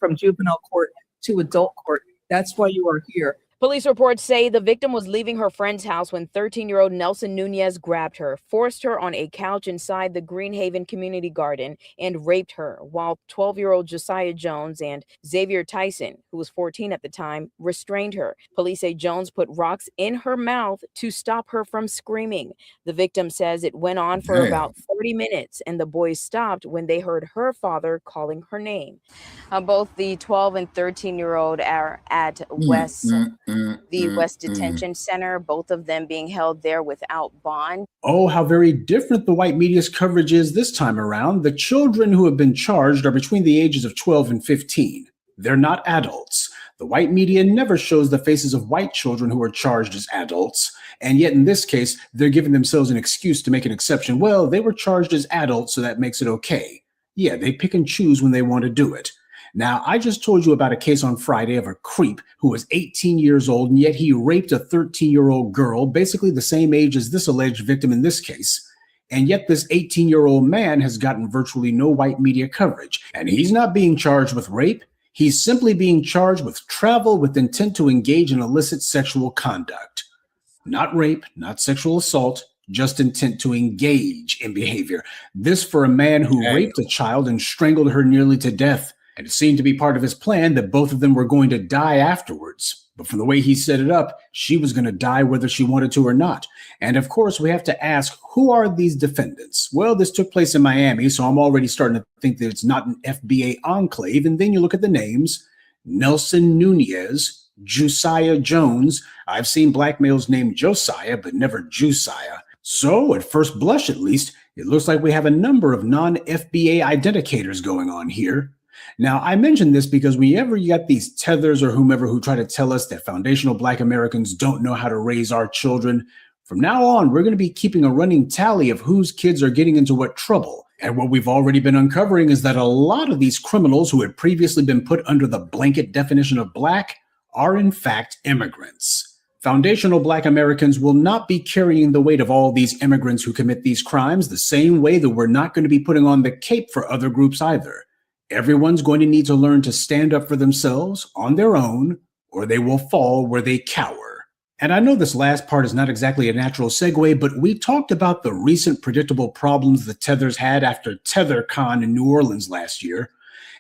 from juvenile court to adult court. That's why you are here. Police reports say the victim was leaving her friend's house when 13-year-old Nelson Nunez grabbed her, forced her on a couch inside the Greenhaven community garden, and raped her, while 12-year-old Josiah Jones and Xavier Tyson, who was 14 at the time, restrained her. Police say Jones put rocks in her mouth to stop her from screaming. The victim says it went on for about 30 minutes, and the boys stopped when they heard her father calling her name. Both the 12 and 13-year-old are at West Detention Center, both of them being held there without bond. Oh, how very different the white media's coverage is this time around. The children who have been charged are between the ages of 12 and 15. They're not adults. The white media never shows the faces of white children who are charged as adults. And yet in this case, they're giving themselves an excuse to make an exception. Well, they were charged as adults, so that makes it okay. Yeah, they pick and choose when they want to do it. Now, I just told you about a case on Friday of a creep who was 18 years old, and yet he raped a 13-year-old girl, basically the same age as this alleged victim in this case. And yet this 18-year-old man has gotten virtually no white media coverage. And he's not being charged with rape. He's simply being charged with travel with intent to engage in illicit sexual conduct. Not rape, not sexual assault, just intent to engage in behavior. This for a man who raped a child and strangled her nearly to death. And it seemed to be part of his plan that both of them were going to die afterwards. But from the way he set it up, she was going to die whether she wanted to or not. And of course, we have to ask, who are these defendants? Well, this took place in Miami, so I'm already starting to think that it's not an FBA enclave. And then you look at the names: Nelson Nunez, Josiah Jones. I've seen black males named Josiah, but never Josiah. So at first blush, at least, it looks like we have a number of non-FBA identicators going on here. Now, I mention this because whenever you got these tethers or whomever who try to tell us that foundational Black Americans don't know how to raise our children, from now on, we're going to be keeping a running tally of whose kids are getting into what trouble. And what we've already been uncovering is that a lot of these criminals who had previously been put under the blanket definition of Black are in fact immigrants. Foundational Black Americans will not be carrying the weight of all these immigrants who commit these crimes the same way that we're not going to be putting on the cape for other groups either. Everyone's going to need to learn to stand up for themselves on their own, or they will fall where they cower. And I know this last part is not exactly a natural segue, but we talked about the recent predictable problems the Tethers had after TetherCon in New Orleans last year.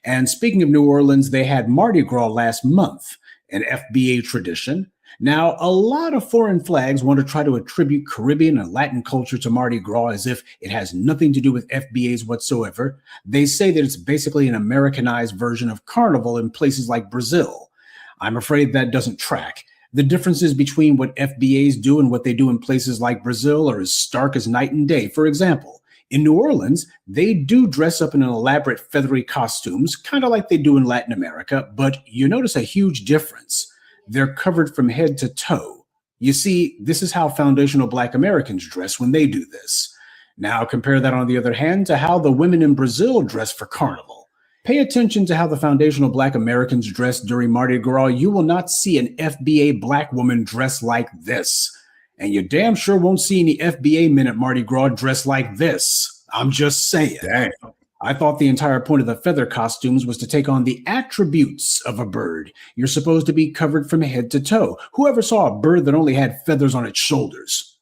And speaking of New Orleans, they had Mardi Gras last month, an FBA tradition. Now, a lot of foreign flags want to try to attribute Caribbean and Latin culture to Mardi Gras as if it has nothing to do with FBAs whatsoever. They say that it's basically an Americanized version of Carnival in places like Brazil. I'm afraid that doesn't track. The differences between what FBAs do and what they do in places like Brazil are as stark as night and day. For example, in New Orleans, they do dress up in elaborate feathery costumes, kind of like they do in Latin America, but you notice a huge difference. They're covered from head to toe. You see, this is how foundational Black Americans dress when they do this. Now compare that, on the other hand, to how the women in Brazil dress for Carnival. Pay attention to how the foundational Black Americans dress during Mardi Gras. You will not see an FBA Black woman dress like this. And you damn sure won't see any FBA men at Mardi Gras dressed like this. I'm just saying. Damn. I thought the entire point of the feather costumes was to take on the attributes of a bird. You're supposed to be covered from head to toe. Whoever saw a bird that only had feathers on its shoulders?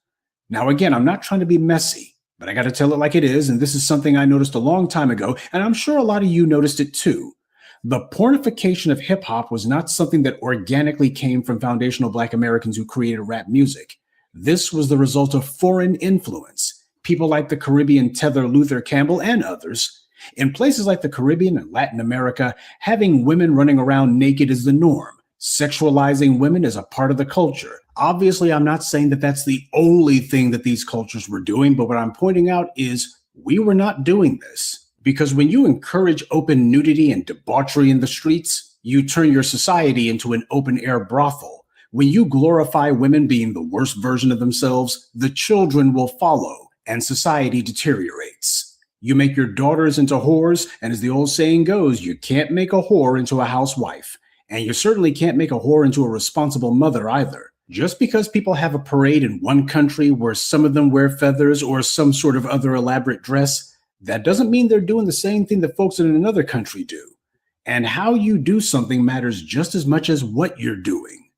Now, again, I'm not trying to be messy, but I got to tell it like it is, and this is something I noticed a long time ago, and I'm sure a lot of you noticed it too. The pornification of hip-hop was not something that organically came from foundational Black Americans who created rap music. This was the result of foreign influence. People like the Caribbean Tether Luther Campbell and others. In places like the Caribbean and Latin America, having women running around naked is the norm. Sexualizing women is a part of the culture. Obviously, I'm not saying that that's the only thing that these cultures were doing, but what I'm pointing out is we were not doing this. Because when you encourage open nudity and debauchery in the streets, you turn your society into an open-air brothel. When you glorify women being the worst version of themselves, the children will follow, and society deteriorates. You make your daughters into whores, and as the old saying goes, you can't make a whore into a housewife. And you certainly can't make a whore into a responsible mother either. Just because people have a parade in one country where some of them wear feathers or some sort of other elaborate dress, that doesn't mean they're doing the same thing that folks in another country do. And how you do something matters just as much as what you're doing.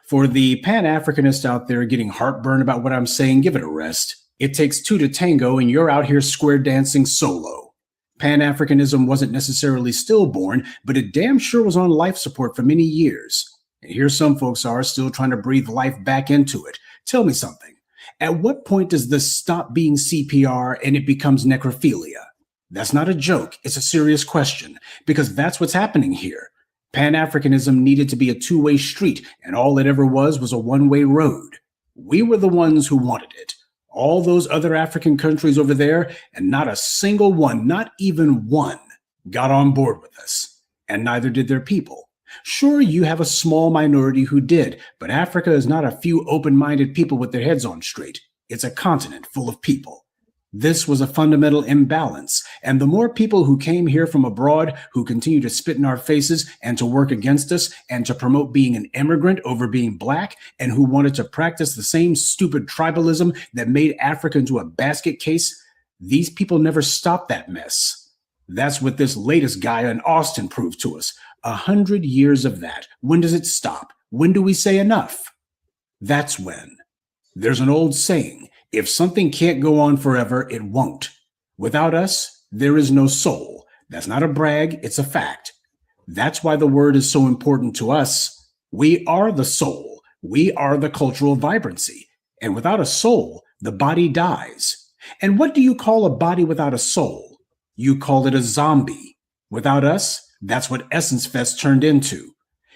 For the Pan-Africanists out there getting heartburn about what I'm saying, give it a rest. It takes two to tango, and you're out here square dancing solo. Pan-Africanism wasn't necessarily stillborn, but it damn sure was on life support for many years. And here some folks are still trying to breathe life back into it. Tell me something. At what point does this stop being CPR and it becomes necrophilia? That's not a joke. It's a serious question, because that's what's happening here. Pan-Africanism needed to be a two-way street, and all it ever was a one-way road. We were the ones who wanted it. All those other African countries over there, and not a single one, not even one, got on board with us. And neither did their people. Sure, you have a small minority who did, but Africa is not a few open-minded people with their heads on straight. It's a continent full of people. This was a fundamental imbalance, and the more people who came here from abroad who continue to spit in our faces and to work against us and to promote being an immigrant over being Black, and who wanted to practice the same stupid tribalism that made Africa into a basket case, these people never stopped that mess. That's what this latest guy in Austin proved to us. 100 years of that. When does it stop? When do we say enough? That's when. There's an old saying, if something can't go on forever, it won't. Without us, there is no soul. That's not a brag, it's a fact. That's why the word is so important to us. We are the soul. We are the cultural vibrancy. And without a soul, the body dies. And what do you call a body without a soul? You call it a zombie. Without us, that's what Essence Fest turned into.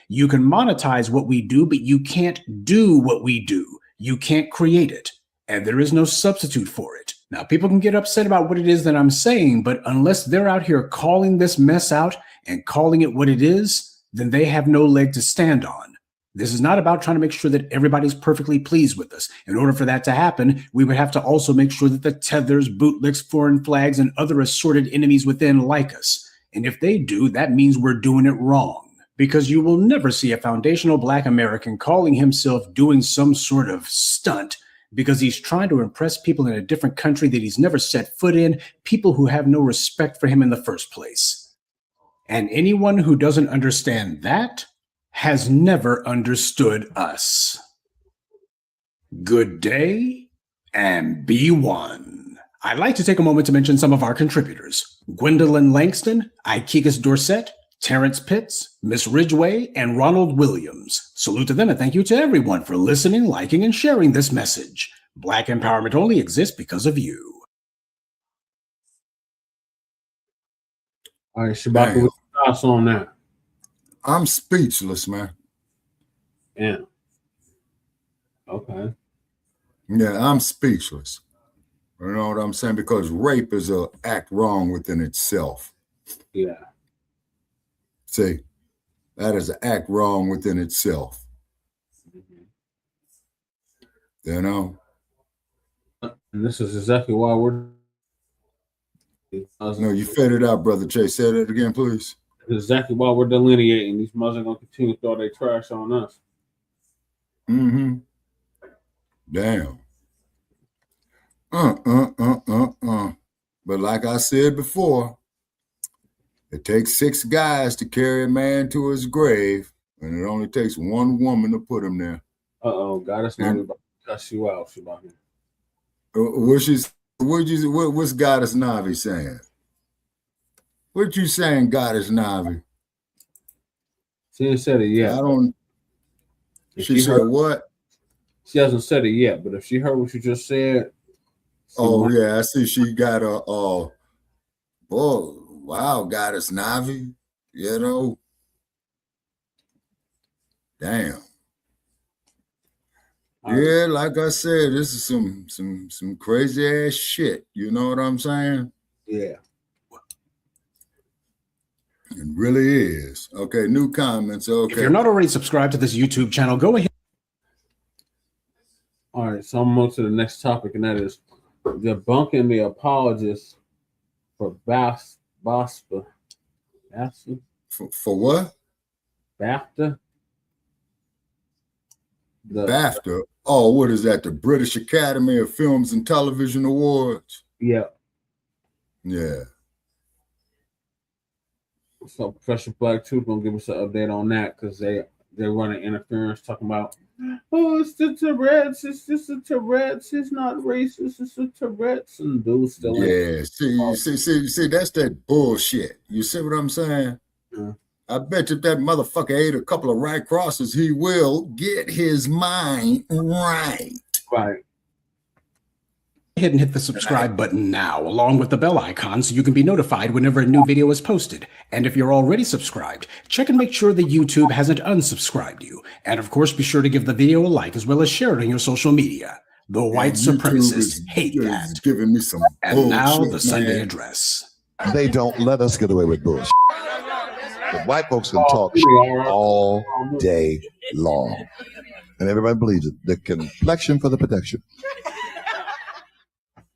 You can monetize what we do, but you can't do what we do. You can't create it. And there is no substitute for it. Now, people can get upset about what it is that I'm saying, but unless they're out here calling this mess out and calling it what it is, then they have no leg to stand on. This is not about trying to make sure that everybody's perfectly pleased with us. In order for that to happen, we would have to also make sure that the tethers, bootlicks, foreign flags, and other assorted enemies within like us. And if they do, that means we're doing it wrong. Because you will never see a foundational Black American calling himself doing some sort of stunt because he's trying to impress people in a different country that he's never set foot in, people who have no respect for him in the first place. And anyone who doesn't understand that has never understood us. Good day and be one. I'd like to take a moment to mention some of our contributors. Gwendolyn Langston, Ikekus Dorset, Terrence Pitts, Miss Ridgway, and Ronald Williams. Salute to them and thank you to everyone for listening, liking, and sharing this message. Black empowerment only exists because of you. All right, Shabaka, what's your thoughts on that? I'm speechless, man. Yeah. Okay. Yeah, I'm speechless. You know what I'm saying? Because rape is an act wrong within itself. Yeah. See, that is an act wrong within itself. You know? And this is exactly why we're... No, you faded out, Brother Chase. Say that again, please. Exactly why we're delineating. These mothers are going to continue to throw their trash on us. Mm-hmm. Damn. But like I said before, it takes 6 guys to carry a man to his grave, and it only takes 1 woman to put him there. Uh-oh, Goddess Navi about to cuss you out, Shabaka. What's Goddess Navi saying? What you saying, Goddess Navi? She ain't said it yet. I don't. She said what? She hasn't said it yet, but if she heard what you just said. Oh yeah, I see. She got a. Oh wow, Goddess Navi. You know. Damn. Yeah, like I said, this is some crazy ass shit. You know what I'm saying? Yeah. It really is. Okay, new comments. Okay. If you're not already subscribed to this YouTube channel, go ahead. All right, so I'm on to the next topic, and that is debunking the apologists for BAFTA. For what? BAFTA. BAFTA. Oh, what is that? The British Academy of Films and Television Awards? Yeah. Yeah. So Professor Blacc too gonna give us an update on that because they're running interference talking about, oh, it's the Tourette's, it's just the Tourette's, it's not racist, it's the Tourette's, and dudes still see, that's that bullshit. You see what I'm saying? Yeah. I bet you if that motherfucker ate a couple of right crosses, he will get his mind right. Right. Go ahead and hit the subscribe button now, along with the bell icon, so you can be notified whenever a new video is posted. And if you're already subscribed, check and make sure that YouTube hasn't unsubscribed you. And of course, be sure to give the video a like as well as share it on your social media. The white supremacists hate that. Giving me some and now bullshit, the Sunday man. address. They don't let us get away with bullshit. The white folks can talk shit all day long. And everybody believes it. The complexion for the protection.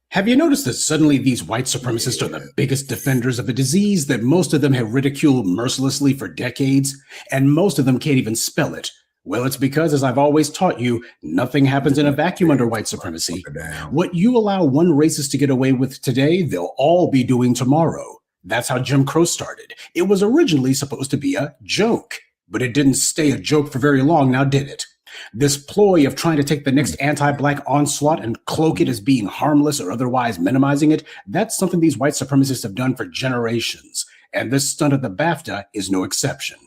Have you noticed that suddenly these white supremacists are the biggest defenders of a disease that most of them have ridiculed mercilessly for decades, and most of them can't even spell it? Well, it's because, as I've always taught you, nothing happens in a vacuum under white supremacy. What you allow one racist to get away with today, they'll all be doing tomorrow. That's how Jim Crow started. It was originally supposed to be a joke, but it didn't stay a joke for very long, now did it? This ploy of trying to take the next anti-Black onslaught and cloak it as being harmless or otherwise minimizing it, that's something these white supremacists have done for generations. And this stunt at the BAFTA is no exception.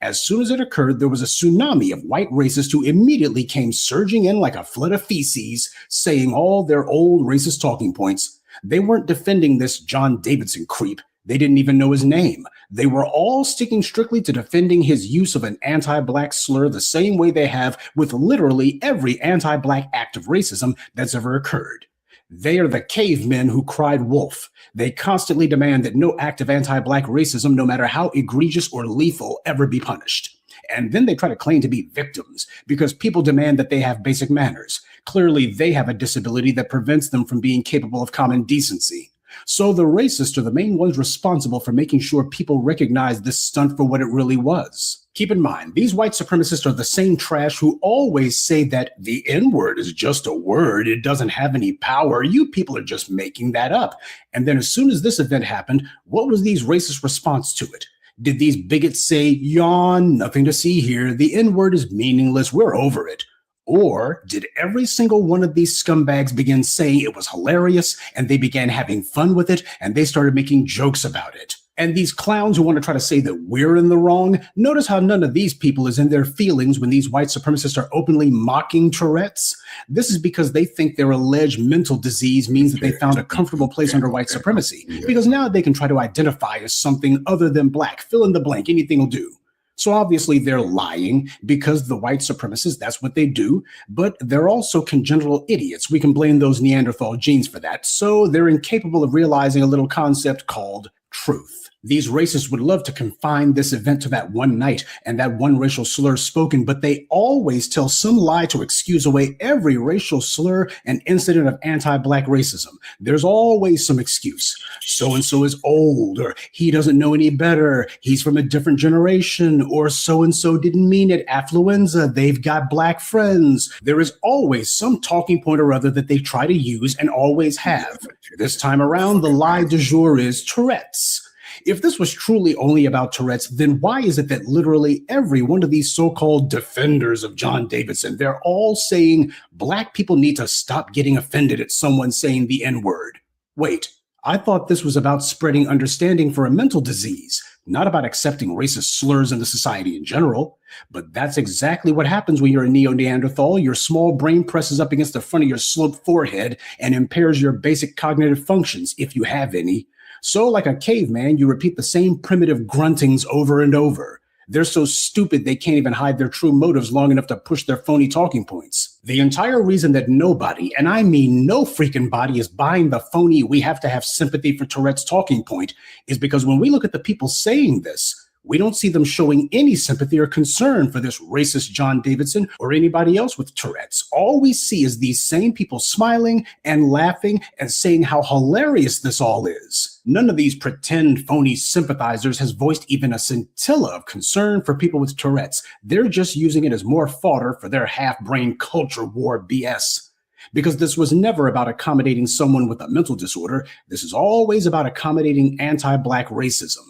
As soon as it occurred, there was a tsunami of white racists who immediately came surging in like a flood of feces, saying all their old racist talking points. They weren't defending this John Davidson creep. They didn't even know his name. They were all sticking strictly to defending his use of an anti-Black slur the same way they have with literally every anti-Black act of racism that's ever occurred. They are the cavemen who cried wolf. They constantly demand that no act of anti-Black racism, no matter how egregious or lethal, ever be punished. And then they try to claim to be victims because people demand that they have basic manners. Clearly, they have a disability that prevents them from being capable of common decency. So the racists are the main ones responsible for making sure people recognize this stunt for what it really was. Keep in mind, these white supremacists are the same trash who always say that the N-word is just a word, it doesn't have any power, you people are just making that up. And then as soon as this event happened, what was these racists' response to it? Did these bigots say, yawn, nothing to see here, the N-word is meaningless, we're over it? Or did every single one of these scumbags begin saying it was hilarious and they began having fun with it and they started making jokes about it? And these clowns who want to try to say that we're in the wrong, notice how none of these people is in their feelings when these white supremacists are openly mocking Tourette's. This is because they think their alleged mental disease means that they found a comfortable place under white supremacy, because now they can try to identify as something other than Black. Fill in the blank, anything will do. So obviously they're lying because the white supremacists, that's what they do, but they're also congenital idiots. We can blame those Neanderthal genes for that. So they're incapable of realizing a little concept called truth. These racists would love to confine this event to that one night and that one racial slur spoken, but they always tell some lie to excuse away every racial slur and incident of anti-Black racism. There's always some excuse. So-and-so is old, or he doesn't know any better, he's from a different generation, or so-and-so didn't mean it, affluenza, they've got Black friends. There is always some talking point or other that they try to use and always have. This time around, the lie du jour is Tourette's. If this was truly only about Tourette's, then why is it that literally every one of these so-called defenders of John Davidson, they're all saying Black people need to stop getting offended at someone saying the N-word? Wait, I thought this was about spreading understanding for a mental disease, not about accepting racist slurs in the society in general. But that's exactly what happens when you're a Neo-Neanderthal. Your small brain presses up against the front of your sloped forehead and impairs your basic cognitive functions, if you have any. So like a caveman, you repeat the same primitive gruntings over and over. They're so stupid they can't even hide their true motives long enough to push their phony talking points. The entire reason that nobody, and I mean no freaking body, is buying the phony "we have to have sympathy for Tourette's" talking point is because when we look at the people saying this, we don't see them showing any sympathy or concern for this racist John Davidson or anybody else with Tourette's. All we see is these same people smiling and laughing and saying how hilarious this all is. None of these pretend phony sympathizers has voiced even a scintilla of concern for people with Tourette's. They're just using it as more fodder for their half-brain culture war BS. Because this was never about accommodating someone with a mental disorder. This is always about accommodating anti-Black racism.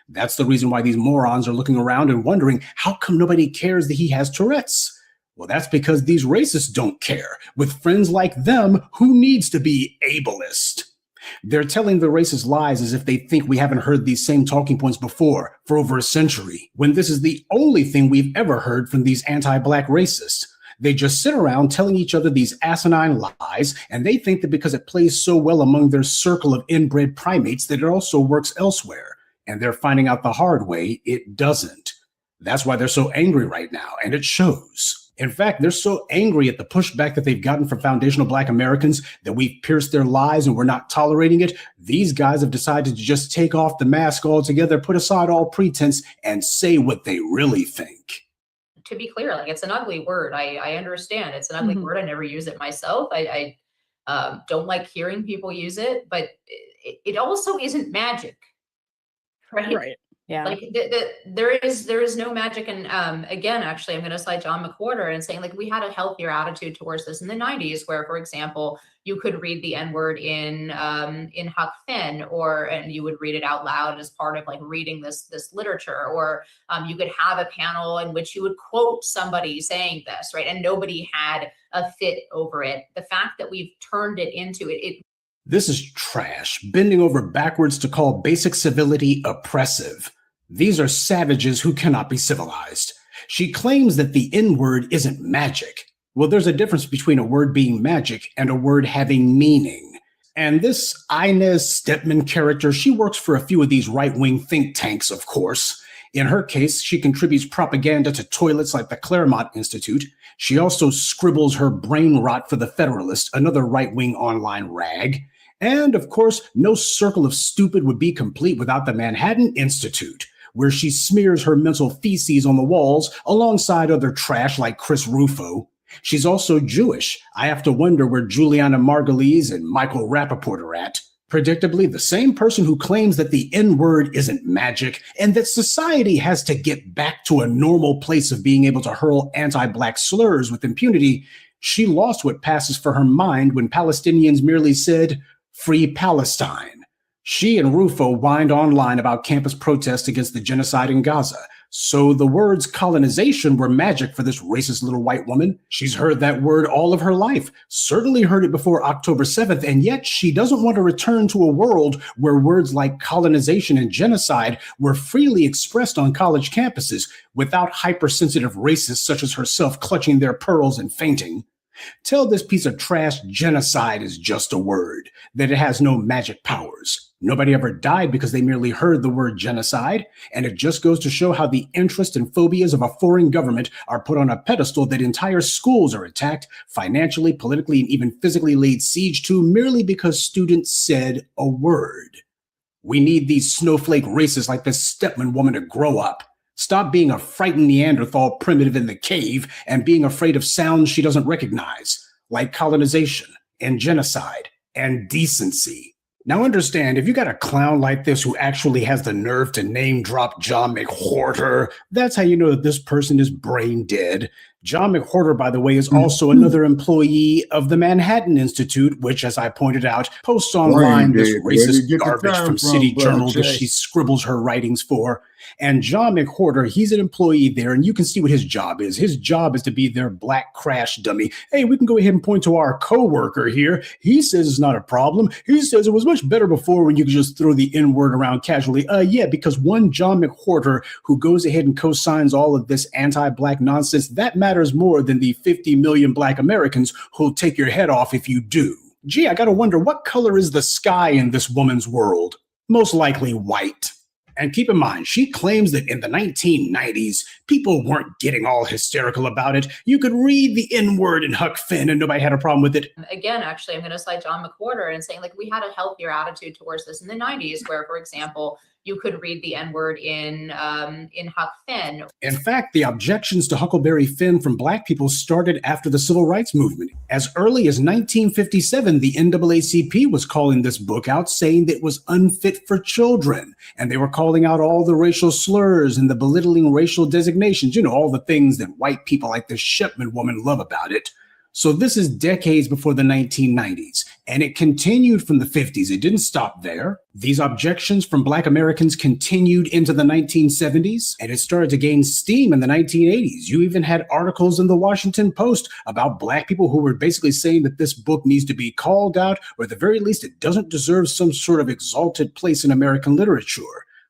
That's the reason why these morons are looking around and wondering, how come nobody cares that he has Tourette's? Well, that's because these racists don't care. With friends like them, who needs to be ableist? They're telling the racist lies as if they think we haven't heard these same talking points before for over a century, when this is the only thing we've ever heard from these anti-Black racists. They just sit around telling each other these asinine lies, and they think that because it plays so well among their circle of inbred primates that it also works elsewhere. And they're finding out the hard way it doesn't. That's why they're so angry right now, and it shows. In fact, they're so angry at the pushback that they've gotten from foundational Black Americans that we've pierced their lies and we're not tolerating it. These guys have decided to just take off the mask altogether, put aside all pretense, and say what they really think. To be clear, like, it's an ugly word. I understand it's an ugly word. I never use it myself. I don't like hearing people use it, but it also isn't magic. Right. Yeah. Like there is no magic. And again, actually, I'm going to cite John McWhorter and saying, like, we had a healthier attitude towards this in the 90s, where, for example, you could read the N-word in Huck Finn, and you would read it out loud as part of like reading this literature, or you could have a panel in which you would quote somebody saying this, right? And nobody had a fit over it. The fact that we've turned it into it. This is trash, bending over backwards to call basic civility oppressive. These are savages who cannot be civilized. She claims that the N-word isn't magic. Well, there's a difference between a word being magic and a word having meaning. And this Inez Stepman character, she works for a few of these right-wing think tanks, of course. In her case, she contributes propaganda to toilets like the Claremont Institute. She also scribbles her brain rot for the Federalist, another right-wing online rag. And, of course, no circle of stupid would be complete without the Manhattan Institute, where she smears her mental feces on the walls alongside other trash like Chris Rufo. She's also Jewish. I have to wonder where Juliana Margulies and Michael Rappaport are at. Predictably, the same person who claims that the N-word isn't magic and that society has to get back to a normal place of being able to hurl anti-Black slurs with impunity, she lost what passes for her mind when Palestinians merely said, "Free Palestine." She and Rufo whined online about campus protests against the genocide in Gaza. So the words colonization were magic for this racist little white woman. She's heard that word all of her life, certainly heard it before October 7th, and yet she doesn't want to return to a world where words like colonization and genocide were freely expressed on college campuses without hypersensitive racists such as herself clutching their pearls and fainting. Tell this piece of trash genocide is just a word, that it has no magic powers. Nobody ever died because they merely heard the word genocide, and it just goes to show how the interests and phobias of a foreign government are put on a pedestal that entire schools are attacked, financially, politically, and even physically laid siege to merely because students said a word. We need these snowflake racists like this Stepman woman to grow up. Stop being a frightened Neanderthal primitive in the cave and being afraid of sounds she doesn't recognize, like colonization and genocide and decency. Now understand, if you got a clown like this who actually has the nerve to name drop John McWhorter, that's how you know that this person is brain dead. John McWhorter, by the way, is also another employee of the Manhattan Institute, which, as I pointed out, posts online this racist garbage from City Journal that she scribbles her writings for. And John McWhorter, he's an employee there, and you can see what his job is. His job is to be their black crash dummy. Hey, we can go ahead and point to our coworker here. He says it's not a problem. He says it was much better before when you could just throw the N-word around casually. Yeah, because one John McWhorter who goes ahead and co-signs all of this anti-black nonsense, that matters more than the 50 million black Americans who'll take your head off if you do. Gee, I gotta wonder, what color is the sky in this woman's world? Most likely white. And keep in mind, she claims that in the 1990s, people weren't getting all hysterical about it. You could read the N-word in Huck Finn and nobody had a problem with it. Again, actually, I'm going to cite John McWhorter and saying, like, we had a healthier attitude towards this in the 90s, where, for example, you could read the N-word in Huck Finn. In fact, the objections to Huckleberry Finn from black people started after the Civil Rights Movement. As early as 1957, the NAACP was calling this book out, saying that it was unfit for children. And they were calling out all the racial slurs and the belittling racial designations, you know, all the things that white people like this Shipman woman love about it. So this is decades before the 1990s, and it continued from the 50s. It didn't stop there. These objections from black Americans continued into the 1970s, and it started to gain steam in the 1980s. You even had articles in the Washington Post about black people who were basically saying that this book needs to be called out, or at the very least, it doesn't deserve some sort of exalted place in American literature.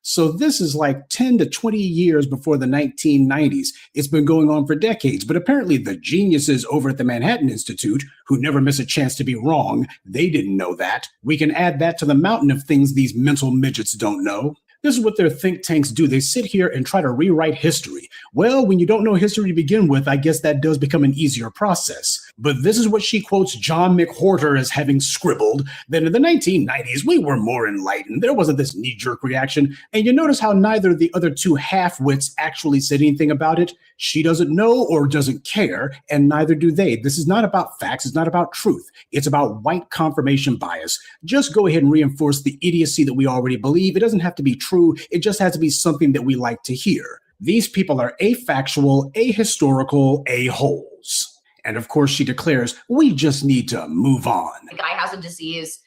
So this is like 10 to 20 years before the 1990s. It's been going on for decades, but apparently the geniuses over at the Manhattan Institute, who never miss a chance to be wrong, they didn't know that. We can add that to the mountain of things these mental midgets don't know. This is what their think tanks do. They sit here and try to rewrite history. Well, when you don't know history to begin with, I guess that does become an easier process. But this is what she quotes John McWhorter as having scribbled, that in the 1990s, we were more enlightened. There wasn't this knee-jerk reaction. And you notice how neither of the other two half-wits actually said anything about it. She doesn't know or doesn't care, and neither do they. This is not about facts. It's not about truth. It's about white confirmation bias. Just go ahead and reinforce the idiocy that we already believe. It doesn't have to be true. It just has to be something that we like to hear. These people are afactual, ahistorical a-holes. And of course, she declares, we just need to move on. The guy has a disease.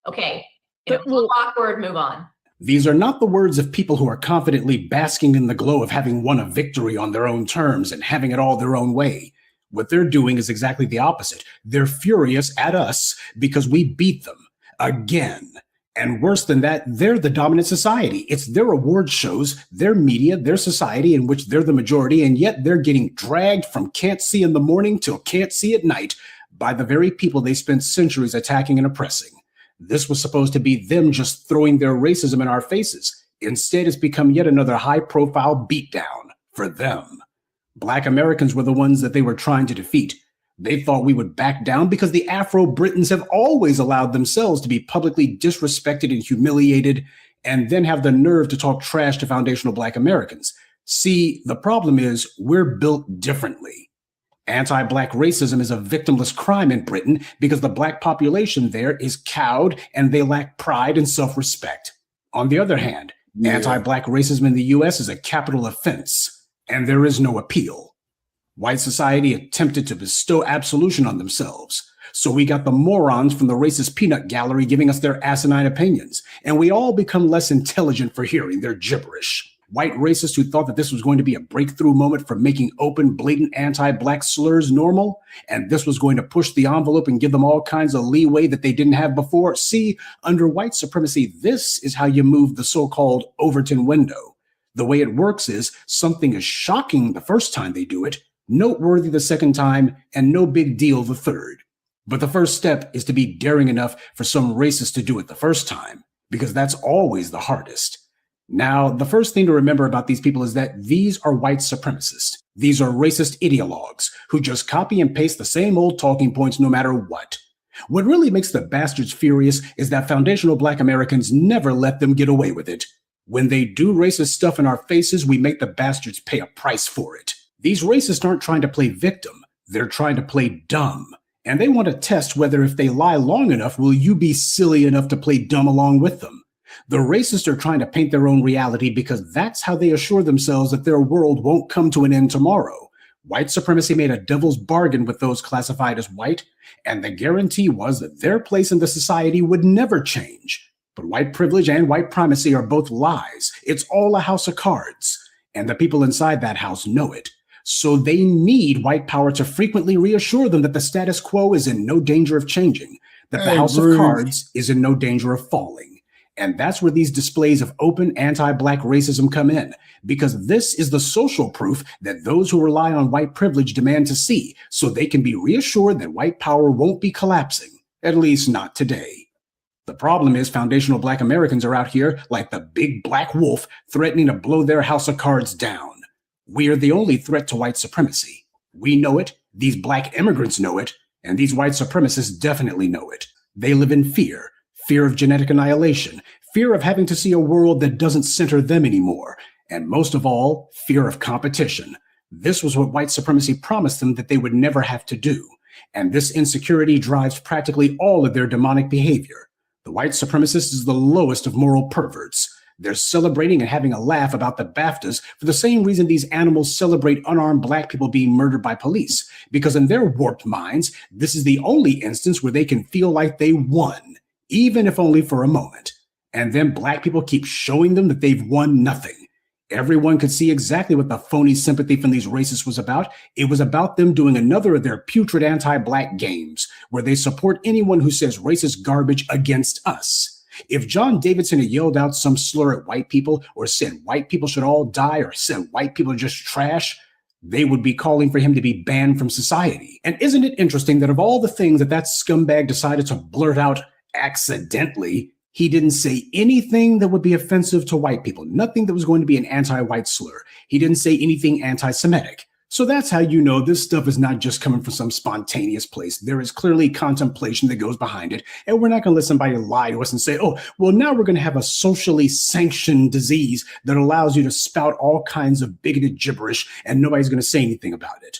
Okay, it's a little awkward, move on. These are not the words of people who are confidently basking in the glow of having won a victory on their own terms and having it all their own way. What they're doing is exactly the opposite. They're furious at us because we beat them again. And worse than that, they're the dominant society. It's their award shows, their media, their society in which they're the majority, and yet they're getting dragged from can't see in the morning till can't see at night by the very people they spent centuries attacking and oppressing. This was supposed to be them just throwing their racism in our faces. Instead, it's become yet another high-profile beatdown for them. Black Americans were the ones that they were trying to defeat. They thought we would back down because the Afro-Britons have always allowed themselves to be publicly disrespected and humiliated, and then have the nerve to talk trash to foundational Black Americans. See, the problem is we're built differently. Anti-Black racism is a victimless crime in Britain because the Black population there is cowed and they lack pride and self-respect. On the other hand, anti-Black racism in the US is a capital offense, and there is no appeal. White society attempted to bestow absolution on themselves. So we got the morons from the racist peanut gallery giving us their asinine opinions, and we all become less intelligent for hearing their gibberish. White racists who thought that this was going to be a breakthrough moment for making open, blatant anti-Black slurs normal, and this was going to push the envelope and give them all kinds of leeway that they didn't have before. See, under white supremacy, this is how you move the so-called Overton window. The way it works is something is shocking the first time they do it, noteworthy the second time, and no big deal the third. But the first step is to be daring enough for some racist to do it the first time, because that's always the hardest. Now, the first thing to remember about these people is that these are white supremacists. These are racist ideologues who just copy and paste the same old talking points no matter what. What really makes the bastards furious is that foundational Black Americans never let them get away with it. When they do racist stuff in our faces, we make the bastards pay a price for it. These racists aren't trying to play victim. They're trying to play dumb. And they want to test whether if they lie long enough, will you be silly enough to play dumb along with them? The racists are trying to paint their own reality because that's how they assure themselves that their world won't come to an end tomorrow. White supremacy made a devil's bargain with those classified as white, and the guarantee was that their place in the society would never change. But white privilege and white primacy are both lies. It's all a house of cards, and the people inside that house know it. So they need white power to frequently reassure them that the status quo is in no danger of changing, that the house of cards is in no danger of falling. And that's where these displays of open anti-Black racism come in, because this is the social proof that those who rely on white privilege demand to see, so they can be reassured that white power won't be collapsing, at least not today. The problem is foundational Black Americans are out here like the big black wolf threatening to blow their house of cards down. We are the only threat to white supremacy. We know it, these Black immigrants know it, and these white supremacists definitely know it. They live in fear. Fear of genetic annihilation, fear of having to see a world that doesn't center them anymore, and most of all, fear of competition. This was what white supremacy promised them that they would never have to do, and this insecurity drives practically all of their demonic behavior. The white supremacist is the lowest of moral perverts. They're celebrating and having a laugh about the BAFTAs for the same reason these animals celebrate unarmed Black people being murdered by police, because in their warped minds, this is the only instance where they can feel like they won, even if only for a moment. And then Black people keep showing them that they've won nothing. Everyone could see exactly what the phony sympathy from these racists was about. It was about them doing another of their putrid anti-Black games, where they support anyone who says racist garbage against us. If John Davidson had yelled out some slur at white people, or said white people should all die, or said white people are just trash, they would be calling for him to be banned from society. And isn't it interesting that of all the things that scumbag decided to blurt out accidentally, he didn't say anything that would be offensive to white people, nothing that was going to be an anti-white slur. He didn't say anything anti-Semitic. So that's how you know this stuff is not just coming from some spontaneous place. There is clearly contemplation that goes behind it. And we're not going to let somebody lie to us and say, oh, well, now we're going to have a socially sanctioned disease that allows you to spout all kinds of bigoted gibberish and nobody's going to say anything about it.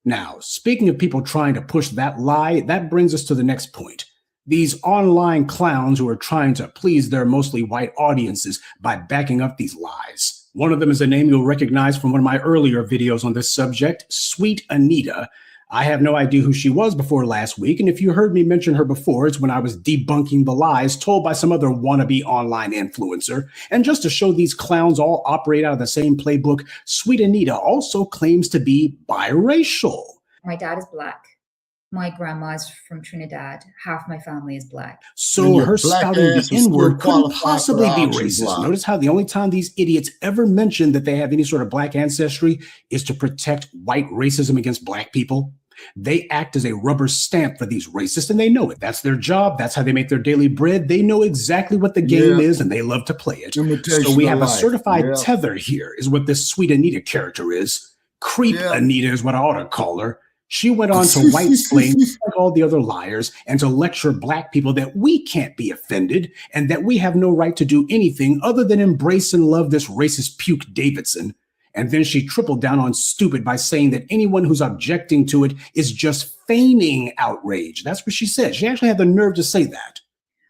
Now, speaking of people trying to push that lie, that brings us to the next point. These online clowns who are trying to please their mostly white audiences by backing up these lies. One of them is a name you'll recognize from one of my earlier videos on this subject, Sweet Anita. I have no idea who she was before last week, and if you heard me mention her before, it's when I was debunking the lies told by some other wannabe online influencer. And just to show these clowns all operate out of the same playbook, Sweet Anita also claims to be biracial. My dad is Black. My grandma is from Trinidad. Half my family is Black. So her spouting the N-word couldn't possibly be racist. Notice how the only time these idiots ever mention that they have any sort of Black ancestry is to protect white racism against Black people. They act as a rubber stamp for these racists, and they know it. That's their job. That's how they make their daily bread. They know exactly what the game is, and they love to play it. So we have a certified tether here, is what this Sweet Anita character is. Creep Anita is what I ought to call her. She went on to white-splain like all the other liars and to lecture Black people that we can't be offended and that we have no right to do anything other than embrace and love this racist puke Davidson. And then she tripled down on stupid by saying that anyone who's objecting to it is just feigning outrage. That's what she said. She actually had the nerve to say that.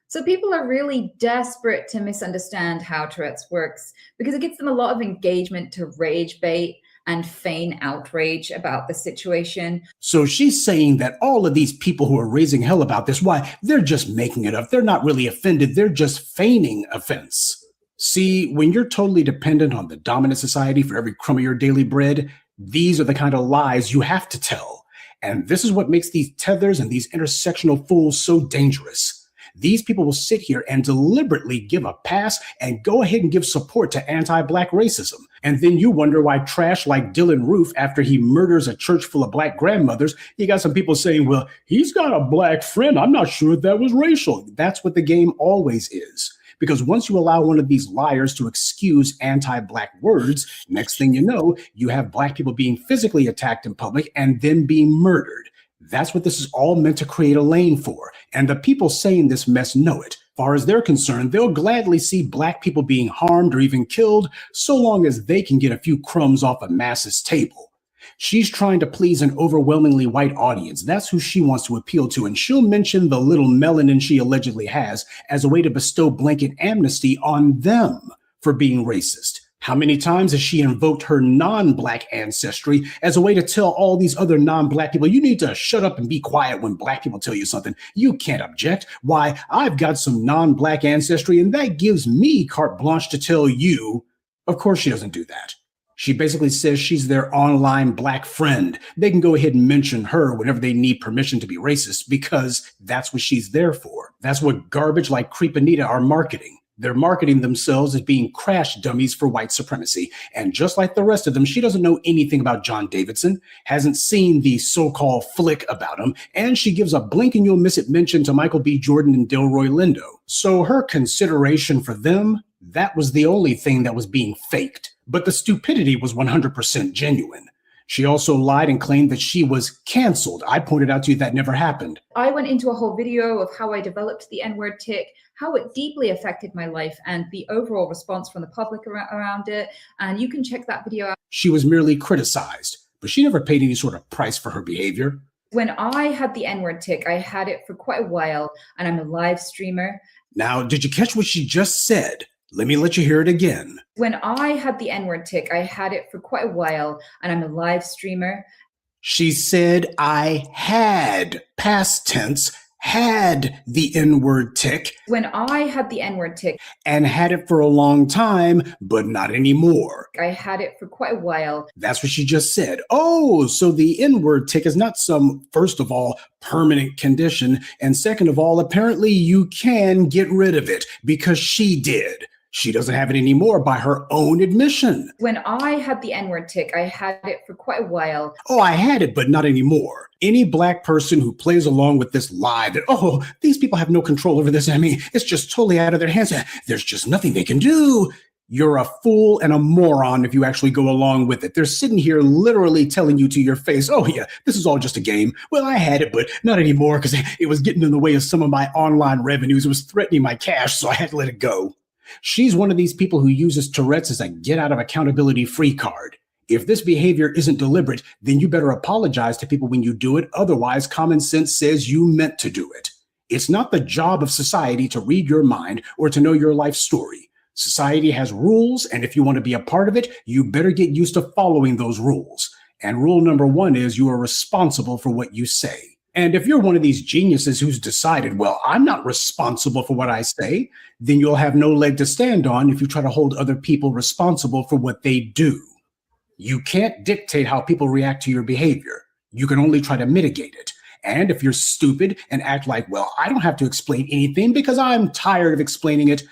So people are really desperate to misunderstand how Tourette's works because it gets them a lot of engagement to rage bait and feign outrage about the situation. So she's saying that all of these people who are raising hell about this, why, they're just making it up. They're not really offended. They're just feigning offense. See, when you're totally dependent on the dominant society for every crumb of your daily bread, these are the kind of lies you have to tell. And this is what makes these tethers and these intersectional fools so dangerous. These people will sit here and deliberately give a pass and go ahead and give support to anti-Black racism. And then you wonder why trash like Dylan Roof, after he murders a church full of Black grandmothers, you got some people saying, well, he's got a Black friend. I'm not sure if that was racial. That's what the game always is. Because once you allow one of these liars to excuse anti-Black words, next thing you know, you have Black people being physically attacked in public and then being murdered. That's what this is all meant to create a lane for. And the people saying this mess know it. As far as they're concerned, they'll gladly see black people being harmed or even killed so long as they can get a few crumbs off a mass's table. She's trying to please an overwhelmingly white audience. That's who she wants to appeal to. And she'll mention the little melanin she allegedly has as a way to bestow blanket amnesty on them for being racist. How many times has she invoked her non-black ancestry as a way to tell all these other non-black people, you need to shut up and be quiet when black people tell you something. You can't object. Why, I've got some non-black ancestry and that gives me carte blanche to tell you. Of course she doesn't do that. She basically says she's their online black friend. They can go ahead and mention her whenever they need permission to be racist because that's what she's there for. That's what garbage like Creepanita are marketing. They're marketing themselves as being crash dummies for white supremacy. And just like the rest of them, she doesn't know anything about John Davidson, hasn't seen the so-called flick about him, and she gives a blink and you'll miss it mention to Michael B. Jordan and Delroy Lindo. So her consideration for them, that was the only thing that was being faked. But the stupidity was 100% genuine. She also lied and claimed that she was canceled. I pointed out to you that never happened. I went into a whole video of how I developed the N-word tick, how it deeply affected my life and the overall response from the public around it. And you can check that video out. She was merely criticized, but she never paid any sort of price for her behavior. When I had the N-word tick, I had it for quite a while, and I'm a live streamer. Now, did you catch what she just said? Let me let you hear it again. When I had the N-word tick, I had it for quite a while, and I'm a live streamer. She said I had, past tense, had the N-word tick. When I had the N-word tick. And had it for a long time, but not anymore. I had it for quite a while. That's what she just said. Oh, so the N-word tick is not some, first of all, permanent condition. And second of all, apparently you can get rid of it because she did. She doesn't have it anymore by her own admission. When I had the N-word tick, I had it for quite a while. Oh, I had it, but not anymore. Any black person who plays along with this lie that, oh, these people have no control over this. I mean, it's just totally out of their hands. There's just nothing they can do. You're a fool and a moron if you actually go along with it. They're sitting here literally telling you to your face, oh yeah, this is all just a game. Well, I had it, but not anymore because it was getting in the way of some of my online revenues. It was threatening my cash, so I had to let it go. She's one of these people who uses Tourette's as a get out of accountability free card. If this behavior isn't deliberate, then you better apologize to people when you do it. Otherwise, common sense says you meant to do it. It's not the job of society to read your mind or to know your life story. Society has rules, and if you want to be a part of it, you better get used to following those rules. And rule number one is you are responsible for what you say. And if you're one of these geniuses who's decided, well, I'm not responsible for what I say, then you'll have no leg to stand on if you try to hold other people responsible for what they do. You can't dictate how people react to your behavior. You can only try to mitigate it. And if you're stupid and act like, well, I don't have to explain anything because I'm tired of explaining it,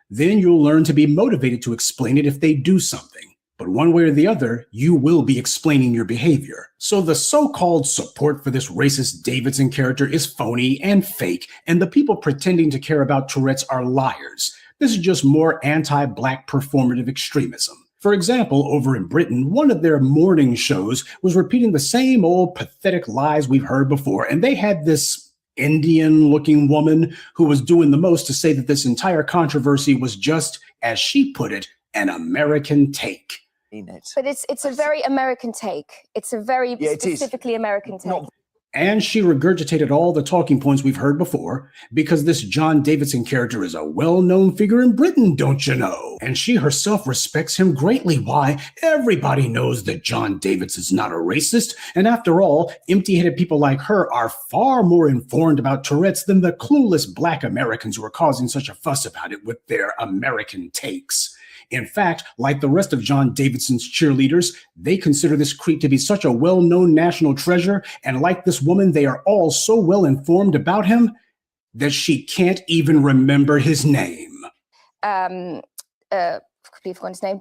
then you'll learn to be motivated to explain it if they do something. But one way or the other, you will be explaining your behavior. So the so-called support for this racist Davidson character is phony and fake, and the people pretending to care about Tourette's are liars. This is just more anti-black performative extremism. For example, over in Britain, one of their morning shows was repeating the same old pathetic lies we've heard before, and they had this Indian-looking woman who was doing the most to say that this entire controversy was just, as she put it, an American take. But it's a very American take. It's a very specifically American take. And she regurgitated all the talking points we've heard before because this John Davidson character is a well-known figure in Britain, don't you know? And she herself respects him greatly. Why? Everybody knows that John Davidson's not a racist. And after all, empty-headed people like her are far more informed about Tourette's than the clueless black Americans who are causing such a fuss about it with their American takes. In fact, like the rest of John Davidson's cheerleaders, they consider this creep to be such a well-known national treasure, and like this woman, they are all so well informed about him that she can't even remember his name. Completely forgot his name.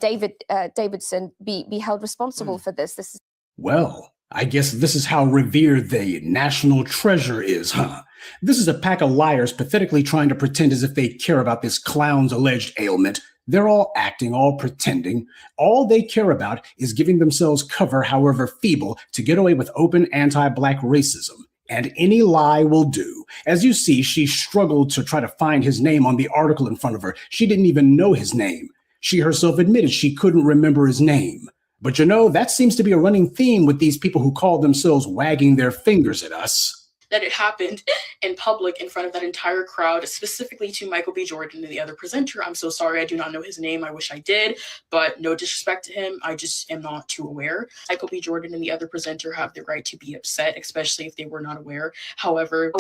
Davidson be held responsible for this. This is Well, I guess this is how revered the national treasure is, huh? This is a pack of liars pathetically trying to pretend as if they care about this clown's alleged ailment. They're all acting, all pretending. All they care about is giving themselves cover, however feeble, to get away with open anti-black racism. And any lie will do. As you see, she struggled to try to find his name on the article in front of her. She didn't even know his name. She herself admitted she couldn't remember his name. But you know, that seems to be a running theme with these people who call themselves wagging their fingers at us. That it happened in public in front of that entire crowd, specifically to Michael B. Jordan and the other presenter. I'm so sorry, I do not know his name. I wish I did, but no disrespect to him. I just am not too aware. Michael B. Jordan and the other presenter have the right to be upset, especially if they were not aware. However,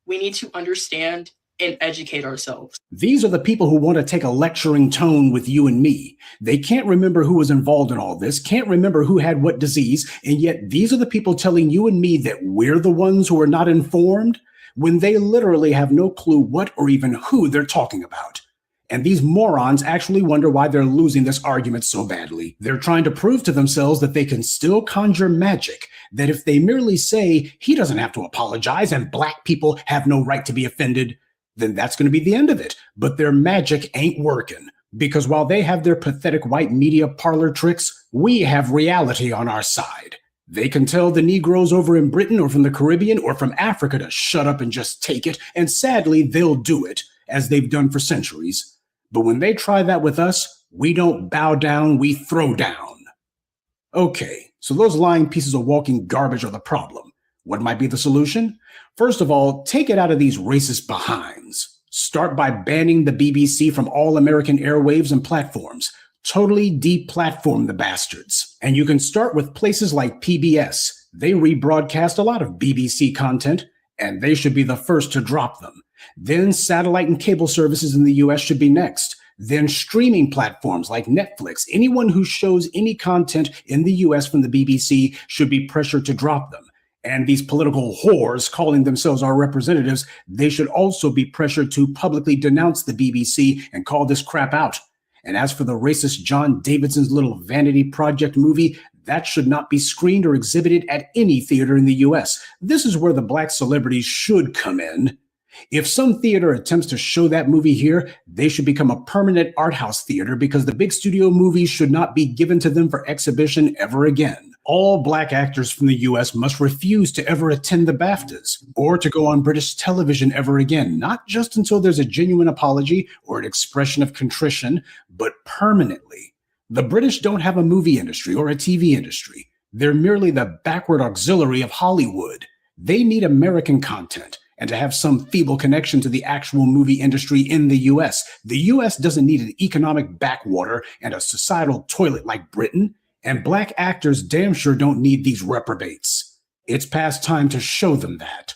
we need to understand and educate ourselves. These are the people who want to take a lecturing tone with you and me. They can't remember who was involved in all this, can't remember who had what disease, and yet these are the people telling you and me that we're the ones who are not informed, when they literally have no clue what or even who they're talking about. And these morons actually wonder why they're losing this argument so badly. They're trying to prove to themselves that they can still conjure magic, that if they merely say, he doesn't have to apologize and black people have no right to be offended, then that's going to be the end of it. But their magic ain't working, because while they have their pathetic white media parlor tricks, we have reality on our side. They can tell the Negroes over in Britain or from the Caribbean or from Africa to shut up and just take it, and sadly, they'll do it, as they've done for centuries. But when they try that with us, we don't bow down, we throw down. Okay, so those lying pieces of walking garbage are the problem. What might be the solution? First of all, take it out of these racist behinds. Start by banning the BBC from all American airwaves and platforms. Totally deplatform the bastards. And you can start with places like PBS. They rebroadcast a lot of BBC content, and they should be the first to drop them. Then satellite and cable services in the US should be next. Then streaming platforms like Netflix. Anyone who shows any content in the US from the BBC should be pressured to drop them. And these political whores calling themselves our representatives, they should also be pressured to publicly denounce the BBC and call this crap out. And as for the racist John Davidson's little vanity project movie, that should not be screened or exhibited at any theater in the US. This is where the black celebrities should come in. If some theater attempts to show that movie here, they should become a permanent art house theater, because the big studio movies should not be given to them for exhibition ever again. All black actors from the US must refuse to ever attend the BAFTAs or to go on British television ever again, not just until there's a genuine apology or an expression of contrition, but permanently. The British don't have a movie industry or a TV industry. They're merely the backward auxiliary of Hollywood. They need American content and to have some feeble connection to the actual movie industry in the US. The US doesn't need an economic backwater and a societal toilet like Britain. And black actors damn sure don't need these reprobates. It's past time to show them that.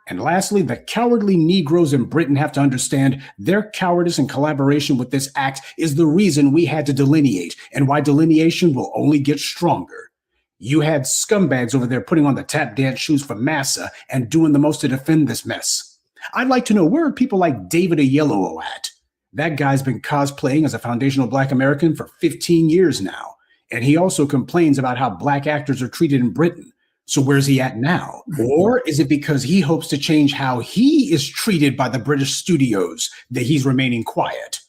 And lastly, the cowardly Negroes in Britain have to understand their cowardice in collaboration with this act is the reason we had to delineate, and why delineation will only get stronger. You had scumbags over there putting on the tap dance shoes for massa and doing the most to defend this mess. I'd like to know, where are people like David Oyelowo at? That guy's been cosplaying as a foundational black American for 15 years now. And he also complains about how black actors are treated in Britain. So where's he at now? Or is it because he hopes to change how he is treated by the British studios that he's remaining quiet?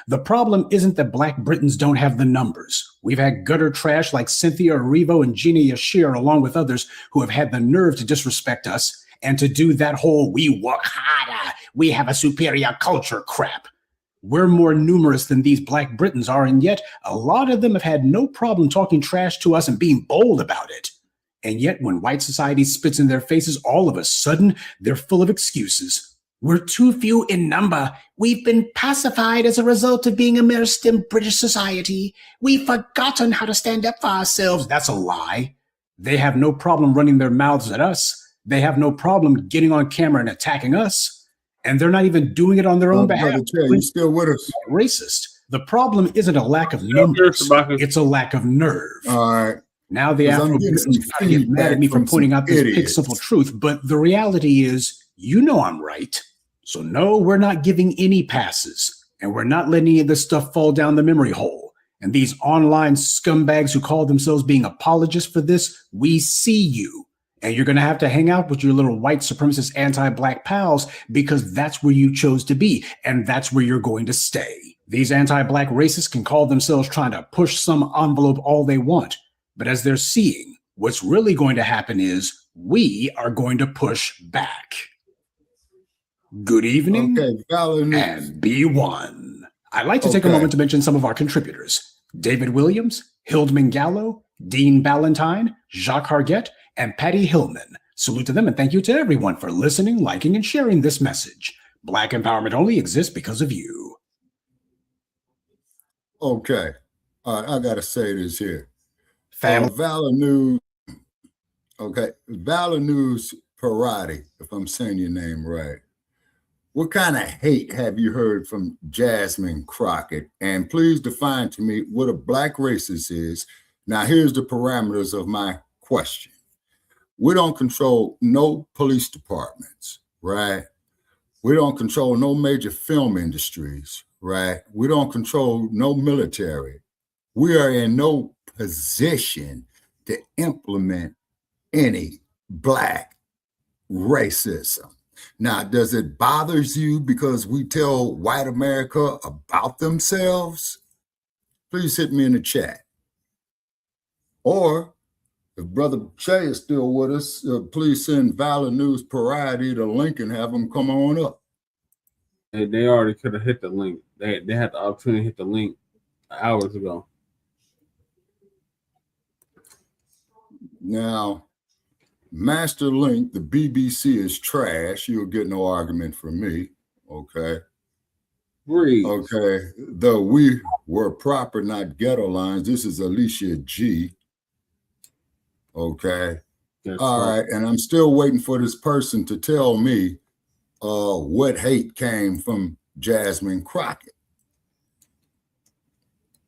The problem isn't that black Britons don't have the numbers. We've had gutter trash like Cynthia Erivo and Gina Yashir, along with others who have had the nerve to disrespect us and to do that whole "we work harder, we have a superior culture" crap. We're more numerous than these black Britons are, and yet a lot of them have had no problem talking trash to us and being bold about it. And yet when white society spits in their faces, all of a sudden, they're full of excuses. We're too few in number. We've been pacified as a result of being immersed in British society. We've forgotten how to stand up for ourselves. That's a lie. They have no problem running their mouths at us. They have no problem getting on camera and attacking us. And they're not even doing it on their own behalf. You're still with us. Racist. The problem isn't a lack of numbers. It's a lack of nerve. All right. Now the Afro-Britons get mad at me for pointing out this big simple truth, but the reality is, you know I'm right. So no, we're not giving any passes, and we're not letting any of this stuff fall down the memory hole. And these online scumbags who call themselves being apologists for this, we see you. And you're going to have to hang out with your little white supremacist anti-black pals, because that's where you chose to be, and that's where you're going to stay. These anti-black racists can call themselves trying to push some envelope all they want, but as they're seeing, what's really going to happen is we are going to push back. Good evening, and be one. I'd like to take a moment to mention some of our contributors: David Williams, Hildman Gallo, Dean Ballantyne, Jacques Hargett, and Patty Hillman. Salute to them, and thank you to everyone for listening, liking, and sharing this message. Black empowerment only exists because of you. Okay. I got to say this here. Family. Valor News. Okay. Valor News Party, if I'm saying your name right. What kind of hate have you heard from Jasmine Crockett? And please define to me what a black racist is. Now, here's the parameters of my question. We don't control no police departments, right? We don't control no major film industries, right? We don't control no military. We are in no position to implement any black racism. Now, does it bother you because we tell white America about themselves? Please hit me in the chat. Or if Brother Che is still with us, please send Valor News Parody the link and have them come on up. They already could have hit the link. They had the opportunity to hit the link hours ago. Now, Master Link, the BBC is trash. You'll get no argument from me. Okay. Breathe. Okay. Though we were proper, not ghetto lines. This is Alicia G. Okay. All right. And I'm still waiting for this person to tell me what hate came from Jasmine Crockett.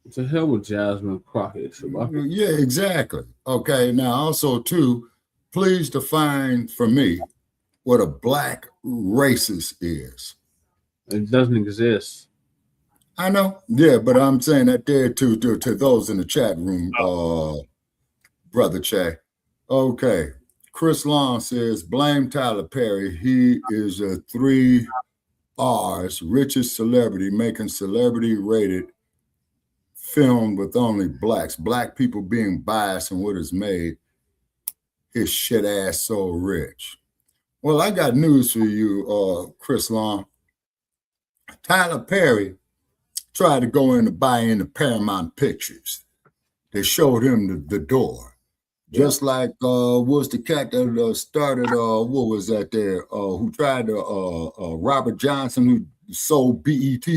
What the hell with Jasmine Crockett, Shabaka? Yeah, exactly. Okay. Now, also, too, please define for me what a black racist is. It doesn't exist. I know. Yeah, but I'm saying that there to those in the chat room, Brother Che. Okay. Chris Long says, blame Tyler Perry. He is a 3 R's richest celebrity making celebrity-rated film with only blacks. Black people being biased in what is made his shit ass so rich. Well, I got news for you, Chris Long. Tyler Perry tried to go in to buy into Paramount Pictures. They showed him the door. Just like was the cat that started, what was that there, who tried to, Robert Johnson, who sold BET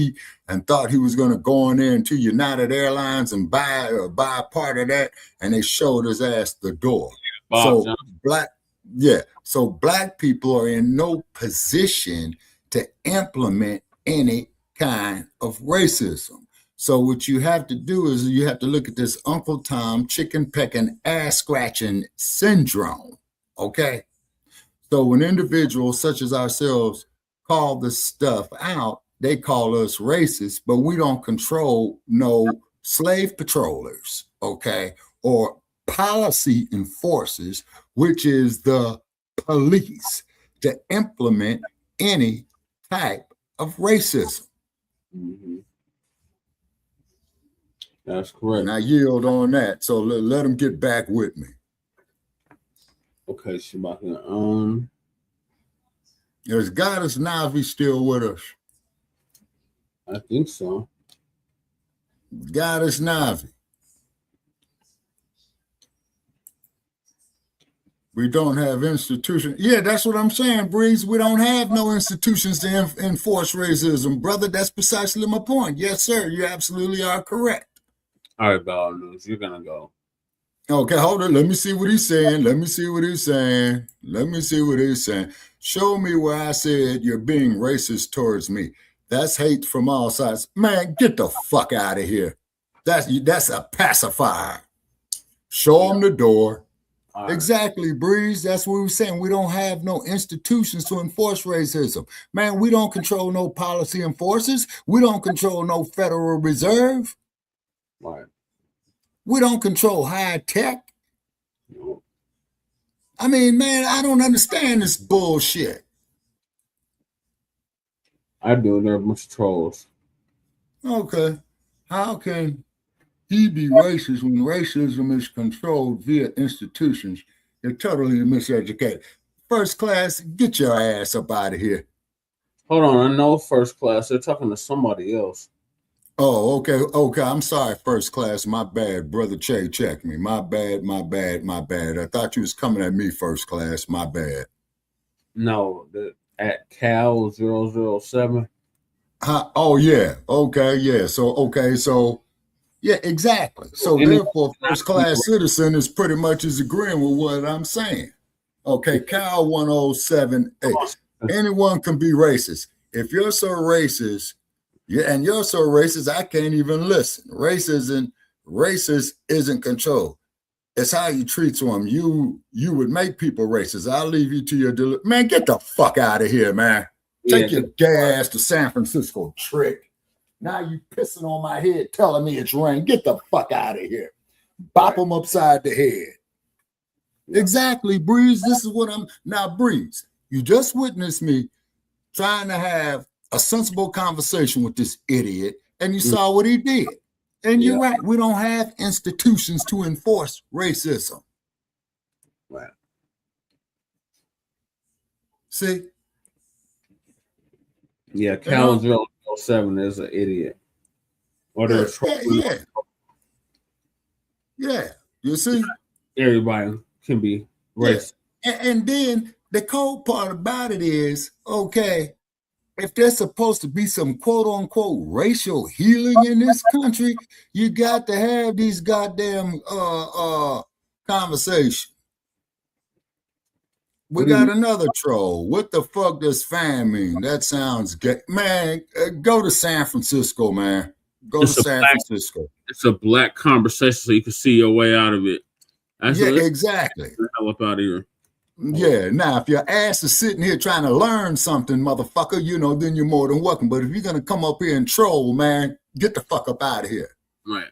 and thought he was going to go on there into United Airlines and buy a part of that, and they showed his ass the door. So black people are in no position to implement any kind of racism. So what you have to do is you have to look at this Uncle Tom chicken pecking, ass scratching syndrome. Okay. So when individuals such as ourselves call this stuff out, they call us racist, but we don't control no slave patrollers, okay, or policy enforcers, which is the police, to implement any type of racism. Mm-hmm. That's correct. And I yield on that. So let them get back with me. Okay, Shabaka. Is Goddess Navi still with us? I think so. Goddess Navi. We don't have institutions. Yeah, that's what I'm saying, Breeze. We don't have no institutions to enforce racism, brother. That's precisely my point. Yes, sir. You absolutely are correct. All right, Ball News, you're going to go. Okay, hold on. Let me see what he's saying. Show me where I said you're being racist towards me. That's hate from all sides. Man, get the fuck out of here. That's a pacifier. Show them the door. Right. Exactly, Breeze. That's what we were saying. We don't have no institutions to enforce racism. Man, we don't control no policy enforcers. We don't control no Federal Reserve. Right. We don't control high tech. No. I mean, man, I don't understand this bullshit. I do. There are a bunch of trolls. Okay. How can he be racist when racism is controlled via institutions You're totally miseducated. First class, get your ass up out of here. Hold on, I know first class. They're talking to somebody else. Oh, okay. I'm sorry, first class. My bad. Brother Che, check me. My bad. I thought you was coming at me, first class. My bad. No, at Cal 007. Oh, yeah. Okay, yeah. So, yeah, exactly. So, therefore, first class citizen is pretty much is agreeing with what I'm saying. Okay, Cal 1078. Anyone can be racist. If you're so racist, and you're so racist, I can't even listen. Racist isn't control. It's how you treat them. You would make people racist. I'll leave you to your man. Get the fuck out of here, man. Take your gas to San Francisco, trick. Now you pissing on my head, telling me it's rain. Get the fuck out of here. Bop them upside the head. Exactly, Breeze. This is what I'm now, Breeze. You just witnessed me trying to have a sensible conversation with this idiot, and you saw what he did. And you're right. We don't have institutions to enforce racism. Right. See? Yeah, Cal 007 is an idiot. Or yeah. You see? Everybody can be racist. And then the cold part about it is, okay, if there's supposed to be some quote unquote racial healing in this country, you got to have these goddamn conversations. We got another troll. What the fuck does fan mean? That sounds gay. Man, go to San Francisco, man. Go to San Francisco. It's a black conversation so you can see your way out of it. Exactly. Hell up out of here. Yeah, now if your ass is sitting here trying to learn something, motherfucker, then you're more than welcome. But if you're gonna come up here and troll, man, get the fuck up out of here. Right.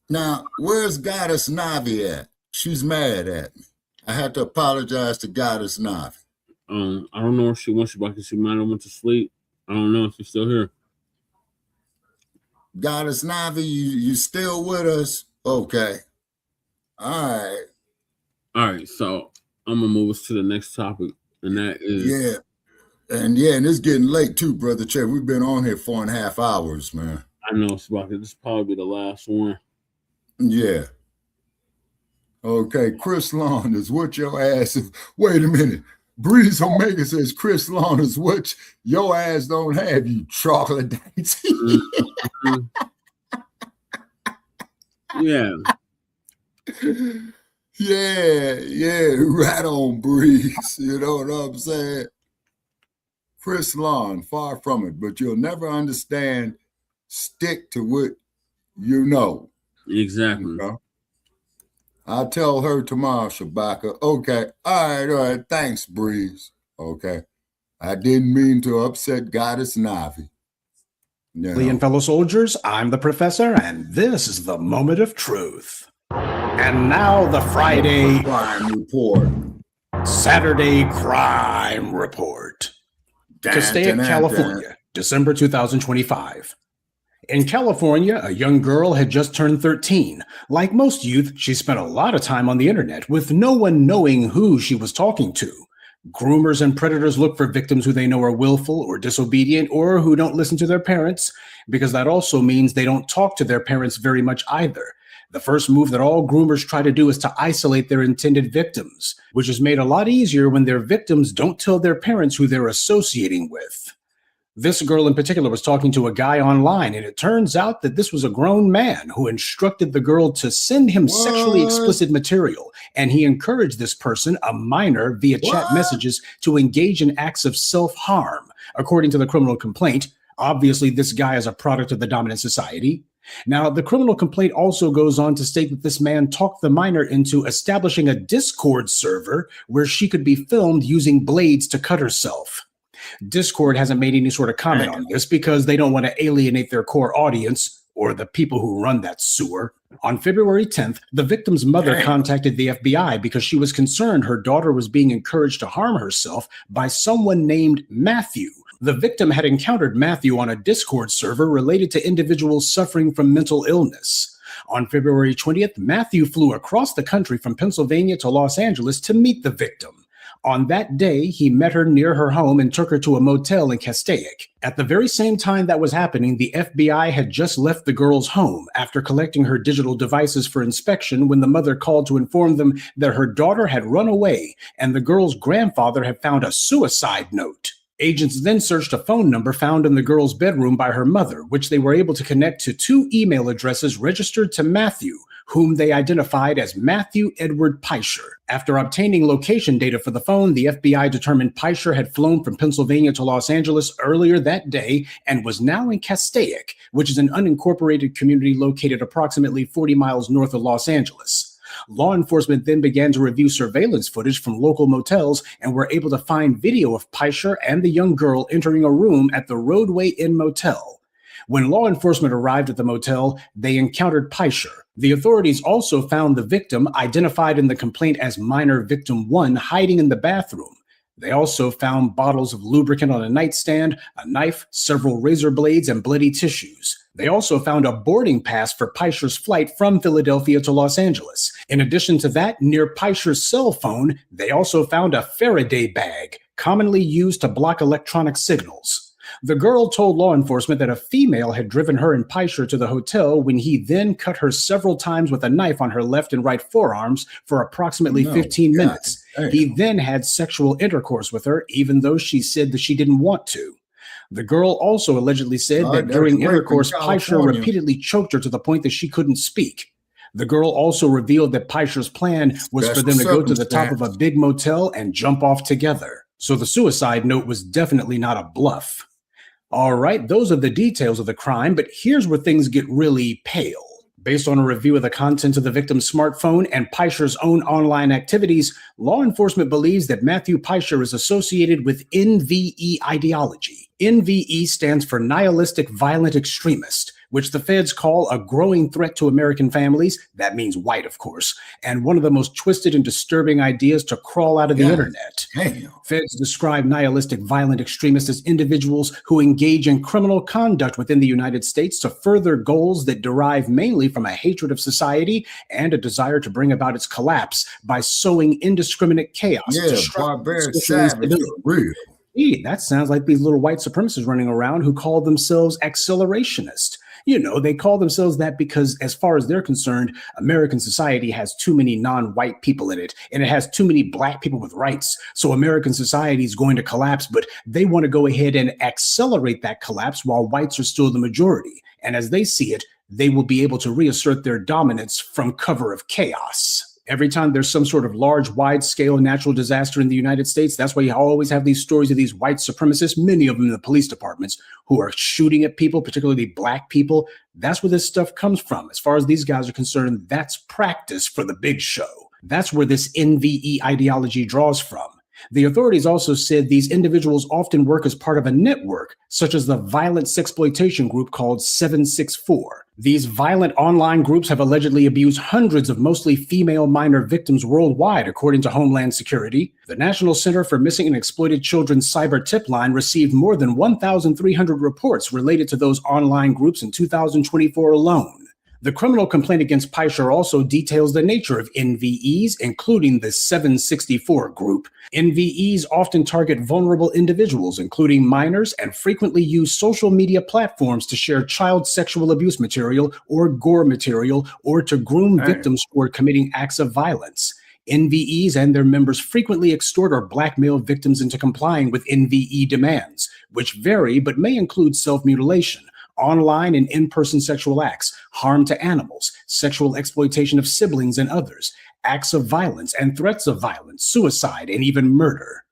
Now, where's Goddess Navi at? She's mad at me. I had to apologize to Goddess Navi. I don't know where she went. She might have went to sleep. I don't know if she's still here. Goddess Navi, you still with us? Okay. All right, so I'm gonna move us to the next topic, and that is and it's getting late too, brother Che. We've been on here 4.5 hours, man. I know, Shabaka. This will probably be the last one. Yeah. Okay, Chris Lawn is what your ass is. Wait a minute. Breeze Omega says Chris Lawn is what your ass don't have, you chocolate dates. Yeah. Yeah, right on, Breeze. You know what I'm saying? Chris Lawn, far from it, but you'll never understand. Stick to what you know. Exactly. You know? I'll tell her tomorrow, Shabaka. Okay. All right. Thanks, Breeze. Okay. I didn't mean to upset Goddess Navi. And fellow soldiers, I'm the professor, and this is the moment of truth. And now the Friday Crime Report. Saturday Crime Report. Castaic, California, December 2025. In California, a young girl had just turned 13. Like most youth, she spent a lot of time on the internet with no one knowing who she was talking to. Groomers and predators look for victims who they know are willful or disobedient or who don't listen to their parents, because that also means they don't talk to their parents very much either. The first move that all groomers try to do is to isolate their intended victims, which is made a lot easier when their victims don't tell their parents who they're associating with. This girl in particular was talking to a guy online, and it turns out that this was a grown man who instructed the girl to send him sexually explicit material, and he encouraged this person, a minor, via chat messages to engage in acts of self-harm. According to the criminal complaint, obviously this guy is a product of the dominant society. Now, the criminal complaint also goes on to state that this man talked the minor into establishing a Discord server where she could be filmed using blades to cut herself. Discord hasn't made any sort of comment on this because they don't want to alienate their core audience or the people who run that sewer. On February 10th, the victim's mother contacted the FBI because she was concerned her daughter was being encouraged to harm herself by someone named Matthew. The victim had encountered Matthew on a Discord server related to individuals suffering from mental illness. On February 20th, Matthew flew across the country from Pennsylvania to Los Angeles to meet the victim. On that day, he met her near her home and took her to a motel in Castaic. At the very same time that was happening, the FBI had just left the girl's home after collecting her digital devices for inspection when the mother called to inform them that her daughter had run away and the girl's grandfather had found a suicide note. Agents then searched a phone number found in the girl's bedroom by her mother, which they were able to connect to 2 email addresses registered to Matthew, whom they identified as Matthew Edward Peischer. After obtaining location data for the phone, the FBI determined Peischer had flown from Pennsylvania to Los Angeles earlier that day and was now in Castaic, which is an unincorporated community located approximately 40 miles north of Los Angeles. Law enforcement then began to review surveillance footage from local motels and were able to find video of Peischer and the young girl entering a room at the Roadway Inn Motel. When law enforcement arrived at the motel, they encountered Peischer. The authorities also found the victim, identified in the complaint as minor victim 1, hiding in the bathroom. They also found bottles of lubricant on a nightstand, a knife, several razor blades, and bloody tissues. They also found a boarding pass for Peischer's flight from Philadelphia to Los Angeles. In addition to that, near Peischer's cell phone, they also found a Faraday bag, commonly used to block electronic signals. The girl told law enforcement that a female had driven her and Peischer to the hotel when he then cut her several times with a knife on her left and right forearms for approximately 15 minutes. He then had sexual intercourse with her, even though she said that she didn't want to. The girl also allegedly said that during intercourse, Peischer repeatedly choked her to the point that she couldn't speak. The girl also revealed that Peischer's plan was for them to go to the top of a big motel and jump off together. So the suicide note was definitely not a bluff. All right, those are the details of the crime, but here's where things get really pale. Based on a review of the contents of the victim's smartphone and Peischer's own online activities, law enforcement believes that Matthew Peischer is associated with NVE ideology. NVE stands for Nihilistic Violent Extremist, which the feds call a growing threat to American families. That means white, of course, and one of the most twisted and disturbing ideas to crawl out of the internet. Feds describe nihilistic violent extremists as individuals who engage in criminal conduct within the United States to further goals that derive mainly from a hatred of society and a desire to bring about its collapse by sowing indiscriminate chaos. Barbaric savage, real. That sounds like these little white supremacists running around who call themselves accelerationists. You know, they call themselves that because, as far as they're concerned, American society has too many non-white people in it, and it has too many black people with rights. So American society is going to collapse, but they want to go ahead and accelerate that collapse while whites are still the majority. And as they see it, they will be able to reassert their dominance from cover of chaos. Every time there's some sort of large, wide-scale natural disaster in the United States, that's why you always have these stories of these white supremacists, many of them in the police departments, who are shooting at people, particularly black people. That's where this stuff comes from. As far as these guys are concerned, that's practice for the big show. That's where this NVE ideology draws from. The authorities also said these individuals often work as part of a network, such as the violent sexploitation group called 764. These violent online groups have allegedly abused hundreds of mostly female minor victims worldwide, according to Homeland Security. The National Center for Missing and Exploited Children's cyber tip line received more than 1,300 reports related to those online groups in 2024 alone. The criminal complaint against Peischer also details the nature of NVEs, including the 764 group. NVEs often target vulnerable individuals, including minors, and frequently use social media platforms to share child sexual abuse material or gore material, or to groom victims who are committing acts of violence. NVEs and their members frequently extort or blackmail victims into complying with NVE demands, which vary but may include self-mutilation, online and in-person sexual acts, harm to animals, sexual exploitation of siblings and others, acts of violence and threats of violence, suicide, and even murder.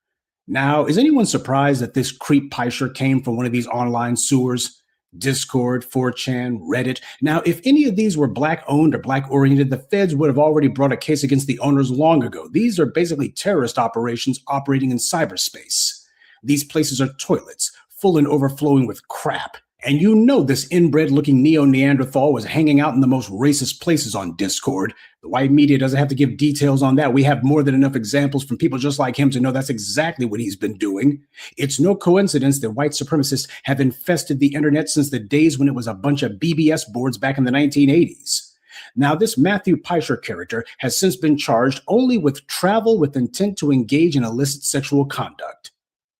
Now, is anyone surprised that this creep Peischer came from one of these online sewers? Discord, 4chan, Reddit. Now, if any of these were black-owned or black-oriented, the feds would have already brought a case against the owners long ago. These are basically terrorist operations operating in cyberspace. These places are toilets, full and overflowing with crap. And you know this inbred-looking neo-Neanderthal was hanging out in the most racist places on Discord. The white media doesn't have to give details on that. We have more than enough examples from people just like him to know that's exactly what he's been doing. It's no coincidence that white supremacists have infested the internet since the days when it was a bunch of BBS boards back in the 1980s. Now, this Matthew Peischer character has since been charged only with travel with intent to engage in illicit sexual conduct.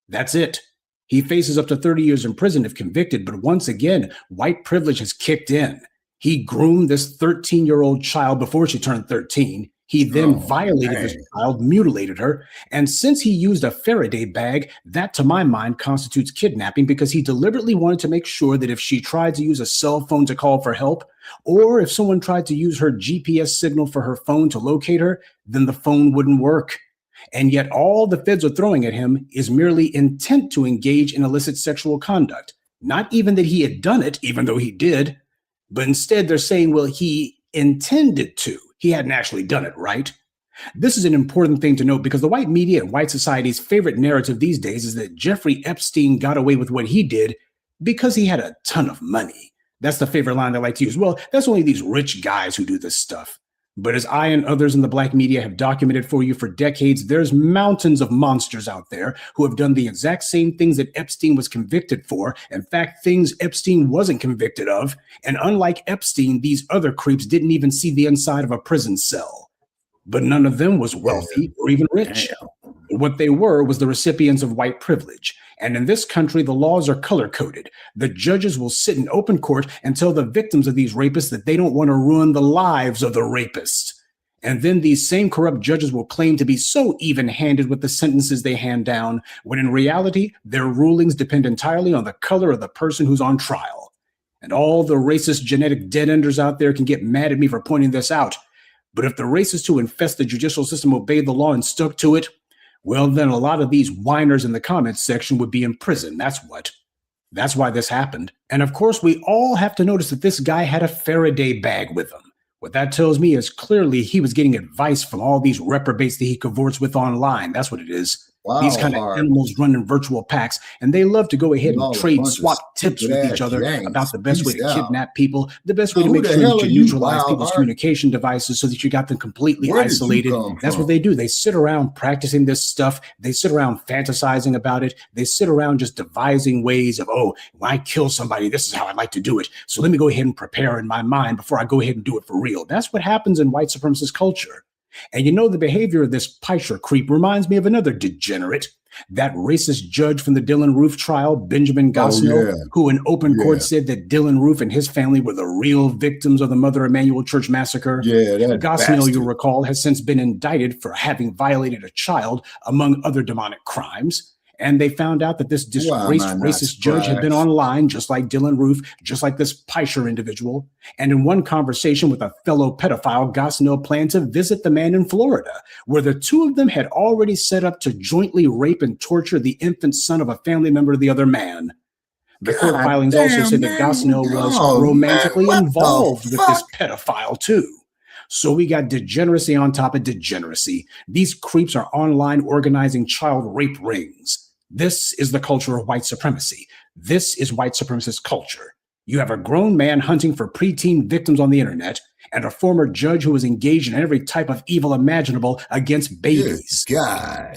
That's it. He faces up to 30 years in prison if convicted, but once again, white privilege has kicked in. He groomed this 13-year-old child before she turned 13. He then violated this child, mutilated her, and since he used a Faraday bag, that to my mind constitutes kidnapping because he deliberately wanted to make sure that if she tried to use a cell phone to call for help, or if someone tried to use her GPS signal for her phone to locate her, then the phone wouldn't work. And yet all the feds are throwing at him is merely intent to engage in illicit sexual conduct. Not even that he had done it, even though he did, but instead they're saying, well, he intended to. He hadn't actually done it, right? This is an important thing to note because the white media and white society's favorite narrative these days is that Jeffrey Epstein got away with what he did because he had a ton of money. That's the favorite line they like to use. Well, that's only these rich guys who do this stuff. But as I and others in the black media have documented for you for decades, there's mountains of monsters out there who have done the exact same things that Epstein was convicted for. In fact, things Epstein wasn't convicted of. And unlike Epstein, these other creeps didn't even see the inside of a prison cell. But none of them was wealthy or even rich. What they were was the recipients of white privilege. And in this country, the laws are color-coded. The judges will sit in open court and tell the victims of these rapists that they don't want to ruin the lives of the rapists. And then these same corrupt judges will claim to be so even-handed with the sentences they hand down, when in reality, their rulings depend entirely on the color of the person who's on trial. And all the racist genetic dead-enders out there can get mad at me for pointing this out. But if the racists who infest the judicial system obeyed the law and stuck to it, well, then a lot of these whiners in the comments section would be in prison. That's what. That's why this happened. And of course, we all have to notice that this guy had a Faraday bag with him. What that tells me is clearly he was getting advice from all these reprobates that he cavorts with online. That's what it is. Wow, these kind of animals running virtual packs, and they love to go ahead and trade swap tips with each other about the best way to kidnap people, the best way to make sure that you neutralize people's communication devices so that you got them completely isolated. That's what they do. They sit around practicing this stuff. They sit around fantasizing about it. They sit around just devising ways of, oh, when I kill somebody, this is how I like to do it. So let me go ahead and prepare in my mind before I go ahead and do it for real. That's what happens in white supremacist culture. And you know, the behavior of this Peischer creep reminds me of another degenerate, that racist judge from the Dylan Roof trial, Benjamin Gosnell, who in open court said that Dylan Roof and his family were the real victims of the Mother Emanuel Church massacre. Gosnell, you'll recall, has since been indicted for having violated a child, among other demonic crimes. And they found out that this disgraced racist judge had been online, just like Dylan Roof, just like this Peischer individual. And in one conversation with a fellow pedophile, Gosnell planned to visit the man in Florida, where the two of them had already set up to jointly rape and torture the infant son of a family member of the other man. The court filings also said that Gosnell was romantically involved with this pedophile too. So we got degeneracy on top of degeneracy. These creeps are online organizing child rape rings. This is the culture of white supremacy. This is white supremacist culture. You have a grown man hunting for preteen victims on the internet and a former judge who is engaged in every type of evil imaginable against babies.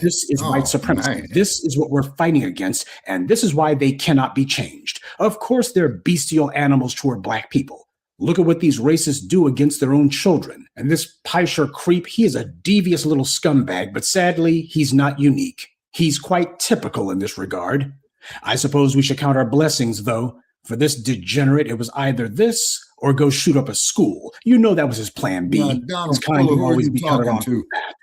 This is white supremacy. This is what we're fighting against, and this is why they cannot be changed. Of course, they're bestial animals toward black people. Look at what these racists do against their own children. And this Peischer creep, he is a devious little scumbag, but sadly, he's not unique. He's quite typical in this regard. I suppose we should count our blessings, though. For this degenerate, it was either this or go shoot up a school. You know that was his plan B. His kind will always be counted on for that.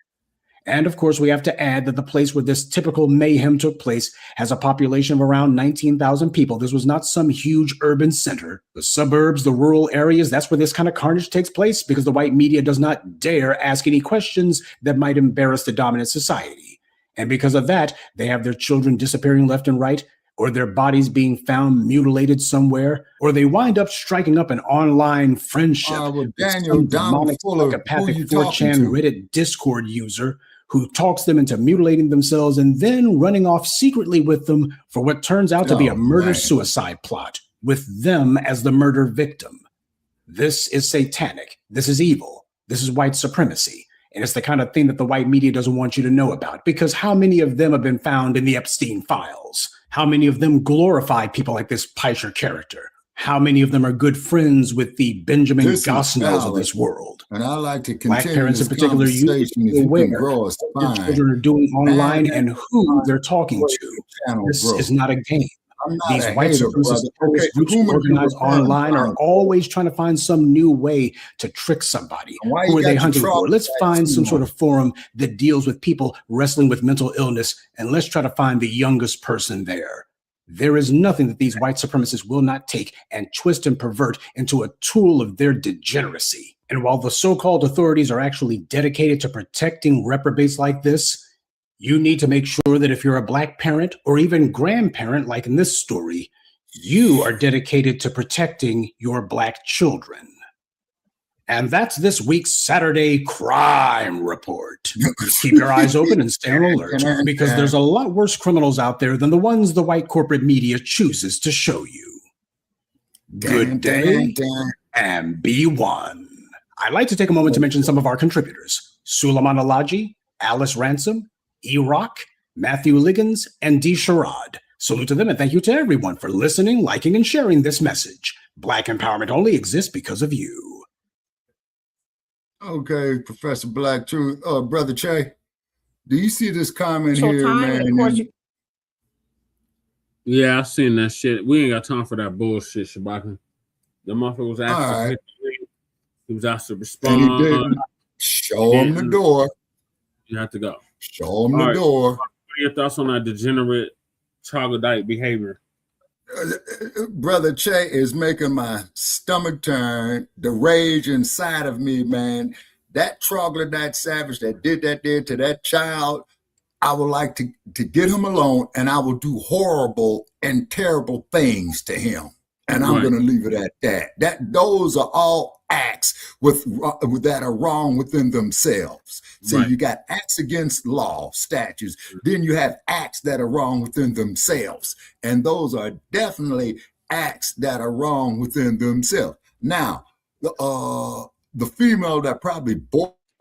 And of course, we have to add that the place where this typical mayhem took place has a population of around 19,000 people. This was not some huge urban center. The suburbs, the rural areas, that's where this kind of carnage takes place because the white media does not dare ask any questions that might embarrass the dominant society. And because of that, they have their children disappearing left and right, or their bodies being found mutilated somewhere, or they wind up striking up an online friendship with some demonic, psychopathic 4chan Reddit Discord user who talks them into mutilating themselves and then running off secretly with them for what turns out to be a murder-suicide plot, with them as the murder victim. This is satanic. This is evil. This is white supremacy. And it's the kind of thing that the white media doesn't want you to know about, because how many of them have been found in the Epstein files? How many of them glorify people like this Peischer character? How many of them are good friends with the Benjamin Gosnells of this world? And I like to Black continue parents in this particular, you need conversation to if be you aware can grow a what your spine. children are doing online And and who they're talking to. channel This growth. is not a game. I'm not These a white hater, supremacist brother. terrorist Okay, groups who who am I organize trying to online are find? always trying to find some new way to trick somebody. Why Who you are they got your hunting trouble for? Let's find some sort on? of forum that deals with people wrestling with mental illness, and let's try to find the youngest person there. There is nothing that these white supremacists will not take and twist and pervert into a tool of their degeneracy. And while the so-called authorities are actually dedicated to protecting reprobates like this, you need to make sure that if you're a Black parent or even grandparent, like in this story, you are dedicated to protecting your Black children. And that's this week's Saturday Crime Report. Keep your eyes open and stay on alert, because there's a lot worse criminals out there than the ones the white corporate media chooses to show you. Good day and be one. I'd like to take a moment to mention some of our contributors: Suleiman Alaji, Alice Ransom, E-Rock, Matthew Liggins, and D. Sherrod. Salute to them and thank you to everyone for listening, liking, and sharing this message. Black empowerment only exists because of you. Okay, Professor Black Truth. Brother Che, do you see this comment So here, time, man? of course, Yeah, I seen that shit. We ain't got time for that bullshit, Shabaka. The motherfucker was asking. He was asked to respond. And he didn't. Show him the door. You have to go. Show him the door. What are your thoughts on that degenerate troglodyte behavior? Brother Che is making my stomach turn. The rage inside of me, man. That troglodyte savage that did to that child, I would like to get him alone, and I will do horrible and terrible things to him. And I'm going to leave it at that. Those are all acts that are wrong within themselves. So you got acts against law, statutes. Then you have acts that are wrong within themselves. And those are definitely acts that are wrong within themselves. Now, the female that probably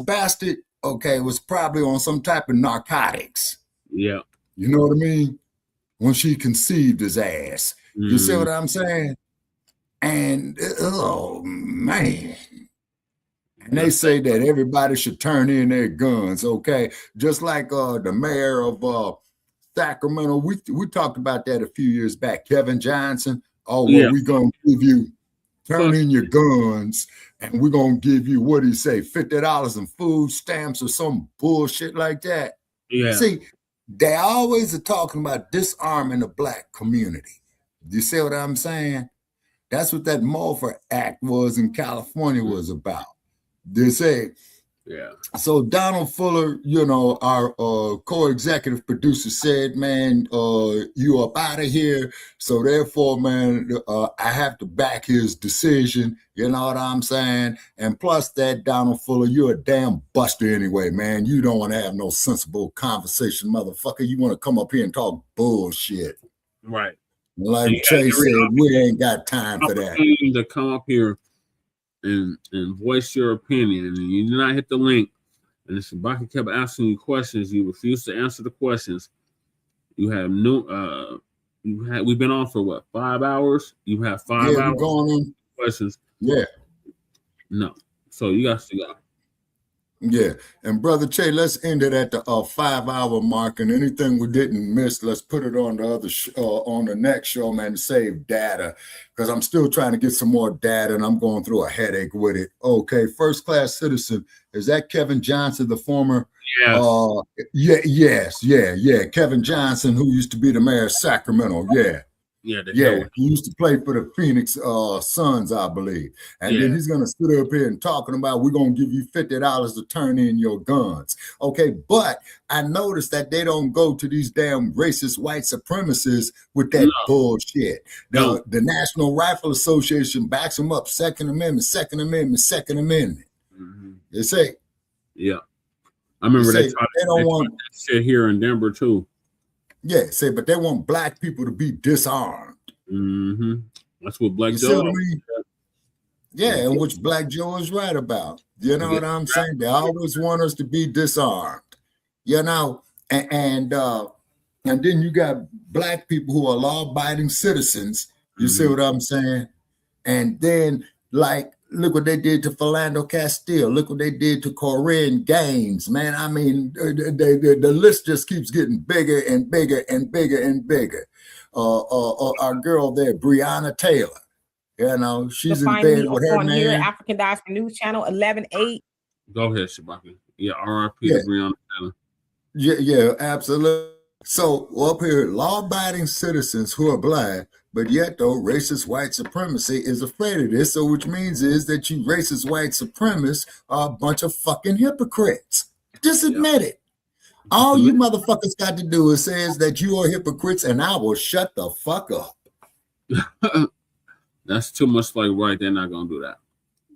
bastard, was probably on some type of narcotics. Yeah. You know what I mean? When she conceived his ass. You see what I'm saying? And oh man. And they say that everybody should turn in their guns, okay? Just like the mayor of Sacramento, we talked about that a few years back. Kevin Johnson. We're gonna give you turn in your guns, and we're gonna give you, what do you say, $50 in food stamps or some bullshit like that. Yeah. See, they always are talking about disarming the Black community. You see what I'm saying? That's what that Mulford Act was in California was about. They say. Yeah. So Donald Fuller, our co-executive producer said, man, you up out of here. So therefore, man, I have to back his decision. You know what I'm saying? And plus that, Donald Fuller, you're a damn buster anyway, man. You don't want to have no sensible conversation, motherfucker. You want to come up here and talk bullshit. Right. Like Chase said, we ain't got time for that. To come up here and voice your opinion, and you did not hit the link, and if Shabaka kept asking you questions, you refused to answer the questions. You have we've been on for what, 5 hours? You have 5 hours going on questions. Yeah. No. So you got to go. Yeah, and Brother Che, let's end it at the 5-hour mark, and anything we didn't miss, let's put it on the other on the next show, man, to save data, because I'm still trying to get some more data, and I'm going through a headache with it. Okay, First Class Citizen, is that Kevin Johnson, the former? Yes. Yeah. Kevin Johnson, who used to be the mayor of Sacramento. Yeah, he used to play for the Phoenix Suns, I believe. And then he's going to sit up here and talking about, we're going to give you $50 to turn in your guns. Okay, but I noticed that they don't go to these damn racist white supremacists with that bullshit. The National Rifle Association backs them up. Second Amendment. Mm-hmm. They say. Yeah. I remember they don't want that shit here in Denver, too. Yeah, but they want Black people to be disarmed. Mm-hmm. That's what Black Joe. Yeah, and which Black Joe is right about. You know what I'm saying? They always want us to be disarmed. And then you got Black people who are law-abiding citizens. You see what I'm saying? And then, like, look what they did to Philando Castile. Look what they did to Corinne Gaines, man. I mean, the list just keeps getting bigger and bigger and bigger and bigger. Our girl there, Breonna Taylor, you know, she's in bed with her man. Here, African Diaspora News Channel 11-8. Go ahead, Shabaka. Yeah, RIP to Breonna Taylor. Yeah, absolutely. So up here, law-abiding citizens who are Black, but yet though racist white supremacy is afraid of this. So which means is that you racist white supremacists are a bunch of fucking hypocrites. Just admit it. All you motherfuckers got to do is say that you are hypocrites, and I will shut the fuck up. That's too much like right. They're not gonna do that.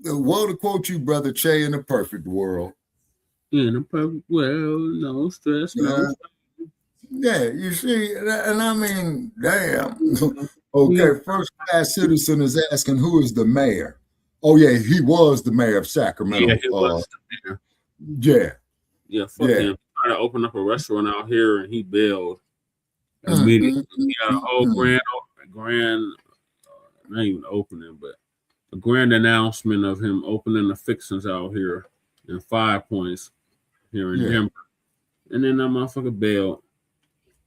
Well, to quote you, brother Che, in a perfect world. In a perfect world, no stress, no. Yeah, you see, and I mean, damn. Okay, first class citizen is asking who is the mayor. Oh yeah, he was the mayor of Sacramento. Yeah, he was the mayor. Yeah. Yeah, fuck him. He tried to open up a restaurant out here and he bailed immediately. He had a whole not even opening, but a grand announcement of him opening the fixings out here in 5 Points here in Denver. And then that motherfucker bailed.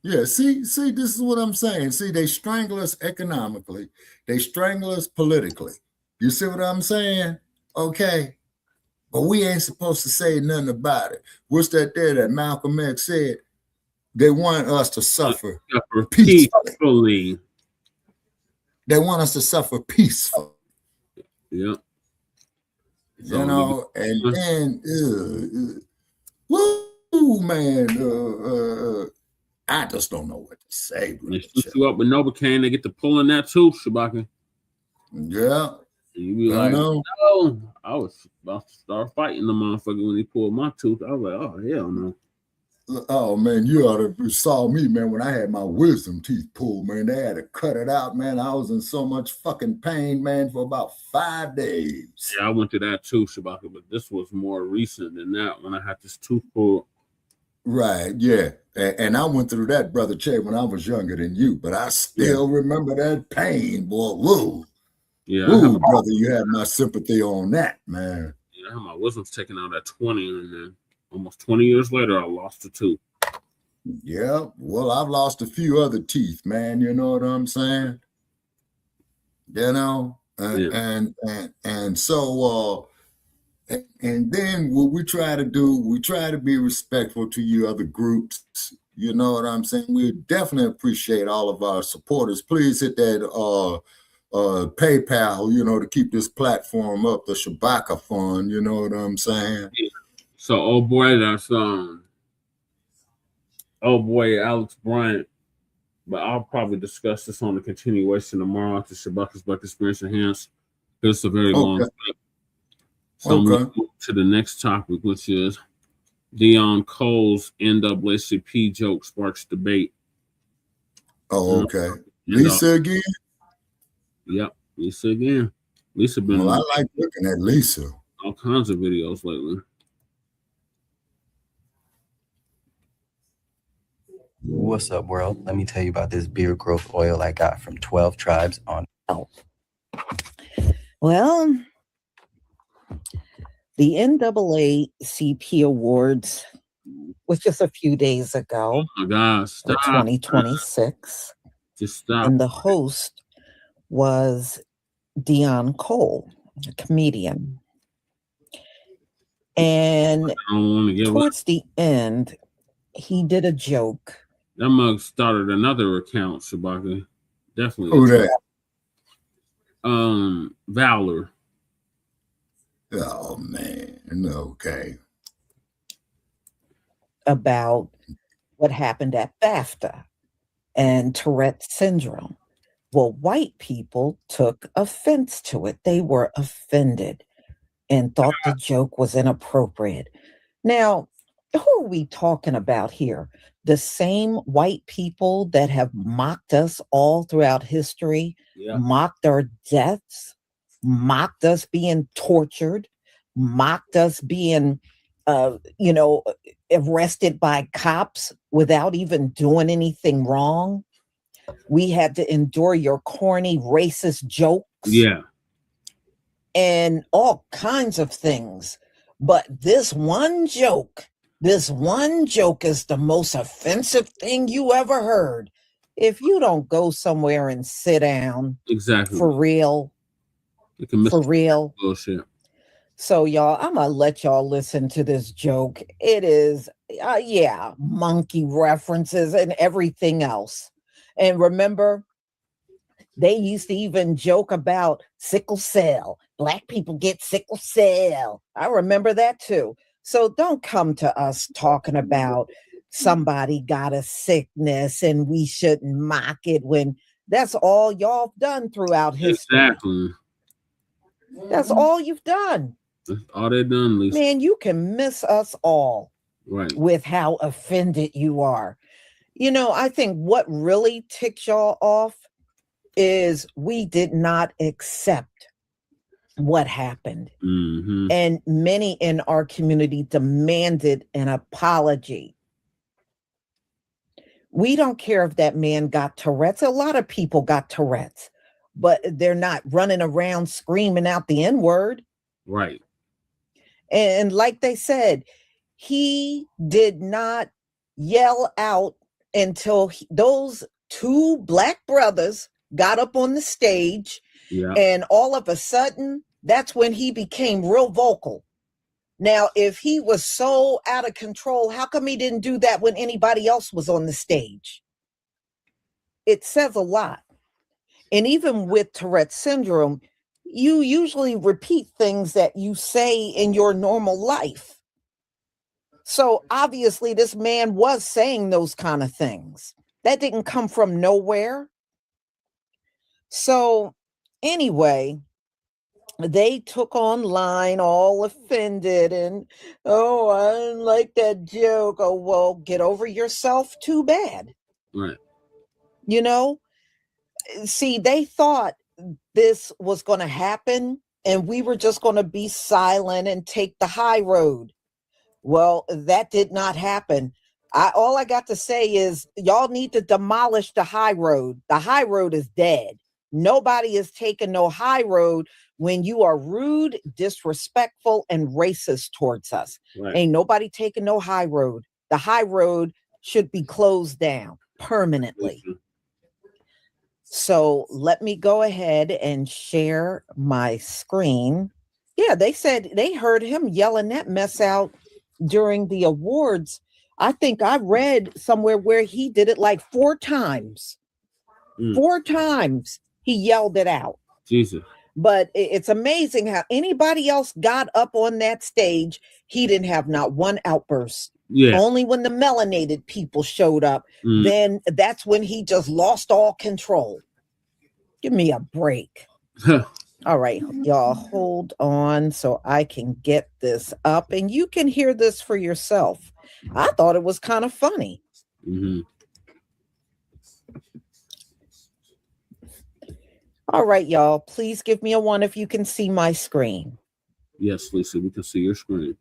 Yeah, see, this is what I'm saying. See, they strangle us economically. They strangle us politically. You see what I'm saying? Okay. But we ain't supposed to say nothing about it. What's that there that Malcolm X said? They want us to suffer peacefully. They want us to suffer peacefully. Yep. You know, and then, woo, man, I just don't know what to say. They shoot you up with Novocaine, they get to pulling that too, Shabaka. Yeah. And you be like, no, I was about to start fighting the motherfucker when he pulled my tooth. I was like, oh, hell no. Oh, man, you ought to saw me, man, when I had my wisdom teeth pulled, man. They had to cut it out, man. I was in so much fucking pain, man, for about 5 days. Yeah, I went through that too, Shabaka, but this was more recent than that when I had this tooth pulled. Right, yeah. And I went through that, Brother Che, when I was younger than you, but I still remember that pain, boy. Woo. Yeah. Woo, brother, you had my sympathy on that, man. Yeah, I had my wisdom's taken out at 20, and then almost 20 years later, I lost a tooth. Yeah, well, I've lost a few other teeth, man. You know what I'm saying? You know, and so and then what we try to do, we try to be respectful to you other groups. You know what I'm saying? We definitely appreciate all of our supporters. Please hit that PayPal, you know, to keep this platform up, the Shabaka Fund. You know what I'm saying? Yeah. So, old boy, that's Alex Bryant. But I'll probably discuss this on the continuation tomorrow after Shabaka's Black Experience Enhanced. It's a very long clip. So I'm going to move to the next topic, which is Deon Cole's NAACP joke sparks debate. Oh, okay. Lisa again? Yep, Lisa again. Lisa been. Well, I like looking at Lisa. All kinds of videos lately. What's up, world? Let me tell you about this beard growth oil I got from 12 Tribes on Health. Well, the NAACP Awards was just a few days ago. Oh my God, stop. 2026. Just stop. And the host was Deon Cole, a comedian. And towards the end, he did a joke. That mug started another account, Shabaka. Definitely. Who that? Valor. Oh man, okay. About what happened at BAFTA and Tourette's syndrome. Well, white people took offense to it. They were offended and thought the joke was inappropriate. Now, who are we talking about here? The same white people that have mocked us all throughout history, mocked our deaths, mocked us being tortured, mocked us being, arrested by cops without even doing anything wrong. We had to endure your corny racist jokes. Yeah. and all kinds of things. But this one joke is the most offensive thing you ever heard. If you don't go somewhere and sit down, exactly, for real, for real, bullshit. So y'all, I'm gonna let y'all listen to this joke. It is, monkey references and everything else. And remember, they used to even joke about sickle cell. Black people get sickle cell. I remember that too. So don't come to us talking about somebody got a sickness and we shouldn't mock it when that's all y'all done throughout history. Exactly. That's all you've done. That's all they've done, Lisa. Man, you can miss us all with how offended you are. You know, I think what really ticks y'all off is we did not accept what happened. Mm-hmm. And many in our community demanded an apology. We don't care if that man got Tourette's. A lot of people got Tourette's, but they're not running around screaming out the N-word. Right. And like they said, he did not yell out until those two black brothers got up on the stage. Yeah. And all of a sudden, that's when he became real vocal. Now, if he was so out of control, how come he didn't do that when anybody else was on the stage? It says a lot. And even with Tourette's syndrome, you usually repeat things that you say in your normal life. So obviously this man was saying those kind of things. That didn't come from nowhere. So anyway, they took online all offended and, oh, I didn't like that joke. Oh, well, get over yourself. Too bad. Right. You know, see, they thought this was going to happen and we were just going to be silent and take the high road. Well, that did not happen. All I got to say is y'all need to demolish the high road. The high road is dead. Nobody is taking no high road when you are rude, disrespectful, and racist towards us. Right. Ain't nobody taking no high road. The high road should be closed down permanently. Mm-hmm. So let me go ahead and share my screen. Yeah, they said they heard him yelling that mess out during the awards. I think I read somewhere where he did it like 4 times. 4 times he yelled it out. Jesus. But it's amazing how anybody else got up on that stage, he didn't have not one outburst. Yeah. Only when the melanated people showed up, then that's when he just lost all control. Give me a break. All right, y'all, hold on so I can get this up and you can hear this for yourself. I thought it was kind of funny. Mm-hmm. All right, y'all, please give me a 1 if you can see my screen. Yes, Lisa, we can see your screen.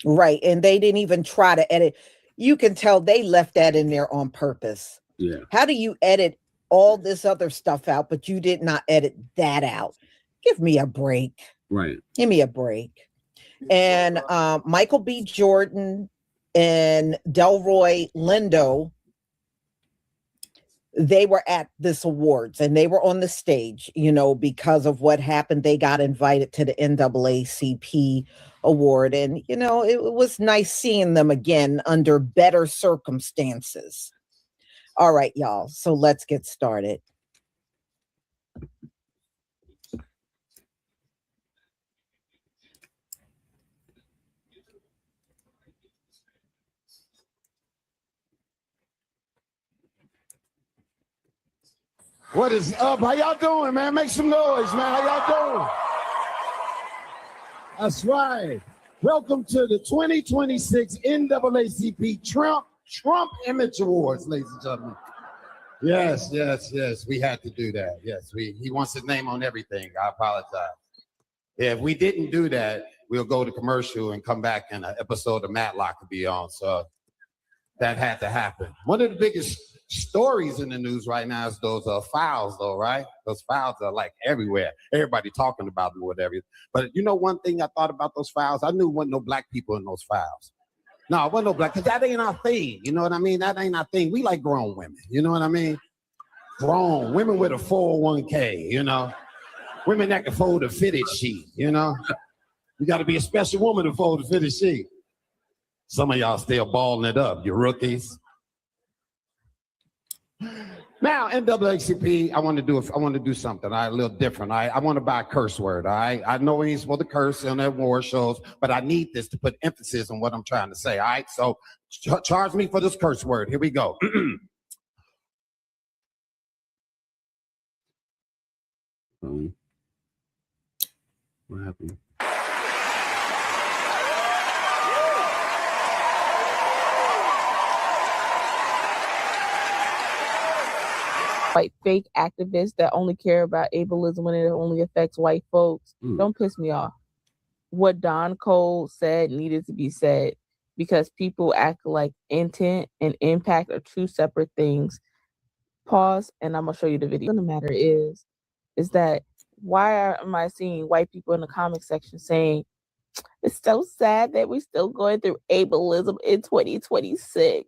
Right, and they didn't even try to edit. You can tell they left that in there on purpose. Yeah. How do you edit all this other stuff out, but you did not edit that out? Give me a break. Right. Give me a break. And Michael B. Jordan and Delroy Lindo, they were at this awards and they were on the stage, you know, because of what happened. They got invited to the NAACP award. And, you know, it was nice seeing them again under better circumstances. All right, y'all. So let's get started. What is up? How y'all doing, man? Make some noise, man. How y'all doing? That's right. Welcome to the 2026 NAACP Trump Image Awards, ladies and gentlemen. Yes. We had to do that. Yes, he wants his name on everything. I apologize. Yeah, if we didn't do that, we'll go to commercial and come back and an episode of Matlock could be on. So that had to happen. One of the biggest stories in the news right now is those files, though, right? Those files are like everywhere. Everybody talking about them or whatever. But you know, one thing I thought about those files, I knew there wasn't no black people in those files. No, it wasn't no black, because that ain't our thing. You know what I mean? That ain't our thing. We like grown women. You know what I mean? Grown women with a 401k, you know? Women that can fold a fitted sheet, you know? You got to be a special woman to fold a fitted sheet. Some of y'all still balling it up, you rookies. Now, NAACP, I want to do something, all right, a little different. I want to buy a curse word, all right? I know we ain't supposed to curse on their war shows, but I need this to put emphasis on what I'm trying to say, all right? So charge me for this curse word. Here we go. What happened? Like fake activists that only care about ableism when it only affects white folks. Don't piss me off. What Don Cole said needed to be said, because people act like intent and impact are two separate things. Pause, and I'm gonna show you the video. The matter is that why am I seeing white people in the comment section saying it's so sad that we're still going through ableism in 2026?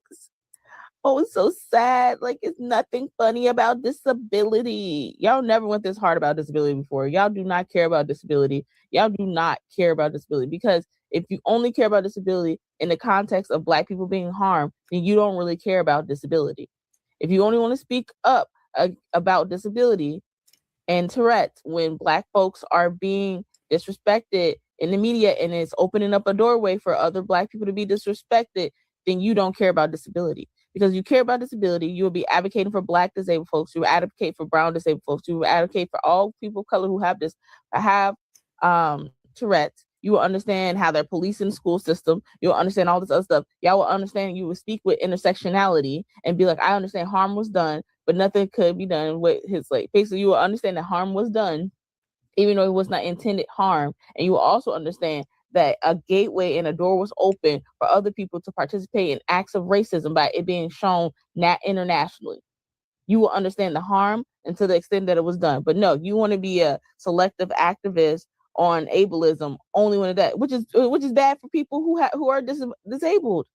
Oh, it's so sad. Like, it's nothing funny about disability. Y'all never went this hard about disability before. Y'all do not care about disability. Y'all do not care about disability, because if you only care about disability in the context of Black people being harmed, then you don't really care about disability. If you only want to speak up about disability and Tourette's when Black folks are being disrespected in the media and it's opening up a doorway for other Black people to be disrespected, then you don't care about disability. Because you care about disability, you will be advocating for Black disabled folks. You will advocate for brown disabled folks. You will advocate for all people of color who have Tourette's. You will understand how they're policing the school system. You'll understand all this other stuff. Y'all will understand. You will speak with intersectionality and be like, I understand harm was done, but nothing could be done with his, like, basically you will understand that harm was done, even though it was not intended harm. And you will also understand that a gateway and a door was open for other people to participate in acts of racism by it being shown internationally. You will understand the harm and to the extent that it was done. But no, you want to be a selective activist on ableism only when that, which is bad for people who are disabled,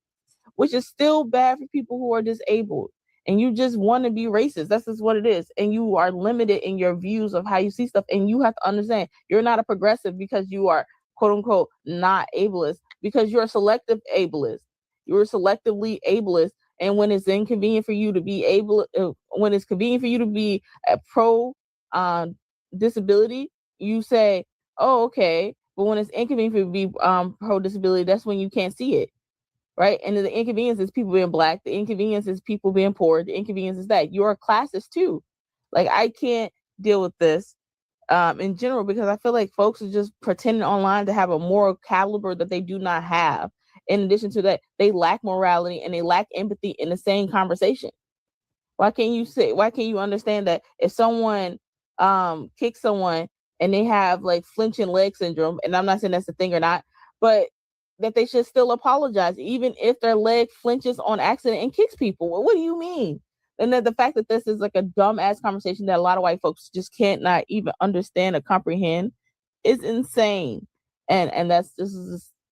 which is still bad for people who are disabled. And you just want to be racist. That's just what it is. And you are limited in your views of how you see stuff. And you have to understand you're not a progressive because you are, quote unquote, not ableist, because you're a selective ableist. You're selectively ableist. And when it's inconvenient for you to be when it's convenient for you to be a pro disability, you say, oh, okay. But when it's inconvenient for you to be pro disability, that's when you can't see it. Right. And the inconvenience is people being Black. The inconvenience is people being poor. The inconvenience is that you're a classist too. Like, I can't deal with this in general, because I feel like folks are just pretending online to have a moral caliber that they do not have. In addition to that, they lack morality and they lack empathy in the same conversation. Why can't you understand that if someone kicks someone and they have like flinching leg syndrome, and I'm not saying that's a thing or not, but that they should still apologize, even if their leg flinches on accident and kicks people? Well, what do you mean? And then the fact that this is like a dumb ass conversation that a lot of white folks just can't not even understand or comprehend is insane. And that's just,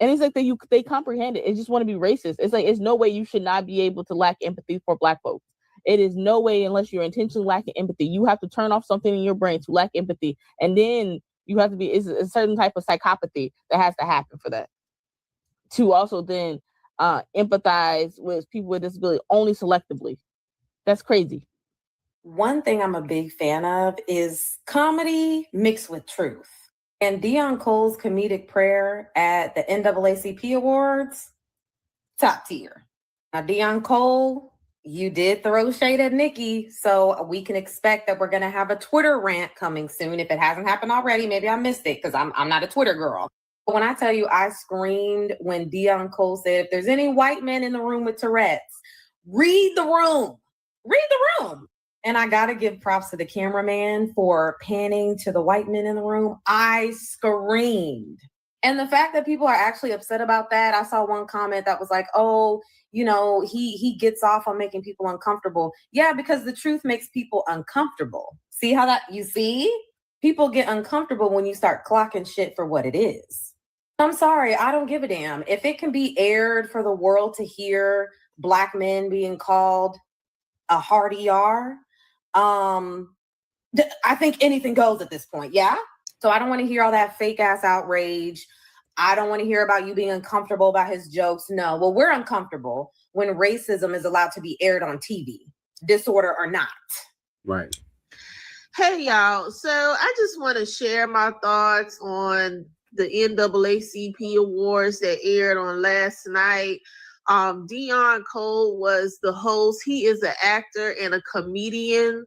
and it's like they comprehend it. They just want to be racist. It's like, it's no way you should not be able to lack empathy for Black folks. It is no way, unless you're intentionally lacking empathy. You have to turn off something in your brain to lack empathy. And then you have to be, it's a certain type of psychopathy that has to happen for that. To also then empathize with people with disability only selectively. That's crazy. One thing I'm a big fan of is comedy mixed with truth. And Deion Cole's comedic prayer at the NAACP Awards, top tier. Now, Deion Cole, you did throw shade at Nikki, so we can expect that we're going to have a Twitter rant coming soon. If it hasn't happened already, maybe I missed it because I'm not a Twitter girl. But when I tell you I screamed when Deion Cole said, if there's any white men in the room with Tourette's, read the room. Read the room. And I got to give props to the cameraman for panning to the white men in the room. I screamed. And the fact that people are actually upset about that, I saw one comment that was like, oh, you know, he gets off on making people uncomfortable. Yeah, because the truth makes people uncomfortable. See how that, you see? People get uncomfortable when you start clocking shit for what it is. I'm sorry, I don't give a damn. If it can be aired for the world to hear Black men being called a hard ER, I think anything goes at this point, yeah? So I don't want to hear all that fake ass outrage. I don't want to hear about you being uncomfortable about his jokes. No, well, we're uncomfortable when racism is allowed to be aired on TV, disorder or not. Right. Hey, y'all. So I just want to share my thoughts on the NAACP awards that aired on last night. Dion Cole was the host. He is an actor and a comedian.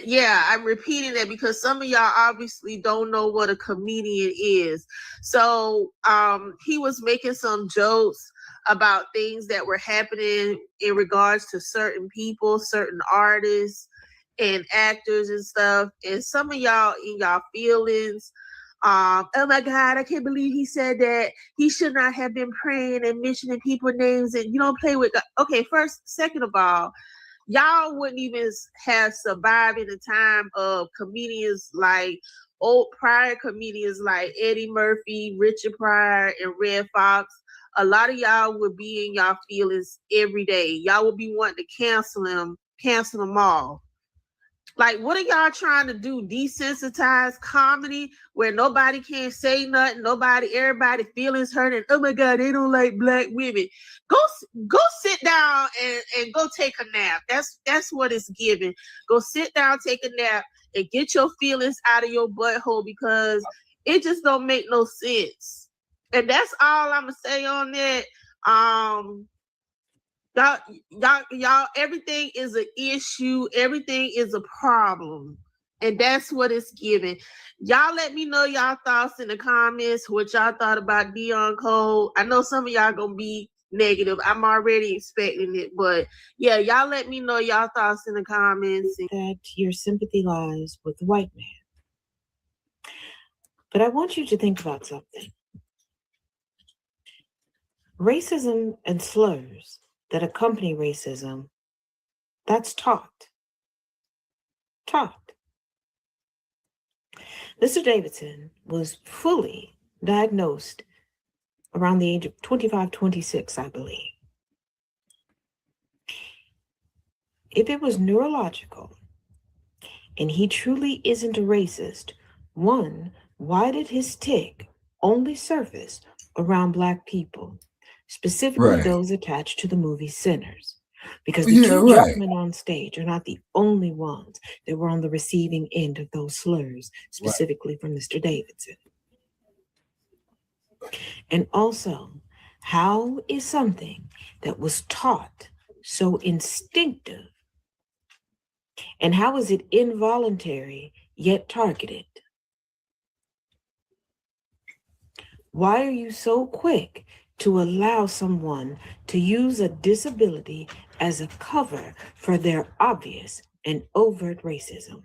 Yeah, I'm repeating that because some of y'all obviously don't know what a comedian is. So he was making some jokes about things that were happening in regards to certain people, certain artists and actors and stuff. And some of y'all in y'all feelings, oh my God, I can't believe he said that. He should not have been praying and mentioning people's names, and you don't play with God. Okay, second of all, y'all wouldn't even have survived in the time of comedians like prior comedians like Eddie Murphy, Richard Pryor, and Red Fox. A lot of y'all would be in y'all feelings every day. Y'all would be wanting to cancel them all. Like, what are y'all trying to do? Desensitize comedy where nobody can say nothing, everybody feelings hurt, and oh my God, they don't like Black women. Go sit down and go take a nap. That's what it's giving. Go sit down, take a nap, and get your feelings out of your butthole because it just don't make no sense. And that's all I'm gonna say on that. Y'all, everything is an issue. Everything is a problem. And that's what it's giving. Y'all let me know y'all thoughts in the comments, what y'all thought about Dion Cole. I know some of y'all gonna be negative. I'm already expecting it. But yeah, y'all let me know y'all thoughts in the comments. That your sympathy lies with the white man. But I want you to think about something. Racism and slurs that accompany racism, that's taught. Mr. Davidson was fully diagnosed around the age of 25, 26, I believe. If it was neurological and he truly isn't a racist, one, why did his tick only surface around Black people? Specifically those attached to the movie Sinners. Because the two gentlemen on stage are not the only ones that were on the receiving end of those slurs, specifically from Mr. Davidson. And also, how is something that was taught so instinctive, and how is it involuntary yet targeted? Why are you so quick to allow someone to use a disability as a cover for their obvious and overt racism?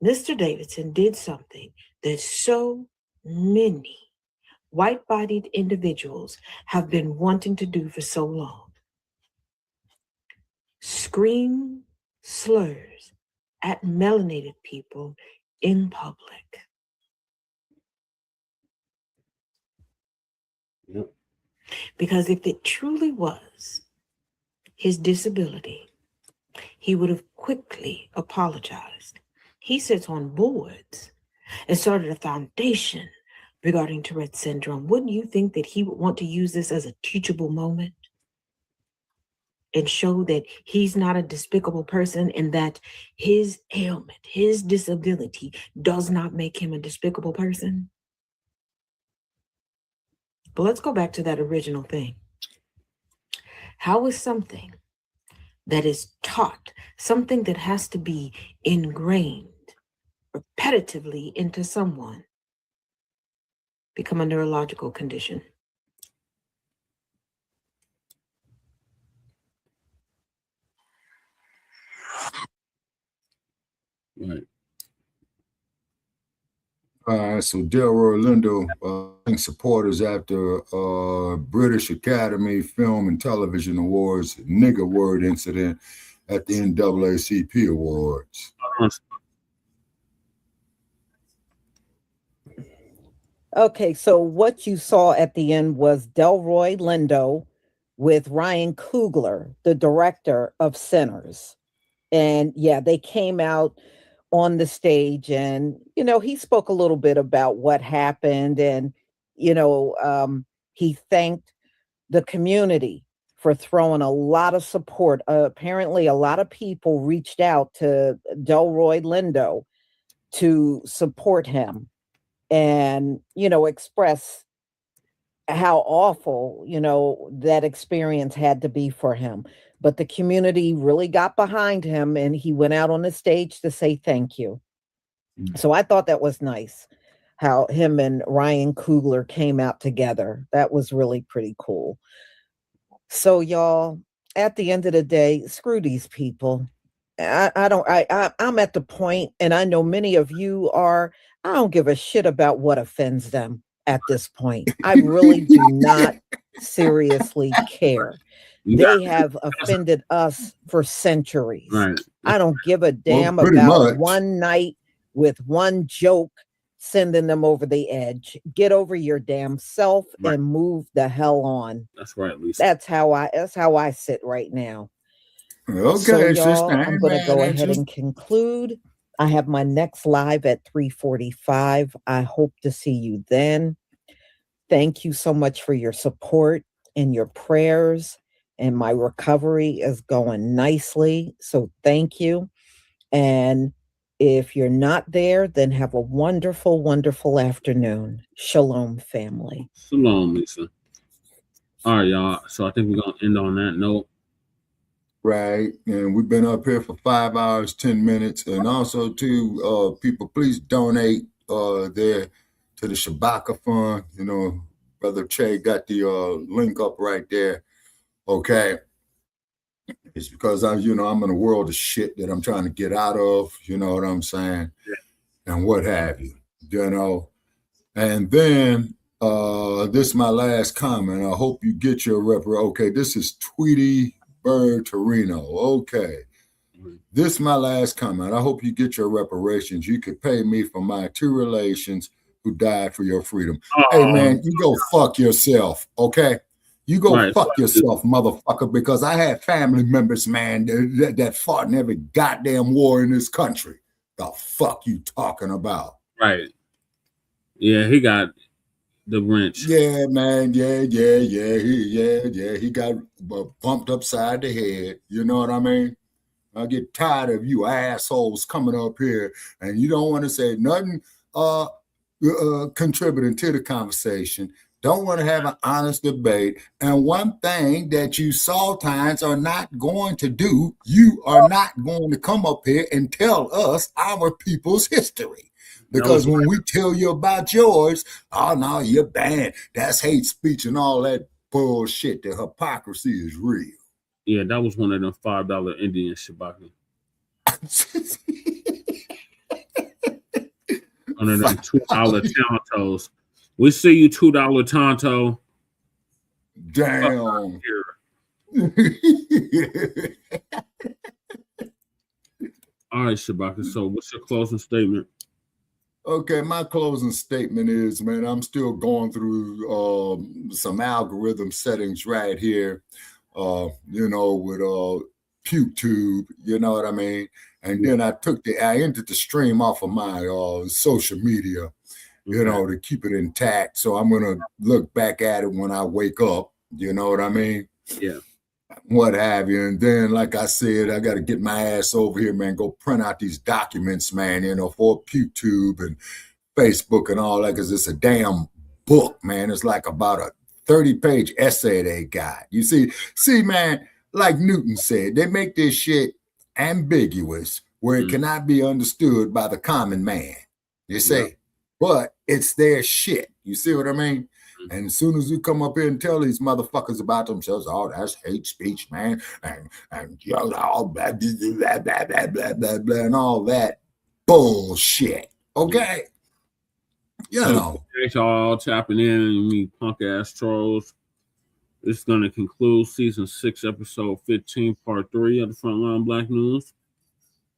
Mr. Davidson did something that so many white-bodied individuals have been wanting to do for so long. Scream slurs at melanated people in public. Because if it truly was his disability, he would have quickly apologized. He sits on boards and started a foundation regarding Tourette syndrome. Wouldn't you think that he would want to use this as a teachable moment and show that he's not a despicable person and that his ailment, his disability does not make him a despicable person? But let's go back to that original thing. How is something that is taught, something that has to be ingrained repetitively into someone, become a neurological condition? Right. So Delroy Lindo supporters after British Academy Film and Television Awards nigger word incident at the NAACP Awards. Okay, so what you saw at the end was Delroy Lindo with Ryan Coogler, the director of Sinners. And yeah, they came out on the stage and, he spoke a little bit about what happened. And, he thanked the community for throwing a lot of support. Apparently, a lot of people reached out to Delroy Lindo to support him and, express how awful, that experience had to be for him. But the community really got behind him and he went out on the stage to say thank you. So I thought that was nice how him and Ryan Coogler came out together. That was really pretty cool. So y'all, at the end of the day, screw these people. I'm at the point, and I know many of you are, I don't give a shit about what offends them at this point. I really do not seriously care. They have offended us for centuries. Right. I don't give a damn about one night with one joke sending them over the edge. Get over your damn self and move the hell on. That's right, Lisa. That's how I sit right now. Okay, so y'all, sister, I'm going to go ahead and conclude. I have my next live at 3:45. I hope to see you then. Thank you so much for your support and your prayers. And my recovery is going nicely. So thank you. And if you're not there, then have a wonderful, wonderful afternoon. Shalom, family. Shalom, Lisa. All right, y'all. So I think we're going to end on that note. Right. And we've been up here for 5 hours, 10 minutes. And also, too, people, please donate there to the Shabaka Fund. Brother Che got the link up right there. Okay. It's because I'm in a world of shit that I'm trying to get out of, you know what I'm saying? Yeah. And what have you, And then this is my last comment. I hope you get your okay, this is Tweety Bird Torino. Okay. This is my last comment. I hope you get your reparations. You could pay me for my 2 relations who died for your freedom. Hey, man, you go fuck yourself, okay? You go fuck yourself, motherfucker, because I had family members, man, that fought in every goddamn war in this country. The fuck you talking about? Right. Yeah, he got the wrench. Yeah, man. Yeah. He got bumped upside the head. You know what I mean? I get tired of you assholes coming up here and you don't want to say nothing contributing to the conversation. Don't want to have an honest debate. And one thing that you Sultans are not going to do, you are not going to come up here and tell us our people's history. Because when we tell you about yours, oh, no, you're banned. That's hate speech and all that bullshit. The hypocrisy is real. Yeah, that was one of them $5 Indian Shabaka. One of them $2 Tontos. We see you $2 Tonto. Damn. All right, Shabaka. So what's your closing statement? Okay, my closing statement is, man, I'm still going through some algorithm settings right here, with PewTube, you know what I mean? And then I ended the stream off of my social media, to keep it intact. So I'm going to look back at it when I wake up, you know what I mean? Yeah. What have you. And then, like I said, I got to get my ass over here, man, go print out these documents, man, for PewTube and Facebook and all that, because it's a damn book, man. It's like about a 30-page essay they got. You see, man, like Newton said, they make this shit ambiguous where it cannot be understood by the common man. You see, but it's their shit. You see what I mean? And as soon as you come up here and tell these motherfuckers about themselves, oh, that's hate speech, man, and all blah, blah, blah, blah, blah, blah, and all that, bullshit. Okay. You So, know. thanks y'all tapping in and me punk ass trolls. This is going to conclude season 6, episode 15, part 3 of the Front Line Blacc News.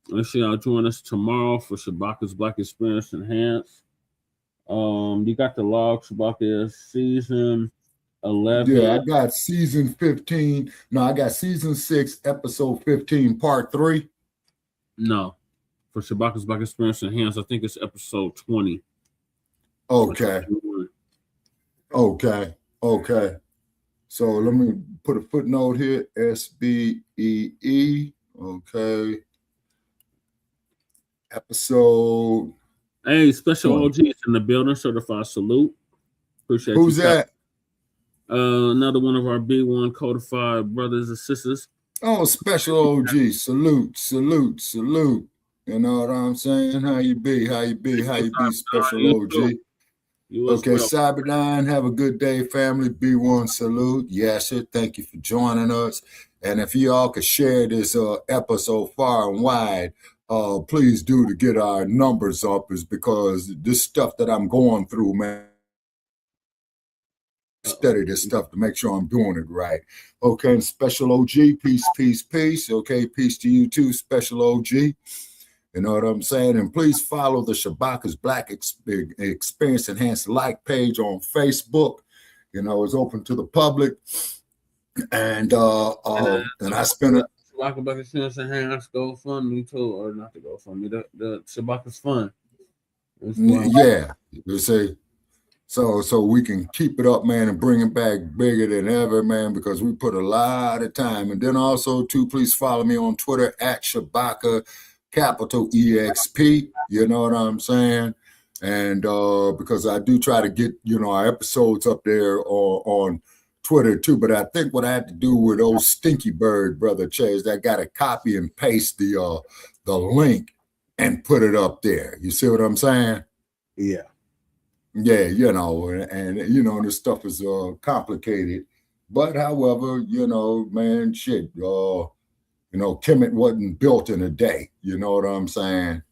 Make sure y'all join us tomorrow for Shabaka's Black Experience Enhanced. You got the log, Shabaka, season 11. Yeah, I got season 15. No, I got season 6, episode 15, part 3. No, for Shabaka's Black Experience Enhanced, I think it's episode 20. Okay. So let me put a footnote here. SBEE. Okay. Episode. Hey, special OGs in the building. Certified salute. Appreciate you. Who's that? Another one of our B1 codified brothers and sisters. Oh, special OG. Salute. You know what I'm saying? How you be, special OG? Okay, Cyberdyne, have a good day, family. B1 salute. Yes, sir. Thank you for joining us. And if you all could share this episode far and wide, please do to get our numbers up, is because this stuff that I'm going through, man, study this stuff to make sure I'm doing it right. Okay, and special OG, peace. Okay, peace to you too, special OG. You know what I'm saying? And please follow the Shabaka's Black Experience Enhanced like page on Facebook. You know, it's open to the public. And I spent it. Shabaka Black Experience Enhanced GoFundMe too, or not the GoFundMe, the Shabaka's Fund. Yeah, you see. So we can keep it up, man, and bring it back bigger than ever, man, because we put a lot of time. And then also, too, please follow me on Twitter at Shabaka, capital EXP. You know what I'm saying? And because I do try to get, our episodes up there on Twitter, too. But I think what I had to do with old Stinky Bird, Brother Chase, I got to copy and paste the link and put it up there. You see what I'm saying? Yeah. Yeah, and this stuff is complicated. But however, man, shit, Kemet wasn't built in a day. You know what I'm saying?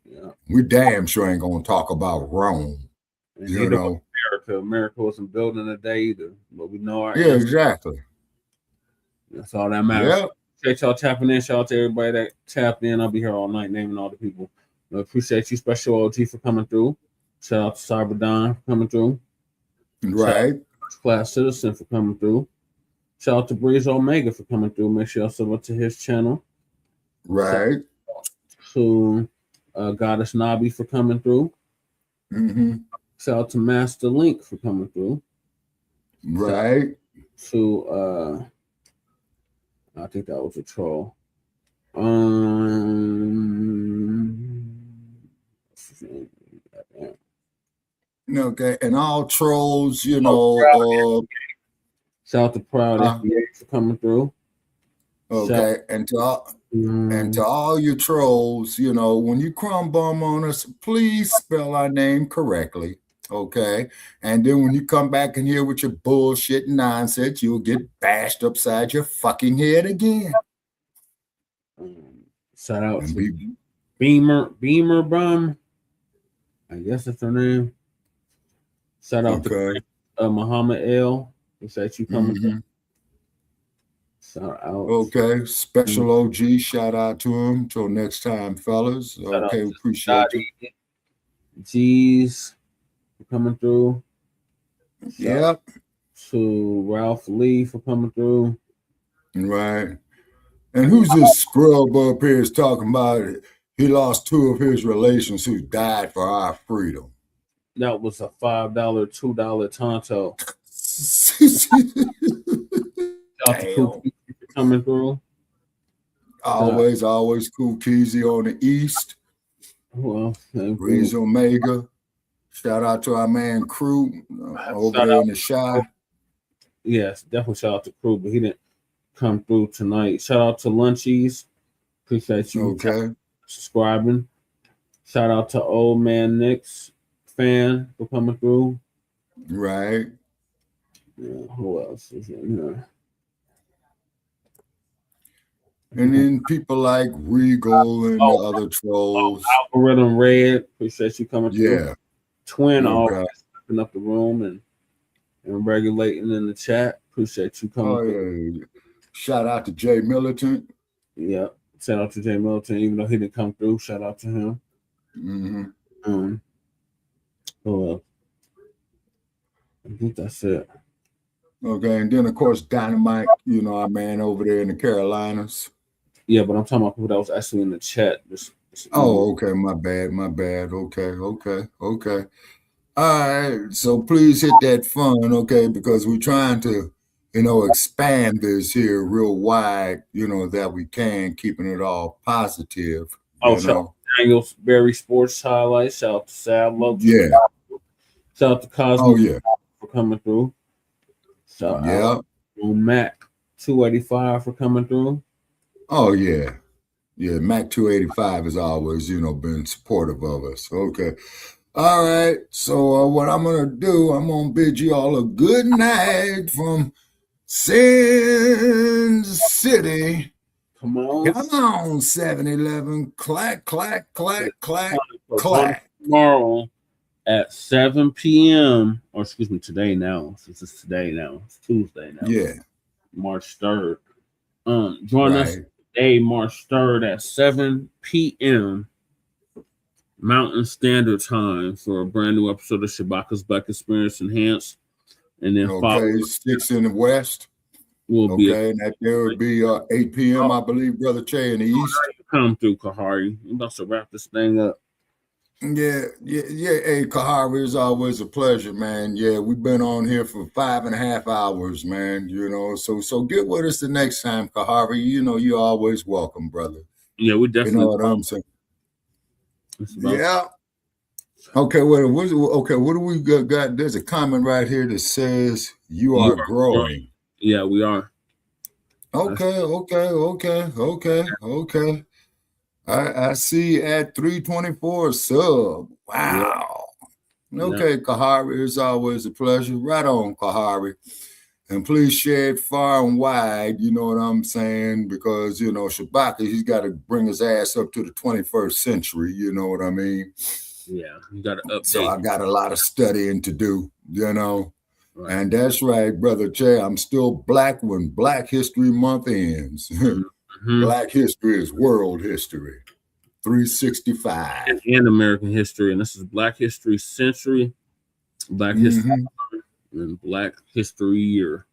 Yeah. We damn sure ain't gonna talk about Rome. And America wasn't built in a day either. But we know our exactly. That's all that matters. Yep. Appreciate y'all tapping in. Shout out to everybody that tapped in. I'll be here all night naming all the people. I appreciate you, Special OG, for coming through. Shout out to Cyberdyne for coming through. Right. First Class Citizen for coming through. Shout out to Breeze Omega for coming through. Make sure y'all sub up to his channel. Right. To Goddess Nobby for coming through. Mm-hmm. Shout out to Master Link for coming through. Right. To I think that was a troll. Okay, and all trolls, shout out to Proud FBA for coming through. Okay, and to all you trolls, when you crumb bum on us, please spell our name correctly. Okay, and then when you come back in here with your bullshit and nonsense, you'll get bashed upside your fucking head again. Shout out to Beamer Bum. I guess that's her name. Shout out to Muhammad L. Appreciate you coming. Mm-hmm. Shout out. Okay, special OG. Shout out to him. Till next time, fellas. Okay, appreciate you. G's for coming through. Yep. To Ralph Lee for coming through. Right. And who's this scrub up here is talking about it? He lost 2 of his relations who died for our freedom. That was a $5, $2 Tonto. Coming through. Always Cool Keezy on the East. Well, Breeze Omega. Shout out to our man Crew over there in the Shy. Yes, definitely shout out to Crew, but he didn't come through tonight. Shout out to Lunchies. Appreciate you subscribing. Shout out to Old Man Nick's fan for coming through. Right. Yeah, who else is in here? And then people like Regal and the other trolls. Algorithm Red, appreciate you coming through. Yeah. Twin, Okay. always stepping up the room and regulating in the chat. Appreciate you coming through. Yeah. Shout out to Jay Militant. Yeah. Shout out to Jay Militant, even though he didn't come through. Shout out to him. Well, I think that's it. Okay, and then of course Dynamite, our man over there in the Carolinas. Yeah, but I'm talking about people that was actually in the chat. Okay, my bad. Okay. All right, so please hit that fun, okay, because we're trying to, expand this here real wide, that we can, keeping it all positive. Shout out to Daniel's Berry Sports Highlights. Shout out to Sal Love. Yeah. Shout out to Cosmo for coming through. Shout out to Mac 285 for coming through. Oh, yeah. Yeah, Mac 285 has always, been supportive of us. Okay. All right. So what I'm going to do, I'm going to bid you all a good night from Sin City. Come on, 7-Eleven. Clack, clack, clack, clack, clack. Tomorrow at 7 p.m. or excuse me, today now. Since it's today now. It's Tuesday now. Yeah. March 3rd. Join us today, March 3rd at 7 p.m. Mountain Standard Time for a brand new episode of Shabaka's Black Experience Enhanced. And then 6 in the West. Will be and that there would be 8 p.m. I believe, Brother Che in the East. Come through, Kahari. I'm about to wrap this thing up. Yeah. Hey, Kahari, it's always a pleasure, man. Yeah, we've been on here for 5.5 hours, man. So get with us the next time, Kahari. You're always welcome, brother. Yeah, we definitely. You know what I'm saying? Yeah. Okay, what do we got? There's a comment right here that says you are growing. Yeah, we are. Okay. I see at 324 sub. Wow. Yeah. Okay, Kahari, it's always a pleasure. Right on, Kahari. And please share it far and wide, you know what I'm saying? Because, Shabaka, he's got to bring his ass up to the 21st century, you know what I mean? Yeah, you got to update. So I got a lot of studying to do, Right. And that's right, Brother Che. I'm still black when Black History Month ends. Black history is world history. 365. And American history. And this is Black History Century, Black History and Black History Year.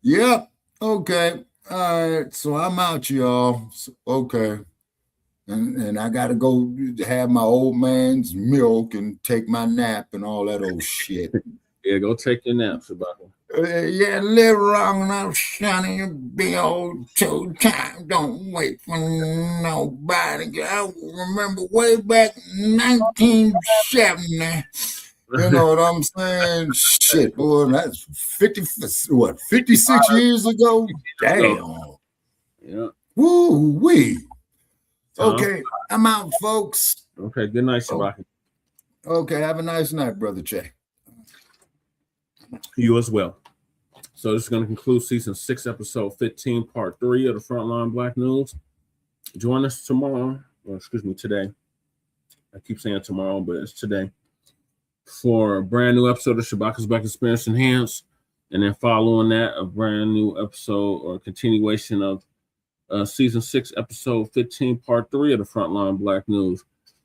Yep. Okay. All right. So I'm out, y'all. Okay. And I got to go have my old man's milk and take my nap and all that old shit. Yeah, go take your nap, Shabaka. Yeah, live long enough, shiny, be old two time. Don't wait for nobody. I remember way back in 1970. You know what I'm saying? Shit, boy, that's 56 years ago? Damn. Yeah. Woo-wee. Okay, I'm out, folks. Okay, good night, Shabaka. Okay, have a nice night, Brother Che. You as well. So this is going to conclude season 6, episode 15, part 3 of the Front Line Blacc News. Join us tomorrow, or excuse me, today. I keep saying tomorrow, but it's today, for a brand new episode of Shabaka's Black Experience Enhanced. And then following that, a brand new episode or continuation of season 6, episode 15, part 3 of the Front Line Blacc News.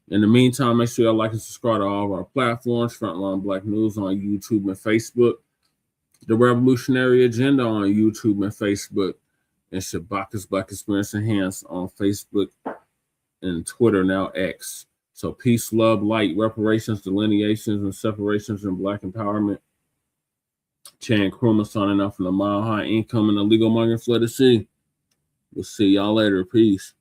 In the meantime, make sure y'all like and subscribe to all of our platforms, Front Line Blacc News on YouTube and Facebook, The Revolutionary Agenda on YouTube and Facebook, and Shabaka's Black Experience Enhanced on Facebook and Twitter, now X. So peace, love, light, reparations, delineations, and separations in Black empowerment. Chan Krumah signing off from the Mile High Income and the Legal Monger Flooded Sea. We'll see y'all later. Peace.